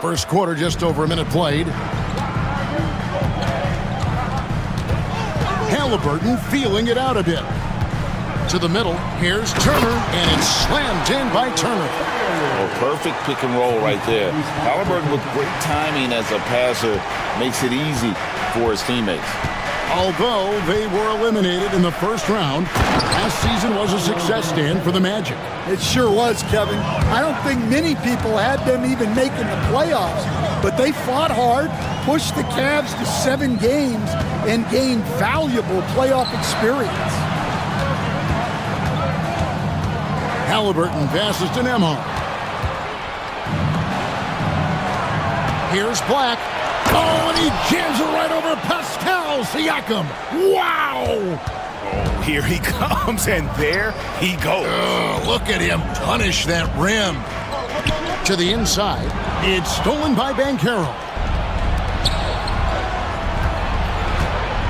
First quarter, just over a minute played. Halliburton feeling it out a bit. To the middle, here's Turner, and it's slammed in by Turner. Oh, perfect pick and roll right there. Halliburton with great timing as a passer makes it easy for his teammates. Although they were eliminated in the first round, last season was a success stand for the Magic. It sure was, Kevin. I don't think many people had them even making the playoffs, but they fought hard, pushed the Cavs to 7 games, and gained valuable playoff experience. Halliburton passes to Nembhard. Here's Black. Oh, and he jams it right over Pascal Siakam. Wow! Oh, here he comes, and there he goes. Look at him punish that rim. To the inside. It's stolen by Banchero.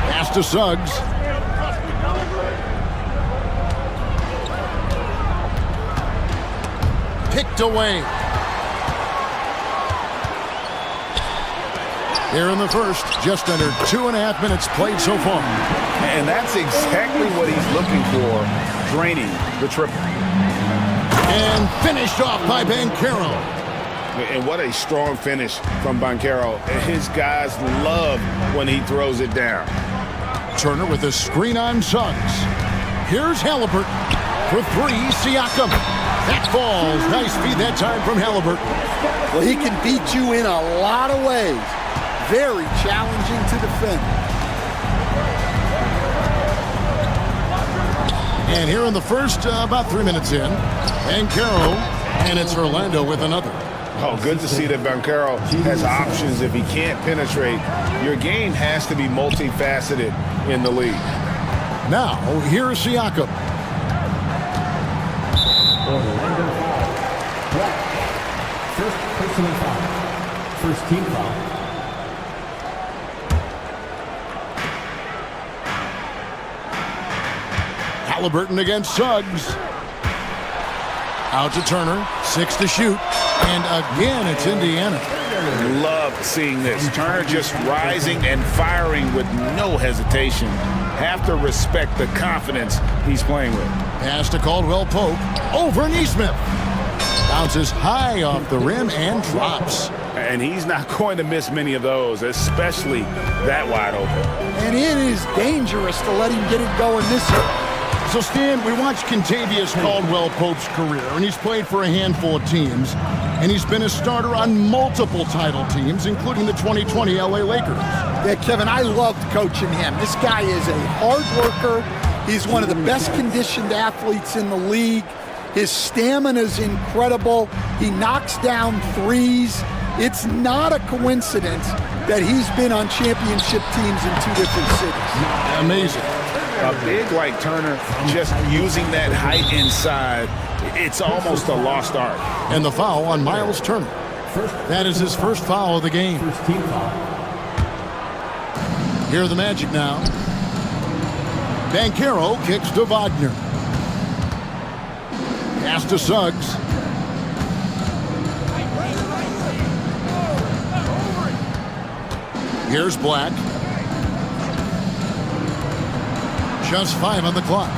Pass to Suggs. Picked away. Here in the first, just under 2.5 minutes played so far. And that's exactly what he's looking for, draining the triple. And finished off by Banchero. And what a strong finish from Banchero. His guys love when he throws it down. Turner with a screen on Suggs. Here's Halliburton for 3, Siakam. That falls. Nice feed that time from Halliburton. Well, he can beat you in a lot of ways. Very challenging to defend. And here in the first, about 3 minutes in, Banchero, and it's Orlando with another. Oh, good to see that Banchero has options. If he can't penetrate, your game has to be multifaceted in the league. Now, here's Siakam. Orlando foul. First personal foul. First team foul. Halliburton against Suggs. Out to Turner. 6 to shoot. And again, it's Indiana. Love seeing this. Turner just rising and firing with no hesitation. Have to respect the confidence he's playing with. Pass to Caldwell Pope. Over Neesmith. Bounces high off the rim and drops. And he's not going to miss many of those, especially that wide open. And it is dangerous to let him get it going this way. So, Stan, we watched Kentavious Caldwell Pope's career, and he's played for a handful of teams, and he's been a starter on multiple title teams, including the 2020 LA Lakers. Yeah, Kevin, I loved coaching him. This guy is a hard worker. He's one of the best conditioned athletes in the league. His stamina is incredible. He knocks down threes. It's not a coincidence that he's been on championship teams in 2 different cities. Amazing. A big like Turner, just using that height inside, it's almost a lost art. And the foul on Miles Turner. That is his first foul of the game. First team foul. Here are the Magic now. Banchero kicks to Wagner. Pass to Suggs. Here's Black. Just 5 on the clock.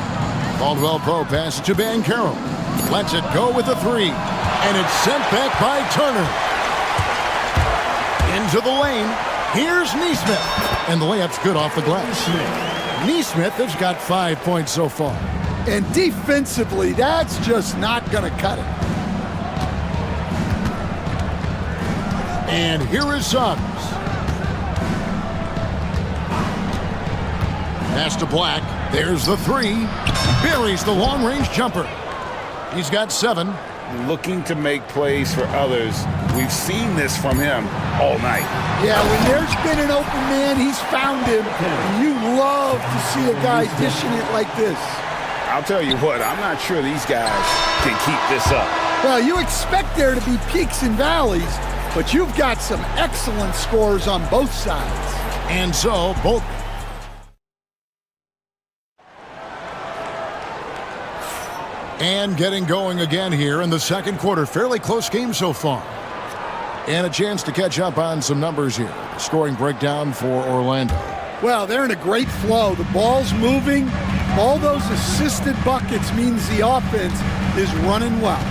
Caldwell Pope passes to Banchero. Lets it go with a three. And it's sent back by Turner. Into the lane. Here's Neesmith. And the layup's good off the glass. Neesmith has got 5 points so far. And defensively, that's just not going to cut it. And here is Suggs. Pass to Black. There's the three. Buries the long-range jumper. He's got 7. Looking to make plays for others. We've seen this from him all night. Yeah, when there's been an open man, he's found him. And you love to see a guy dishing it like this. I'll tell you what, I'm not sure these guys can keep this up. Well, you expect there to be peaks and valleys, but you've got some excellent scores on both sides. And so, both. And getting going again here in the second quarter. Fairly close game so far. And a chance to catch up on some numbers here. The scoring breakdown for Orlando. Well, they're in a great flow. The ball's moving. All those assisted buckets means the offense is running well.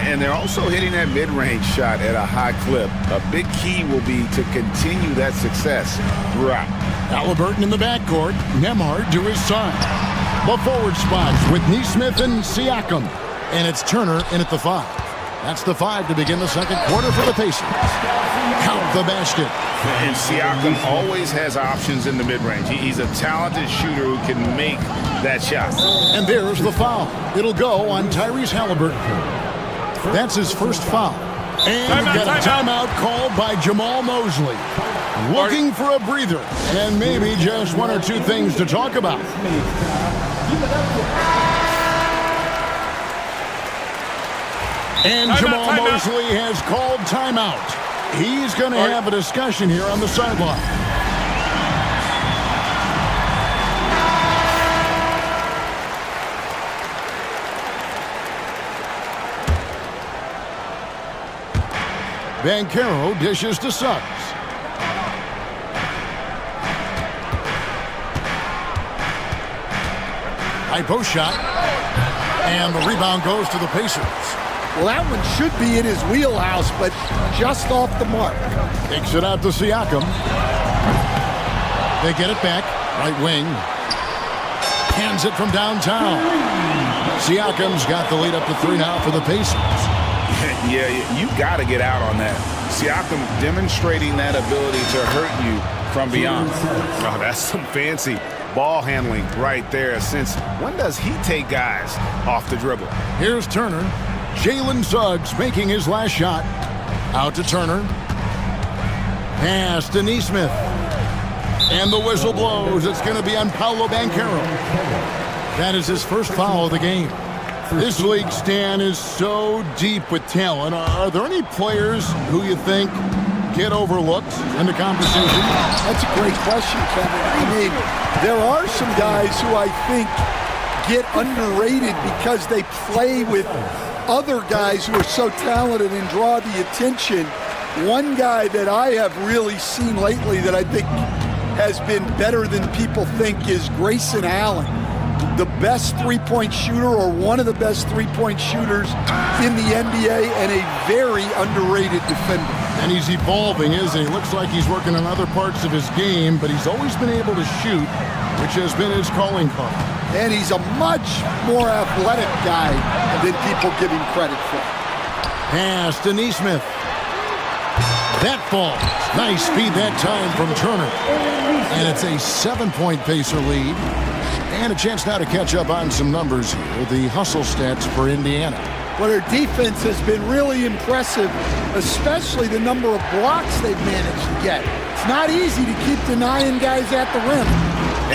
And they're also hitting that mid-range shot at a high clip. A big key will be to continue that success throughout. Halliburton in the backcourt. Nembhard to his side. The forward spots with Neesmith and Siakam. And it's Turner in at the 5. That's the 5 to begin the second quarter for the Pacers. Count the basket. And Siakam always has options in the mid-range. He's a talented shooter who can make that shot. And there's the foul. It'll go on Tyrese Halliburton. That's his first foul. And we get a timeout called by Jamal Mosley. Looking for a breather. And maybe just one or two things to talk about. And Jamal Mosley has called timeout. He's going to have a discussion here on the sideline. Banchero dishes to Suggs. High post shot. And the rebound goes to the Pacers. Well, that one should be in his wheelhouse, but just off the mark. Takes it out to Siakam. They get it back. Right wing. Hands it from downtown. Siakam's got the lead up to 3 now for the Pacers. Yeah, you got to get out on that. Siakam demonstrating that ability to hurt you from beyond. Oh, that's some fancy ball handling right there. Since when does he take guys off the dribble? Here's Turner. Jalen Suggs making his last shot. Out to Turner. Pass to Neesmith. And the whistle blows. It's going to be on Paolo Banchero. That is his first foul of the game. This league, Stan, is so deep with talent. Are there any players who you think get overlooked in the conversation? That's a great question, Kevin. I mean, there are some guys who I think get underrated because they play with other guys who are so talented and draw the attention. One guy that I have really seen lately that I think has been better than people think is Grayson Allen, the best three-point shooter or one of the best three-point shooters in the NBA and a very underrated defender. And he's evolving, isn't he? Looks like he's working on other parts of his game, but he's always been able to shoot, which has been his calling card. And he's a much more athletic guy than people give him credit for. Pass to Neesmith. That falls. Nice speed that time from Turner. And it's a 7-point Pacer lead. And a chance now to catch up on some numbers here. The hustle stats for Indiana. Well, their defense has been really impressive, especially the number of blocks they've managed to get. It's not easy to keep denying guys at the rim.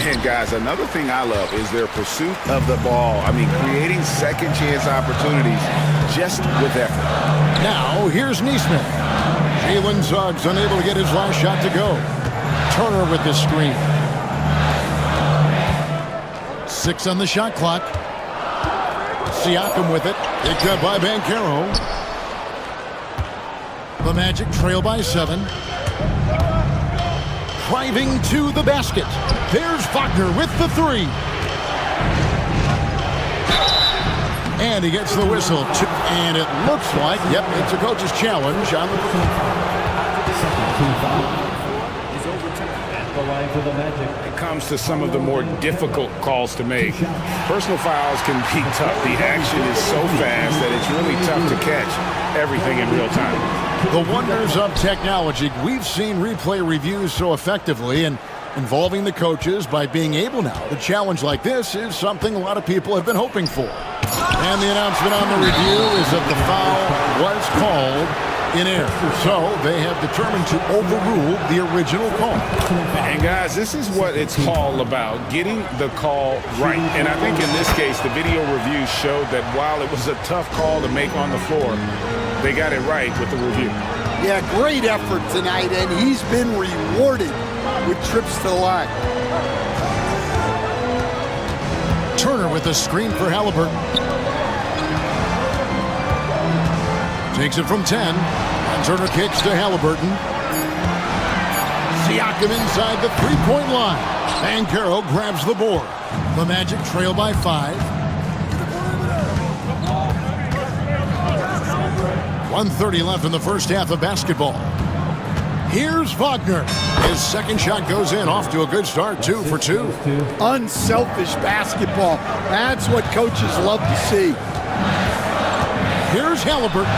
And guys, another thing I love is their pursuit of the ball. I mean, creating second chance opportunities just with effort. Now, here's Neesmith. Jalen Suggs unable to get his last shot to go. Turner with the screen. 6 on the shot clock. Siakam with it. Picked up by Banchero. The Magic trail by 7. Driving to the basket. There's Wagner with the 3. And he gets the whistle. And it looks like, yep, it's a coach's challenge on the It comes to some of the more difficult calls to make. Personal fouls can be tough. The action is so fast that it's really tough to catch everything in real time. The wonders of technology. We've seen replay reviews so effectively, and involving the coaches by being able now to challenge like this is something a lot of people have been hoping for. And the announcement on the review is that the foul was called in error. So they have determined to overrule the original call. And guys, this is what it's all about, getting the call right. And I think in this case, the video review showed that while it was a tough call to make on the floor, they got it right with the review. Yeah, great effort tonight, and he's been rewarded with trips to the line. Turner with the screen for Halliburton. Takes it from 10. And Turner kicks to Halliburton. Siakam inside the three-point line. Banchero grabs the board. The Magic trail by 5. 1:30 left in the first half of basketball. Here's Wagner. His second shot goes in, off to a good start, 2 for 2. Unselfish basketball. That's what coaches love to see. Here's Halliburton.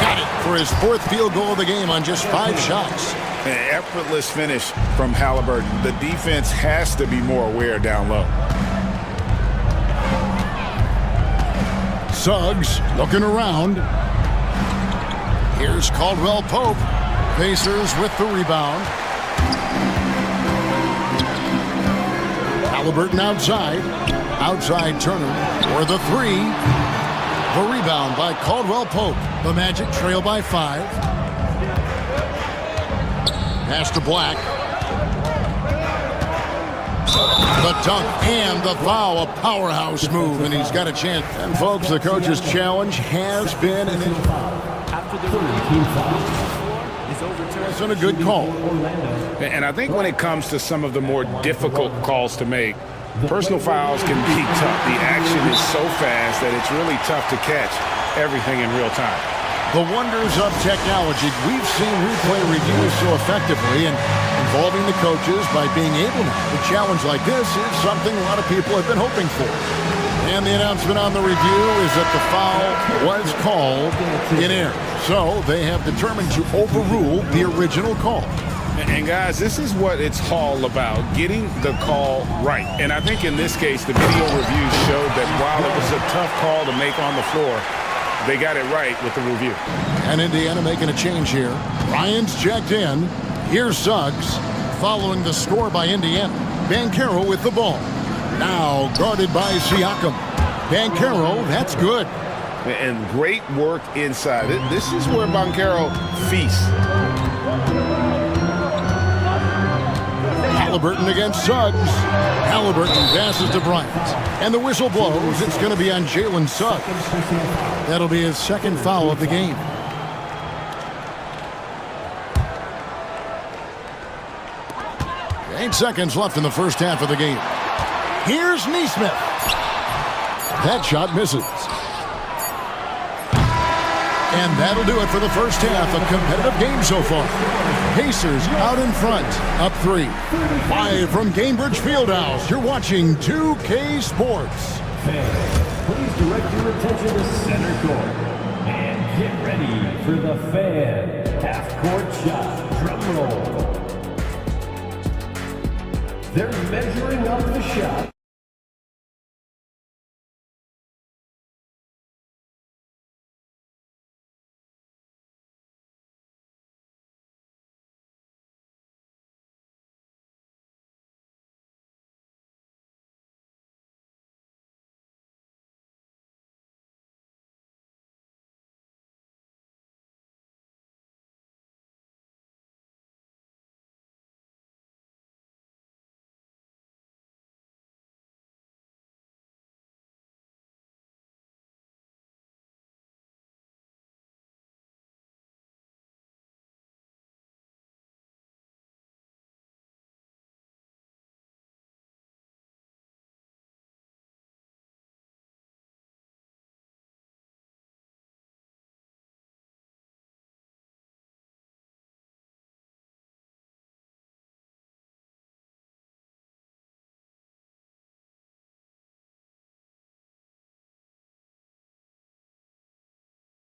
Got it for his 4th field goal of the game on just 5 shots. An effortless finish from Halliburton. The defense has to be more aware down low. Suggs looking around. Here's Caldwell Pope. Pacers with the rebound. Halliburton outside. Outside Turner for the 3. The rebound by Caldwell Pope. The Magic trail by 5. Pass to Black. The dunk and the foul, a powerhouse move, and he's got a chance. And folks, the coach's challenge has been an It's a good call. And I think when it comes to some of the more difficult calls to make, personal fouls can be tough. The action is so fast that it's really tough to catch everything in real time. The wonders of technology. We've seen replay reviews so effectively, and involving the coaches by being able now to challenge like this is something a lot of people have been hoping for. And the announcement on the review is that the foul was called in error. So they have determined to overrule the original call. And guys, this is what it's all about, getting the call right. And I think in this case, the video review showed that while it was a tough call to make on the floor, they got it right with the review. And Indiana making a change here. Ryan's checked in. Here's Suggs following the score by Indiana. Banchero with the ball. Now guarded by Siakam. Banchero, that's good. And great work inside. This is where Banchero feasts. Halliburton against Suggs. Halliburton passes to Bryant. And the whistle blows. It's going to be on Jalen Suggs. That'll be his 2nd foul of the game. Eight seconds left in the first half of the game. Here's Nesmith. That shot misses. And that'll do it for the first half. A competitive game so far. Pacers out in front, up 3. Live from Gainbridge Fieldhouse, you're watching 2K Sports. Please direct your attention to center court. And get ready for the fan half-court shot. Drum roll. They're measuring up the shot.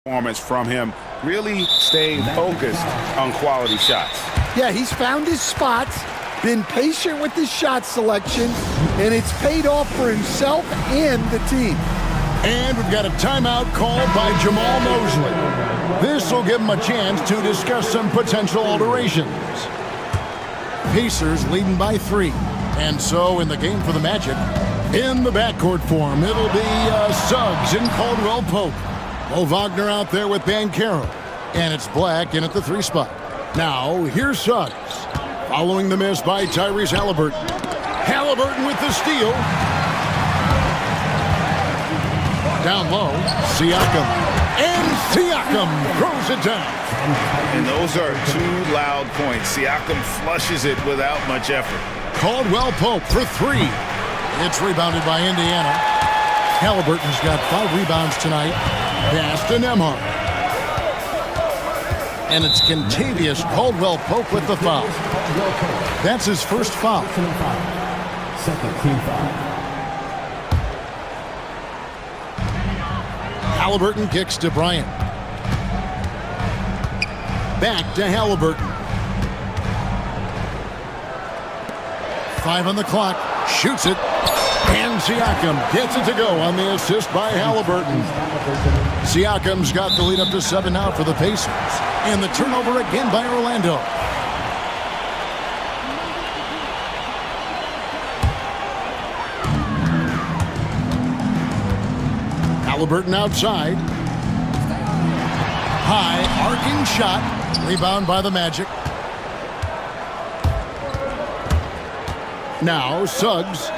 performance from him, really staying focused on quality shots. Yeah, he's found his spots, been patient with his shot selection, and it's paid off for himself and the team. And we've got a timeout called by Jamal Mosley. This will give him a chance to discuss some potential alterations. Pacers leading by 3. And so in the game for the Magic, in the backcourt form, it'll be Suggs and Caldwell Pope. Mo Wagner out there with Banchero. And it's Black in at the 3 spot. Now, here's Suggs. Following the miss by Tyrese Halliburton. Halliburton with the steal. Down low, Siakam. And Siakam throws it down. And those are 2 loud points. Siakam flushes it without much effort. Caldwell Pope for 3. It's rebounded by Indiana. Halliburton's got 5 rebounds tonight. Pass to Nembhard. And it's Kentavious Caldwell Pope with the foul. That's his first foul. Second team foul. Halliburton kicks to Bryant. Back to Halliburton. 5 on the clock. Shoots it. And Siakam gets it to go on the assist by Halliburton. Siakam's got the lead up to 7 now for the Pacers. And the turnover again by Orlando. Halliburton outside. High arcing shot. Rebound by the Magic. Now Suggs.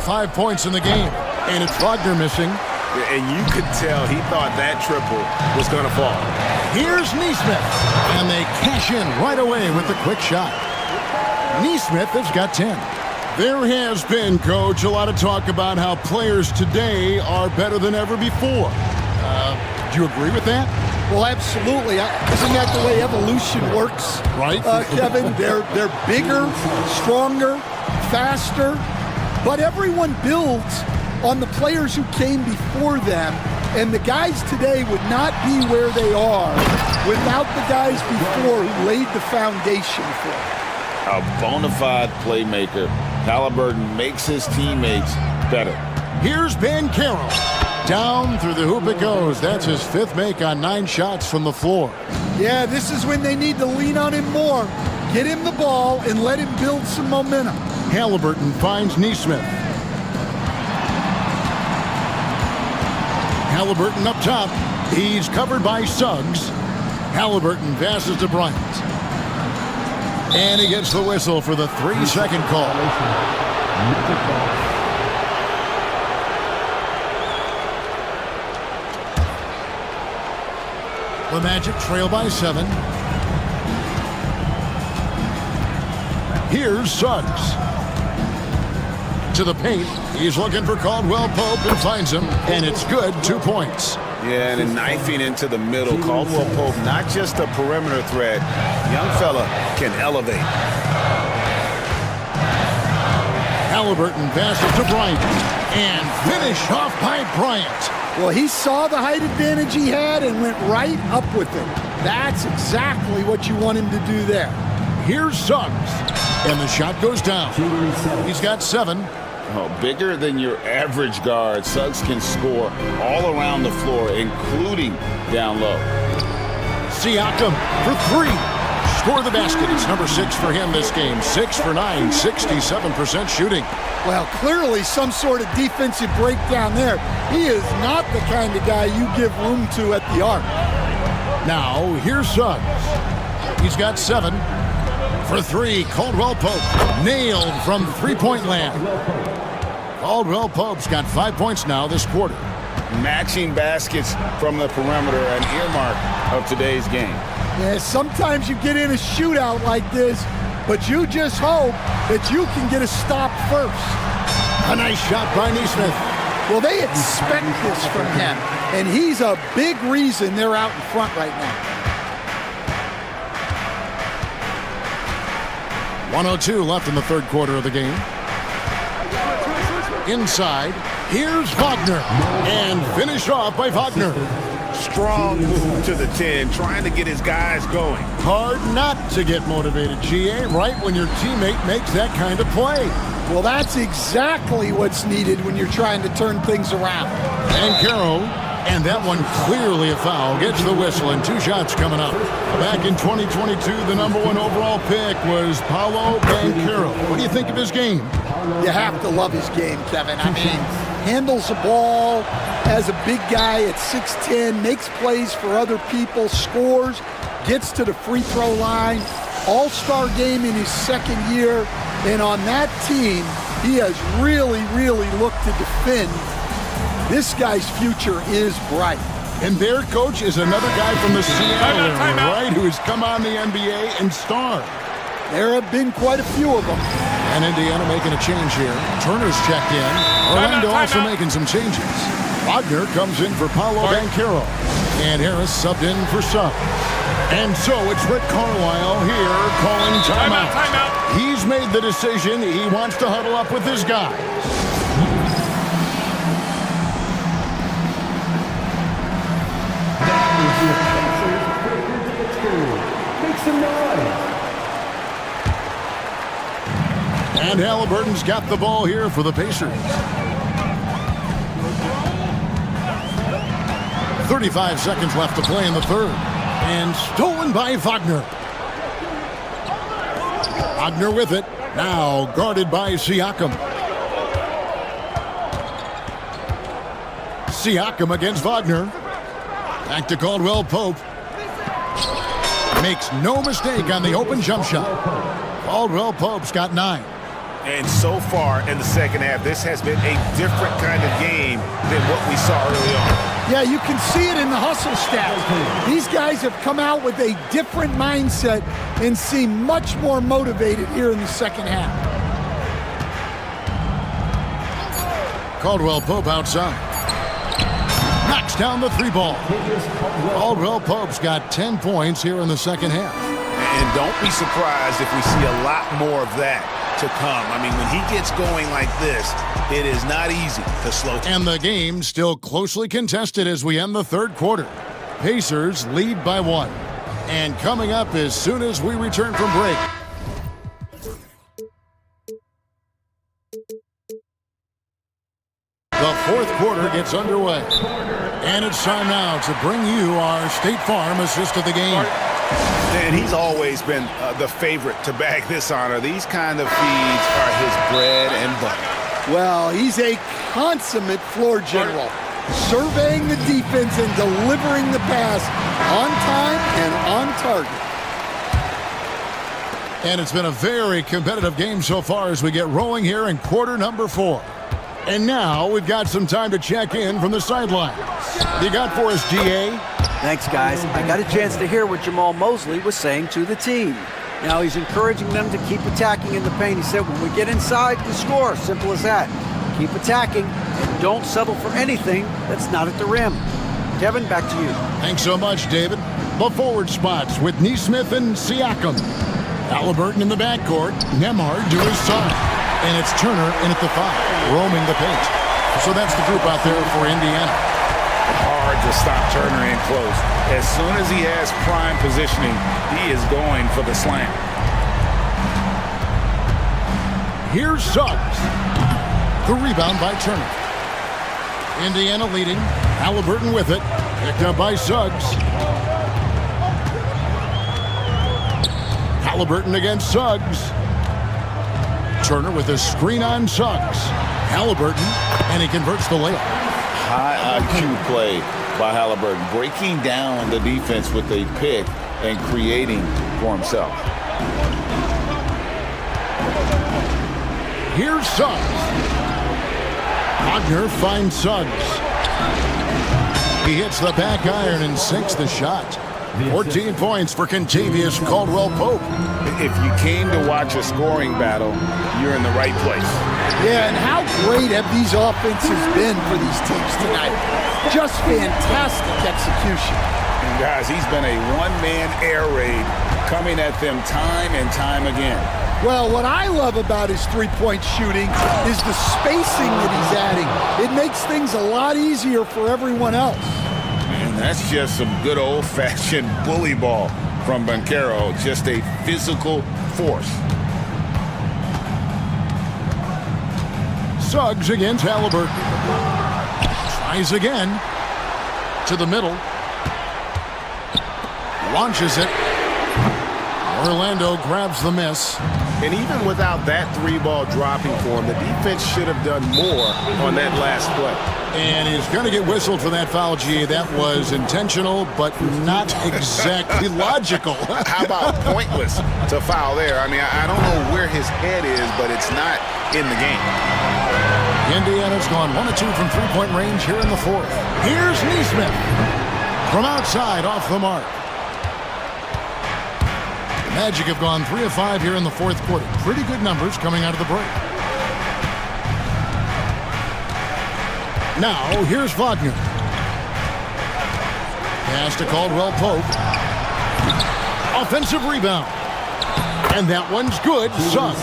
5 points in the game. And it's Wagner missing. And you could tell he thought that triple was going to fall. Here's Nesmith. And they cash in right away with the quick shot. Nesmith has got 10. There has been, Coach, a lot of talk about how players today are better than ever before. Do you agree with that? Well, absolutely. Isn't that the way evolution works? Right. Kevin, they're bigger, stronger, faster, but everyone builds on the players who came before them, and the guys today would not be where they are without the guys before who laid the foundation for it. A bona fide playmaker. Halliburton makes his teammates better. Here's Banchero. Down through the hoop it goes. That's his 5th make on 9 shots from the floor. Yeah, this is when they need to lean on him more. Get him the ball and let him build some momentum. Halliburton finds Nesmith. Halliburton up top. He's covered by Suggs. Halliburton passes to Bryant. And he gets the whistle for the 3-second call. The Magic trail by 7. Here's Suggs. To the paint. He's looking for Caldwell Pope and finds him. And it's good. 2 points. Yeah, and knifing into the middle. Caldwell Pope, not just a perimeter threat. Young fella can elevate. Halliburton passes to Bryant. And finished off by Bryant. Well, he saw the height advantage he had and went right up with it. That's exactly what you want him to do there. Here's Suggs. And the shot goes down. He's got 7. Oh, bigger than your average guard. Suggs can score all around the floor, including down low. Siakam for 3. Score the basket. It's number 6 for him this game. 6 for 9, 67% shooting. Well, clearly some sort of defensive breakdown there. He is not the kind of guy you give room to at the arc. Now, here's Suggs. He's got 7. For 3, Caldwell Pope. Nailed from 3-point land. Caldwell Pope's got 5 points now this quarter. Matching baskets from the perimeter, an earmark of today's game. Yeah, sometimes you get in a shootout like this, but you just hope that you can get a stop first. A nice shot by Nesmith. Well, they expect this from him, and he's a big reason they're out in front right now. 1:02 left in the 3rd quarter of the game. Inside, here's Wagner. And finished off by Wagner. Strong move to the 10, trying to get his guys going. Hard not to get motivated, GA, right when your teammate makes that kind of play. Well, that's exactly what's needed when you're trying to turn things around. And Carroll, and that one clearly a foul, gets the whistle, and 2 shots coming up. Back in 2022, the #1 overall pick was Paolo Banchero. What do you think of his game? You have to love his game, Kevin. I mean, handles the ball as a big guy at 6'10", makes plays for other people, scores, gets to the free throw line. All-star game in his second year, and on that team, he has really, really looked to defend. This guy's future is bright. And their coach is another guy from the Seattle area, right, who has come on the NBA and starred. There have been quite a few of them. And Indiana making a change here. Turner's checked in. Orlando also making some changes. Wagner comes in for Paolo Banchero. And Harris subbed in for Suggs. And so it's Rick Carlisle here calling timeout. He's made the decision. He wants to huddle up with his guys. And Halliburton's got the ball here for the Pacers. 35 seconds left to play in the third. And stolen by Wagner. Wagner with it. Now guarded by Siakam. Siakam against Wagner. Back to Caldwell Pope. Makes no mistake on the open jump shot. Caldwell Pope's got 9. And so far in the second half, this has been a different kind of game than what we saw early on. Yeah, you can see it in the hustle stats. These guys have come out with a different mindset and seem much more motivated here in the second half. Caldwell Pope outside. Knocks down the 3 ball. Caldwell Pope's got 10 points here in the second half. And don't be surprised if we see a lot more of that to come. I mean, when he gets going like this, it is not easy to slow down. And the game still closely contested as we end the third quarter. Pacers lead by 1. And coming up as soon as we return from break. The fourth quarter gets underway. And it's time now to bring you our State Farm assist of the game. And he's always been the favorite to bag this honor. These kind of feeds are his bread and butter. Well, he's a consummate floor general, surveying the defense and delivering the pass on time and on target. And it's been a very competitive game so far as we get rolling here in quarter number 4. And now we've got some time to check in from the sidelines. You got for us, GA? Thanks, guys. I got a chance to hear what Jamal Mosley was saying to the team. Now he's encouraging them to keep attacking in the paint. He said, when we get inside, we score. Simple as that. Keep attacking and don't settle for anything that's not at the rim. Kevin, back to you. Thanks so much, David. The forward spots with Neesmith and Siakam. Halliburton in the backcourt. Nembhard to his side. And it's Turner in at the 5, roaming the paint. So that's the group out there for Indiana. Hard to stop Turner in close. As soon as he has prime positioning, he is going for the slam. Here's Suggs. The rebound by Turner. Indiana leading. Halliburton with it. Picked up by Suggs. Halliburton against Suggs. Turner with a screen on Suggs. Halliburton, and he converts the layup. High IQ play by Halliburton, breaking down the defense with a pick and creating for himself. Here's Suggs. Wagner finds Suggs. He hits the back iron and sinks the shot. 14 points for Kentavious Caldwell-Pope. If you came to watch a scoring battle, you're in the right place. Yeah, and how great have these offenses been for these teams tonight? Just fantastic execution. And guys, he's been a one-man air raid coming at them time and time again. Well, what I love about his three-point shooting is the spacing that he's adding. It makes things a lot easier for everyone else. And That's just some good old-fashioned bully ball from Banchero, just a physical force. Suggs against Halliburton. Tries again. To the middle. Launches it. Orlando grabs the miss. And even without that three-ball dropping for him, the defense should have done more on that last play. And he's going to get whistled for that foul, G. That was intentional, but not exactly logical. How about pointless to foul there? I mean, I don't know where his head is, but it's not in the game. Indiana's gone 1 of 2 from three-point range here in the fourth. Here's Neesmith from outside off the mark. The Magic have gone 3 of 5 here in the fourth quarter. Pretty good numbers coming out of the break. Now, here's Wagner. Pass to Caldwell Pope. Offensive rebound. And that one's good. Suggs.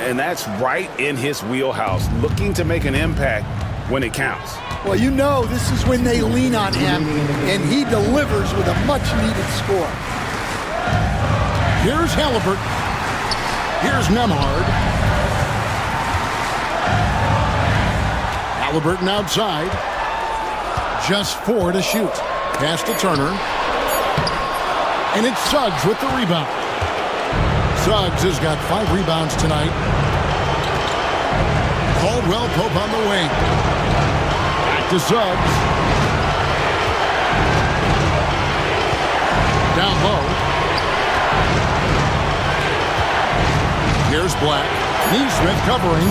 And that's right in his wheelhouse, looking to make an impact when it counts. Well, you know this is when they lean on him, and he delivers with a much-needed score. Here's Halliburton. Here's Nemhard. Halliburton outside. Just 4 to shoot. Pass to Turner. And it's Suggs with the rebound. Suggs has got 5 rebounds tonight. Caldwell Pope on the wing. Back to Suggs. Down low. Here's Black. Neesmith covering.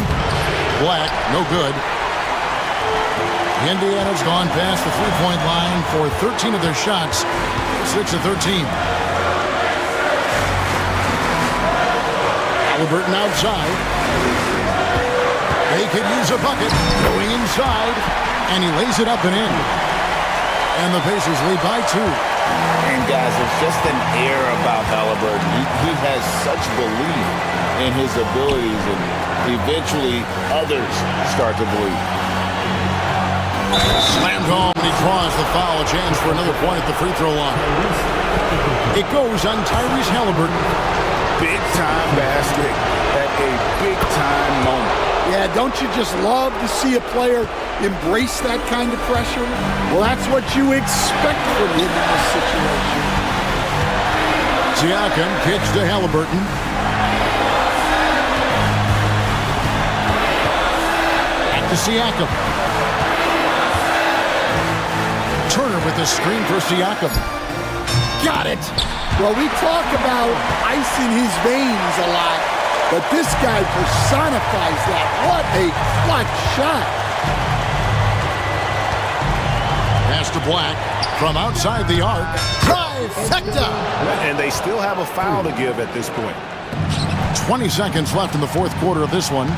Black, no good. Indiana's gone past the three-point line for 13 of their shots. 6 of 13. Halliburton outside. They could use a bucket. Going inside. And he lays it up and in. And the Pacers lead by 2. And guys, there's just an air about Halliburton. He has such belief in his abilities, and eventually others start to believe. Slammed home, and he draws the foul. A chance for another point at the free throw line. It goes on Tyrese Halliburton. Big-time basket at a big-time moment. Yeah, don't you just love to see a player embrace that kind of pressure? Well, that's what you expect from him in this situation. Siakam kicks to Halliburton. Back to Siakam. Turner with the screen for Siakam. Got it. Well, we talk about ice in his veins a lot, but this guy personifies that. What a clutch shot. Pass to Black from outside the arc. Trifecta! And they still have a foul to give at this point. 20 seconds left in the fourth quarter of this one.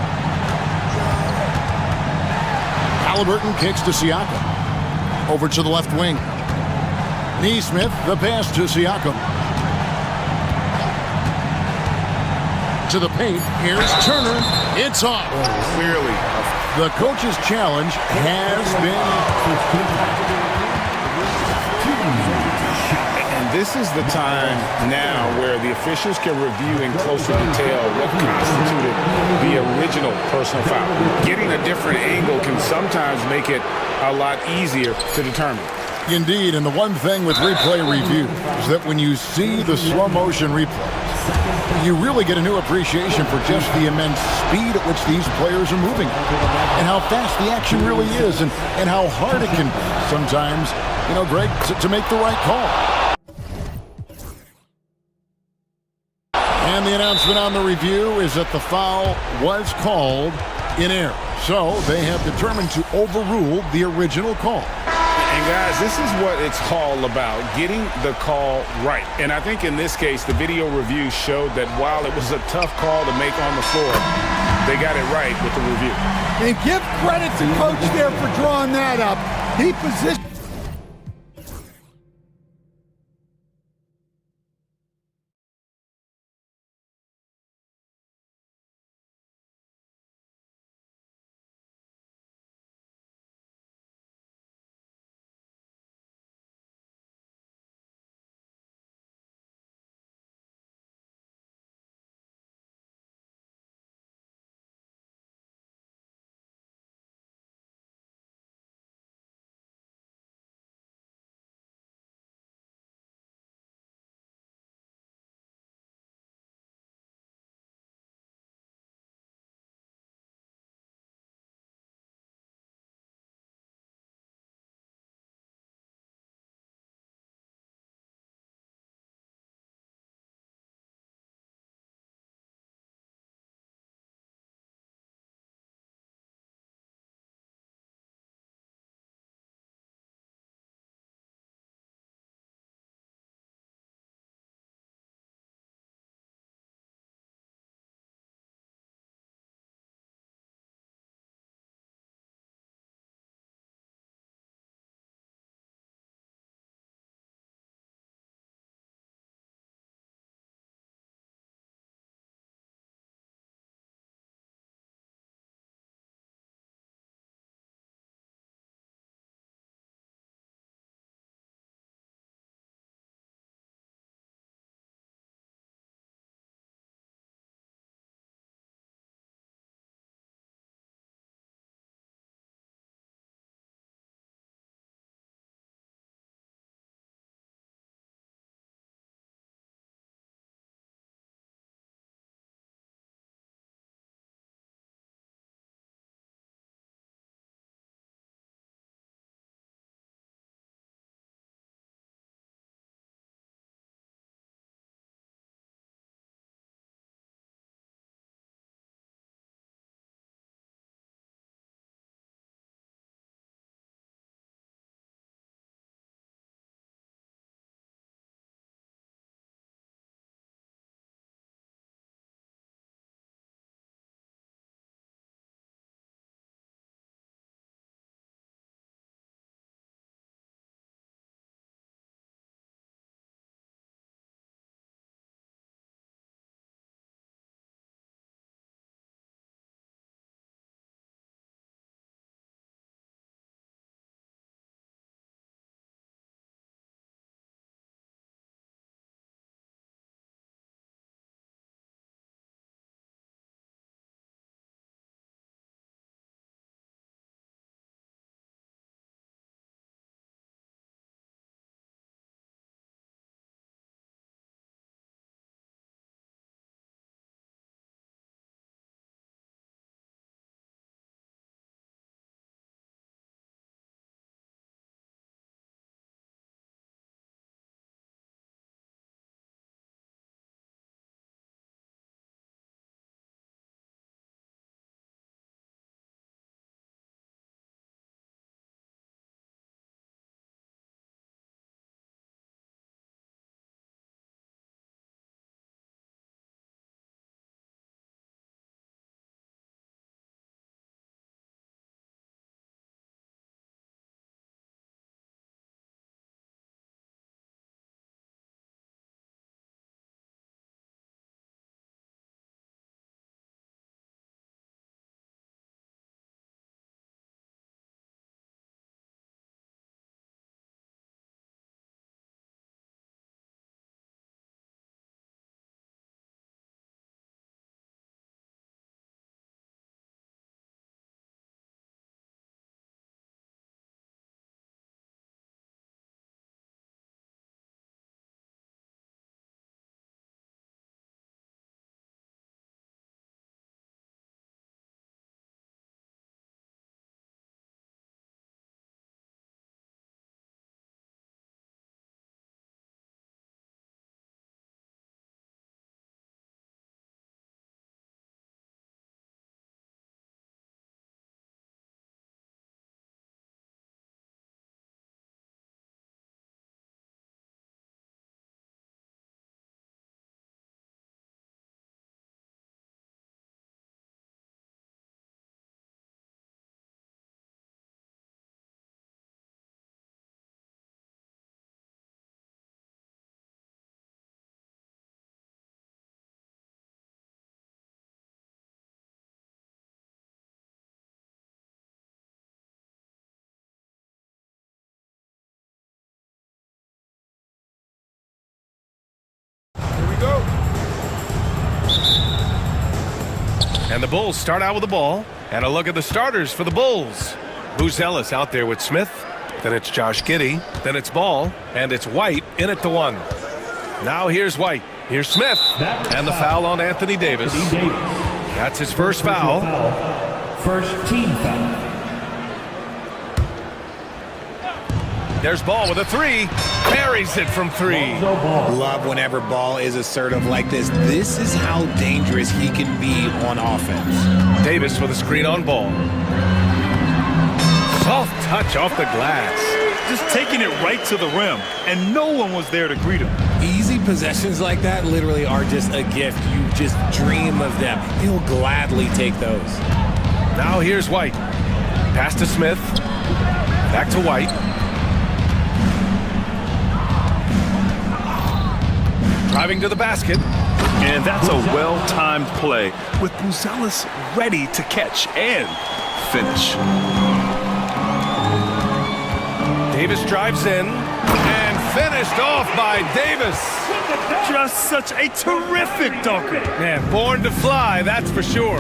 Halliburton kicks to Siakam. Over to the left wing. Neesmith, the pass to Siakam. To the paint. Here's Turner. It's off. Clearly. The coach's challenge has been... And this is the time now where the officials can review in closer detail what constituted the original personal foul. Getting a different angle can sometimes make it a lot easier to determine. Indeed, and the one thing with replay review is that when you see the slow motion replay, you really get a new appreciation for just the immense speed at which these players are moving and how fast the action really is and how hard it can be sometimes, you know, Greg, to make the right call. And the announcement on the review is that the foul was called in error. So they have determined to overrule the original call. And guys, this is what it's all about, getting the call right. And I think in this case, the video review showed that while it was a tough call to make on the floor, they got it right with the review. And give credit to Coach there for drawing that up. He positioned And the Bulls start out with the ball. And a look at the starters for the Bulls. Buzelis out there with Smith. Then it's Josh Giddey. Then it's Ball. And it's White in at the 1. Now here's White. Here's Smith. And the foul on Anthony Davis. That's his first foul. First team foul. There's Ball with a 3. Buries it from 3. Love whenever Ball is assertive like this. This is how dangerous he can be on offense. Davis with a screen on Ball. Soft touch off the glass. Just taking it right to the rim, and no one was there to greet him. Easy possessions like that literally are just a gift. You just dream of them. He'll gladly take those. Now here's White. Pass to Smith. Back to White. Driving to the basket. And that's a well-timed play with Buzelis ready to catch and finish. Davis drives in and finished off by Davis. Just such a terrific dunker. Man, born to fly, that's for sure.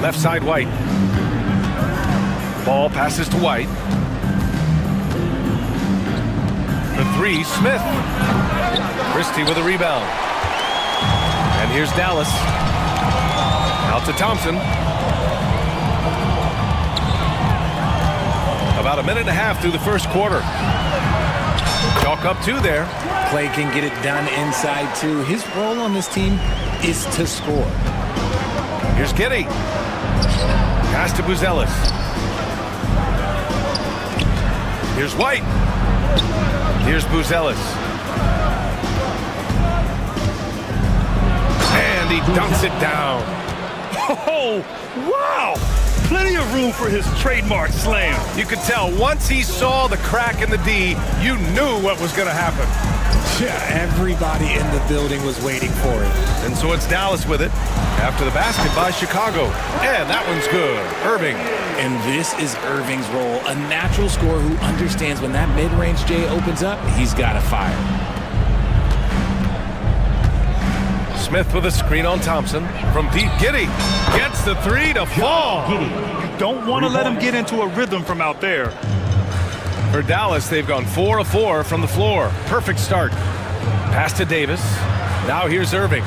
Left side White. Ball passes to White. The 3, Smith. Christie with a rebound. And here's Dallas. Out to Thompson. About a minute and a half through the first quarter. Chalk up 2 there. Clay can get it done inside too. His role on this team is to score. Here's Giddey. Pass to Buzelis. Here's White. Here's Buzelis. And he dunks it down. Oh, wow! Plenty of room for his trademark slam. You could tell once he saw the crack in the D, you knew what was going to happen. Yeah, everybody in the building was waiting for it. And so it's Dallas with it. After the basket by Chicago. And that one's good. Irving. And this is Irving's role, a natural scorer who understands when that mid-range J opens up, he's got to fire. Smith with a screen on Thompson. From deep, Giddey gets the 3 to fall. You don't want to let him get into a rhythm from out there. For Dallas, they've gone 4 of 4 from the floor. Perfect start. Pass to Davis. Now here's Irving.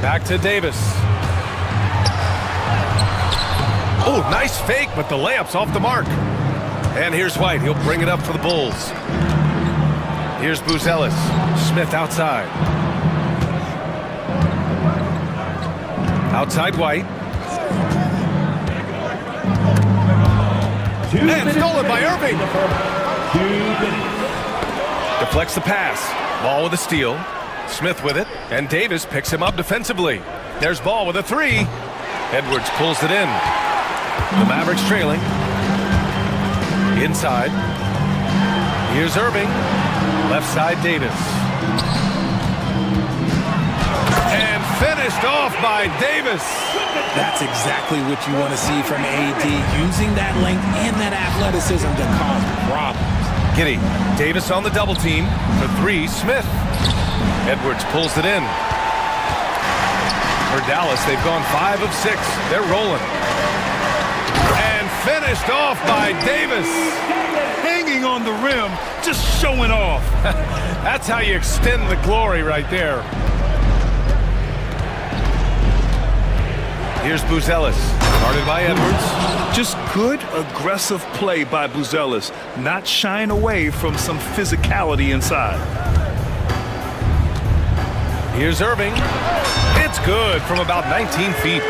Back to Davis. Oh, nice fake, but the layup's off the mark. And here's White. He'll bring it up for the Bulls. Here's Buzelis. Smith outside. Outside White. And stolen by Irving. Deflects the pass. Ball with a steal. Smith with it. And Davis picks him up defensively. There's Ball with a 3. Edwards pulls it in. The Mavericks trailing. Inside. Here's Irving. Left side Davis. And finished off by Davis. That's exactly what you want to see from AD, using that length and that athleticism to cause problems. Giddey. Davis on the double team. For 3, Smith. Edwards pulls it in. For Dallas, they've gone 5 of 6. They're rolling. And finished off by Davis. Hanging on the rim, just showing off. That's how you extend the glory right there. Here's Buzelis, guarded by Edwards. Just good, aggressive play by Buzelis, not shying away from some physicality inside. Here's Irving. It's good from about 19 feet.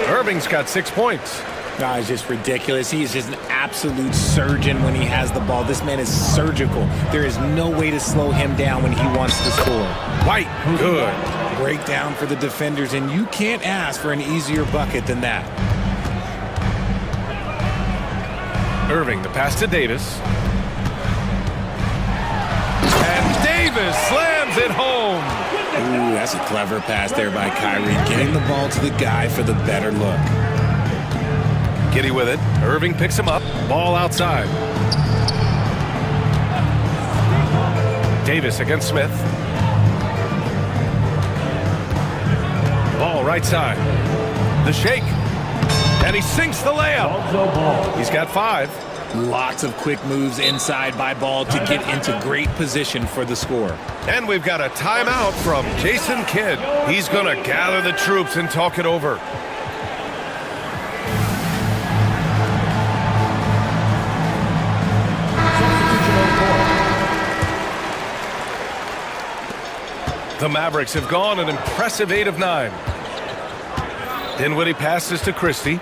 Irving's got 6 points. No, it's just ridiculous. He is just an absolute surgeon when he has the ball. This man is surgical. There is no way to slow him down when he wants to score. White, good. Breakdown for the defenders, and you can't ask for an easier bucket than that. Irving, the pass to Davis. And Davis slams it home. Ooh, that's a clever pass there by Kyrie. Getting the ball to the guy for the better look. Giddey with it. Irving picks him up. Ball outside. Davis against Smith. right side. The shake. And he sinks the layup. He's got 5. Lots of quick moves inside by Ball to get into great position for the score. And we've got a timeout from Jason Kidd. He's going to gather the troops and talk it over. The Mavericks have gone an impressive 8 of 9. Dinwiddie passes to Christie.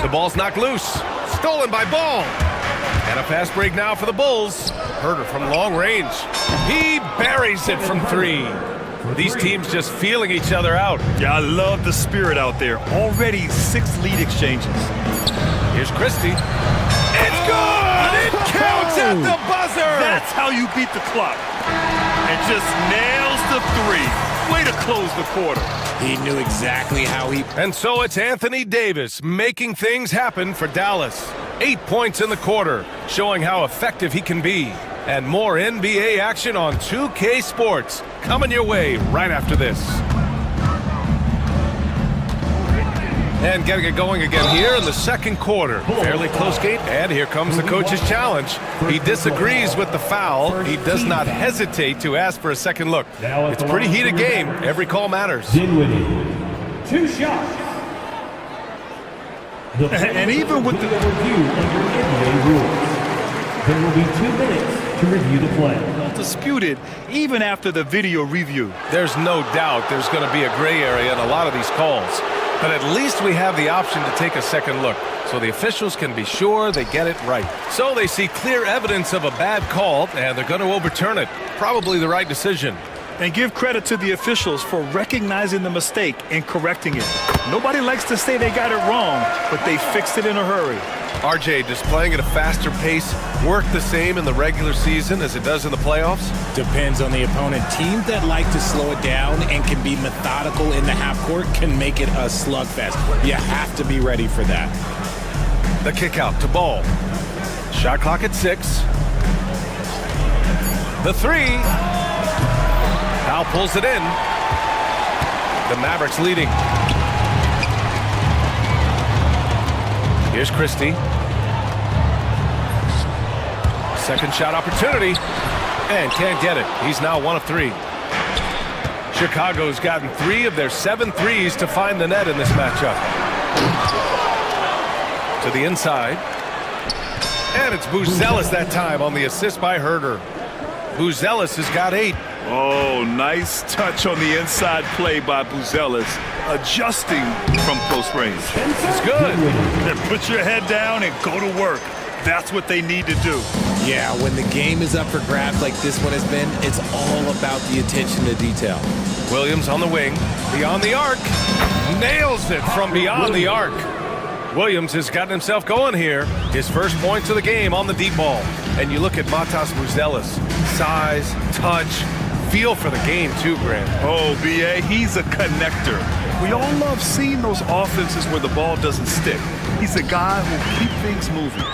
The ball's knocked loose. Stolen by Ball. And a fast break now for the Bulls. Herder from long range. He buries it from 3. These teams just feeling each other out. Yeah, I love the spirit out there. Already 6 lead exchanges. Here's Christie. It's good! It counts at the buzzer! That's how you beat the clock. And just nails the 3. Way to close the quarter. He knew exactly how he... And so it's Anthony Davis making things happen for Dallas. 8 points in the quarter, showing how effective he can be. And more NBA action on 2K Sports coming your way right after this. And getting it going again here in the second quarter. Fairly close game, and here comes the coach's challenge. He disagrees with the foul. He does not hesitate to ask for a second look. It's a pretty heated game. Every call matters. Dinwiddie, 2 shots. And even with the review under NBA rules, there will be 2 minutes to review the play. disputed even after the video review. There's no doubt there's going to be a gray area in a lot of these calls. But at least we have the option to take a second look, so the officials can be sure they get it right. So they see clear evidence of a bad call, and they're going to overturn it. Probably the right decision. And give credit to the officials for recognizing the mistake and correcting it. Nobody likes to say they got it wrong, but they fixed it in a hurry. RJ, does playing at a faster pace work the same in the regular season as it does in the playoffs? Depends on the opponent. Teams that like to slow it down and can be methodical in the half court can make it a slugfest. You have to be ready for that. The kick out to Ball. Shot clock at 6. The three. Now pulls it in. The Mavericks leading. Here's Christie. Second shot opportunity. And can't get it. He's now 1 of 3. Chicago's gotten 3 of their 7 threes to find the net in this matchup. To the inside. And it's Buzelis that time on the assist by Herder. Buzelis has got 8. Oh, nice touch on the inside play by Buzelis, adjusting from close range. It's good. And put your head down and go to work. That's what they need to do. Yeah, when the game is up for grabs like this one has been, it's all about the attention to detail. Williams on the wing, beyond the arc, nails it from beyond the arc. Williams has gotten himself going here. His first points of the game on the deep ball. And you look at Matas Buzelis, size, touch, feel for the game too, Grant. Oh, B.A., he's a connector. We all love seeing those offenses where the ball doesn't stick. He's a guy who will keep things moving.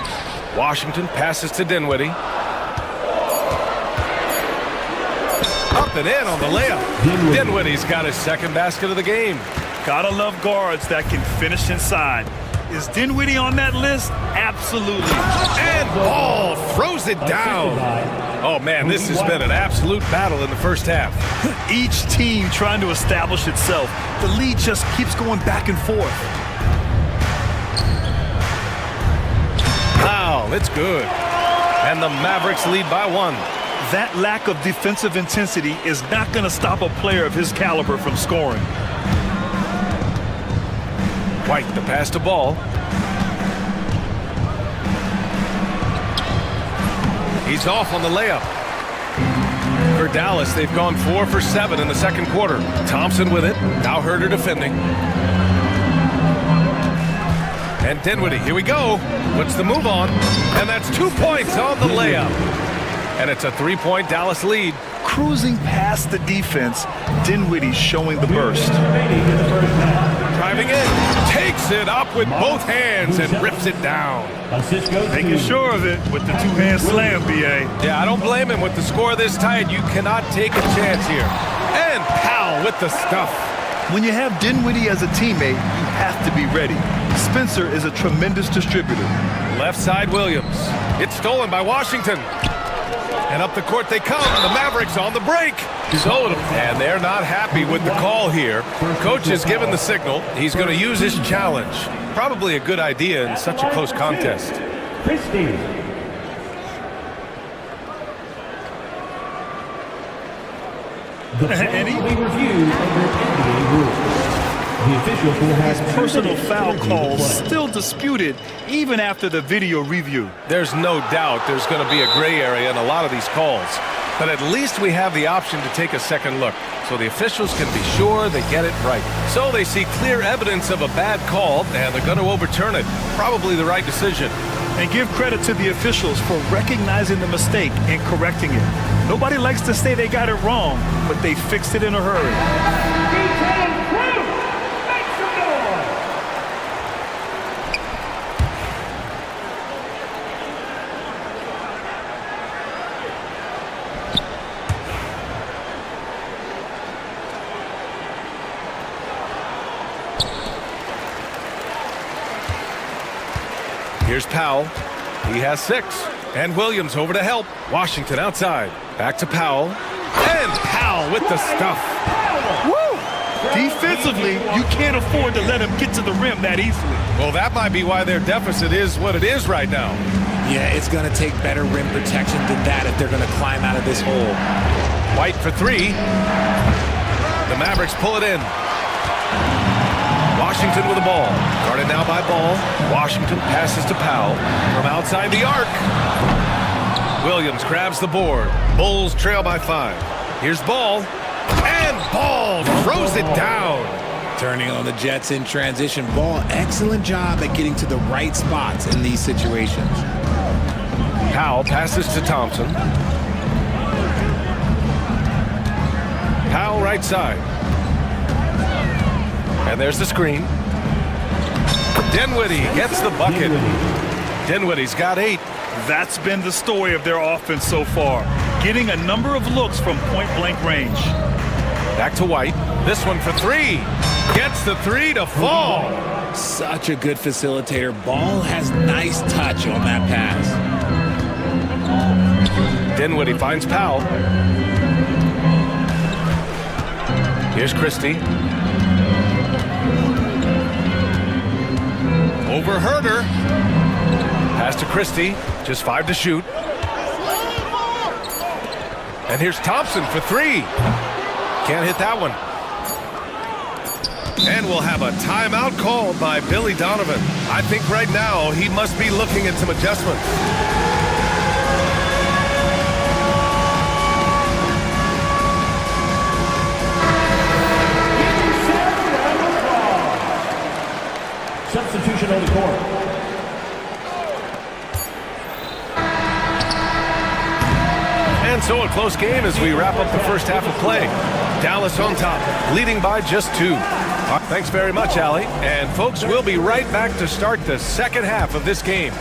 Washington passes to Dinwiddie. Up and in on the layup. Dinwiddie's got his second basket of the game. Gotta love guards that can finish inside. Is Dinwiddie on that list? Absolutely. And Ball throws it down. Oh, man, this has been an absolute battle in the first half. Each team trying to establish itself. The lead just keeps going back and forth. Wow, it's good. And the Mavericks lead by 1. That lack of defensive intensity is not going to stop a player of his caliber from scoring. White, the pass to Ball. He's off on the layup. For Dallas, they've gone 4 for 7 in the second quarter. Thompson with it. Now Herder defending. And Dinwiddie, here we go. Puts the move on. And that's 2 points on the layup. And it's a 3-point Dallas lead. Cruising past the defense, Dinwiddie showing the burst. Driving in, takes it up with both hands and rips it down. Making sure of it with the two-hand slam, B.A. Yeah, I don't blame him with the score this tight. You cannot take a chance here. And Powell with the stuff. When you have Dinwiddie as a teammate, you have to be ready. Spencer is a tremendous distributor. Left side Williams. It's stolen by Washington. And up the court they come. The Mavericks on the break. And they're not happy with the call here. Coach has given the signal. He's going to use his challenge. Probably a good idea in such a close contest. And he reviewed under NBA rules. His personal foul calls still disputed even after the video review. There's no doubt there's going to be a gray area in a lot of these calls. But at least we have the option to take a second look, so the officials can be sure they get it right. So they see clear evidence of a bad call, and they're going to overturn it. Probably the right decision. And give credit to the officials for recognizing the mistake and correcting it. Nobody likes to say they got it wrong, but they fixed it in a hurry. Here's Powell. He has 6. And Williams over to help. Washington outside. Back to Powell. And Powell with the stuff. Woo! Defensively, you can't afford to let him get to the rim that easily. Well, that might be why their deficit is what it is right now. Yeah, it's going to take better rim protection than that if they're going to climb out of this hole. White for 3. The Mavericks pull it in. Washington with the ball. Guarded now by Ball. Washington passes to Powell. From outside the arc. Williams grabs the board. Bulls trail by 5. Here's Ball. And Ball throws it down. Turning on the Jets in transition. Ball, excellent job at getting to the right spots in these situations. Powell passes to Thompson. Powell right side. And there's the screen. Dinwiddie gets the bucket. Dinwiddie's got 8. That's been the story of their offense so far. Getting a number of looks from point-blank range. Back to White. This one for 3. Gets the 3 to fall. Such a good facilitator. Ball has nice touch on that pass. Dinwiddie finds Powell. Here's Christie. Over Herder. Pass to Christie. Just 5 to shoot. And here's Thompson for 3. Can't hit that one. And we'll have a timeout called by Billy Donovan. I think right now he must be looking at some adjustments. Substitution on the court. And so a close game as we wrap up the first half of play. Dallas on top, leading by just 2. Thanks very much, Allie. And folks, we'll be right back to start the second half of this game.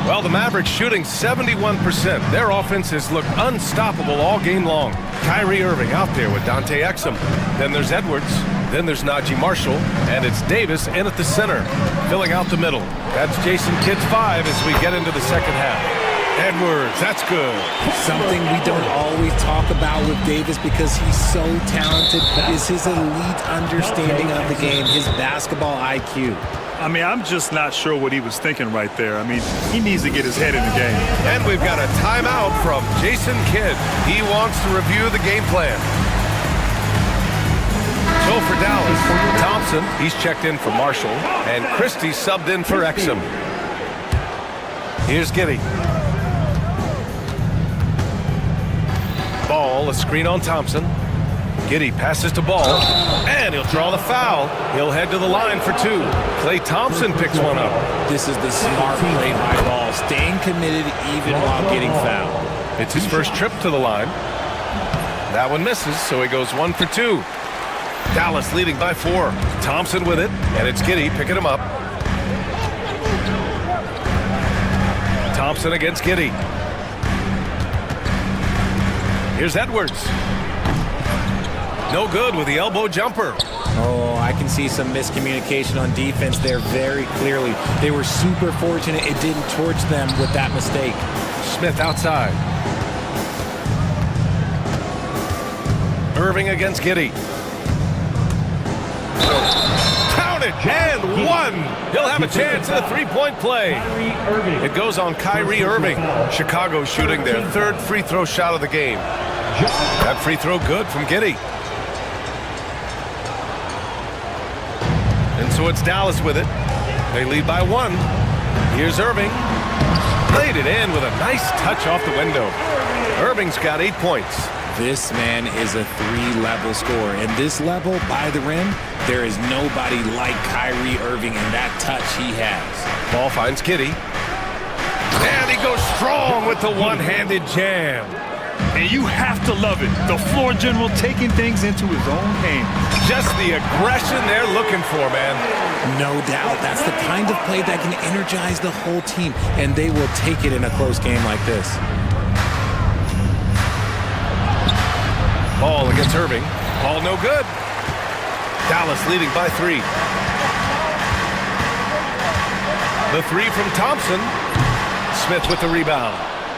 Well, the Mavericks shooting 71%. Their offense has looked unstoppable all game long. Kyrie Irving out there with Dante Exum. Then there's Edwards. Then there's Najee Marshall. And it's Davis in at the center, filling out the middle. That's Jason Kidd's 5 as we get into the second half. Edwards, that's good. Something we don't always talk about with Davis because he's so talented is his elite understanding of the game, his basketball IQ. I mean, I'm just not sure what he was thinking right there. I mean, he needs to get his head in the game. And we've got a timeout from Jason Kidd. He wants to review the game plan. So for Dallas, Thompson, he's checked in for Marshall, and Christie subbed in for Exum. Here's Giddey. Ball, a screen on Thompson. Giddey passes to Ball, and he'll draw the foul. He'll head to the line for 2. Klay Thompson picks one up. This is the smart play by Ball, staying committed even while getting fouled. It's his first trip to the line. That one misses, so he goes 1 for 2. Dallas leading by 4. Thompson with it, and it's Giddey picking him up. Thompson against Giddey. Here's Edwards. No good with the elbow jumper. Oh, I can see some miscommunication on defense there very clearly. They were super fortunate it didn't torch them with that mistake. Smith outside. Irving against Giddey. Counted and 1. He'll have a chance at a 3-point play. It goes on Kyrie Irving. Chicago shooting their 3rd free throw shot of the game. That free throw good from Giddey. And so it's Dallas with it. They lead by 1. Here's Irving. Played it in with a nice touch off the window. Irving's got 8 points. This man is a 3-level scorer. And this level, by the rim, there is nobody like Kyrie Irving in that touch he has. Ball finds Giddey. And he goes strong with the one-handed jam. And you have to love it. The floor general taking things into his own hands. Just the aggression they're looking for, man. No doubt. That's the kind of play that can energize the whole team. And they will take it in a close game like this. Ball against Irving. Ball no good. Dallas leading by 3. The 3 from Thompson. Smith with the rebound.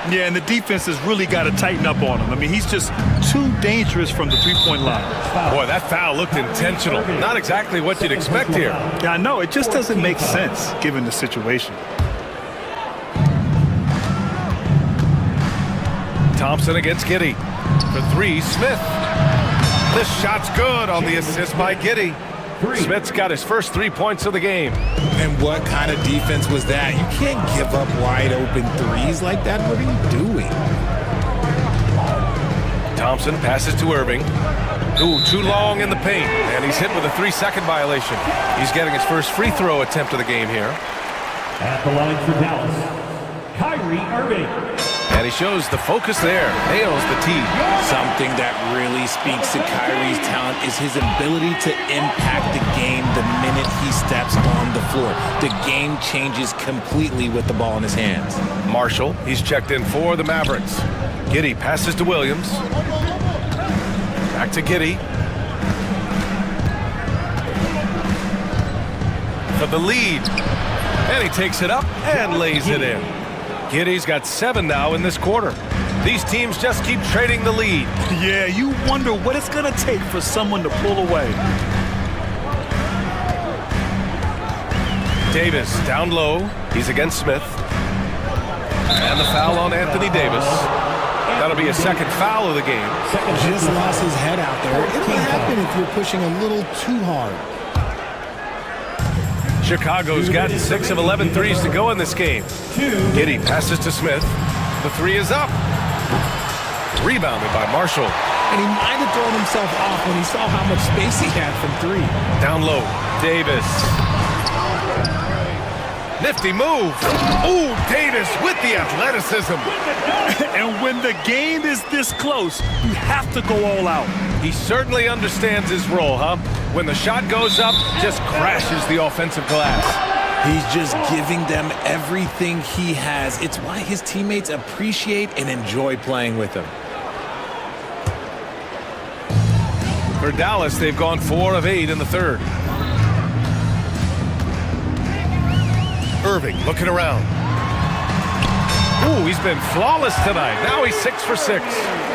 Yeah, and the defense has really got to tighten up on him. I mean, he's just too dangerous from the 3-point line. Boy, that foul looked intentional. Not exactly what you'd expect here. Yeah, I know. It just doesn't make sense given the situation. Thompson against Giddey. For 3, Smith. This shot's good on the assist by Giddey. Smith's got his first 3 points of the game. And what kind of defense was that? You can't give up wide open threes like that. What are you doing? Thompson passes to Irving. Ooh, too long in the paint. And he's hit with a 3-second violation. He's getting his first free throw attempt of the game here. At the line for Dallas, Kyrie Irving. And he shows the focus there. Nails the tee. Something that really speaks to Kyrie's talent is his ability to impact the game the minute he steps on the floor. The game changes completely with the ball in his hands. Marshall, he's checked in for the Mavericks. Giddey passes to Williams. Back to Giddey. For the lead. And he takes it up and lays it in. Giddey's got 7 now in this quarter. These teams just keep trading the lead. Yeah, you wonder what it's going to take for someone to pull away. Davis down low. He's against Smith. And the foul on Anthony Davis. That'll be a second foul of the game. Just lost his head out there. It'll happen if you're pushing a little too hard. Chicago's got 6 of 11 threes to go in this game. Giddey passes to Smith. The 3 is up. Rebounded by Marshall. And he might have thrown himself off when he saw how much space he had from 3. Down low, Davis. Nifty move. Ooh, Davis with the athleticism. And when the game is this close, you have to go all out. He certainly understands his role, huh? When the shot goes up, just crashes the offensive glass. He's just giving them everything he has. It's why his teammates appreciate and enjoy playing with him. For Dallas, they've gone 4 of 8 in the third. Irving looking around. Ooh, he's been flawless tonight. Now he's 6 for 6.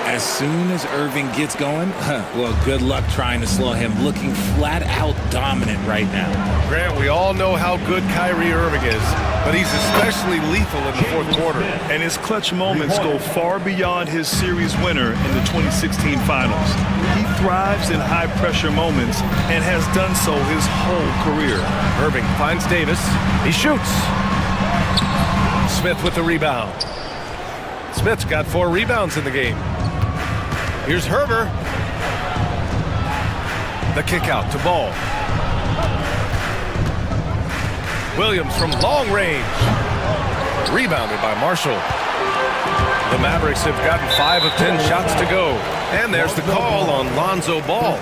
As soon as Irving gets going, well, good luck trying to slow him. Looking flat out dominant right now. Grant, we all know how good Kyrie Irving is, but he's especially lethal in the fourth quarter. And his clutch moments go far beyond his series winner in the 2016 finals. He thrives in high-pressure moments and has done so his whole career. Irving finds Davis. He shoots. Smith with the rebound. Smith's got 4 rebounds in the game. Here's Herber. The kick out to Ball. Williams from long range. Rebounded by Marshall. The Mavericks have gotten 5 of 10 shots to go. And there's the call on Lonzo Ball.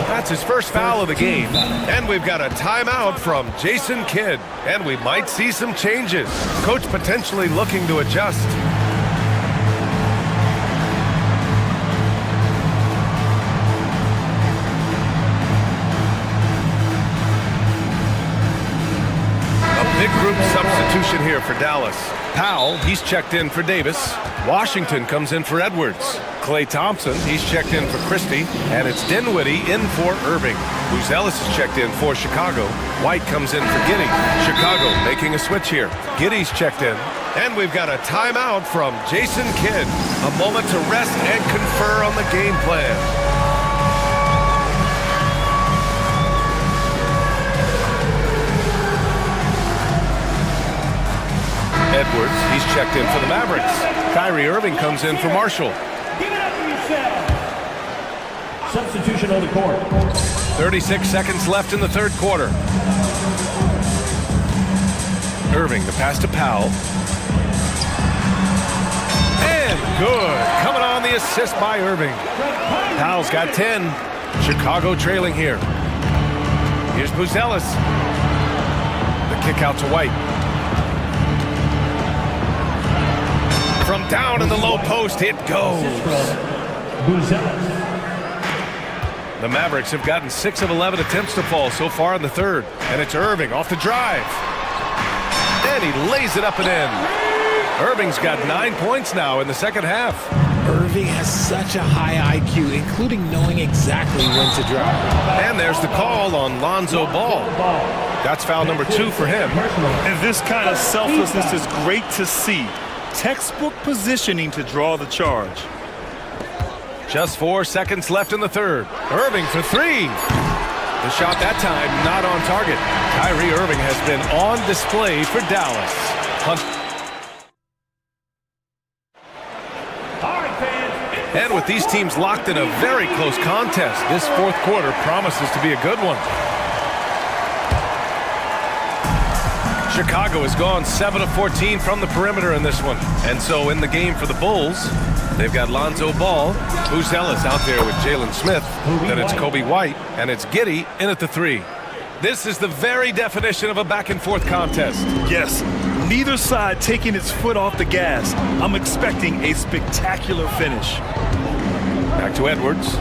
That's his first foul of the game. And we've got a timeout from Jason Kidd. And we might see some changes. Coach potentially looking to adjust. Big group substitution here for Dallas. Powell, he's checked in for Davis. Washington comes in for Edwards. Klay Thompson, he's checked in for Christie. And it's Dinwiddie in for Irving. Buzelis is checked in for Chicago. White comes in for Giddey. Chicago making a switch here. Giddey's checked in. And we've got a timeout from Jason Kidd. A moment to rest and confer on the game plan. Edwards, he's checked in for the Mavericks. Kyrie Irving comes in for Marshall. Substitution on the court. 36 seconds left in the third quarter. Irving, the pass to Powell. And good. Coming on the assist by Irving. Powell's got 10. Chicago trailing here. Here's Buzelis. The kick out to White. From down in the low post, it goes. The Mavericks have gotten 6 of 11 attempts to fall so far in the third. And it's Irving off the drive. And he lays it up and in. Irving's got 9 points now in the second half. Irving has such a high IQ, including knowing exactly when to drive. And there's the call on Lonzo Ball. That's foul number 2 for him. And this kind of selflessness is great to see. Textbook positioning to draw the charge. Just 4 seconds left in the third. Irving for 3. The shot that time not on target. Kyrie Irving has been on display for Dallas. And with these teams locked in a very close contest, this fourth quarter promises to be a good one. Chicago has gone 7 of 14 from the perimeter in this one. And so in the game for the Bulls, they've got Lonzo Ball, Buzelis out there with Jalen Smith. Then it's Kobe White, and it's Giddey in at the 3. This is the very definition of a back-and-forth contest. Yes, neither side taking its foot off the gas. I'm expecting a spectacular finish. Back to Edwards.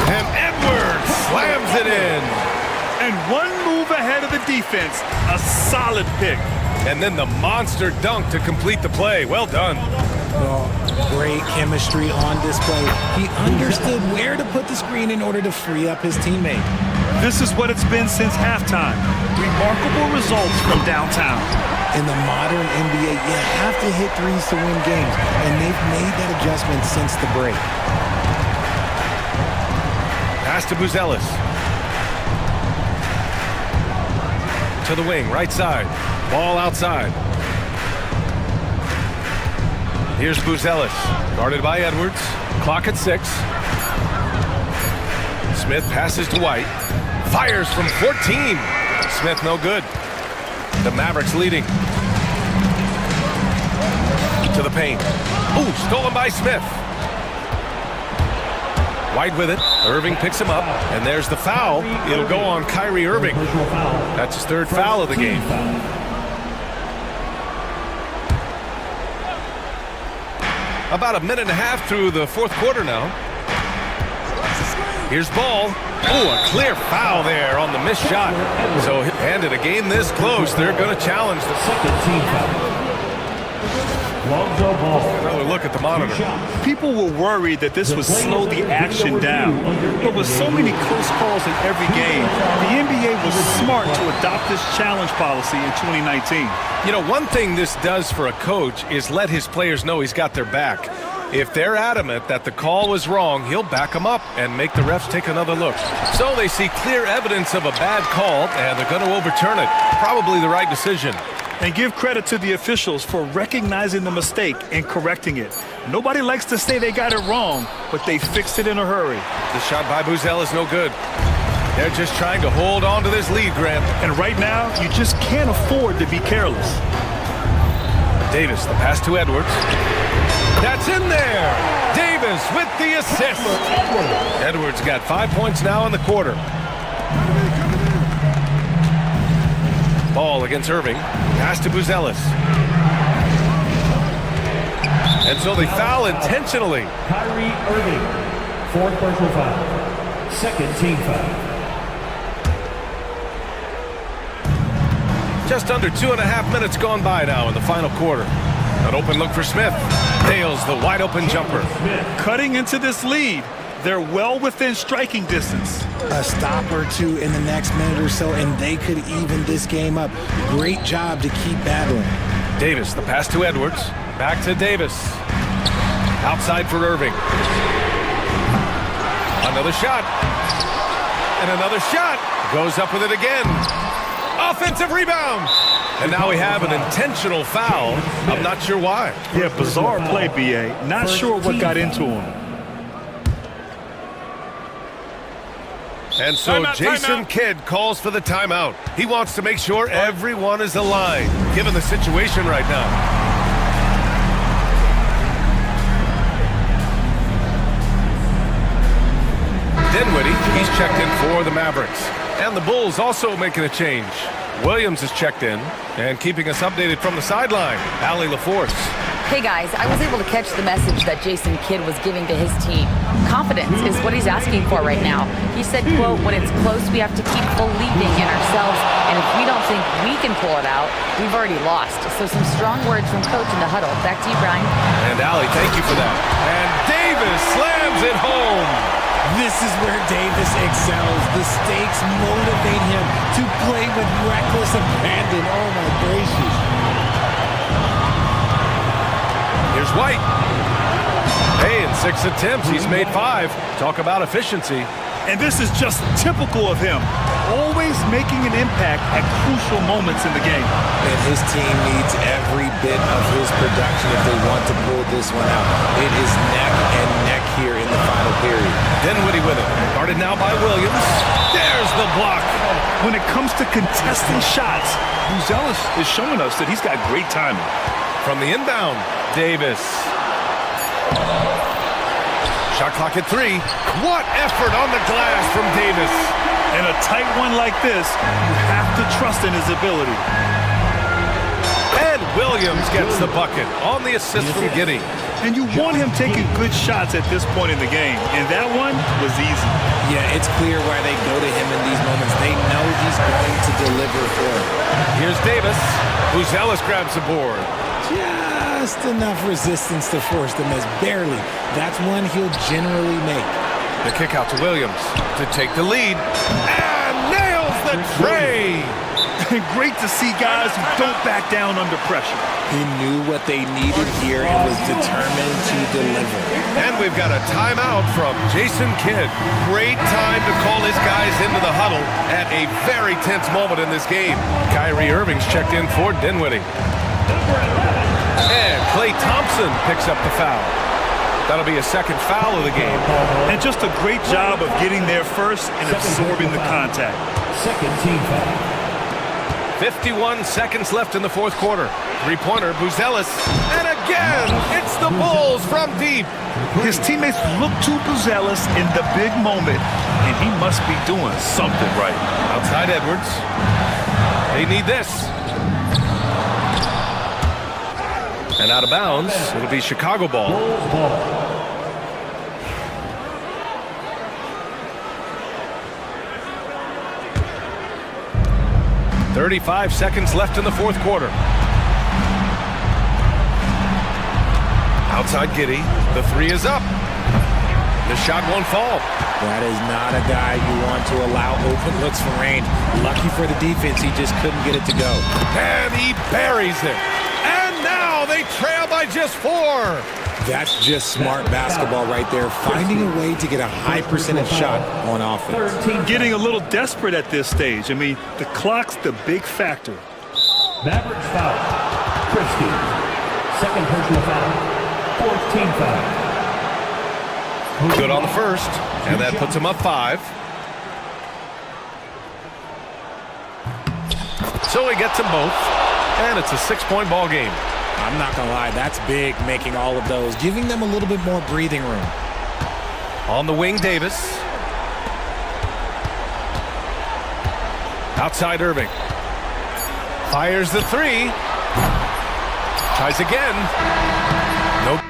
And Edwards slams it in. And one move ahead of the defense. A solid pick. And then the monster dunk to complete the play. Well done. Oh, great chemistry on display. He understood where to put the screen in order to free up his teammate. This is what it's been since halftime. Remarkable results from downtown. In the modern NBA, you have to hit threes to win games, and they've made that adjustment since the break. Pass to Buzelis. To the wing, right side. Ball outside. Here's Buzelis, guarded by Edwards. Clock at 6. Smith passes to White. Fires from 14. Smith no good. The Mavericks leading. To the paint. Ooh, stolen by Smith. White with it. Irving picks him up, and there's the foul. It'll go on Kyrie Irving. That's his third foul of the game. About a minute and a half through the fourth quarter now. Here's Ball. Oh, a clear foul there on the missed shot. So, and in a game this close, they're going to challenge the second team foul. Another look at the monitor. People were worried that this would slow the action down. But with so many close calls in every game, the NBA was smart to adopt this challenge policy in 2019. You know, one thing this does for a coach is let his players know he's got their back. If they're adamant that the call was wrong, he'll back them up and make the refs take another look. So they see clear evidence of a bad call, and they're going to overturn it. Probably the right decision. And give credit to the officials for recognizing the mistake and correcting it. Nobody likes to say they got it wrong, but they fixed it in a hurry. The shot by Buzel is no good. They're just trying to hold on to this lead, Grant. And right now, you just can't afford to be careless. Davis, the pass to Edwards. That's in there! Davis with the assist. Edwards got 5 points now in the quarter. Ball against Irving. Pass to Buzelis. And so they foul intentionally. Kyrie Irving, fourth personal foul. Second team foul. Just under 2.5 minutes gone by now in the final quarter. An open look for Smith. Nails the wide open jumper. Cutting into this lead. They're well within striking distance. A stop or two in the next minute or so, and they could even this game up. Great job to keep battling. Davis, the pass to Edwards. Back to Davis. Outside for Irving. Another shot. And another shot. Goes up with it again. Offensive rebound. And now we have an intentional foul. I'm not sure why. Yeah, bizarre play, B.A. Not sure what got into him. And so Jason Kidd calls for the timeout. He wants to make sure everyone is aligned, given the situation right now. Dinwiddie, he's checked in for the Mavericks. And the Bulls also making a change. Williams is checked in and keeping us updated from the sideline. Allie LaForce. Hey guys, I was able to catch the message that Jason Kidd was giving to his team. Confidence is what he's asking for right now. He said, quote, when it's close, we have to keep believing in ourselves, and if we don't think we can pull it out, we've already lost. So some strong words from coach in the huddle. Back to you, Brian. And Allie, thank you for that. And Davis slams it home. This is where Davis excels. The stakes motivate him to play with reckless abandon. Oh my gracious. Here's White. Hey, in 6 attempts, he's made 5. Talk about efficiency. And this is just typical of him. Always making an impact at crucial moments in the game. And his team needs every bit of his production if they want to pull this one out. It is neck and neck here in the final period. Dinwiddie with it. Guarded now by Williams. There's the block. When it comes to contesting shots, Buzelis is showing us that he's got great timing. From the inbound, Davis. Shot clock at 3. What effort on the glass from Davis. In a tight one like this, you have to trust in his ability. And Williams gets the bucket on the assist from Giddey. And you want him taking good shots at this point in the game. And that one was easy. Yeah, it's clear why they go to him in these moments. They know he's going to deliver for him. Here's Davis. Buzelis grabs the board. Just enough resistance to force the miss. Barely. That's one he'll generally make. The kick out to Williams to take the lead. And nails the tray. Great to see guys who don't back down under pressure. He knew what they needed here and was determined to deliver. And we've got a timeout from Jason Kidd. Great time to call his guys into the huddle at a very tense moment in this game. Kyrie Irving's checked in for Dinwiddie. And Klay Thompson picks up the foul. That'll be a second foul of the game. And just a great job of getting there first and absorbing the contact. Second team foul. 51 seconds left in the fourth quarter. Three-pointer, Buzelis. And again. It's the Bulls from deep. His teammates look too overzealous in the big moment, and he must be doing something right. Outside Edwards. They need this. And out of bounds, it'll be Chicago ball. 35 seconds left in the fourth quarter. Outside Giddey. The three is up. The shot won't fall. That is not a guy you want to allow open looks from range. Lucky for the defense, he just couldn't get it to go. And he buries it. And now they trail by just 4. That's just smart basketball right there, finding a way to get a high percentage shot on offense. Getting a little desperate at this stage. I mean, the clock's the big factor. Mavericks foul. Christie. Second personal foul. Fourth team foul. Good on the first, and that puts him up 5. So he gets them both, and it's a 6-point ball game. I'm not going to lie, that's big, making all of those, giving them a little bit more breathing room. On the wing, Davis. Outside Irving. Fires the 3. Tries again. Nope.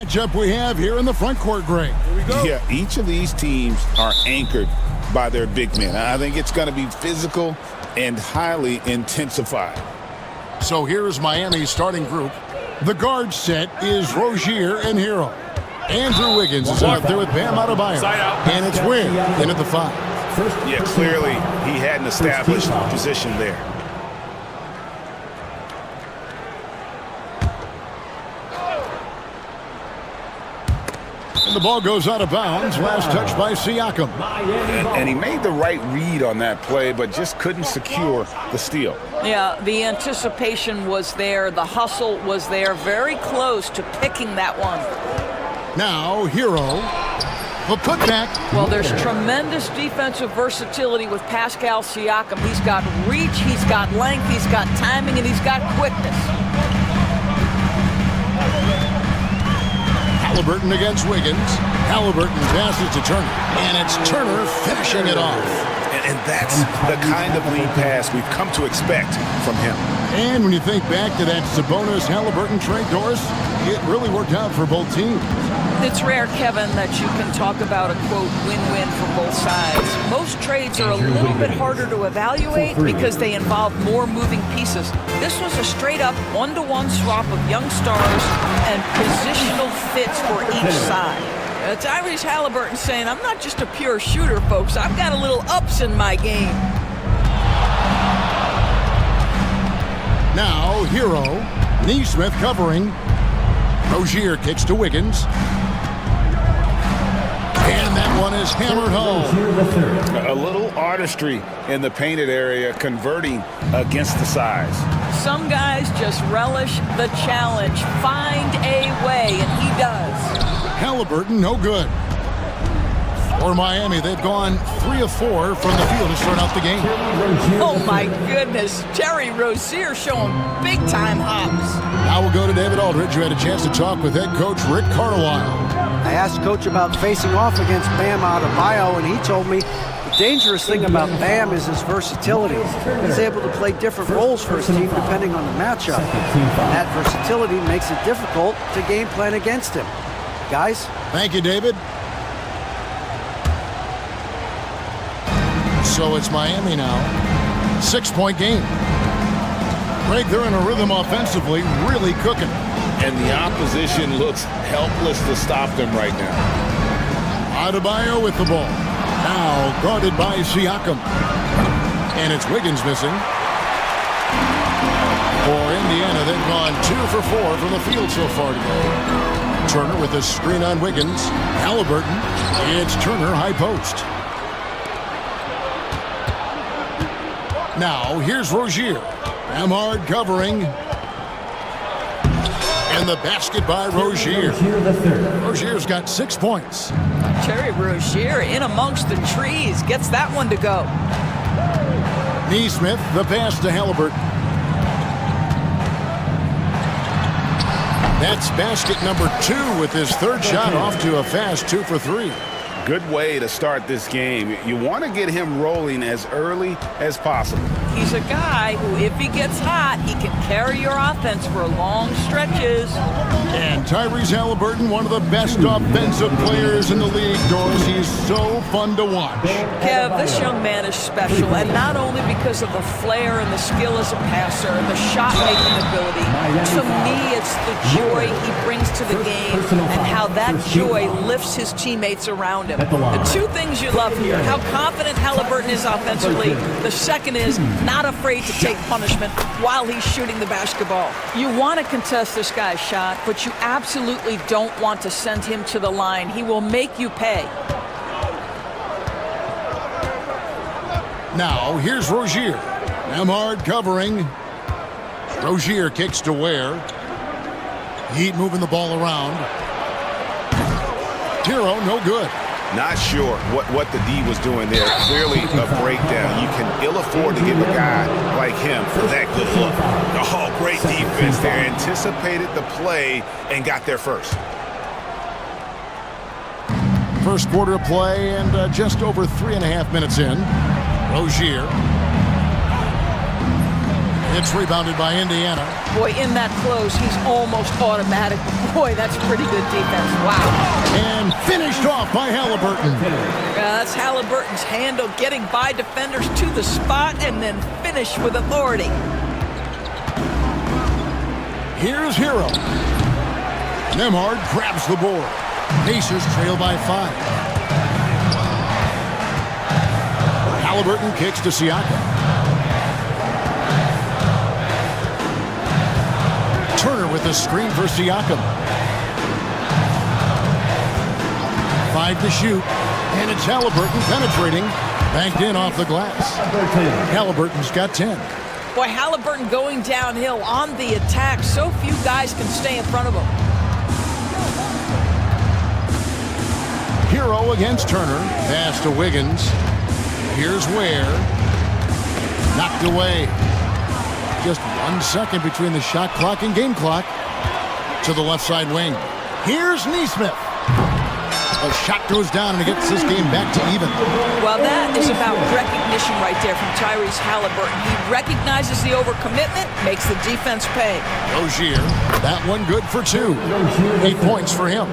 Matchup we have here in the front court, Greg. Here we go. Yeah, each of these teams are anchored by their big men. I think it's going to be physical and highly intensified. So here's Miami's starting group. The guard set is Rozier and Hero. Andrew Wiggins is out there with Bam Adebayo. And it's Wynn in at the 5. Yeah, clearly he had an established position there. And the ball goes out of bounds. Last touch by Siakam. And he made the right read on that play, but just couldn't secure the steal. Yeah, the anticipation was there. The hustle was there. Very close to picking that one. Now, Hero. The putback. Well, there's tremendous defensive versatility with Pascal Siakam. He's got reach, he's got length, he's got timing, and he's got quickness. Halliburton against Wiggins. Halliburton passes to Turner. And it's Turner finishing it off. And that's the kind of lead pass we've come to expect from him. And when you think back to that Sabonis-Halliburton trade, Doris, it really worked out for both teams. It's rare, Kevin, that you can talk about a, quote, win-win for both sides. Most trades are a little bit harder to evaluate because they involve more moving pieces. This was a straight-up one-to-one swap of young stars and positional fits for each side. Tyrese Halliburton saying, I'm not just a pure shooter, folks. I've got a little ups in my game. Now, Hero. Neesmith covering. Rozier kicks to Wiggins. And that one is hammered home. A little artistry in the painted area, converting against the size. Some guys just relish the challenge. Find a way, and he does. Halliburton, no good. For Miami, they've gone 3 of 4 from the field to start out the game. Oh, my goodness. Terry Rozier showing big-time hops. Now we'll go to David Aldridge, who had a chance to talk with head coach Rick Carlisle. I asked Coach about facing off against Bam Adebayo, and he told me the dangerous thing about Bam is his versatility. He's able to play different roles for his team depending on the matchup. And that versatility makes it difficult to game plan against him. Guys? Thank you, David. So it's Miami now. 6-point game. Greg, they're in a rhythm offensively, really cooking. And the opposition looks helpless to stop them right now. Adebayo with the ball. Now guarded by Siakam. And it's Wiggins missing. For Indiana, they've gone 2 for 4 from the field so far today. Turner with a screen on Wiggins. Halliburton. It's Turner high post. Now here's Rozier. Amhard covering. And the basket by Rozier. Rozier's got 6 points. Terry Rozier in amongst the trees. Gets that one to go. Neesmith, the pass to Halliburton. That's basket number 2 with his third shot off to a fast 2 for 3. Good way to start this game. You want to get him rolling as early as possible. He's a guy who, if he gets hot, he can carry your offense for long stretches. And Tyrese Halliburton, one of the best offensive players in the league, Doris. He's so fun to watch. Kev, this young man is special, and not only because of the flair and the skill as a passer and the shot-making ability. To me, it's the joy he brings to the game and how that joy lifts his teammates around him. The 2 things you love here, how confident Halliburton is offensively. The second is not afraid to take punishment while he's shooting the basketball. You want to contest this guy's shot, but you absolutely don't want to send him to the line. He will make you pay. Now, here's Rozier. Amhard covering. Rozier kicks to Ware. Heat moving the ball around. Hero, no good. Not sure what the D was doing there. Clearly a breakdown. You can ill afford to give a guy like him for that good look. Oh, great defense there. Anticipated the play and got there first. First quarter of play and just over 3.5 minutes in. Rozier. It's rebounded by Indiana. Boy, in that close, he's almost automatic. Boy, that's pretty good defense. Wow. And finished off by Halliburton. That's Halliburton's handle, getting by defenders to the spot and then finish with authority. Here's Hero. Nemhard grabs the board. Pacers trail by 5. Halliburton kicks to Siakam. Turner with the screen for Siakam. 5 to shoot. And it's Halliburton penetrating. Banked in off the glass. Halliburton's got 10. Boy, Halliburton going downhill on the attack. So few guys can stay in front of him. Hero against Turner. Pass to Wiggins. Here's Ware. Knocked away. Just 1 second between the shot clock and game clock. To the left side wing. Here's Neesmith. A shot goes down and it gets this game back to even. Well, that is about recognition right there from Tyrese Halliburton. He recognizes the overcommitment, makes the defense pay. Rozier, that one good for 2. 8 points for him.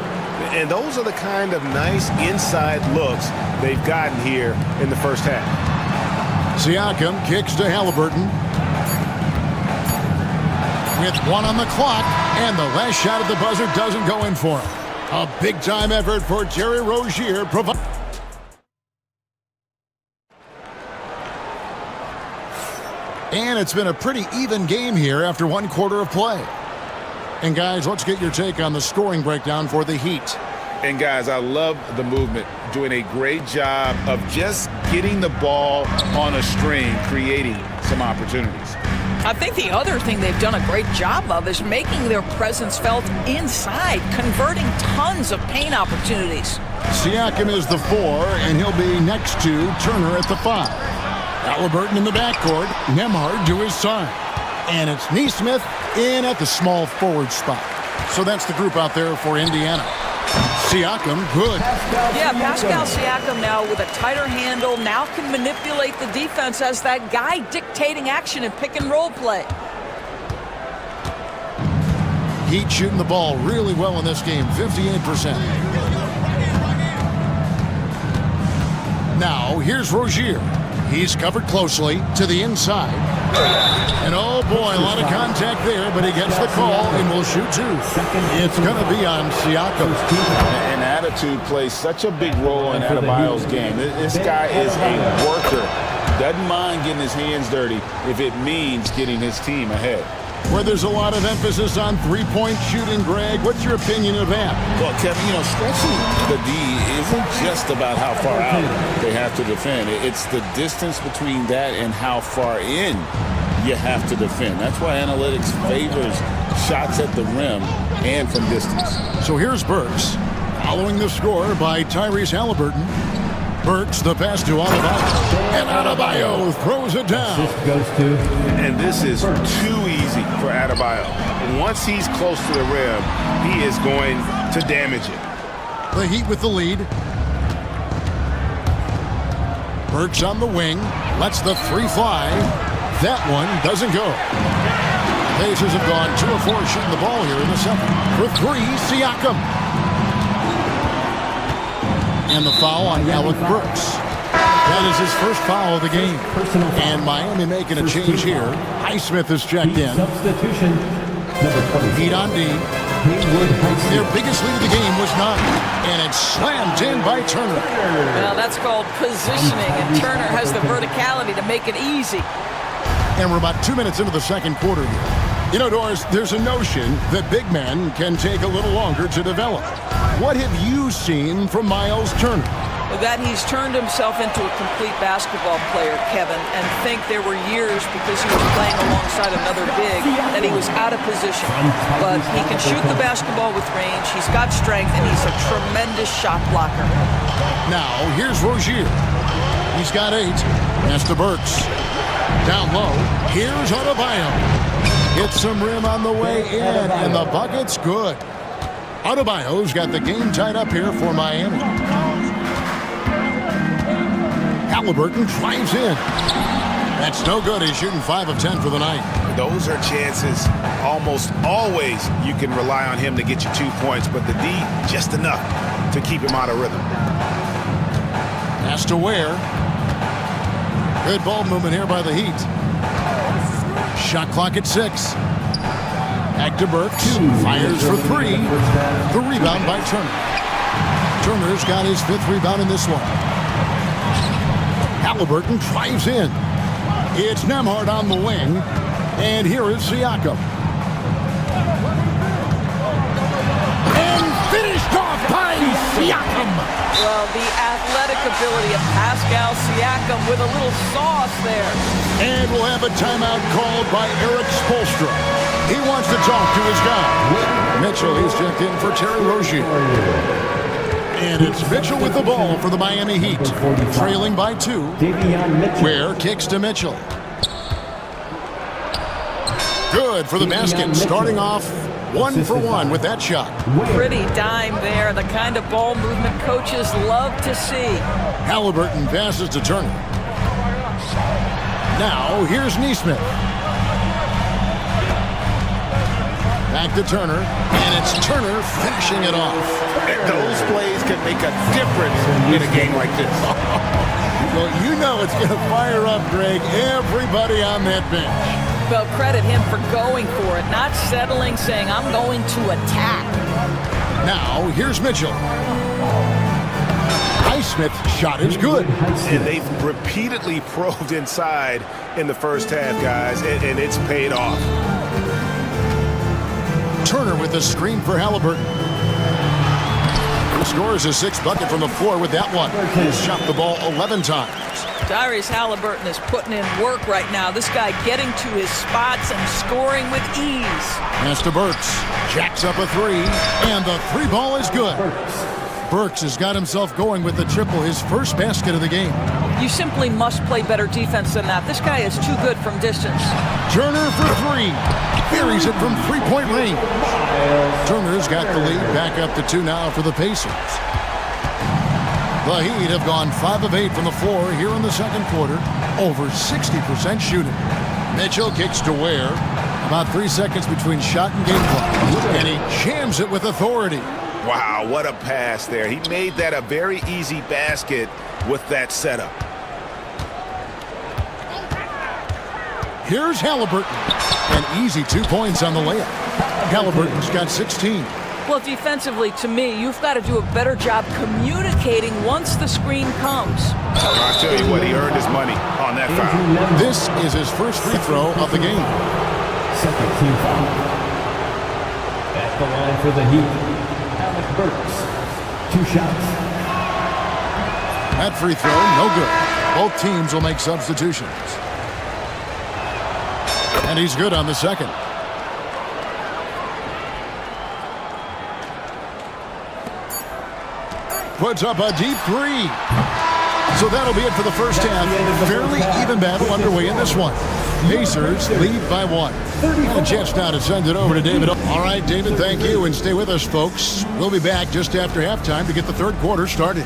And those are the kind of nice inside looks they've gotten here in the first half. Siakam kicks to Halliburton. With 1 on the clock, and the last shot at the buzzer doesn't go in for him. A big-time effort for Terry Rozier. And it's been a pretty even game here after 1 quarter of play. And guys, let's get your take on the scoring breakdown for the Heat. And guys, I love the movement, doing a great job of just getting the ball on a string, creating some opportunities. I think the other thing they've done a great job of is making their presence felt inside, converting tons of paint opportunities. Siakam is the 4, and he'll be next to Turner at the 5. Halliburton in the backcourt, Nemhard to his side. And it's Neesmith in at the small forward spot. So that's the group out there for Indiana. Siakam, good. Yeah, Pascal Siakam now with a tighter handle, now can manipulate the defense as that guy dictating action in pick and roll play. Heat shooting the ball really well in this game, 58%. Now, here's Rozier. He's covered closely to the inside. And oh boy, a lot of contact there, but he gets the call and will shoot 2. It's going to be on Siakam. And attitude plays such a big role in Adebayo's game. This guy is a worker. Doesn't mind getting his hands dirty if it means getting his team ahead. Where there's a lot of emphasis on three-point shooting, Greg. What's your opinion of that? Well, Kevin, stretching the D isn't just about how far out they have to defend. It's the distance between that and how far in you have to defend. That's why analytics favors shots at the rim and from distance. So here's Burks, following the score by Tyrese Halliburton. Burks, the pass to Adebayo. And Adebayo throws it down. And this is too easy for Adebayo. Once he's close to the rim, he is going to damage it. The Heat with the lead. Burks on the wing. Lets the 3 fly. That one doesn't go. Pacers have gone 2 of 4 shooting the ball here in the second. For 3, Siakam. And the foul on Alec Burks. That is his first foul of the game. And Miami making a change here. Highsmith is checked in. Heat on D. Their biggest lead of the game was 9. And it's slammed in by Turner. Well, that's called positioning, and Turner has the verticality to make it easy. And we're about 2 minutes into the second quarter here. Doris, there's a notion that big men can take a little longer to develop. What have you seen from Miles Turner? That he's turned himself into a complete basketball player, Kevin, and think there were years because he was playing alongside another big that he was out of position. But he can shoot the basketball with range, he's got strength, and he's a tremendous shot blocker. Now, here's Rozier. He's got 8. Pass to Burks. Down low, here's Adebayo. Gets some rim on the way in, and the bucket's good. Adebayo's got the game tied up here for Miami. Halliburton drives in. That's no good. He's shooting 5 of 10 for the night. Those are chances almost always you can rely on him to get you 2 points, but the D just enough to keep him out of rhythm. Has to Ware. Good ball movement here by the Heat. Shot clock at 6. Back to Burks. Fires for 3. The rebound by Turner. Turner's got his 5th rebound in this one. Halliburton drives in. It's Nembhard on the wing. And here is Siakam. And finished off by Siakam. Well, the athletic ability of Pascal Siakam with a little sauce there. And we'll have a timeout called by Eric Spoelstra. He wants to talk to his guy. Mitchell, he's checked in for Terry Rozier. And it's Mitchell with the ball for the Miami Heat. Trailing by 2. Ware kicks to Mitchell. Good for the basket. Starting off 1 for 1 with that shot. Pretty dime there. The kind of ball movement coaches love to see. Halliburton passes to Turner. Now here's Neesmith. Back to Turner, and it's Turner finishing it off. Those plays can make a difference in a game like this. Well, you know it's going to fire up, Greg, everybody on that bench. Well, credit him for going for it, not settling, saying, I'm going to attack. Now, here's Mitchell. Highsmith's shot is good. And they've repeatedly probed inside in the first half, guys, and it's paid off. Turner with the screen for Halliburton. He scores his 6th bucket from the floor with that one. He's shot the ball 11 times. Tyrese Halliburton is putting in work right now. This guy getting to his spots and scoring with ease. Pass to Burks. Jacks up a 3, and the 3 ball is good. Burks has got himself going with the triple, his first basket of the game. You simply must play better defense than that. This guy is too good from distance. Turner for 3. Buries it from 3-point range. Turner's got the lead back up to 2 now for the Pacers. The Heat have gone 5 of 8 from the floor here in the second quarter. Over 60% shooting. Mitchell kicks to Ware. About 3 seconds between shot and game clock. And he jams it with authority. Wow, what a pass there. He made that a very easy basket with that setup. Here's Halliburton. An easy 2 points on the layup. Halliburton's got 16. Well, defensively, to me, you've got to do a better job communicating once the screen comes. I'll tell you what, he earned his money on that foul. This is his first free throw of the game. Second team foul. At the line for the Heat, Alec Burks. 2 shots. That free throw, no good. Both teams will make substitutions. And he's good on the second. Puts up a deep 3. So that'll be it for the first half. Fairly even battle underway in this one. Pacers lead by 1. And a chance now to send it over to David. All right, David, thank you. And stay with us, folks. We'll be back just after halftime to get the third quarter started.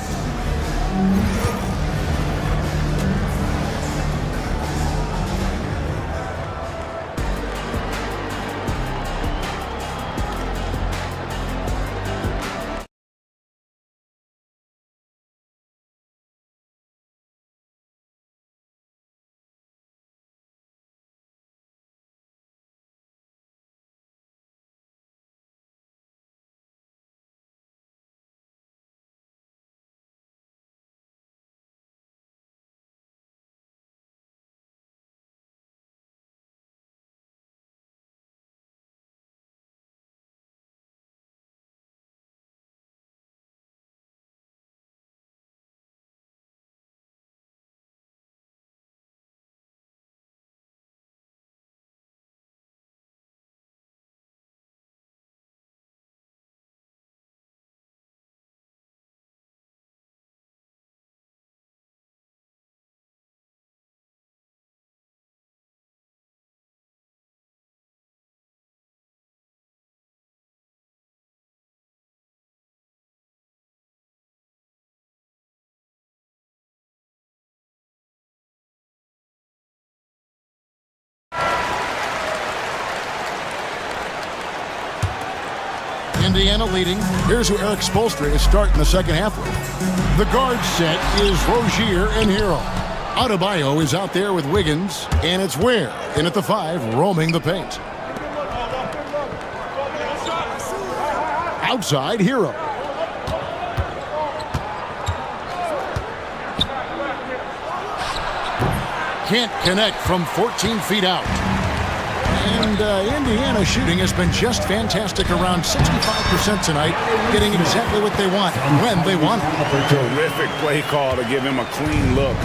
Indiana leading. Here's who Eric Spoelstra is starting the second half with. The guard set is Rozier and Hero. Adebayo is out there with Wiggins, and it's Ware in at the 5, roaming the paint. Outside, Hero. Can't connect from 14 feet out. And Indiana shooting has been just fantastic, around 65% tonight, getting exactly what they want when they want it. Terrific play call to give him a clean look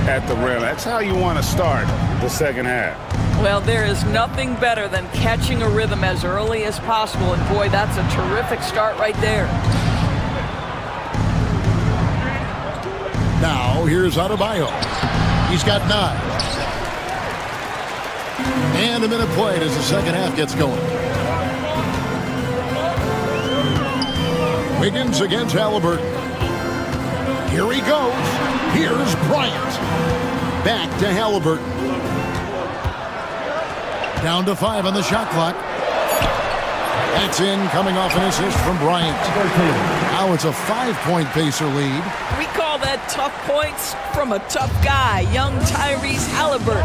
at the rim. That's how you want to start the second half. Well, there is nothing better than catching a rhythm as early as possible, and boy, that's a terrific start right there. Now, here's Adebayo. He's got 9. And a minute played as the second half gets going. Wiggins against Halliburton. Here he goes. Here's Bryant. Back to Halliburton. Down to 5 on the shot clock. That's in, coming off an assist from Bryant. Now it's a 5-point Pacer lead. We call that tough points from a tough guy, young Tyrese Halliburton.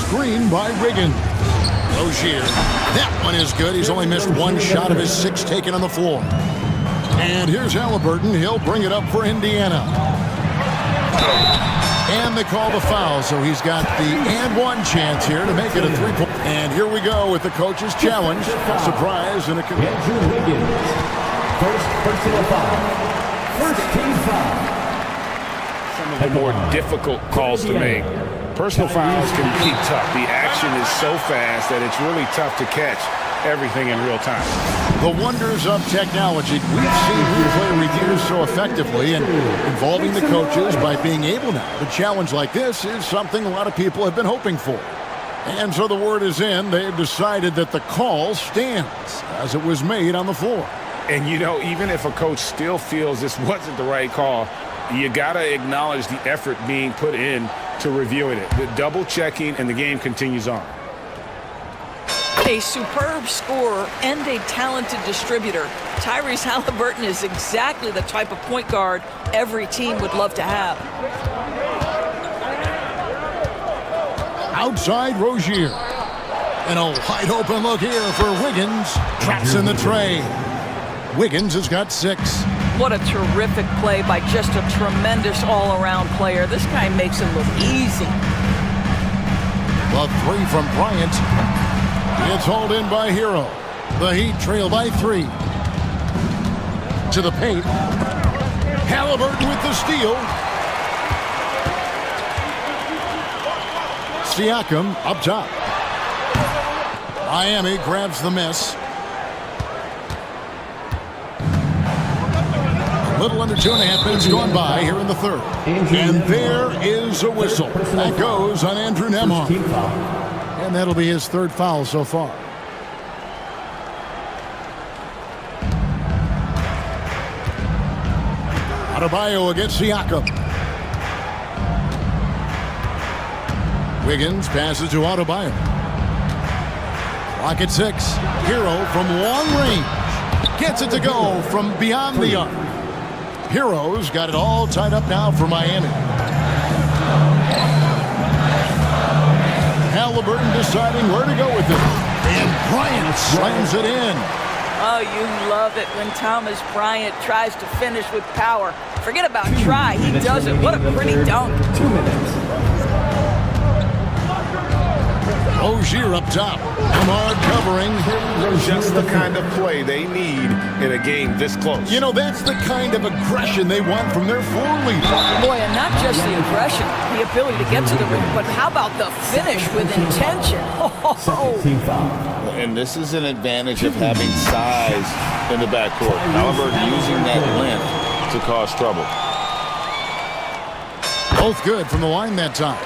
Screen by Wiggins. Rozier. That one is good. He's only missed 1 shot of his 6 taken on the floor. And here's Halliburton. He'll bring it up for Indiana. And they call the foul, so he's got the and 1 chance here to make it a 3-point. And here we go with the coach's challenge. Surprise and a Andrew Wiggins. First personal foul. First team foul. Some of the more difficult calls to make. Personal fouls can be tough. The action is so fast that it's really tough to catch everything in real time. The wonders of technology. We've seen replay reviews so effectively, and involving the coaches by being able now to challenge like this is something a lot of people have been hoping for. And so the word is in. They've decided that the call stands as it was made on the floor. And, you know, even if a coach still feels this wasn't the right call, you got to acknowledge the effort being put in to reviewing it. The double checking, and the game continues on. A superb scorer and a talented distributor. Tyrese Halliburton is exactly the type of point guard every team would love to have. Outside Rozier. And a wide open look here for Wiggins. Traps in the tray. Wiggins has got 6. What a terrific play by just a tremendous all-around player. This guy makes it look easy. The 3 from Bryant. It's hauled in by Hero. The Heat trail by 3. To the paint. Halliburton with the steal. Siakam up top. Miami grabs the miss. A little under 2.5 minutes gone by here in the third. And there is a whistle. That goes on Andrew Nembhard. And that'll be his 3rd foul so far. Adebayo against Siakam. Wiggins passes to Adebayo. Clock at 6. Hero from long range. Gets it to go from beyond the arc. Hero's got it all tied up now for Miami. Halliburton deciding where to go with it. And Bryant slams it in. Oh, you love it when Thomas Bryant tries to finish with power. Forget about try. He does it. What a pretty dunk. 2 minutes. Rozier up top. Lamar covering. Just the kind of play they need in a game this close. You know, that's the kind of aggression they want from their floor leader. Boy, and not just the aggression, the ability to get to the rim, but how about the finish with intention? Team foul. And this is an advantage of having size in the backcourt. Halliburton using that length to cause trouble. Both good from the line that time.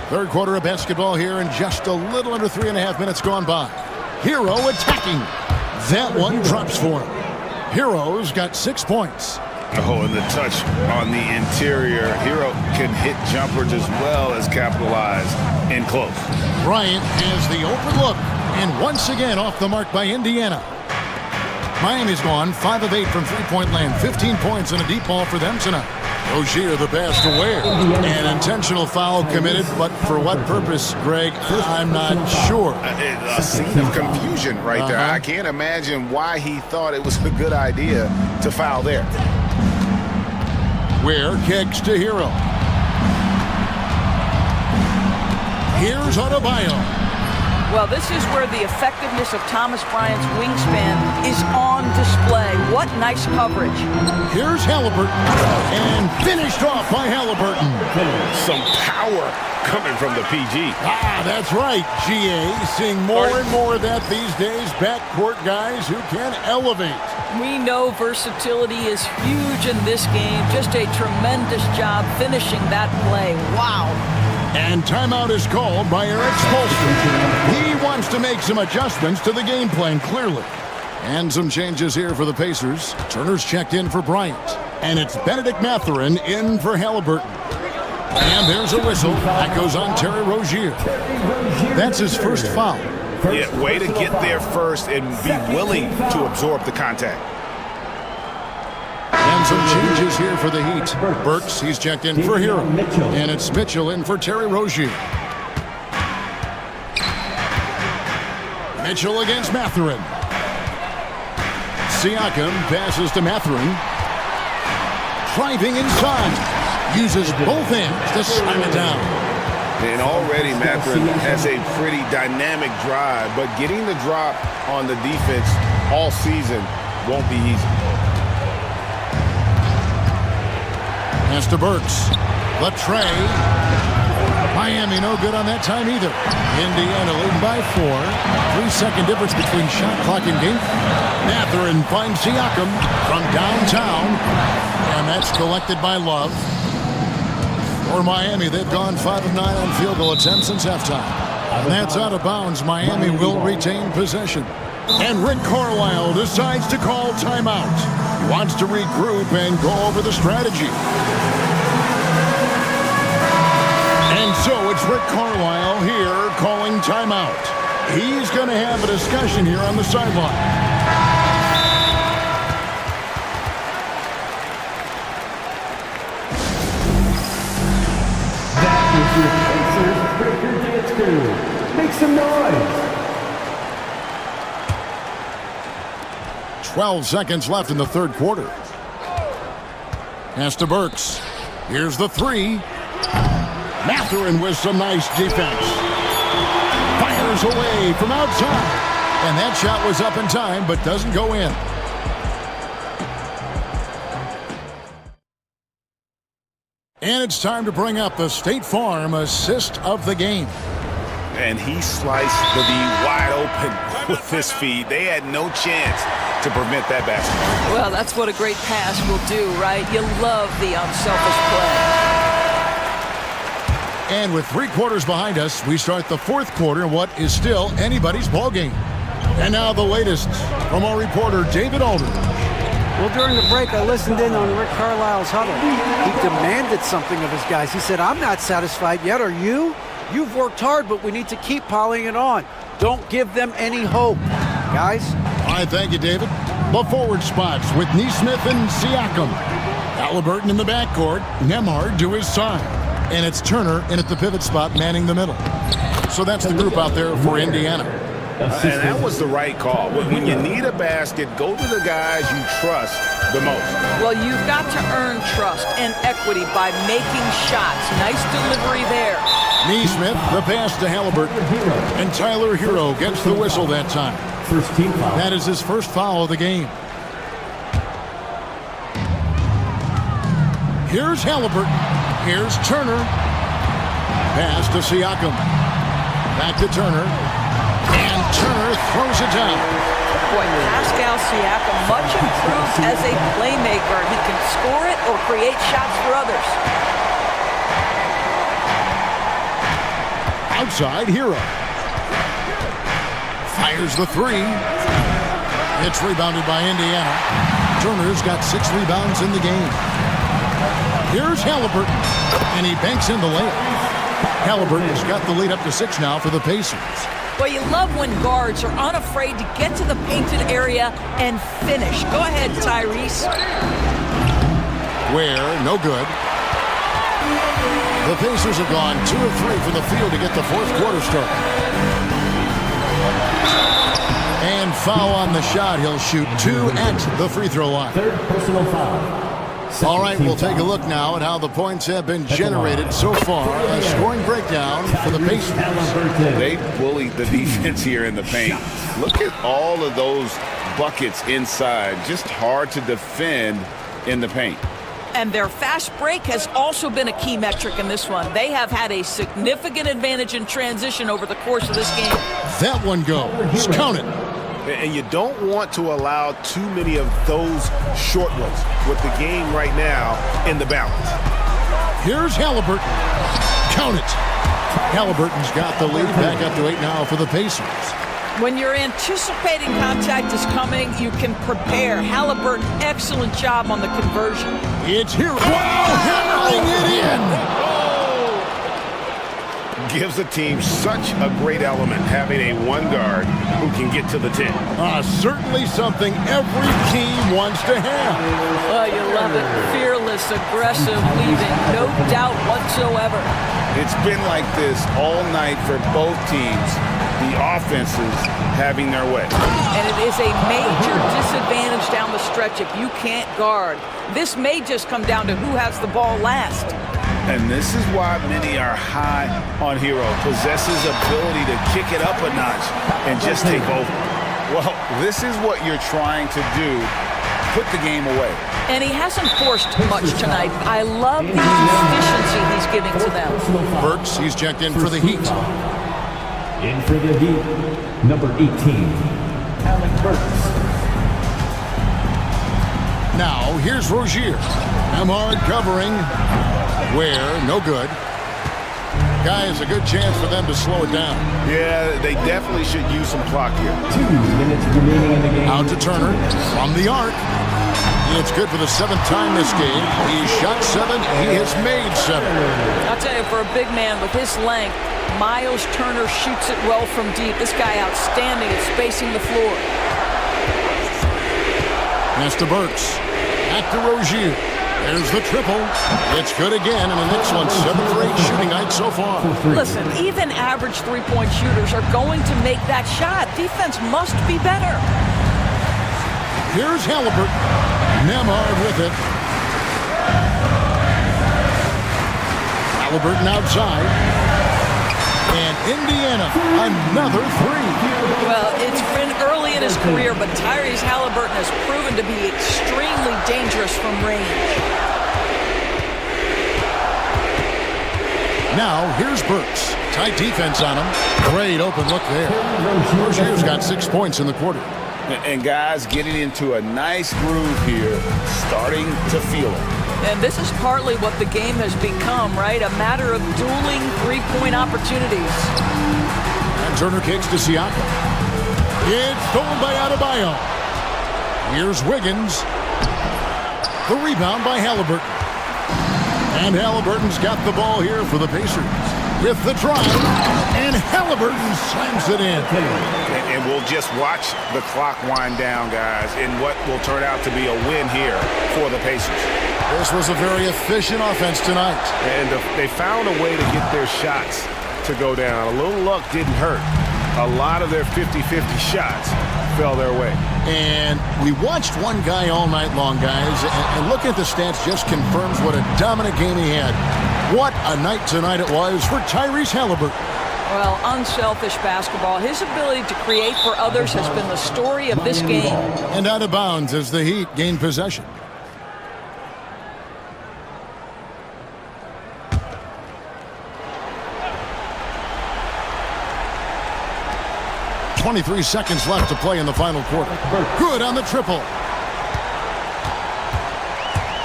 Third quarter of basketball here, and just a little under 3.5 minutes gone by. Hero attacking. That one drops for him. Hero's got 6 points. Oh, and the touch on the interior. Hero can hit jumpers as well as capitalize in close. Bryant has the open look, and once again off the mark by Indiana. Miami's gone 5 of 8 from three-point land, 15 points and a deep ball for them tonight. Rozier the pass to Ware. An intentional foul committed, but for what purpose, Greg, I'm not sure. A scene of confusion right there. I can't imagine why he thought it was a good idea to foul there. Ware kicks to Hero. Here's Adebayo. Well, this is where the effectiveness of Thomas Bryant's wingspan is on display. What nice coverage. Here's Halliburton, and finished off by Halliburton. Some power coming from the PG. That's right, GA. Seeing more and more of that these days. Backcourt guys who can elevate. We know versatility is huge in this game. Just a tremendous job finishing that play. Wow. And timeout is called by Eric Spoelstra. He wants to make some adjustments to the game plan, clearly. And some changes here for the Pacers. Turner's checked in for Bryant. And it's Benedict Mathurin in for Halliburton. And there's a whistle. That goes on Terry Rozier. That's his first foul. Yeah, way to get there first and be willing to absorb the contact. And some changes here for the Heat. Burks, he's checked in for Hero. And it's Mitchell in for Terry Rozier. Mitchell against Mathurin. Siakam passes to Mathurin. Driving inside. Uses both hands to slam it down. And already Mathurin has a pretty dynamic drive, but getting the drop on the defense all season won't be easy. Pass to Burks. Latrey. Miami no good on that time either. Indiana leading by 4. 3-second difference between shot clock and game. Mathurin finds Siakam from downtown. And that's collected by Love. For Miami, they've gone 5 of 9 on field goal attempts since halftime. And that's out of bounds. Miami will retain possession. And Rick Carlisle decides to call timeout. He wants to regroup and go over the strategy. And so it's Rick Carlisle here calling timeout. He's going to have a discussion here on the sideline. That is your Pacers breaker dance crew. Make some noise. 12 seconds left in the third quarter. Pass to Burks. Here's the 3. Mathurin with some nice defense. Fires away from outside. And that shot was up in time, but doesn't go in. And it's time to bring up the State Farm assist of the game. And he sliced the D wide open with his feed. They had no chance to prevent that basket. Well, that's what a great pass will do, right? You love the unselfish play. And with 3 quarters behind us, we start the fourth quarter in what is still anybody's ballgame. And now the latest from our reporter, David Aldridge. Well, during the break, I listened in on Rick Carlisle's huddle. He demanded something of his guys. He said, I'm not satisfied yet. Are you? You've worked hard, but we need to keep piling it on. Don't give them any hope. Guys? All right, thank you, David. The forward spots with Neesmith and Siakam. Halliburton in the backcourt. Nembhard to his side. And it's Turner in at the pivot spot, manning the middle. So that's the group out there for Indiana. And that was the right call. When you need a basket, go to the guys you trust the most. Well, you've got to earn trust and equity by making shots. Nice delivery there. Neesmith, the pass to Halliburton. And Tyler Hero gets the whistle that time. First team foul. That is his first foul of the game. Here's Halliburton. Here's Turner. Pass to Siakam. Back to Turner. And Turner throws it down. Boy, Pascal Siakam, much improved as a playmaker. He can score it or create shots for others. Outside, Hero. Fires the 3. It's rebounded by Indiana. Turner's got 6 rebounds in the game. Here's Halliburton, and he banks in the layup. Halliburton's got the lead up to 6 now for the Pacers. Well, you love when guards are unafraid to get to the painted area and finish. Go ahead, Tyrese. Ware, no good. The Pacers have gone 2 of 3 from the field to get the fourth quarter started. And foul on the shot. He'll shoot 2 at the free throw line. Third personal foul. All right, we'll take a look now at how the points have been generated so far. A scoring breakdown for the Pacers. They bullied the defense here in the paint. Look at all of those buckets inside. Just hard to defend in the paint. And their fast break has also been a key metric in this one. They have had a significant advantage in transition over the course of this game. That one goes. Count it. And you don't want to allow too many of those short ones with the game right now in the balance. Here's Halliburton. Count it. Halliburton's got the lead back up to 8 now for the Pacers. When you're anticipating contact is coming, you can prepare. Halliburton, excellent job on the conversion. It's here. Wow, hammering it in. Gives the team such a great element having a one guard who can get to the 10. Certainly something every team wants to have. Oh, you love it. Fearless, aggressive, leaving. No doubt whatsoever. It's been like this all night for both teams. The offenses having their way. And it is a major disadvantage down the stretch if you can't guard. This may just come down to who has the ball last. And this is why many are high on Hero. Possesses ability to kick it up a notch and just take over. Well, this is what you're trying to do. Put the game away. And he hasn't forced much tonight. I love the efficiency he's giving to them. Burks, he's checked in for the Heat. In for the Heat, number 18, Alec Burks. Now, here's Rozier. Amard covering. Ware, no good. Guys, a good chance for them to slow it down. Yeah, they definitely should use some clock here. 2 minutes remaining in the game. Out to Turner from the arc. It's good for the 7th time this game. He shot 7. He has made 7. I'll tell you, for a big man with his length, Miles Turner shoots it well from deep. This guy outstanding at spacing the floor. Pass to Burks. Back to Rozier. There's the triple. It's good again, and the next one 7 for 8 shooting night so far. Listen, even average three-point shooters are going to make that shot. Defense must be better. Here's Halliburton. Nemhard with it. Halliburton outside. And Indiana, another 3. Well, it's been early in his career, but Tyrese Halliburton has proven to be extremely dangerous from range. Now, here's Burks. Tight defense on him. Great open look there. Rozier's got 6 points in the quarter. And guys getting into a nice groove here, starting to feel it. And this is partly what the game has become, right? A matter of dueling three-point opportunities. And Turner kicks to Siakam. It's stolen by Adebayo. Here's Wiggins. The rebound by Halliburton. And Halliburton's got the ball here for the Pacers. With the drive, and Halliburton slams it in. And we'll just watch the clock wind down, guys, in what will turn out to be a win here for the Pacers. This was a very efficient offense tonight. And they found a way to get their shots to go down. A little luck didn't hurt. A lot of their 50-50 shots fell their way. And we watched one guy all night long, guys, and looking at the stats just confirms what a dominant game he had. What a night tonight it was for Tyrese Halliburton. Well, unselfish basketball. His ability to create for others has been the story of this game. And out of bounds as the Heat gain possession. .23 seconds left to play in the final quarter. Good on the triple.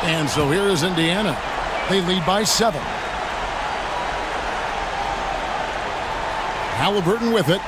And so here is Indiana. They lead by 7. Halliburton with it.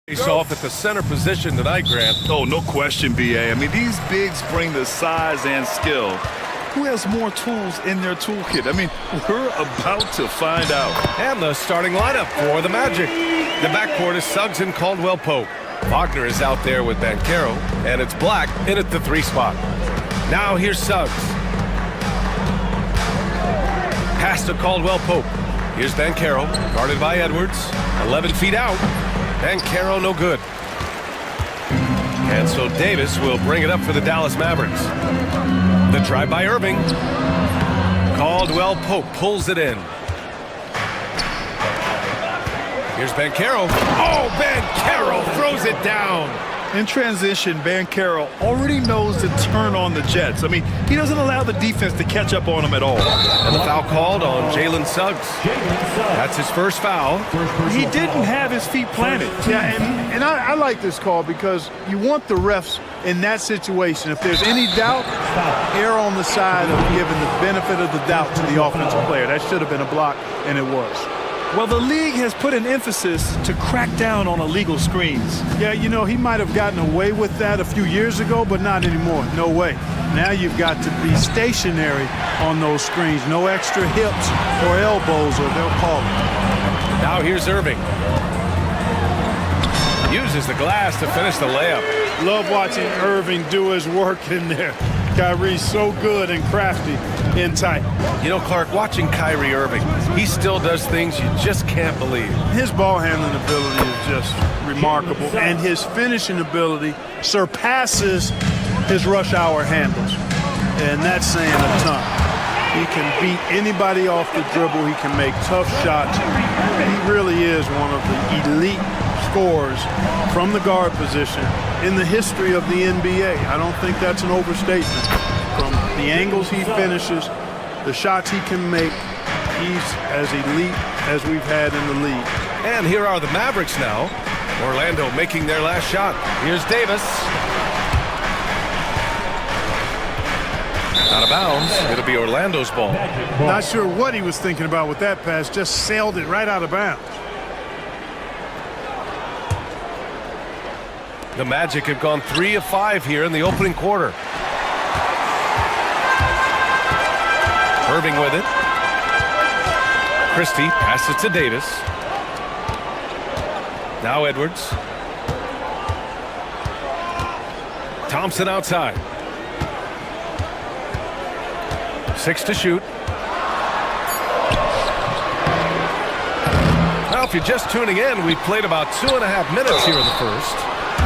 Face off at the center position tonight, Grant. Oh, no question, BA. I mean, these bigs bring the size and skill. Who has more tools in their toolkit? I mean, we're about to find out. And the starting lineup for the Magic. The backcourt is Suggs and Caldwell-Pope. Wagner is out there with Banchero, and it's Black in at the 3 spot. Now here's Suggs. Pass to Caldwell-Pope. Here's Banchero, guarded by Edwards. 11 feet out. Banchero no good. And so Davis will bring it up for the Dallas Mavericks. The drive by Irving. Caldwell-Pope pulls it in. Here's Banchero. Oh, Banchero throws it down. In transition, Banchero already knows to turn on the Jets. I mean, he doesn't allow the defense to catch up on him at all. And the foul called on Jalen Suggs. That's his first foul. He didn't have his feet planted. Yeah, and I like this call because you want the refs in that situation. If there's any doubt, err on the side of giving the benefit of the doubt to the offensive player. That should have been a block, and it was. Well, the league has put an emphasis to crack down on illegal screens. Yeah, you know, he might have gotten away with that a few years ago, but not anymore. No way. Now you've got to be stationary on those screens. No extra hips or elbows, or they'll call it. Now here's Irving. Uses the glass to finish the layup. Love watching Irving do his work in there. Kyrie's so good and crafty in tight. You know, Clark, watching Kyrie Irving, he still does things you just can't believe. His ball handling ability is just remarkable, and his finishing ability surpasses his rush hour handles, and that's saying a ton. He can beat anybody off the dribble. He can make tough shots. He really is one of the elite scorers from the guard position in the history of the NBA. I don't think that's an overstatement. From the angles he finishes, the shots he can make, he's as elite as we've had in the league. And here are the Mavericks now. Orlando making their last shot. Here's Davis. Out of bounds. It'll be Orlando's ball. Not sure what he was thinking about with that pass. Just sailed it right out of bounds. The Magic have gone 3 of 5 here in the opening quarter. Irving with it. Christie passes to Davis. Now Edwards. Thompson outside. 6 to shoot. Now, if you're just tuning in, we've played about 2.5 minutes here in the first.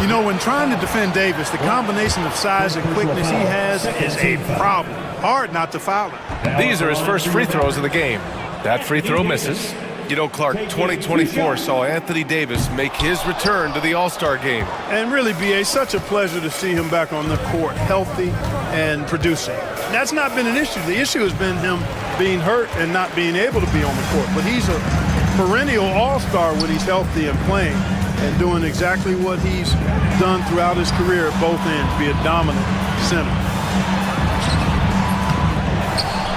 You know, when trying to defend Davis, the combination of size and quickness he has is a problem. Hard not to foul him. These are his first free throws of the game. That free throw misses. You know, Clark, 2024 saw Anthony Davis make his return to the All-Star game. And really, B.A., such a pleasure to see him back on the court, healthy and producing. That's not been an issue. The issue has been him being hurt and not being able to be on the court. But he's a perennial All-Star when he's healthy and playing, and doing exactly what he's done throughout his career at both ends, be a dominant center.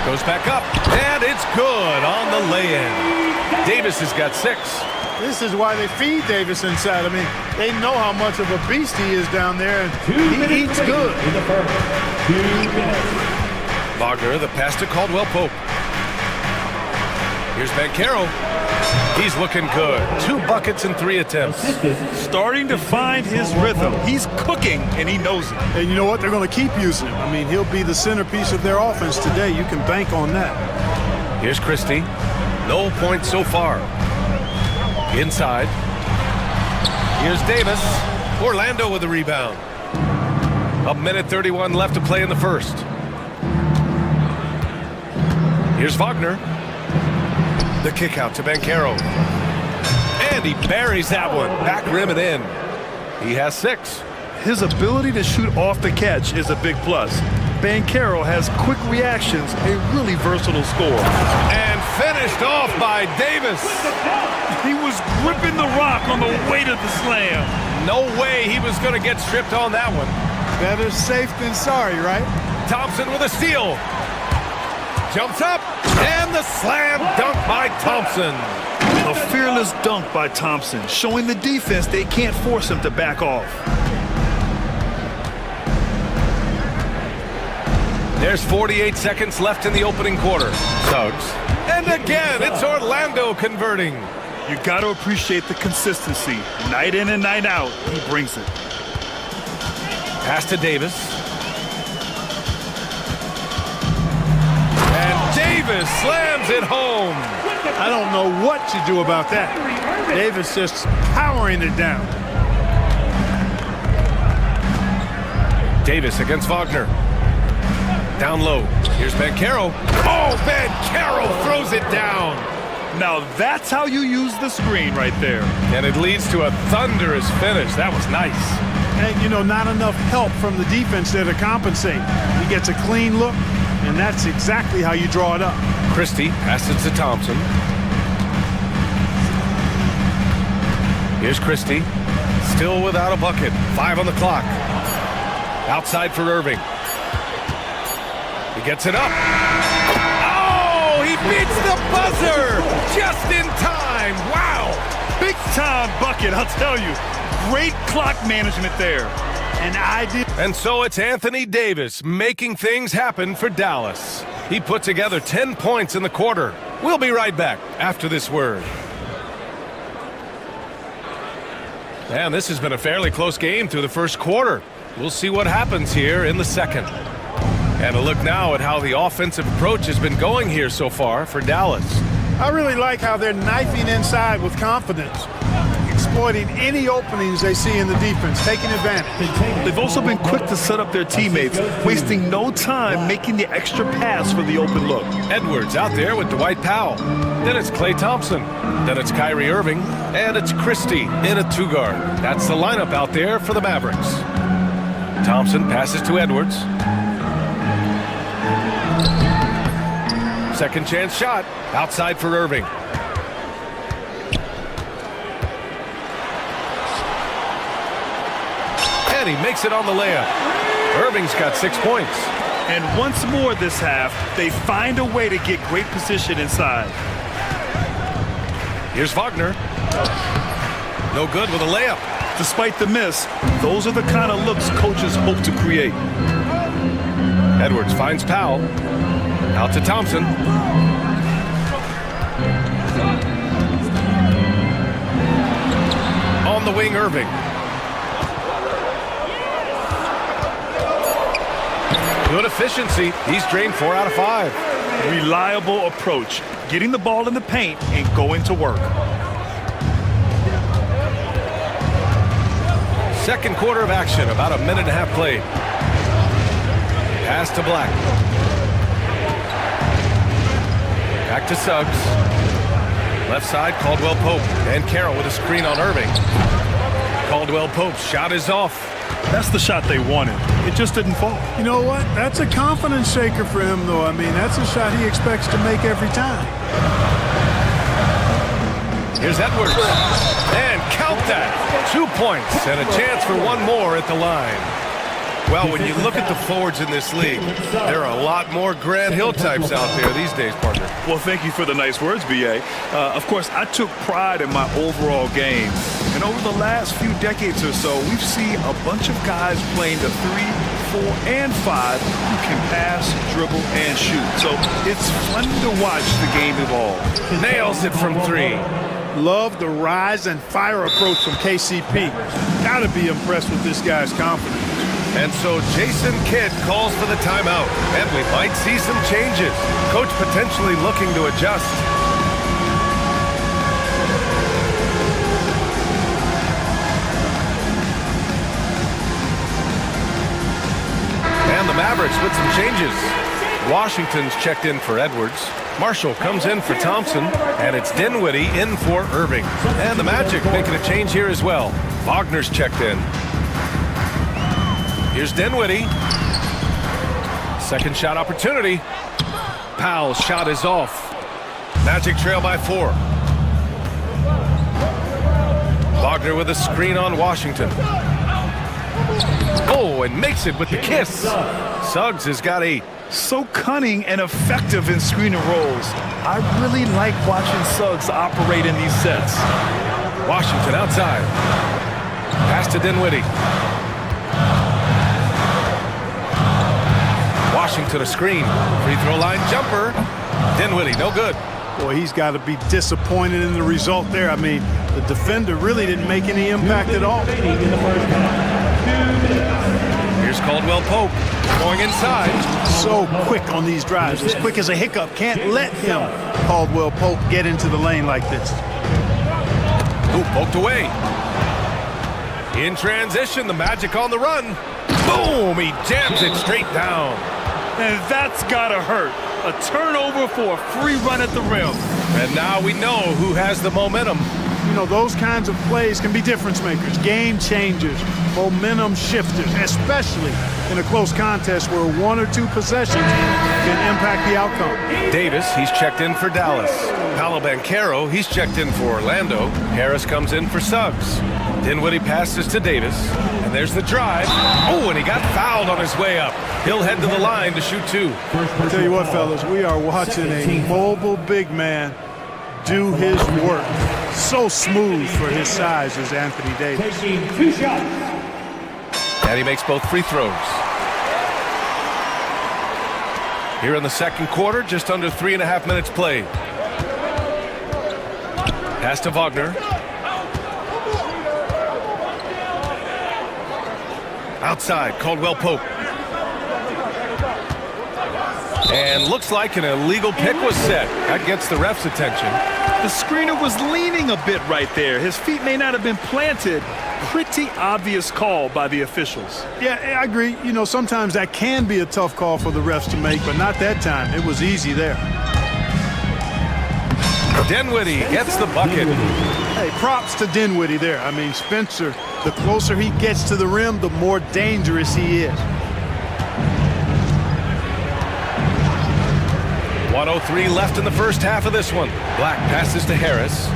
Goes back up, and it's good on the lay-in. Davis has got 6. This is why they feed Davis inside. I mean, they know how much of a beast he is down there, and he eats good. Wagner, the pass to Caldwell-Pope. Here's Banchero. He's looking good. 2 buckets in 3 attempts. Starting to find his rhythm. He's cooking, and he knows it. And you know what? They're going to keep using him. I mean, he'll be the centerpiece of their offense today. You can bank on that. Here's Christie. No points so far. Inside. Here's Davis. Orlando with the rebound. 1:31 left to play in the first. Here's Wagner. The kick out to Banchero. And he buries that one. Back rim and in. He has 6. His ability to shoot off the catch is a big plus. Banchero has quick reactions, a really versatile scorer. And finished off by Davis. He was gripping the rock on the weight of the slam. No way he was going to get stripped on that one. Better safe than sorry, right? Thompson with a steal. Jumps up, and the slam dunk by Thompson. A fearless dunk by Thompson, showing the defense they can't force him to back off. There's 48 seconds left in the opening quarter. Suggs. And again, it's Orlando converting. You got to appreciate the consistency. Night in and night out, he brings it. Pass to Davis. And Davis slams it home. I don't know what you do about that. Davis just powering it down. Davis against Wagner. Down low. Here's Bancaro. Oh, Bancaro throws it down. Now that's how you use the screen right there. And it leads to a thunderous finish. That was nice. And, you know, not enough help from the defense there to compensate. He gets a clean look, and that's exactly how you draw it up. Christie passes to Thompson. Here's Christie. Still without a bucket. 5 on the clock. Outside for Irving. He gets it up. Oh, he beats the buzzer just in time. Wow. Big time bucket, I'll tell you. Great clock management there. And so it's Anthony Davis making things happen for Dallas. He put together 10 points in the quarter. We'll be right back after this word. And this has been a fairly close game through the first quarter. We'll see what happens here in the second. And a look now at how the offensive approach has been going here so far for Dallas. I really like how they're knifing inside with confidence, exploiting any openings they see in the defense, taking advantage. They've also been quick to set up their teammates, wasting no time making the extra pass for the open look. Edwards out there with Dwight Powell. Then it's Klay Thompson. Then it's Kyrie Irving. And it's Christie in a two-guard. That's the lineup out there for the Mavericks. Thompson passes to Edwards. Second chance shot. Outside for Irving. And he makes it on the layup. Irving's got 6 points. And once more this half, they find a way to get great position inside. Here's Wagner. No good with a layup. Despite the miss, those are the kind of looks coaches hope to create. Edwards finds Powell. Out to Thompson. On the wing, Irving. Good efficiency. He's drained 4 out of 5. Reliable approach. Getting the ball in the paint and going to work. Second quarter of action. About a minute and a half played. Pass to Black. Back to Suggs. Left side, Caldwell Pope. And Carroll with a screen on Irving. Caldwell Pope's shot is off. That's the shot they wanted. It just didn't fall. You know what? That's a confidence shaker for him, though. I mean, that's a shot he expects to make every time. Here's Edwards. And count that. 2 points and a chance for one more at the line. Well, when you look at the forwards in this league, there are a lot more Grant Hill types out there these days, partner. Well, thank you for the nice words, B.A. Of course, I took pride in my overall game. And over the last few decades or so, we've seen a bunch of guys playing the 3, 4, and 5 who can pass, dribble, and shoot. So it's fun to watch the game evolve. Nails it from 3. Love the rise and fire approach from KCP. Gotta be impressed with this guy's confidence. And so Jason Kidd calls for the timeout, and we might see some changes. Coach potentially looking to adjust. And the Mavericks with some changes. Washington's checked in for Edwards. Marshall comes in for Thompson, and it's Dinwiddie in for Irving. And the Magic making a change here as well. Wagner's checked in. Here's Dinwiddie. Second shot opportunity. Powell's shot is off. Magic trail by 4. Wagner with a screen on Washington. Oh, and makes it with the kiss. Suggs has got 8. So cunning and effective in screen and rolls. I really like watching Suggs operate in these sets. Washington outside. Pass to Dinwiddie. Washington a screen. Free throw line jumper. Dinwiddie, no good. Boy, he's got to be disappointed in the result there. I mean, the defender really didn't make any impact at all. Here's Caldwell Pope going inside. So quick on these drives, as quick as a hiccup. Can't let him, Caldwell Pope, get into the lane like this. Ooh, poked away. In transition, the Magic on the run. Boom! He jams it straight down. And that's gotta hurt. A turnover for a free run at the rim. And now we know who has the momentum. You know, those kinds of plays can be difference makers, game changers, momentum shifters, especially in a close contest where one or two possessions can impact the outcome. Davis, he's checked in for Dallas. Paolo Banchero, he's checked in for Orlando. Harris comes in for Suggs. Dinwiddie passes to Davis. And there's the drive. Oh, and he got fouled on his way up. He'll head to the line to shoot two. I'll tell you what, fellas, we are watching a mobile big man do his work. So smooth for his size is Anthony Davis. Taking 2 shots. And he makes both free throws. Here in the second quarter, just under 3.5 minutes played. Pass to Wagner. Outside, Caldwell Pope. And looks like an illegal pick was set. That gets the ref's attention. The screener was leaning a bit right there. His feet may not have been planted. Pretty obvious call by the officials. Yeah, I agree. You know, sometimes that can be a tough call for the refs to make, but not that time. It was easy there. Dinwiddie gets the bucket. Hey, props to Dinwiddie there. I mean, Spencer, the closer he gets to the rim, the more dangerous he is. 1:03 left in the first half of this one. Black passes to Harris.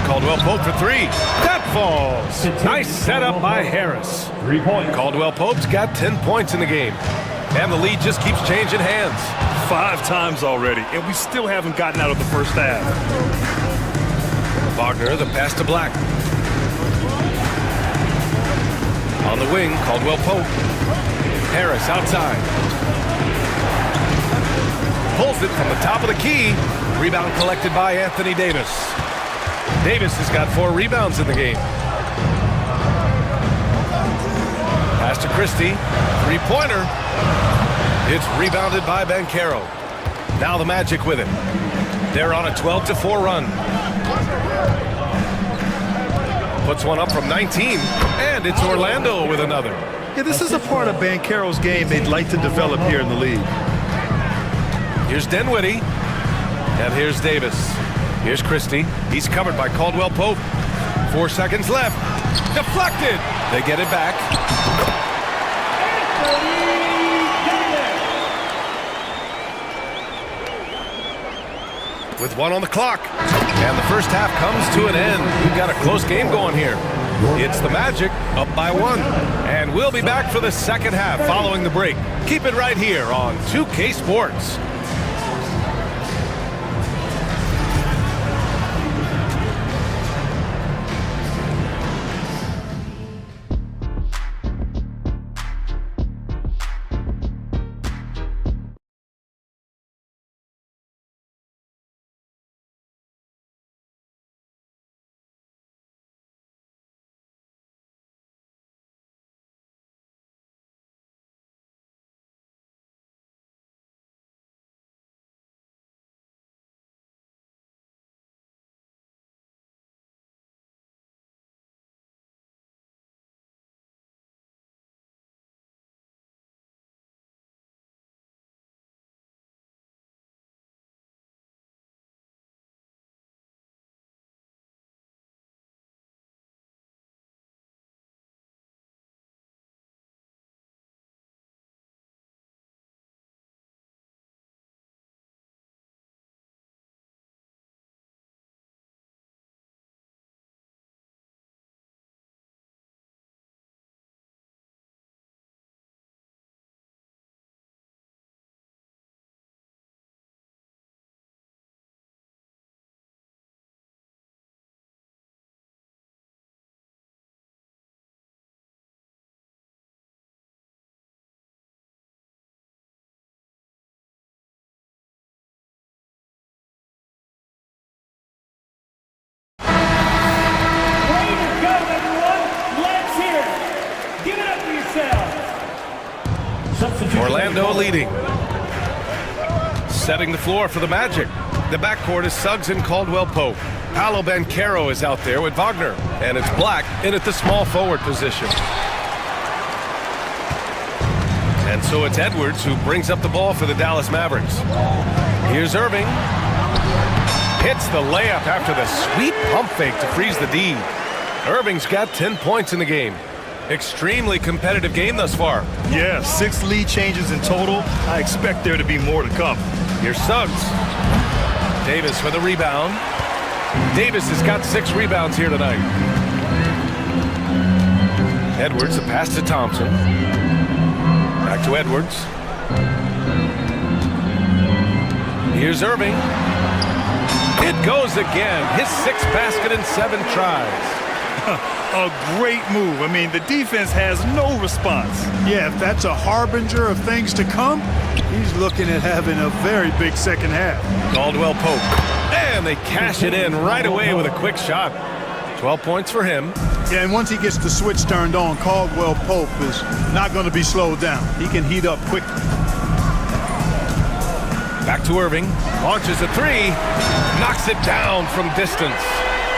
Caldwell Pope for three. That falls. Nice setup by Harris. 3 points. Caldwell Pope's got 10 points in the game. And the lead just keeps changing hands. 5 times already, and we still haven't gotten out of the first half. Wagner, the pass to Black. On the wing, Caldwell Pope. Harris outside. Pulls it from the top of the key. Rebound collected by Anthony Davis. Davis has got 4 rebounds in the game. Pass to Christie. 3-pointer. It's rebounded by Banchero. Now the Magic with it. They're on a 12-4 run. Puts one up from 19. And it's Orlando with another. Yeah, this is a part of Banchero's game they'd like to develop here in the league. Here's Dinwiddie. And here's Davis. Here's Christie. He's covered by Caldwell Pope. 4 seconds left. Deflected. They get it back. With 1 on the clock. And the first half comes to an end. We've got a close game going here. It's the Magic up by 1. And we'll be back for the second half following the break. Keep it right here on 2K Sports. leading. Setting the floor for the Magic. The backcourt is Suggs and Caldwell Pope. Paolo Banchero is out there with Wagner. And it's Black in at the small forward position. And so it's Edwards who brings up the ball for the Dallas Mavericks. Here's Irving. Hits the layup after the sweet pump fake to freeze the D. Irving's got 10 points in the game. Extremely competitive game thus far. Yeah, 6 lead changes in total. I expect there to be more to come. Here's Suggs. Davis for the rebound. Davis has got 6 rebounds here tonight. Edwards, a pass to Thompson. Back to Edwards. Here's Irving. It goes again. His 6th basket in 7 tries. A great move. I mean, the defense has no response. Yeah, if that's a harbinger of things to come, he's looking at having a very big second half. Caldwell Pope. And they cash it in right away with a quick shot. 12 points for him. Yeah, and once he gets the switch turned on, Caldwell Pope is not going to be slowed down. He can heat up quickly. Back to Irving. Launches a 3. Knocks it down from distance.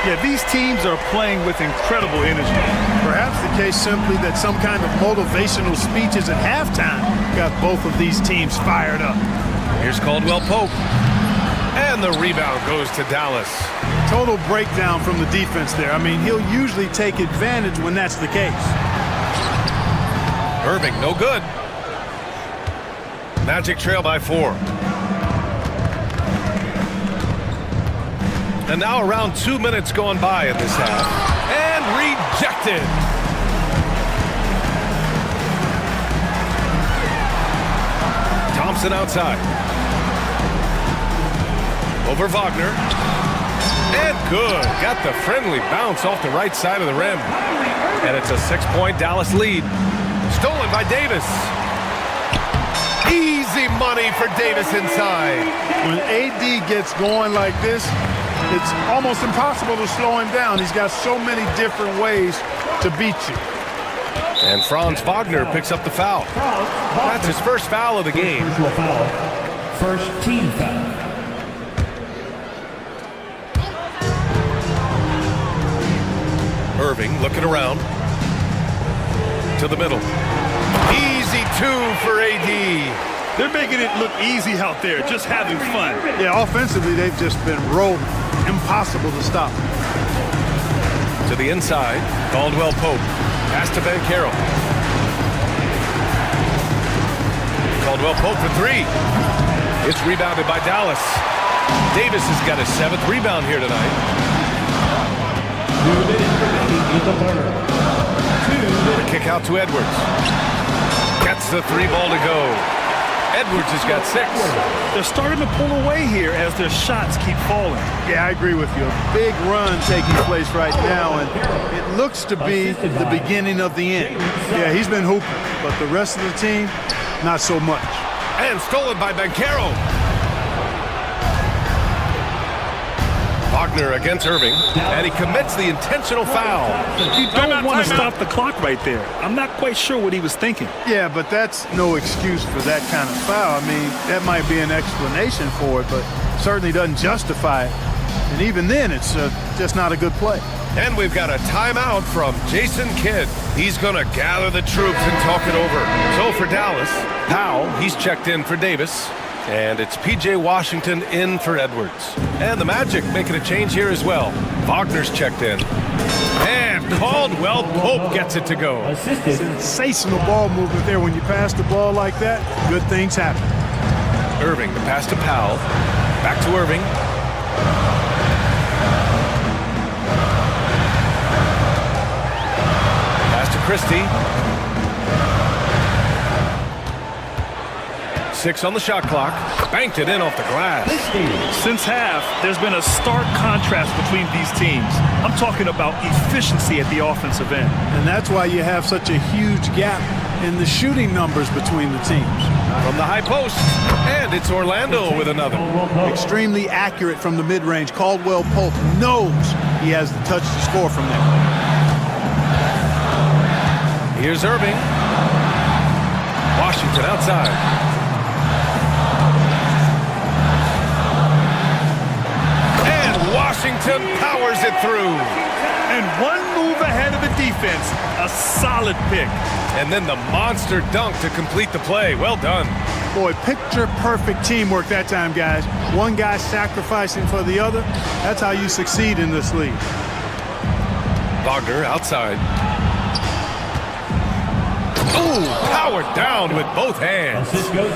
Yeah, these teams are playing with incredible energy. Perhaps the case simply that some kind of motivational speeches at halftime got both of these teams fired up. Here's Caldwell Pope. And the rebound goes to Dallas. Total breakdown from the defense there. I mean, he'll usually take advantage when that's the case. Irving, no good. Magic trail by 4. And now around 2 minutes gone by in this half. And rejected. Thompson outside. Over Wagner. And good. Got the friendly bounce off the right side of the rim. And it's a 6-point Dallas lead. Stolen by Davis. Easy money for Davis inside. When AD gets going like this, it's almost impossible to slow him down. He's got so many different ways to beat you. And Franz Wagner picks up the foul. That's his first foul of the game. First team foul. Irving looking around. To the middle. Easy 2 for AD. They're making it look easy out there, just having fun. Yeah, offensively, they've just been rolling. Impossible to stop. To the inside, Caldwell Pope. Pass to Banchero. Caldwell Pope for 3. It's rebounded by Dallas. Davis has got his 7th rebound here tonight. 2 minutes remaining in the third. Kick out to Edwards. Gets the 3 ball to go. Edwards has got 6. They're starting to pull away here as their shots keep falling. Yeah, I agree with you. A big run taking place right now, and it looks to be the beginning of the end. Yeah, he's been hooping, but the rest of the team, not so much. And stolen by Banchero. Wagner against Irving, and he commits the intentional foul. You don't want to stop the clock right there. I'm not quite sure what he was thinking. Yeah, but that's no excuse for that kind of foul. I mean, that might be an explanation for it, but certainly doesn't justify it. And even then, it's just not a good play. And we've got a timeout from Jason Kidd. He's going to gather the troops and talk it over. So for Dallas, Powell, he's checked in for Davis. And it's P.J. Washington in for Edwards. And the Magic making a change here as well. Wagner's checked in. And Caldwell Pope gets it to go. Sensational ball movement there. When you pass the ball like that, good things happen. Irving, the pass to Powell. Back to Irving. Pass to Christie. 6 on the shot clock. Banked it in off the glass. Since half, there's been a stark contrast between these teams. I'm talking about efficiency at the offensive end. And that's why you have such a huge gap in the shooting numbers between the teams. From the high post. And it's Orlando with another. Extremely accurate from the mid-range. Caldwell Pope knows he has the touch to score from there. Here's Irving. Washington outside. powers it through. And one move ahead of the defense. A solid pick. And then the monster dunk to complete the play. Well done. Boy, picture-perfect teamwork that time, guys. One guy sacrificing for the other. That's how you succeed in this league. Wagner outside. Ooh, powered down with both hands.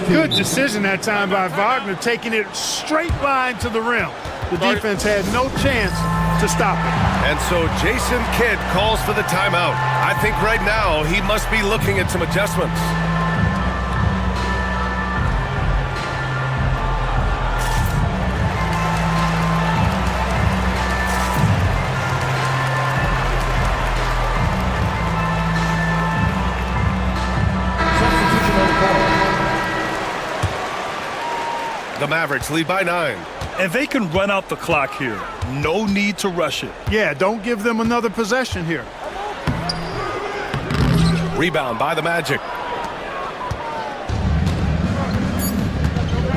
Good decision that time by Wagner, taking it straight line to the rim. The defense had no chance to stop it. And so Jason Kidd calls for the timeout. I think right now he must be looking at some adjustments. The Mavericks lead by 9. And they can run out the clock here. No need to rush it. Yeah, don't give them another possession here. Rebound by the Magic.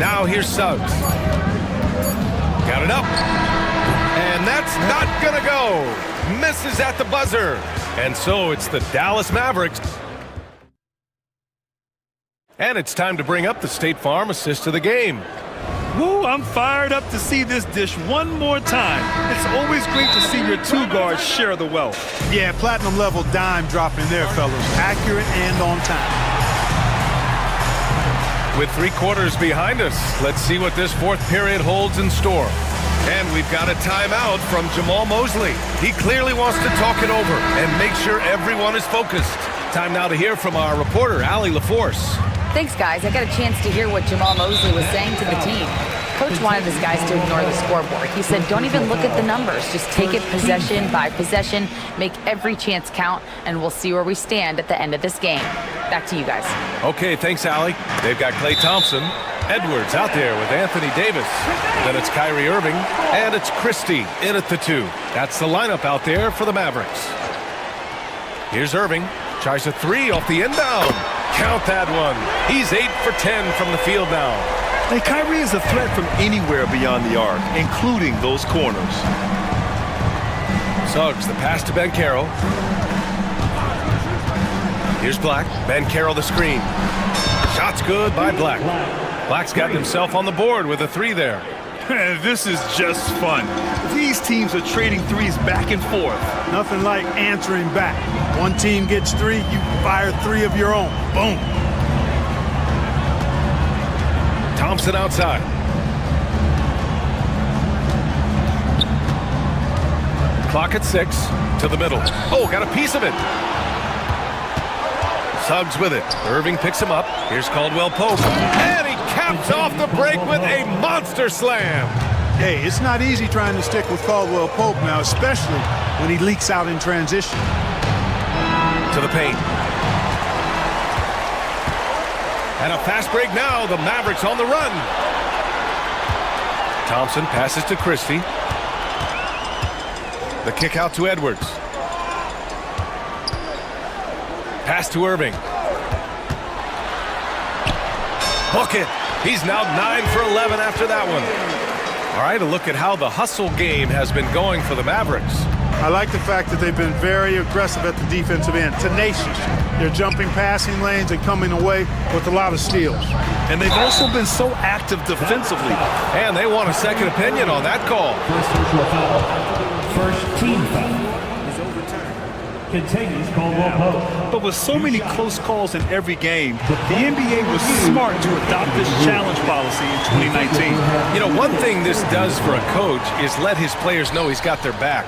Now here's Suggs. Got it up. And that's not gonna go. Misses at the buzzer. And so it's the Dallas Mavericks. And it's time to bring up the State Farm assist of the game. Woo, I'm fired up to see this dish one more time. It's always great to see your two guards share the wealth. Yeah, platinum level dime dropping there, fellas. Accurate and on time. With 3 quarters behind us, let's see what this fourth period holds in store. And we've got a timeout from Jamal Mosley. He clearly wants to talk it over and make sure everyone is focused. Time now to hear from our reporter, Allie LaForce. Thanks, guys. I got a chance to hear what Jamal Mosley was saying to the team. Coach wanted his guys to ignore the scoreboard. He said, don't even look at the numbers. Just take it possession by possession, make every chance count, and we'll see where we stand at the end of this game. Back to you guys. Okay, thanks, Allie. They've got Klay Thompson. Edwards out there with Anthony Davis. Then it's Kyrie Irving, and it's Christie in at the 2. That's the lineup out there for the Mavericks. Here's Irving. Tries a 3 off the inbound. Count that one. He's 8 for 10 from the field now. And Kyrie is a threat from anywhere beyond the arc, including those corners. Suggs, the pass to Banchero. Here's Black. Banchero the screen. Shot's good by Black. Black's got himself on the board with a 3 there. This is just fun. These teams are trading threes back and forth. Nothing like answering back. One team gets 3, you fire 3 of your own. Boom. Thompson outside. Clock at 6 to the middle. Oh, got a piece of it. Suggs with it. Irving picks him up. Here's Caldwell Pope. And he caps off the break with a monster slam. Hey, it's not easy trying to stick with Caldwell Pope now, especially when he leaks out in transition. To the paint. And a fast break now. The Mavericks on the run. Thompson passes to Christie. The kick out to Edwards. Pass to Irving. Bucket. He's now 9 for 11 after that one. All right, a look at how the hustle game has been going for the Mavericks. I like the fact that they've been very aggressive at the defensive end, tenacious. They're jumping passing lanes and coming away with a lot of steals. And they've also been so active defensively. And they want a second opinion on that call. First team foul. Continues Caldwell Pope. But with so many close calls in every game, the NBA was smart to adopt this challenge policy in 2019. You know, one thing this does for a coach is let his players know he's got their back.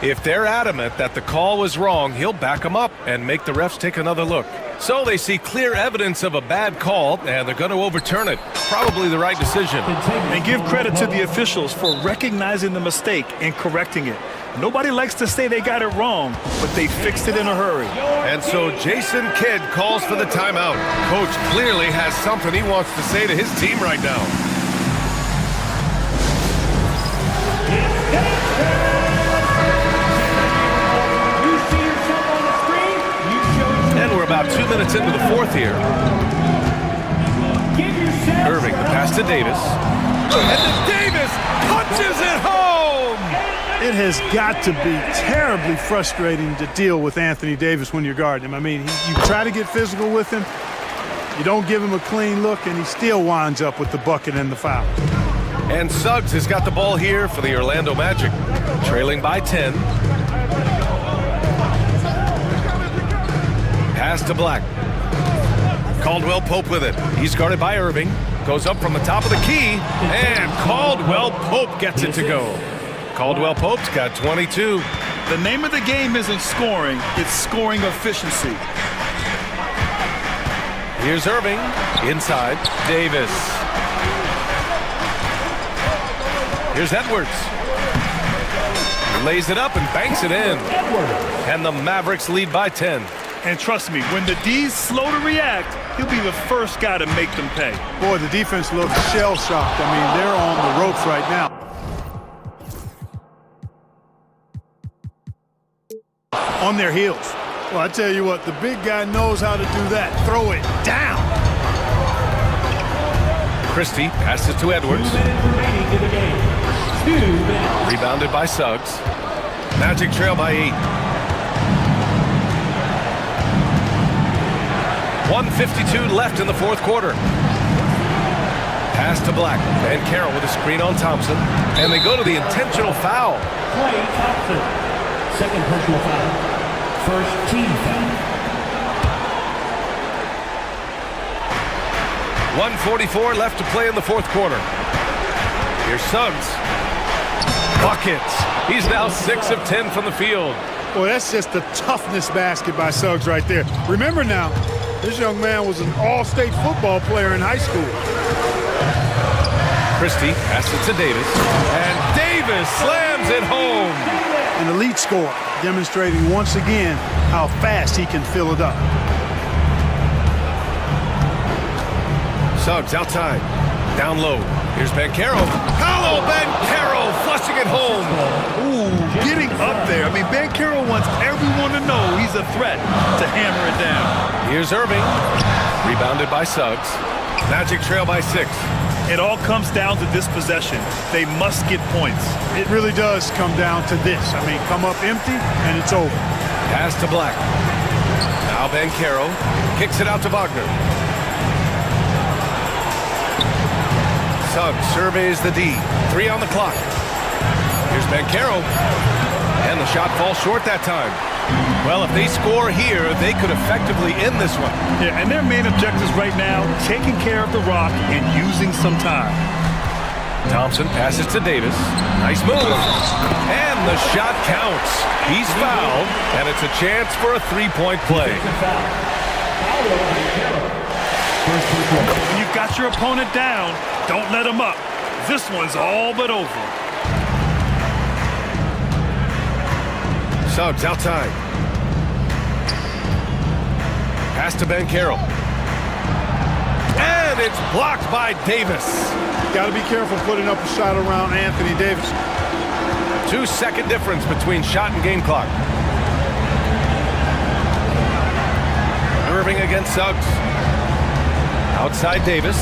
If they're adamant that the call was wrong, he'll back them up and make the refs take another look. So they see clear evidence of a bad call, and they're going to overturn it. Probably the right decision. And give credit to the officials for recognizing the mistake and correcting it. Nobody likes to say they got it wrong, but they fixed it in a hurry. And so Jason Kidd calls for the timeout. Coach clearly has something he wants to say to his team right now. And we're about 2 minutes into the fourth here. Irving, the pass to Davis. And then Davis punches it home! It has got to be terribly frustrating to deal with Anthony Davis when you're guarding him. I mean, you try to get physical with him, you don't give him a clean look, and he still winds up with the bucket and the foul. And Suggs has got the ball here for the Orlando Magic, trailing by 10. Pass to Black. Caldwell Pope with it. He's guarded by Irving. Goes up from the top of the key, and Caldwell Pope gets it to go. Caldwell Pope's got 22. The name of the game isn't scoring, it's scoring efficiency. Here's Irving. Inside, Davis. Here's Edwards. He lays it up and banks it in. And the Mavericks lead by 10. And trust me, when the D's slow to react, he'll be the first guy to make them pay. Boy, the defense looks shell-shocked. I mean, they're on the ropes right now. On their heels. Well, I tell you what, the big guy knows how to do that. Throw it down. Christie passes to Edwards. Rebounded by Suggs. Magic trail by 8. 1:52 left in the fourth quarter. Pass to Black. Van Carroll with a screen on Thompson. And they go to the intentional foul. Clay Thompson. Second personal foul. First team foul. 1:44 left to play in the fourth quarter. Here's Suggs. Buckets. He's now 6 of 10 from the field. Boy, that's just a toughness basket by Suggs right there. Remember now, this young man was an all-state football player in high school. Christie passes it to Davis. And Davis slams it home. An elite scorer, demonstrating once again how fast he can fill it up. Suggs outside. Down low. Here's Banchero. Paolo Banchero flushing it home. Ooh, getting up there. I mean, Banchero wants everyone to know he's a threat to hammer it down. Here's Irving. Rebounded by Suggs. Magic trail by 6. It all comes down to this possession. They must get points. It really does come down to this. I mean, come up empty, and it's over. Pass to Black. Now Banchero kicks it out to Wagner. Suggs surveys the D. 3 on the clock. Here's Banchero. And the shot falls short that time. Well, if they score here, they could effectively end this one. Yeah, and their main objectives right now, taking care of the rock and using some time. Thompson passes to Davis. Nice move. And the shot counts. He's fouled, and it's a chance for a three-point play. When you've got your opponent down, don't let him up. This one's all but over. Suggs outside. Pass to Banchero. And it's blocked by Davis. Got to be careful putting up a shot around Anthony Davis. 2-second difference between shot and game clock. Irving against Suggs. Outside Davis.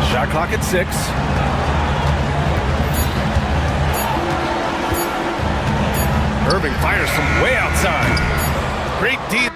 Shot clock at 6. Irving fires from way outside. Great D.